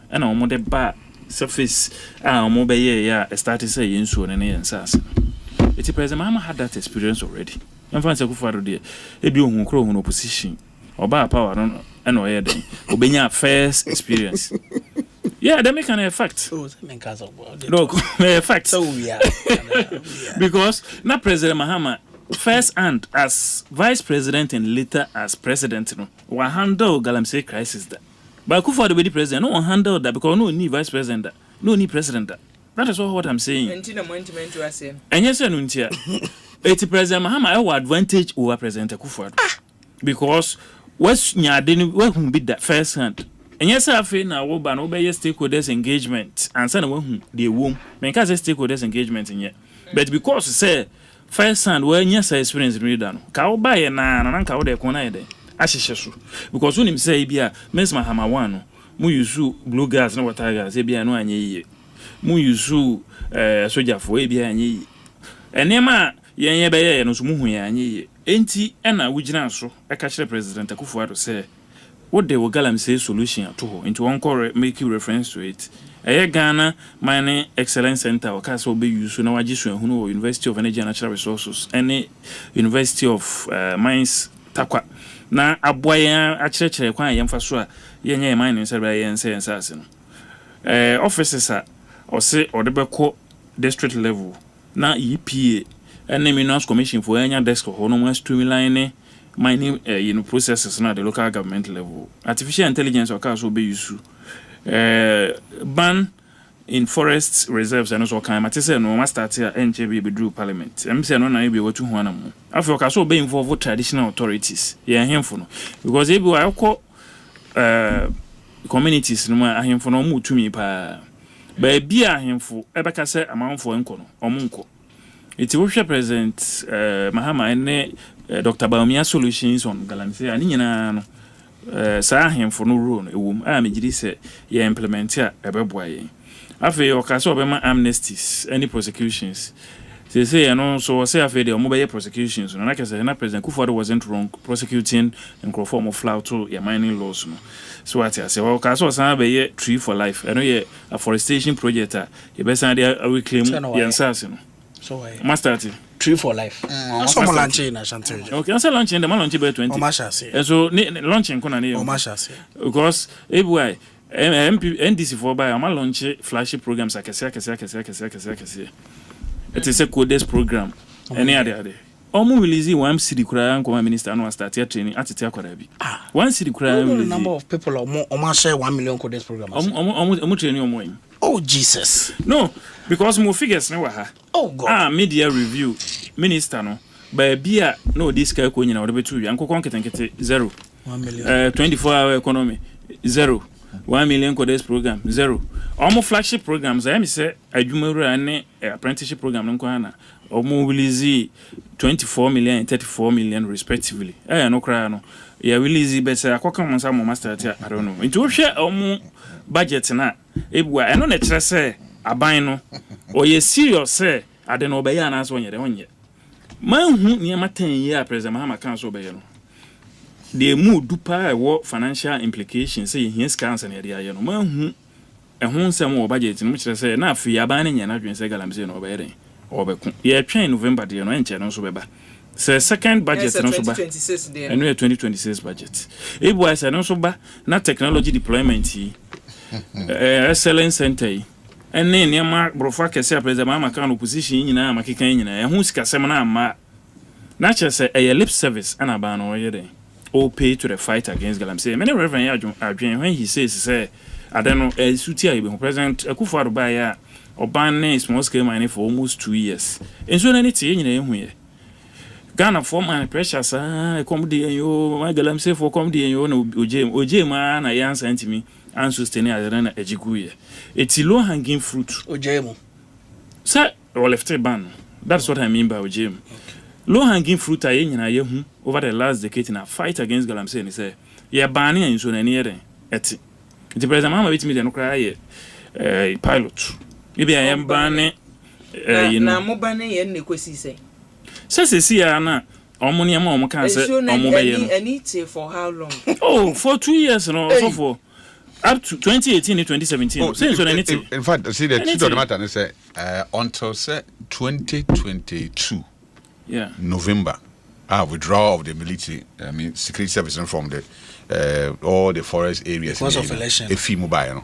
and I the bar surface mobile yeah started say in so and answers. It's President Mahama had that experience already. I'm fancy go for there. E bi ohun kro ohun opposition. Oba power no and oye den. Obenya first experience. Yeah, that make an effect. Oh, that cause of look, effect. So yeah. Because now President Mahama first and as vice president and later as president no wa handle galamsey crisis that. But who for the president no handle that because no need vice president that. No need president that. That is all what I'm saying. And yes, no ntia. It's President Mahama our advantage over President Akufo because what's nyade we who be that first hand. And yes, I feel now we ban obey stakeholders engagement and say we the womb. Men can say stakeholders engagement in here. But because say first hand we yes experience read down. Ka oba na ka de kona ide. Ahihye so. Because when him say bia Miss Mahama one mu use blue gas na water gas e bia no anye yiye. Mu use soldier for e bia anye yiye. Enema yen be ye no so mu hu ya anye yiye. Enti na wugina so e ka kire President Akufo Addo say what they will galamsey solution at all into one core make you reference to it. Ghana Mining Excellence Center or Castle be used na wajisu ehunu University of Energy and Natural Resources any University of Mines Takwa na aboya akyerɛkyerɛ kwan yɛmfa so a yenye mining server yense ensase no offices a ɔse ɔdebɛkɔ district level na EPA and Minerals Commission for anya desk ho no mo streamline mining processes na the local government level. Artificial intelligence or so be used ban in forest reserves and also kind matese no ma start here NJB be do parliament. Em say no na e be what ho na mo. After ka so be involve traditional authorities. Yeah hemfo no because e be wa akọ communities no ma ahemfo no mu tumi pa. Ba bia ahemfo e be ka say amanfo enko no omunko. It will President Mahama and Dr. Baumia solutions on galamsey ani nyina no sa ahemfo no rule no ewom a megiri se ye implement a ebeboa yen afi okaso obema amnesties any prosecutions say no so say afi de omo be prosecutions no na kese na President Akufo Addo wasn't wrong prosecuting and form of flout to your mining laws no so what I say okaso san be ye tree for life eno ye afforestation project a ye be san dey reclaim yensase no so master tree for life. Some launch in Ashanti. Okay, I say launching the man launch by 20. And so launching kuna ni. Because everywhere NDC for by am launch flagship programs akese. It is a codes program. Any other. Omo release one city kura nko minister no start training atete akwara bi. One city kura number of people omo share 1 million codes program. Omo training omo. Oh Jesus. No, because more figures no ha. Oh God. Media review minister no. By bia no this guy ko nyina odebetu wi ankokon ketenkete 0. 1 million. 24-hour economy 0. 1 million codes program 0. Almost flagship programs I am say adwumaru ane apprenticeship program no na omo release 24 million and 34 million respectively. No cry no. Yeah release better akoka mo sa mo master I don't know. Into hwe omo budget na ebua eno na kire say aban no o ye serious say ade no be ya na so nyere onye man hu ne ma 10 year President Mahama kan so be ye no de mu dupa wo financial implications say his cancer na de aye no man hu ehun nsem wo budget no kire say na afi aban ne nyana dwen say galamsey no be ye den obekun ye twen November de no enche no so beba So second budget no so ba. 2026 there. And we 2026 budget. E boy say no so ba na technology deployment yi. Excellence center yi. Ene niam brofa kese president ma kan opposition nyina makeka nyina. Ehun sikasem na ama. Na che say a lip service ana ba no ye den. All pay to the fight against Galamsey. Many Reverend Adrian when he says I don't know sutia be President Akua Dubai ya oban small scale mining for almost 2 years. And so anything nyina ehu ye. Ghana for man pressure sa come dey yo Galamsey for come dey yo na oje ma na yan sentimi and sustain as na ejigu ye. It's low hanging fruit. Ojemu. Sir, or left ban. That's what I mean by ojemu. Low hanging fruit are in over the last decade in a fight against Galamsey and say, "Yeah, banning and so near it." The president mamma with me then cry pilot. Maybe I am banning you know. Na mobane and Ekosiise. Says see Anna, Omonia Mom can say Omo for how long? Oh, for 2 years and also for up to 2018 and 2017. Oh, in fact, see the truth of the matter is until 2022. Yeah. November, withdrawal of the military, security services from the all the forest areas. Because of election. A fee mobile,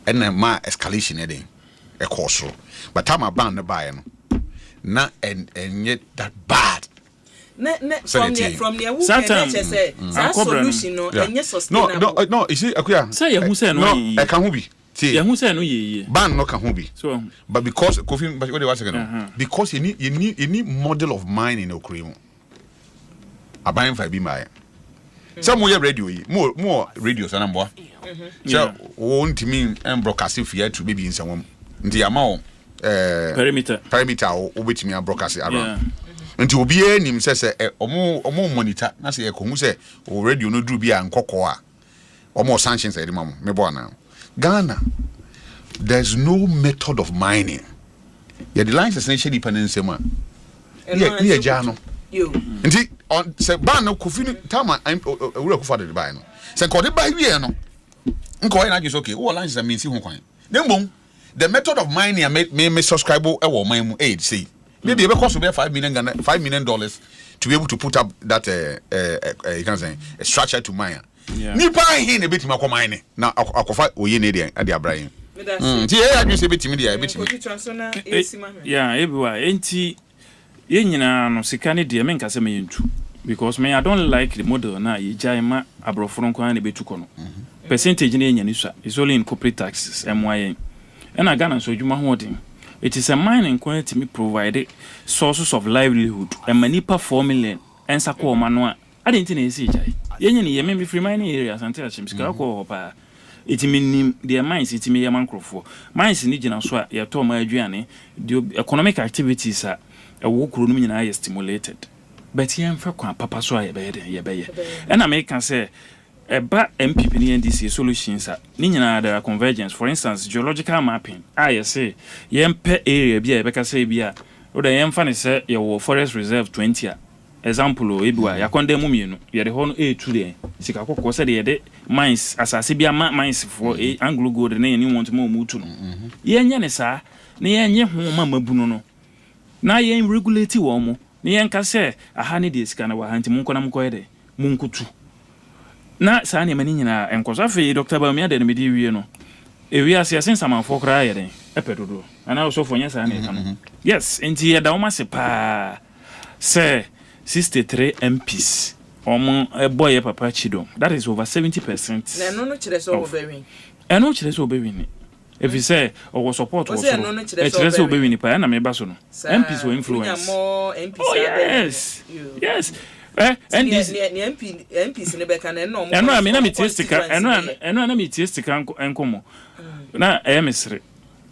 and then my escalation heading a course. But time I ban the buy, not and yet that bad. From the solution, no, and yes, sustainable. No, you see, Akua. Say who said no, I can't be. Yeah, who said no ye? Ban no can be. So, but because Kofi, but what was again? Because you need model of mine in Ukraine. A buying for be my. Some more radio, more radios and more. So won't mean and broadcasting for you to be in someone. The amount perimeter or which me a broadcast around. Until be any says or more monitor. I say who say or radio no do be and cocoa or more sanctions at the moment. Me now. Ghana, there's no method of mining. Yeah, the lines essentially dependent on yeah, Jano. You. Indeed, on say Bano Kufini Tama, I'm work for the Bino. Say, call it by Viano. Inquiry is okay. All lines are means you won't. Then, the method of mining may subscribe or my aid. See, maybe it cost about $5 million to be able to put up that you can say a structure to mine. Nipa hin ebeti makomine na akofa oye ne de ade abrahin ti e adwese betimi de betimi yeah everywhere enti ye nyina no sika ne de me nkase me yentu because me I don't like the model na ye jai ma abroforo nko na betu kono percentage ne nya ni swa is only in corporate taxes MYN and Ghana so dwuma ho den it is a mining quantity me provide sources of livelihood and manipa 4 million ensa ko mano a adenti na esi jai yenye ni yeme free mining areas until chimsika ko pa itimin their mines itimi yema nkrofo mines ni gina so a yeto ma aduane the economic activities a wo kuro no nyina are stimulated but yen fa kwa papa so a ye be and American say eba MPP ni NDC solutions a ni nyina there are convergence for instance geological mapping I say yempe area bia be ka say bia o da yemfa ne say ye wo forest reserve 20 a example ebua yakonde mu mienu ye de hono e2 de sika kokko se de de mines asase bia mines for anglo gold na ye ni want mo mutu no ye nya ne sa na ye nye ho ma mabunu no na ye regulate wo mo na ye nka se aha ne de sika na wa hanti mun kona mko ye de mun kutu na sa ne mani nyina enkoso afi Dr. Bamia de me di wie no e wi ase asen samanfo kra ye de epedodo ana so fo nya sa ne ka no yes enti ye da wo ma se pa se 63 MPs boy papa Yiadom that is over 70%. Na no kire so obewin no kire so obewin if you say or support was kire so obewin pa na me ba so no MPs were influence more MPs yes and this MPs ne be kan no mo I mean na me testika na me testika enkomo na mesre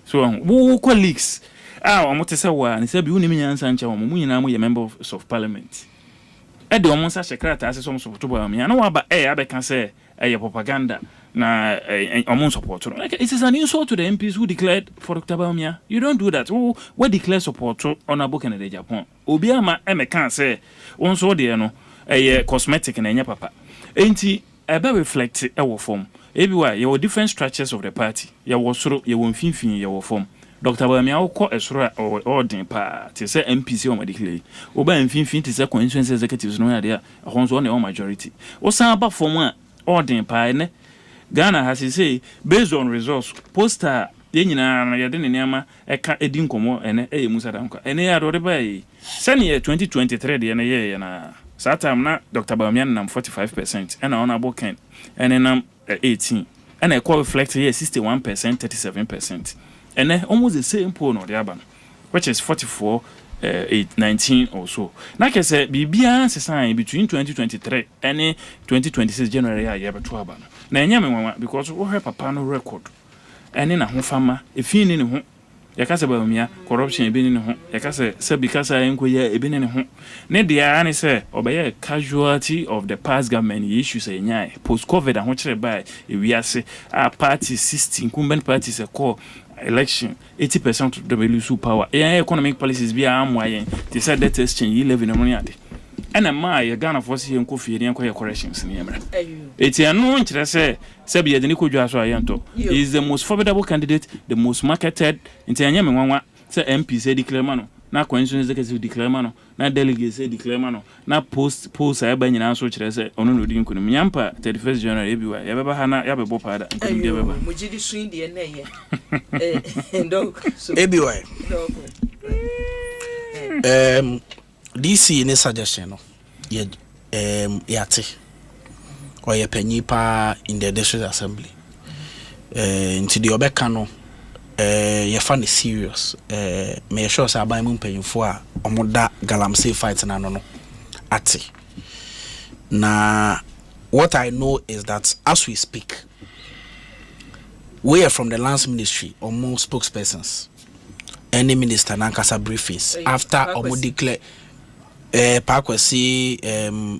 so wo colleagues omotese wa ni se bi uni nyansa ncha wo mu nyina mu ye members of parliament e de omonsa secretary ase so support bo am ya na wa ba abeka se ye propaganda na omon support no like it is an insult to the MPs who declared for Dr. Bamia. You don't do that. We declare support on a book in the Japan obi ama can say won so de no cosmetic na nya papa enti ebe reflect e wo form ebi wa ye different structures of the party ye wo soro ye wo mfinfin ye wo form Dr. Bamia wokɔ esoro ordin pa te sɛ MPC o medically oba mfinfin te sɛ constituency executives no ya de ahonso on the majority o san ba form a ordin pa ne Ghana has say based on results poster ye nyina na ye de ne niama eka edi nkomo ene eye musa danko ene ya do de ba yi sene 2023 de ne ye na satam na Dr. Bamia nam 45% ena on abo ken ene nam 18 ena e reflect here 61% 37%. And almost the same pool no the urban, which is 44, 19 or so. Like I said, BBA sign between 2023 and 2026 January, I have a trouble. Now, because we have a panel record, and in a home farmer, if you in home, Yakasa corruption been in home, Yakasa, because I inquire been in home. Need the Annie say, obey a casualty of the past government issues a post COVID and what by if we are say our party 16 incumbent parties a call. Election 80% of the lose power economic policies be amwayen they said that exchange you live in money ade and my Ghana force here nko fie ne nko corrections ne emra eti anu nkyere se be de ne kodwa so ayento is the most formidable candidate, the most marketed nti anya me nwanwa se MP say declare mano na constituency executive declare mano na delegate say declare mano na post aba nyina so kyere se ono no di nkunu nyampa 31st January ebiwa ya beba ha na ya bebo pada nkunu de beba mujidi swing de na ye ndo so ebiwa DC ne suggestion no ye yate or ye penyipa in the district assembly nti de obeka no ye fan is serious me sure say aban mu mpanyimfo a omoda galamsey fight na no ate na what I know is that as we speak we are from the lands ministry or more spokespersons any minister nankasa briefings after omo declare pakwesi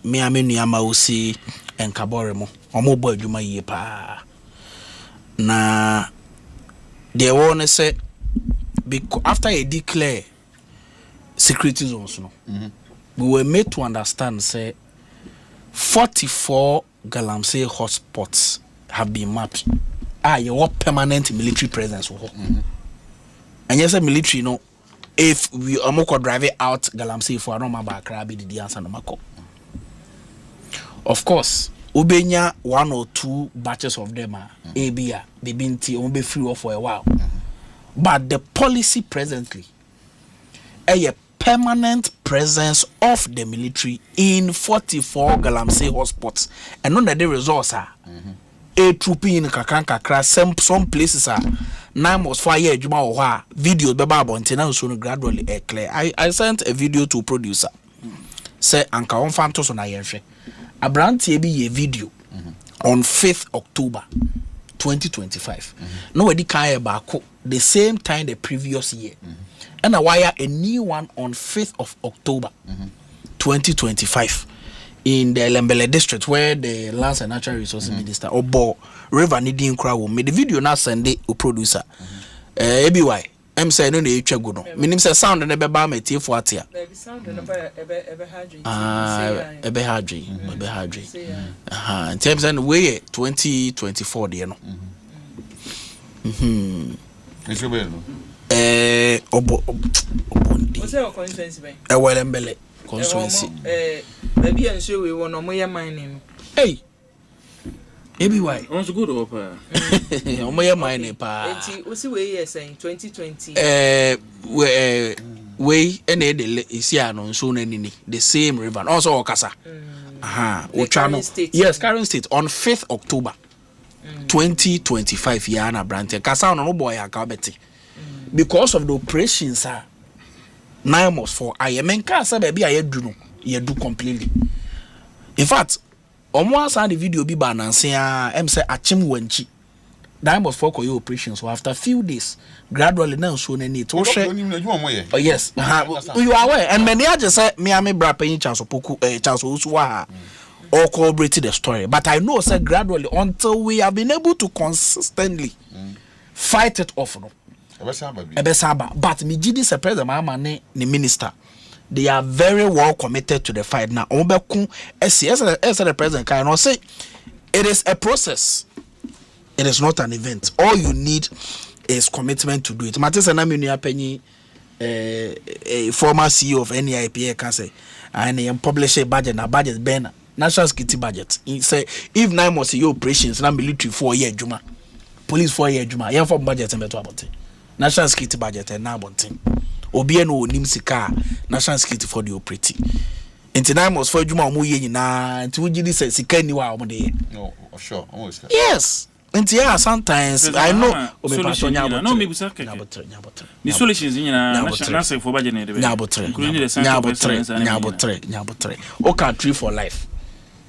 me amenu amausi enkabore mo omo bo adwuma yie pa na they want to say because after a declare security zones no we were made to understand say 44 galamsey hotspots have been mapped you permanent military presence and yes military no if we amoko drive it out galamsey for no maba kra be the answer no mako of course ubenya 1 or 2 batches of them abia bibinti be free off for a while but the policy presently a permanent presence of the military in 44 galamsey hotspots and none of the results are a trooping in kakra some places are 9 months 4 years juma or videos beba bontina so gradually clear. I sent a video to producer say anka on fantos on ayenhwe abrantie bi ye video on 5th October 2025 nobody can back the same time the previous year and I wire a new one on 5th of October 2025 in the Lembele district where the lands and natural resources minister Obo River Nidin Crow made the video now send it to producer ABY I'm saying no dey twa go no minim say sound na be ba metie fo atia sound na ba ebe hadwe in terms and we 2024 dey no Eso be no obo o say o constituency ben Welembele constituency na bi enso we won no mo ye mining hey ABY once good opa omo ye mine pa enti o si we yes in 2020 we ene de isi ano so na nini the same river also okasa Ochano yes current state on 5th October 2025 ya na brante kasa no boy aka beti because of the operations 9 months for ayemenka say be ayedu no yedu completely in fact omo asa the video bi ba nanse em say achim wanchi that was for your operations so after few days gradually now so na need to share oh yes you are aware and many just say me am bra pen chance opoku chance osuwa all corroborated the story but I know say gradually until we have been able to consistently fight it off no ebesaba but me gidi say president mama ne minister they are very well committed to the fight now obeku as the president can say it is a process. It is not an event. All you need his commitment to do it. Matisa na me nua panyi former CEO of NIPA can say and he publish a budget na budget banner national security budget. He say if 9 months your operations na military 4 year juma, police 4 year juma, yeah for budget and beto about national security budget and na bontin. Obi no nim sika national security for the operating. Into 9 months for juma omo ye nyina nti wo gidi say sika ni wa omo de. No, sure. Almost. Yes. And yeah, sometimes I know solution no me busa keke the solutions nyina national for budget ne de including the nyabotre o can tree for life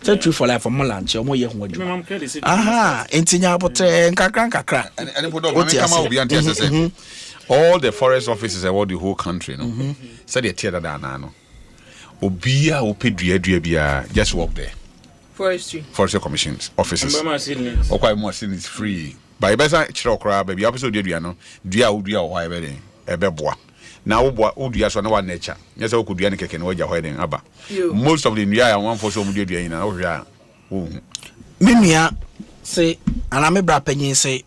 say tree for life for mo lunch o mo ye ho adwuma aha enti nyabotre nkakra and put up come obi anti say all the forest offices around the whole country no say they tear that na no obi a opedua bia just walk there. Forestry commissions offices. Okay, more is free. By better chirokra, baby, episode dua no, dua or everything. Ebeboa. Now, Udia so no one nature. Yes, I could be any keke no wedding aba. Most of the new I want for some dua in our Mimia say, and I'm a brapenny say,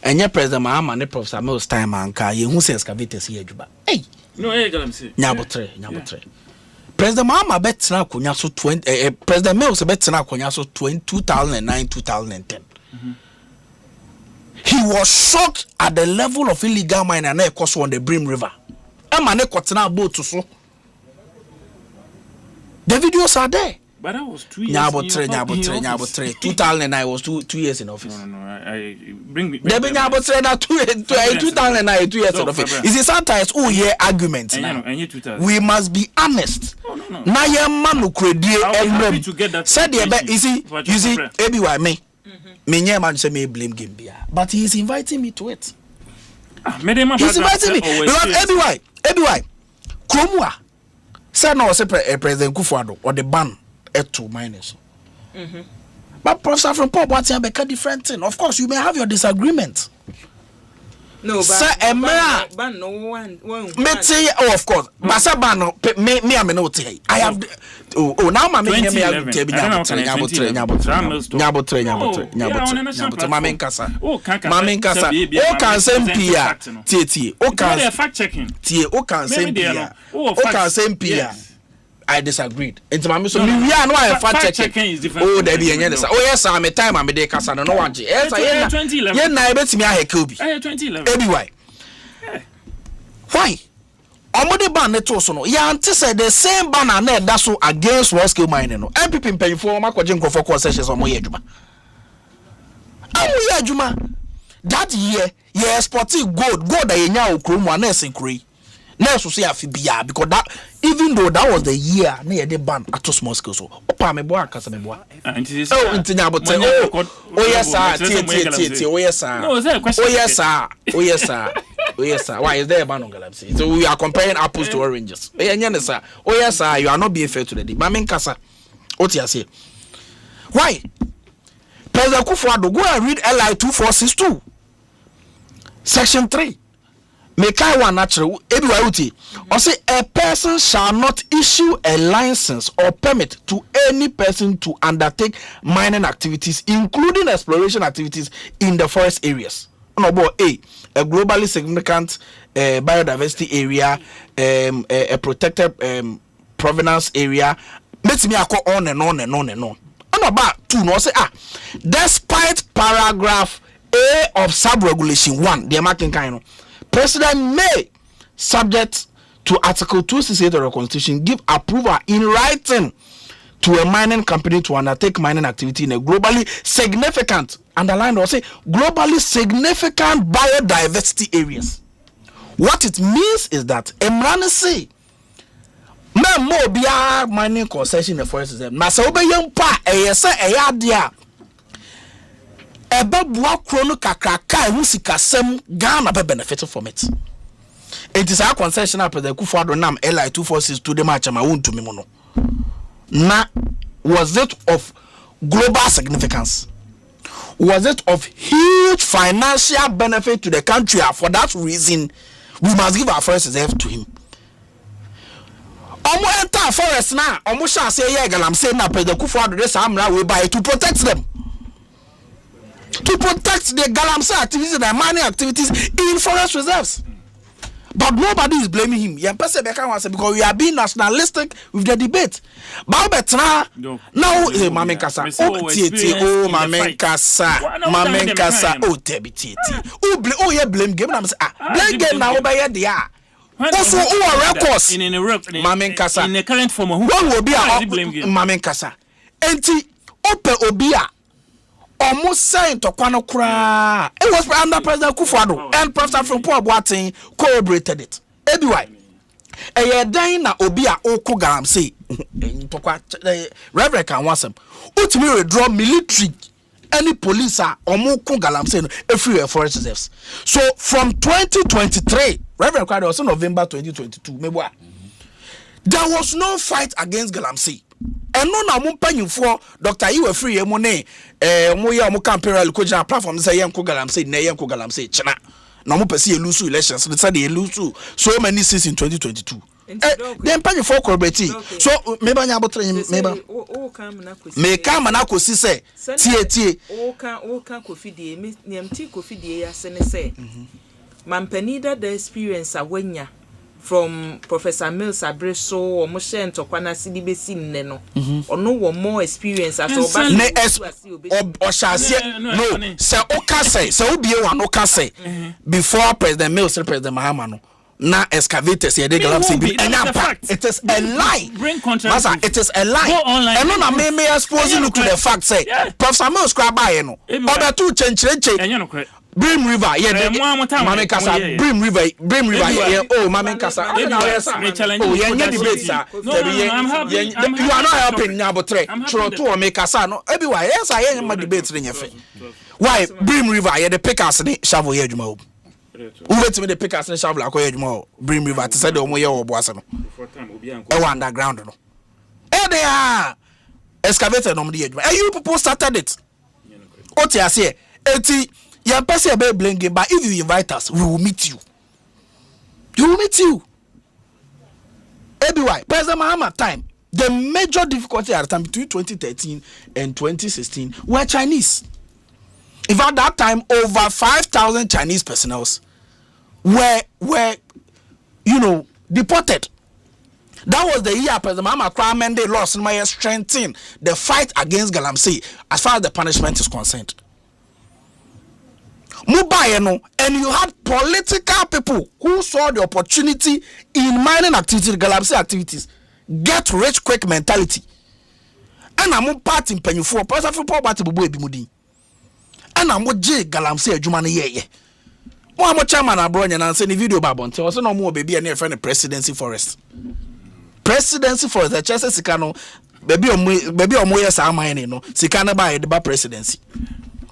and your president, Mamma, and the Professor most time, and car, you who says cavitas here, Juba. Hey, no, Nyabotre. President Mahama bet na konya so 20 President Mills bet na konya so 2009-2010. He was shocked at the level of illegal mining na ekoso on the Brim River. Ema ne kotena boat so. The videos are there. But that was 2 years. Nyabotre. 2009 was 2 years in office. No. I bring me. They been Nyabotre na 2009 2 years in office. Is it sometimes arguments now? We must be honest. No. Na ye manu kredie emrem. Said the you see ABY me. Me nye man say me blame game bia. But he is inviting me to it. He's inviting me. Because ABY. Kromwa. Say no say President Kufuor or the ban to minus. But Professor from Pop what's a different thing. Of course, you may have your disagreement. No, but ban no one. Of course. But say ban no me I no say. I have now my me Mamen kasa. O kan sempia. Tie. O kan fact checking. Tie o kan sempia. O kan sempia. I disagreed. Into my so me we are no fact checking is different. Oh, there be enye say. Oh yes, am time am dey kasa no one. Yes, I 2011. Ye na ebetimi aheke obi. 2011. Anyway. Why? Omode ban net so no. Ya ante say the same ban na da so against small scale mining no. MPP mpanyfo makoje nkofo concessions omo ye adwuma. Amu ye adwuma. That year, ye exporting gold that ye nya okromu na esenkure. Na so say afibia because that even though that was the year na ye dey ban at small scale so. Opa me boa kasa me boa. Ntinya bote. Oh yes sir. Tie. Oh yes sir. No, is there a question? Oh yes sir. Why is there a ban on Galamsey? So we are comparing apples to oranges. Oh yes sir. You are not being fair to the day. Mamen kasa. What you say? Why? President Kufuor go and read LI 2462. Section 3. Mekai one natural ebiwauti. Or say a person shall not issue a license or permit to any person to undertake mining activities, including exploration activities in the forest areas. Number A globally significant biodiversity area, a protected provenance area. Let me go on and on and on and on. And about 2 no say despite paragraph A of sub-regulation 1, the marking kind of President may, subject to Article 268 of the Constitution, give approval in writing to a mining company to undertake mining activity in a globally significant, underline or say, globally significant biodiversity areas. What it means is that Emrani say, "Me mo biya mining concession in the forest system. Na se obeyem pa eyese eyadia. Ebe bua krono kakraka ehu sikasem Ghana be benefit from it. It is our concession up the Kufuor nam LI 2462 de match ma won't me mono. Na was it of global significance? Was it of huge financial benefit to the country? For that reason, we must give our forest reserve to him. Omo enter forest now. Omo shall say yeah, I'm saying na President Kufuor do this amra we buy to protect them. to protect the Galamsey activities and the mining activities in forest reserves. But nobody is blaming him. Because we are being nationalistic with the debate. Now, Mamen Kasa, Mamen Kasa, blame game. Blame game now by the also, records in Mamen Kasa in the current form. One will be a Mamen Kasa. Enti Ope Obia. Almost saying to Kwano Kra. It was under President Kufuor and Professor from Paul Boatin corroborated it. Anyway, a year dying na Obia Oko Galamsey. Reverend can want some. Ultimately withdraw military. Any police are Omoko Galamsey everywhere forest reserves. So from 2023, Reverend Kwado was November 2022. There was no fight against Galamsey. And no na mumpanyin for Dr. Iwe free money moya mo campaign ko jina platform say yenko Galamsey na yenko Galamsey china na mo pese elusu elections they said elusu so many since in 2022 then panyin for corporate so me banya abotre me come na ko si say tie o kan kofidie me niamti kofidie ya se ne say mampanida the experience awanya from Professor Mills Abreso or Moshe and Tokwana Sidibe Sin no or no one more experience as no say Oka say so be one Oka say before President Mills and President Mahamano na excavators here they Galamsey it is a lie. Masa, it is a lie. And no na me expose you to the fact say Professor Mills cry by no other two change Brim River, yeah, Mamen Kasa, Brim River, oh, Mamen Kasa. Oh, yeah, debate, sir. You are not helping Nabotre. Troto make Kasa, no, everywhere. Yes, I am my debates in your face. Why, Brim River, yeah, the pickers and shovel here, Jumo. Who went to me the pickers and shovel like Jumo, Brim River, to say the Omoya or Boasano. Oh, underground, no. Eh, they are excavated on the edge. And you people started it. What you say? 80. You are passing a blame game, but if you invite us, we will meet you. You will meet you. Everywhere. President Mahama time, the major difficulty at the time between 2013 and 2016 were Chinese. In fact, that time, over 5,000 Chinese personnel were deported. That was the year President Mahama crime and they lost in my strengthening the fight against Galamsey as far as the punishment is concerned. And you had political people who saw the opportunity in mining activities, Galamsey activities, get rich quick mentality. And I'm part in penny for person for poor battle boy bimudi. And I'm what J Galamsey Jumani ye. One more chairman abroad and send a video babon. So no more baby and friend presidency forest. Presidency forest, the Chester Sicano, baby or moya sa mining no, Sicana by the presidency.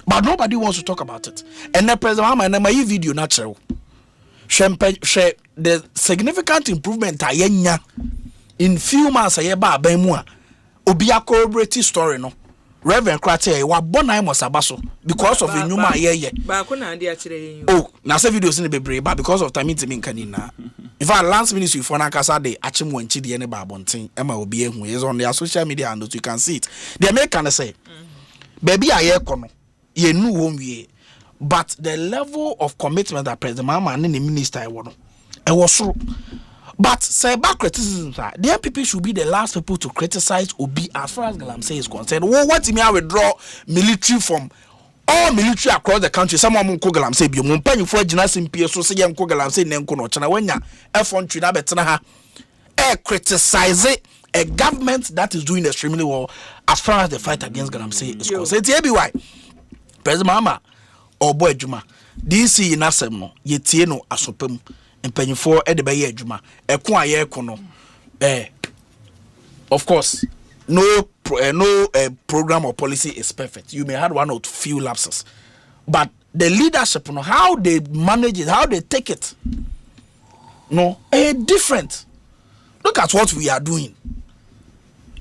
But nobody wants to talk about it. And the President Mahama and my video natural. The significant improvement in few months Obia corroborative story no. Reverend Krate wa bona mo sabaso because of enuma ye. Ba ko na ande a kire oh, na se videos ni bebre but because of time intimi kanina. In fact, last ministry for na kasa de achim wanchi de ne ba bonten e ma obi ehu is on their social media and you can see it. The American say baby aye kono ye nu won wie but the level of commitment that President Mahama and the minister was so. But say about criticism, the MPP should be the last people to criticize Obi as far as Galamsey is concerned. Well, what me I withdraw military from all military across the country. Someone will call Galamsey be mun penny for Jinasim PSO say yam call Galamsey nenko no chana wenya F1 tree na betena ha criticize a government that is doing extremely well as far as the fight against Galamsey is concerned. It's why President Mahama or Boakyewaa DC in Asem no yetie no asopem mpanyinfo e de be ye adwuma eko aye eko no of course no program or policy is perfect. You may have one or few lapses, but the leadership no how they manage it, how they take it no different. Look at what we are doing.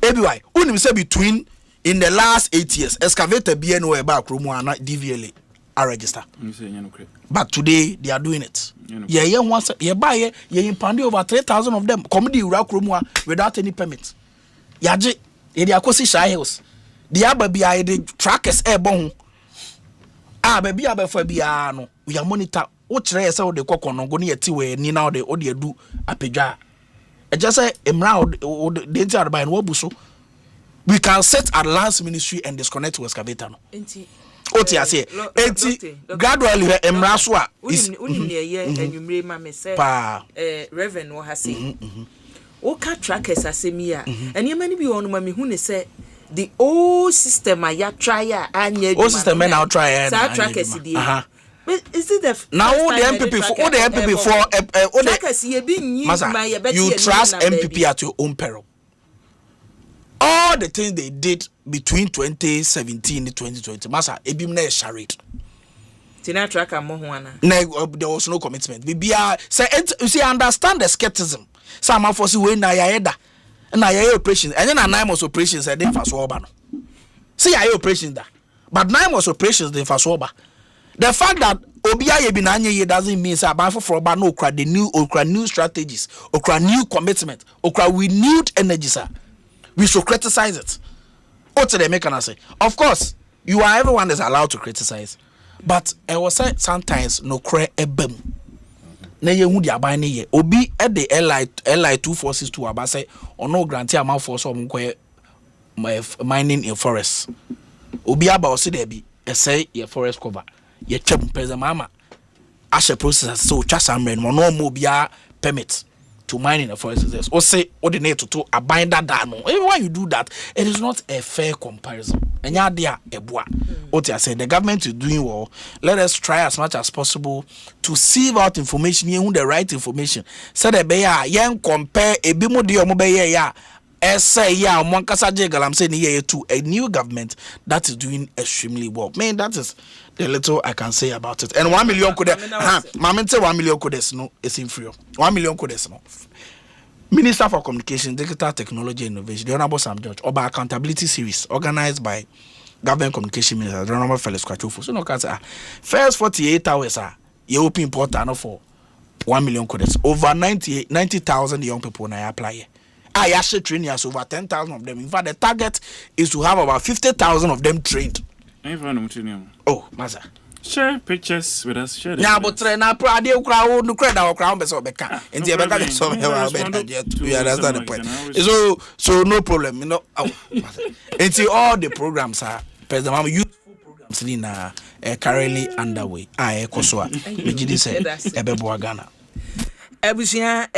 Everywhere unim say between in the last 8 years excavator BNO e ba kromu ana DVLA are register. But today they are doing it. Yeah, once you buy it, you impound over 3,000 of them. Comedy Urakrumwa without any permit. Yaji, the Akosi Shy Hills. The Ababi, the trackers airborne. baby abefo bia no we are monitor wo kire say wo de kokonongo ne yeti we ni na wo de adu apedwa e just say emra de enti arba no wabuso we can set at last ministry and disconnect to excavator no enti oti ase enti gradually emra so a is enumre ma me say reverend wo ha say o ka trackers asemi a enema ni bi wonu ma me hu ne say the old system ya try anya old system now try sa trackers di is it the now the MPP for all the MPP for all trackers ye bi nyi ma ye better you trust MPP at your own peril. All the things they did between 2017 and 2020 masa ebim na charade tina tracker mo ho ana there was no commitment bibia say you see understand the skepticism some for see we na ya eda na ya operations and then 9 months operations I dey faso oba no see ya operations da but 9 months operations dey faso oba. The fact that Obia ye bi na anye ye doesn't mean say aban for oba no okra the new strategies, okra new commitment, okra renewed energy sir. We should criticize it. What they make can say? Of course, everyone is allowed to criticize, but I was say sometimes no cry ebem. Na ye hu di aban ne ye obi e the li 246 aba say ono grant amount for so mko mining in forest. Obi aba o se there be e say ye forest cover. Ye chem president mama as a process so trust am no mo bia permit to mine in the forest or say ordinate to abind that no even when you do that it is not a fair comparison and ya dia eboa what I say the government is doing well. Let us try as much as possible to sieve out information you the right information so that be ya yen compare ebi mo de omo be ya say yeah one kasa I'm saying here to a new government that is doing extremely well. Man, that is the little I can say about it. And 1 million could say 1 million could no it's in free. 1 million could no. Minister for Communication, Digital Technology and Innovation, the Honorable Sam George, about accountability series organized by Government Communication Minister, the Honorable Felix Kwachufo. So no can say first 48 hours you open portal for 1 million codes. Over 90,000 young people now apply. I actually train years over 10,000 of them. In fact, the target is to have about 50,000 of them trained. Oh, Maza. Share pictures with us. Share. Yeah, but na prade crowd no credit our crown beso beka. And the beka so we understand the point. So no problem, you know. And all the programs are President Mama youthful programs na currently underway. Ekoswa. Me gidi say ebebo Ghana. Ebusia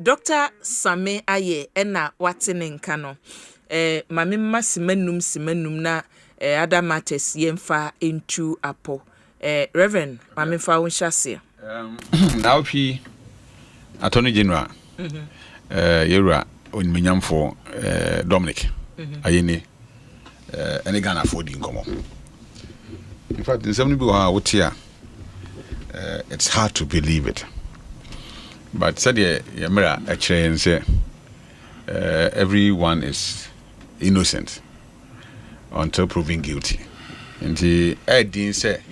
Dr. Same Aye ena watene nka no mame mma simanum na other matters yemfa into apo Reverend mame fa won hyase now fi Attorney General yewra onmenyamfo Dominic ayene ene Ghana for di nkomo. In fact in some people are out here it's hard to believe it. But said Yamira actually and say everyone is innocent until proven guilty. And the didn't say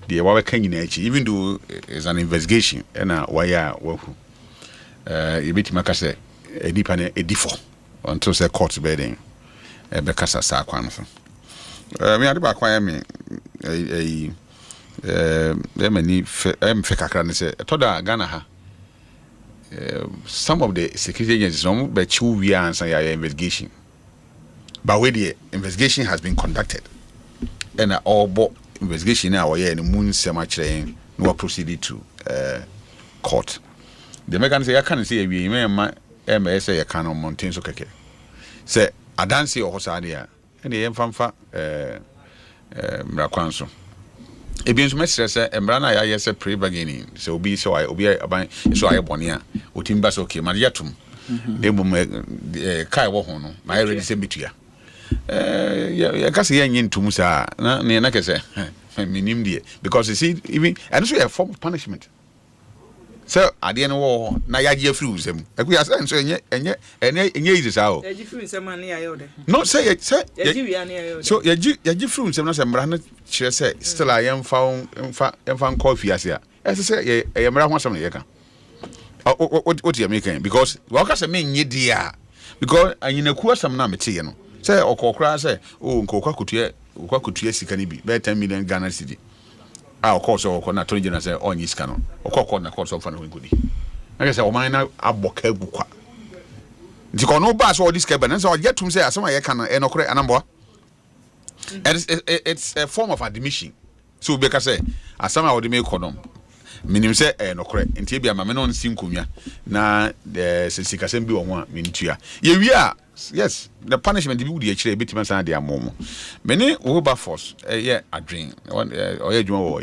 the Wawa Kenyan even though it's an investigation and why wahu Ibitimaka say a deep and a default until say court bedding a Becassa Sakwan. Me at the back why me many fekakran say Toda Ghana. Some of the security agencies don't bet you we answer your investigation. But where the investigation has been conducted and all investigation now and the moon semi no proceeded to court. The American say I can't say we may say I can on mountains okay. Say I don't see or Hosadia and the Mfanfa Mrakwanso. Ebien so mesere se embrana ya yese pre bargaining so obi so aban so aye bonia otimba so okay mariatum debum kai wo ho no na ready se bitua ya kase ya nyin tum sa na ne na kese minim die because you see even and so a form of punishment so ade no wo na ya je free usem akuya say so enye easy sa o ya je free usem na ya yode no say ya je wi ana ya yode so ya je free usem na say mra na chere say still I am found coffee as ya say ya mra ho asem na ye ka what you making because we ka say me nye dia because anyinaku asem na mete ye no say okokra say o nkokwa kutua sika ni bi be 10 million Ghana cedi of course or na Attorney General say on is canon or court na court of fan ngudi I say o man na aboka bukwa nti ko no ba so all this cable and so get to say asema ye can e no kore anambo it's a form of admission so be ka say asema wo de me kodom minim say e no kore nti bia ma me no nsi nkomia na sikasem bi wo ho a mentua ye wi a yes the punishment bi wudi akire betima san de amom mene wo force yeah adwen oye dwuma wo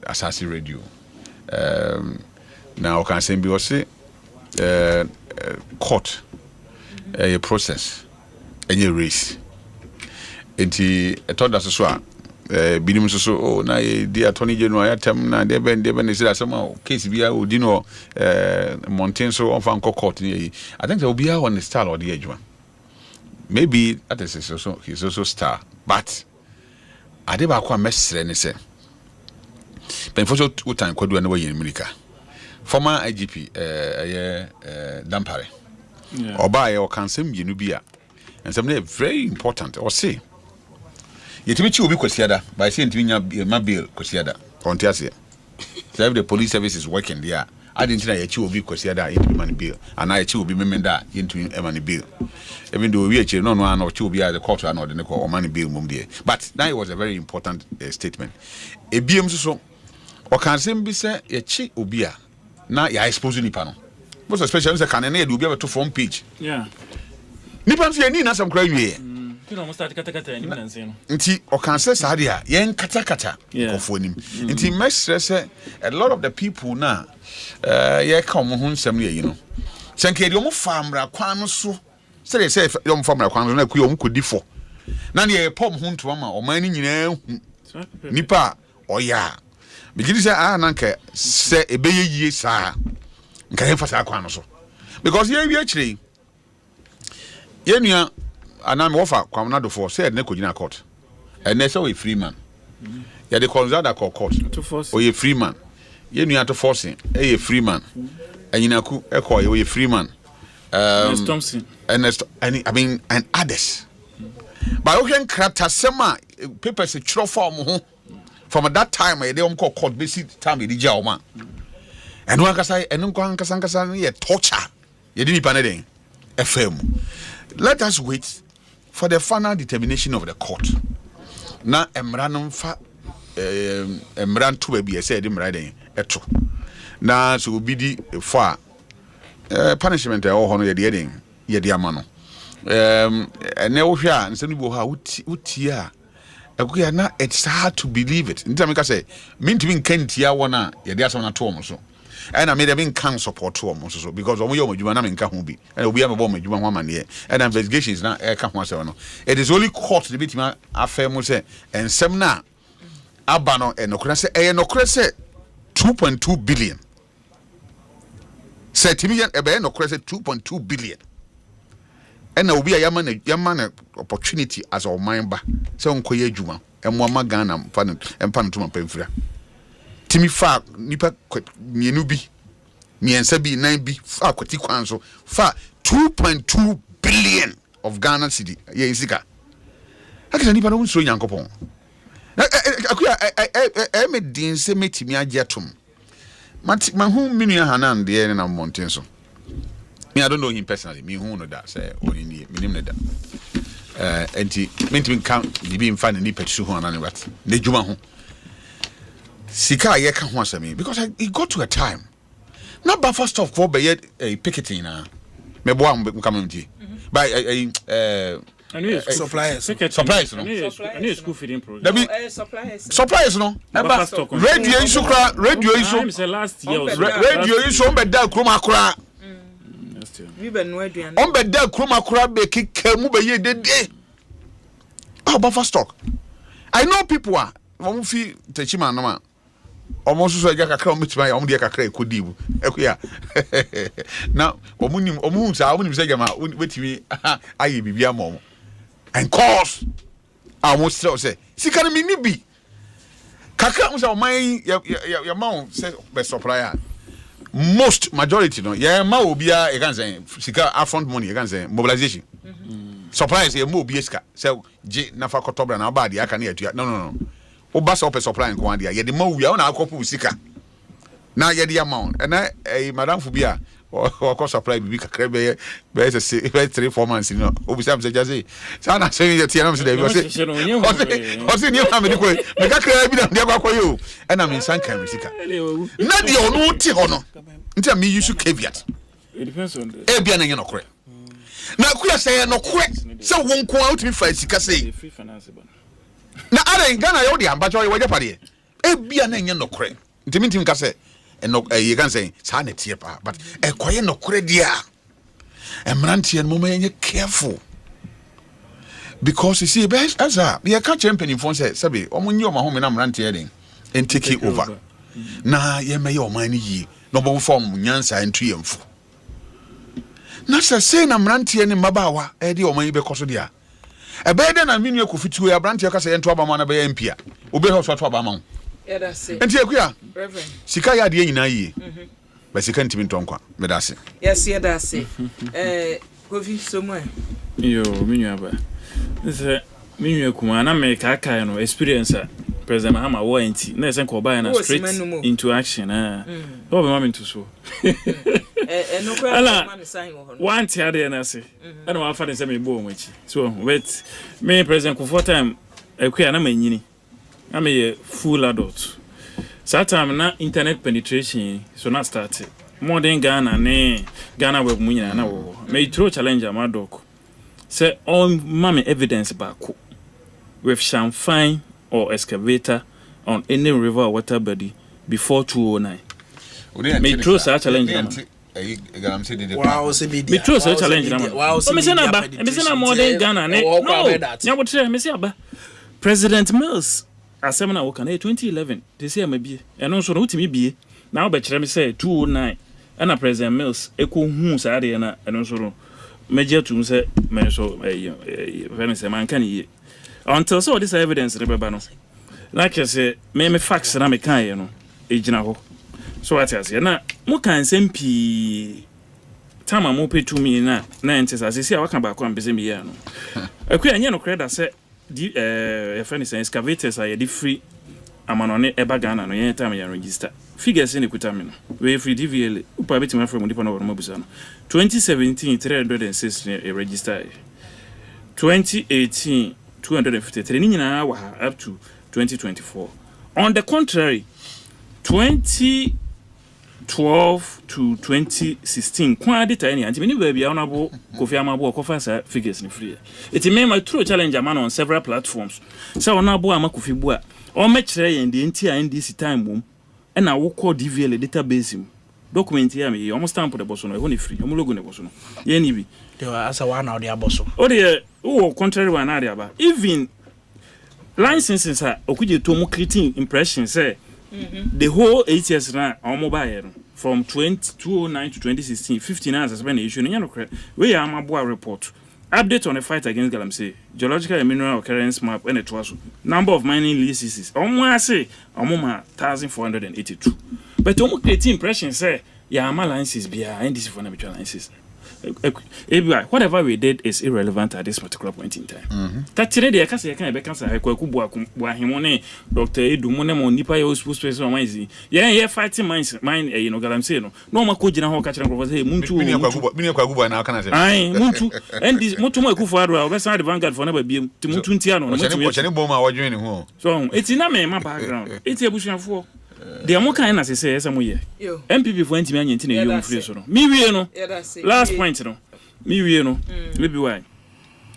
asasi radio now can say bi wo say court a process any race enti etoda so a binim so oh na the Attorney General atem na de ben say asema case bia odi no mountain so on fan court I think there will be on the style or the edge maybe that is also he's also star but ade ba kwa mesre ne say ben for so time kwadu na we in America former IGP Dampare oba ye o kansem yenu bia and something very important or say yetimi chi obi kwasiada by say ntimi nya ma bill kwasiada ontiase so if the police service is working there I didn't know ye obi kwasiada yetimi man bill and I chi obi memenda yetimi emani bill even though we no no chi obi the court and the ko man bill mum there but that was a very important statement ebiem so o kansem bi say ye chi obi a na ya expose nipa no most especially say kan na ye do obi to front page yeah nipa so ye ni na sam kra wie you know start kata ni nanse no nti o kan say sa dia yen kata of nim nti mesre say a lot of the people na ye ka mo ho nsam ne yi no senke de o mo famra kwan no so say they say o mo famra kwan no na ku o mo kodi fo na ne pom ho ntoma ma o man ni nyina hu nipa o ya bigidi say na nka say ebeye yie sa nka he fa sa kwan no so because ye wi akire ye nua anam wofa kwamnado for said ne kogina court and they say we free man ya the consider court to force o ye free man ye nua to forcing e free man anyinaku e call ye free man Thompson and I mean and others but we can krata sema papers chiro form ho from that time they call court basic time e dija o man and one kasa enu kasa ye torture ye dini paneden FM let us wait for the final determination of the court. Na emranum fa emran to be said emraden eto. Na so obi di for punishment e ho no ye de ama no. Ene wo hwe a nsem bo ha uti a akuya na it's hard to believe it. Nti ameka say mintimi nkantia wona ye de asam na to mo so. And I made them can support to almost so because when you are not in Kahumbi and we have a bomb, you want one year and investigations now. It is only court the bit affair Mose and Semna Abano and Ocrese 2.2 billion. Said to me, a bear no credit 2.2 billion. And there will be a yaman opportunity as our mind back. So, Uncle Juma and Mama Ghana and Panatuma Penfra. Timi fa nipa mienu bi miensa bi nan bi fa kwati kwan so fa 2.2 billion of Ghana cedi ye insika akira nipa no nso nyankopon akuya me din se metimi agetom mahu minua hanan de na mountain so me I don't know him personally me hu no da say oni ni minim ne da enti mentimi kan bi mfa ne nipa tsu hu hanan wat ne djuma hu Sika ye ka ho asemi because it got to a time. Not by first of all be a picketing na. Me bo am come nti. By suppliers no. Any school feeding program. Suppliers no. Radio iso last year radio iso be da kroma kura. We be no aduan. On be da kroma kura be kika mu be ye dede. Oh, buffer stock. I know people are won fi techima no ma almost so ja kakra omitima ya omde kakra ekodibu ekuya na omunim sa omunim se jama wetimi ayi bibia mom and cause almost say sika no mini bi kakra mo say oman ya ma say be supplier most majority no ya ma obia e kan say sika upfront money e kan say mobilization suppliers e mo obia sika say je na fa kotobra na ba de aka na atua no Obasa open supply and Kwandia, yet the more we are on our couple sika. Now, yet the amount, and I, Madame Fubia, or cost supply, we can crave 3-4 months, you know. Obisam said, Jazzy, Sana saying that Tianam today was it. Was in your family, make a crab for you, and I'm in San Camisika. Not the no Tihono. Tell me you should caveat. It depends on the Ebian and Yanokre. Now, could I say no crack? So won't go out with Fight say. Now, I ain't gonna hold you, but you're your party. Ebian and Yanokre. Timothy Casse. And no, you can say sanity, but a quiet no credia. And Ranty and Mummy, careful. Because you see, best as a be a catch champion in Fonse, Sabi, or when you're my home and I'm ranting and take it over. Nah, ye may your money ye, no more form, Yansa and Triumph. Nasa say I'm ranting in Mabawa, Eddie or maybe Cosodia. A bed and a minion could fit to a branch of Casa and Twabamana Bay Empia, Ube House of Twabamon. Yeah, that's it. And here, Reverend. Sikaya de Inaye. But she can't even talk. Medasi. Yes, yeah, that's it. Coffee somewhere. Yo, Minuaba. This is Minuakuma, and I make a kind of experience. President Mahama warranty. Next and Koba and straight into action. Oh, mammy to so. And no one tier there, and I say, I don't want to find some bone which. So, wait, me President for time, a queer naming. I'm a full adult. So time na internet penetration so not started. More than Ghana web munya na wo. May throw challenge my dog. Say all mommy evidence back with champagne or excavator on any river or water body before 2009. May throw such challenge. Wow, me throw such challenge. Wow, me say more than Ghana. No, me say President Mills. Asemna wo kan 2011 they say maybe and also no timi bie now be kire me say 2009 and President Mills eko sa de na and also no media to say me so when say man kan ye until so this evidence remember no like I say me facts na me kan ye no ejina ho so what I say na mo kan sempi tama mo pe to me na ente say say wa kan ba ko am be say me ye no akua anya no credit say a friend is excavators are the free amanone eba Ghana no yen time ya register figures in ekutamino we free DVL upa beti ma from nipa no mabusa no 2017 306 register 2018 253 ni nyina wa up to 2024 on the contrary 2012 to 2016 kwa data any anti many baby honorable Kofi Amabo kofa sa figures ni free it may my true challenge man on several platforms so honorable Amakofi Bua o me kire yen de nti a NDC time mum e na wo call DVL database document here me almost stamp the boss no e ho ni free o logo ne boss no ye ni bi they were as a one now the boss o de o contrary one na aba even licenses are okuje to mo creating impression say the whole 8 years now on mobile from 2009 to 2016 15 hours has been issue no we are Amaboa report update on the fight against galamsey geological and mineral occurrence map and it was number of mining leases almost say 1482 but to create impression say yeah my licenses be and this for natural licenses whatever we did is irrelevant at this particular point in time. That today the cancer can be cancer. I could himone Dr. Edumone Monipa yo supposed to say why yeah fighting mine you know galamsey no ma ko jina ho ka kire ko say muntu mini kwaguba na kana say ai muntu and this muntu mo ekufu ado we say the vanguard for na ba biem ti muntu ntia no mo boma wadwen ni ho so it's na me ma background it's ebusuafo the mo kan na say esa mo ye MPP for ntimi anya nti na yo mfiri so no mi wie no last point no mi wie no maybe why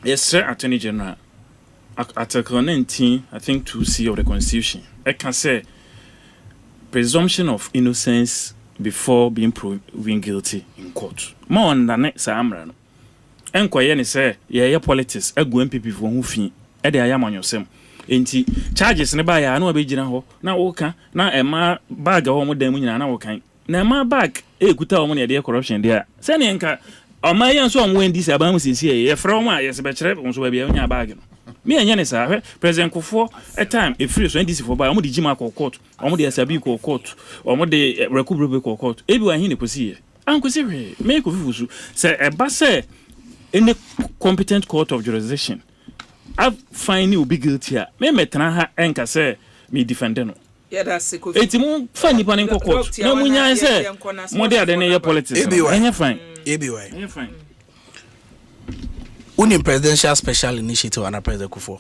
yes sir attorney general article 19 I think 2C of the constitution I can say presumption of innocence before being proven guilty in court more on the next amra no enkoye ni say ye politics egu MPP for hu fi e de ayamanyosem enti charges ne ba ya na obegina ho na woka na ema bag ho mo dan mu nyina na wokan na ema bag ekuta ho mo ne de corruption dia se ne nka omayan so onwe ndi se abamu sisi ye from a yes be kire nso ba bia nya bag no me anya ne sa president Kufo a time e free so ndisi for ba mo de jima ko court o mo de asabi ko court o mo de recovery ko court e bi wa hin ne kosi ye an kosi we me ko fifusu se e ba se any competent court of jurisdiction I find you be guilty. Me metana ha enka say me defend no yeah that's it etimu fa nipa ne court na munya say mo dey ade ne politics enye fine enye fine unim presidential special initiative and president Kufo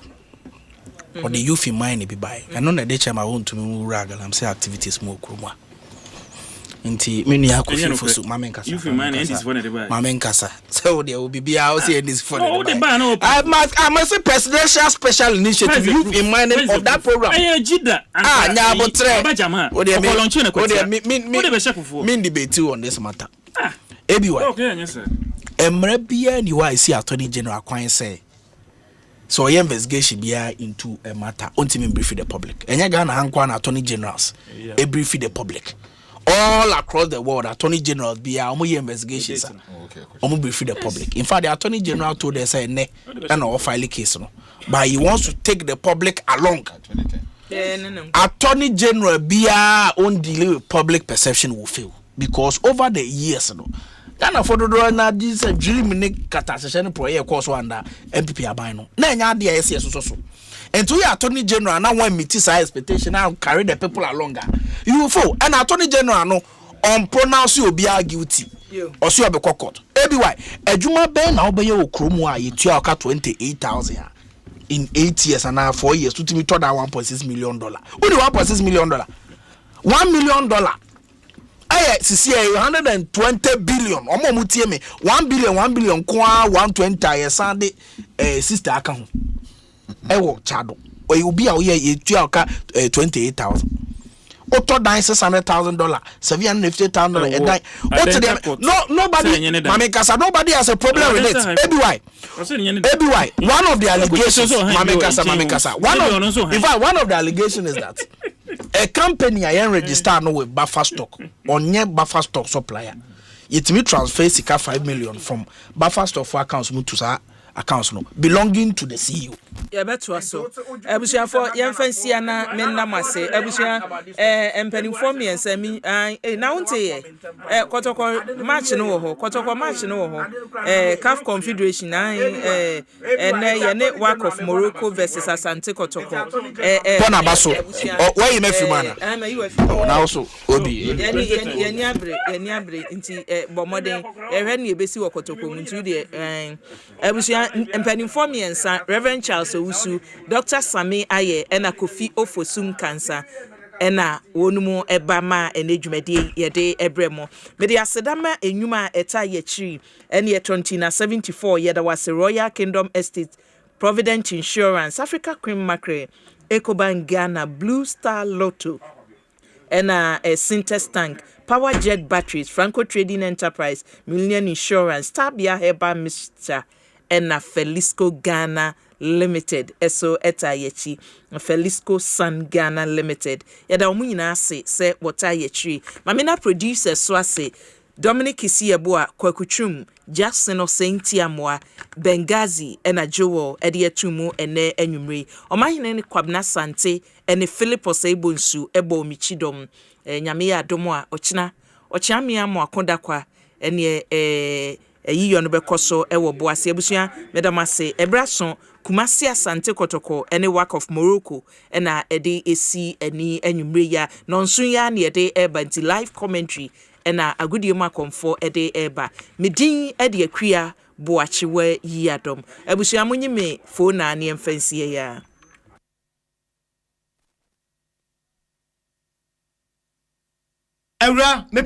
or the youth in mind be by I know that they chama want to me ragal am say activities mo kroma nti me nua Kofi Fosu mama nkasa youth in mind and this one dey buy mama nkasa so there will be bia o say this for I must say presidential special initiative youth in mind of that program jida nya abotre abajama o dey launch na o dey me debate on this matter ebiwa okay yes sir emre bia ni wa isi attorney general kwan say so your investigation bia into a matter until me brief the public enya Ghana hankwa na attorney generals e brief the public all across the world attorney generals bia omo investigations omo brief the public in fact the attorney general told us say ne and or file case no but he wants to take the public along attorney general bia on deal with public perception will fail because over the years no Ghana for do na this dream ne kataseshe pro ye course under MPP aban no na nya de yes so and to your attorney general now one meet his expectation now carry the people along you fall and attorney general no on pronounce you be guilty or so be court why adwuma ben na obeye okromu a yetua oka 28,000 in 8 years and now 4 years to me to that 1.6 million dollar only 1.6 million dollar $1 million sisi 120 billion omo mutie me 1 billion kwa 120 yesande sister aka ho ewo chado obi a oye yetua aka 28,000 oto dan $600,000 $750,000 and nobody mame kasa nobody has a problem with it why one of the allegations mame kasa one of the allegations is that a company I register no with buffer stock or near buffer stock supplier. It me transfer sika 5 million from buffer stock for accounts to accounts no belonging to the CEO. Yeah, better so. Ebusia for yemfansia na menna mase. Ebusia empanimfo me ensa mi na wonte ye. Kotoko match no ho. Kotoko match no ho. CAF Confederation na ye ne work of Morocco versus Asante Kotoko. Bona baso. Why you mefi mana? Na also obi. Yeni abre nti bomoden ehwe ne ebesi wo Kotoko nti de ebusia empanimfo me ensa Reverend Charles Usu, Dr. Sami Aye, ena Kofi Ofosum Cancer, ena wonumu ebama enejumedi yede ebremo. Medi asedama enyuma eta yechi, eni yetontina 74 yeda wase Royal Kingdom Estate, Provident Insurance, Africa Cream Macre, Ecobank Ghana, Blue Star Lotto, ena Sintex Tank, Power Jet Batteries, Franco Trading Enterprise, Million Insurance, Tabia Heba Mr. ena Felisco Ghana Limited eso eta yechi Felisco Sun Ghana Limited yada omu nyina se wota yechi mamina producer so ase Dominic Isieboa Kwakutrum Jackson Osentiamoa Bengazi ena Joel ede etumu ene enwumre omahene ne Kwabna Sante ene Philip Osebonsu ebo Michidom nyame ya domo a ochiamia mo akonda kwa ene Yiadom no bekoso ewo Boase abusua medamase ebraso Kumasi Asante Kotoko ene work of Morocco ena ede esi eni enwumre ya nonso ya na ede eba nti live commentary ena agudie ma konfo ede eba medin ede akua Boakyewaa Yiadom abusua munyi me phone na ne mfansie ya Ewra me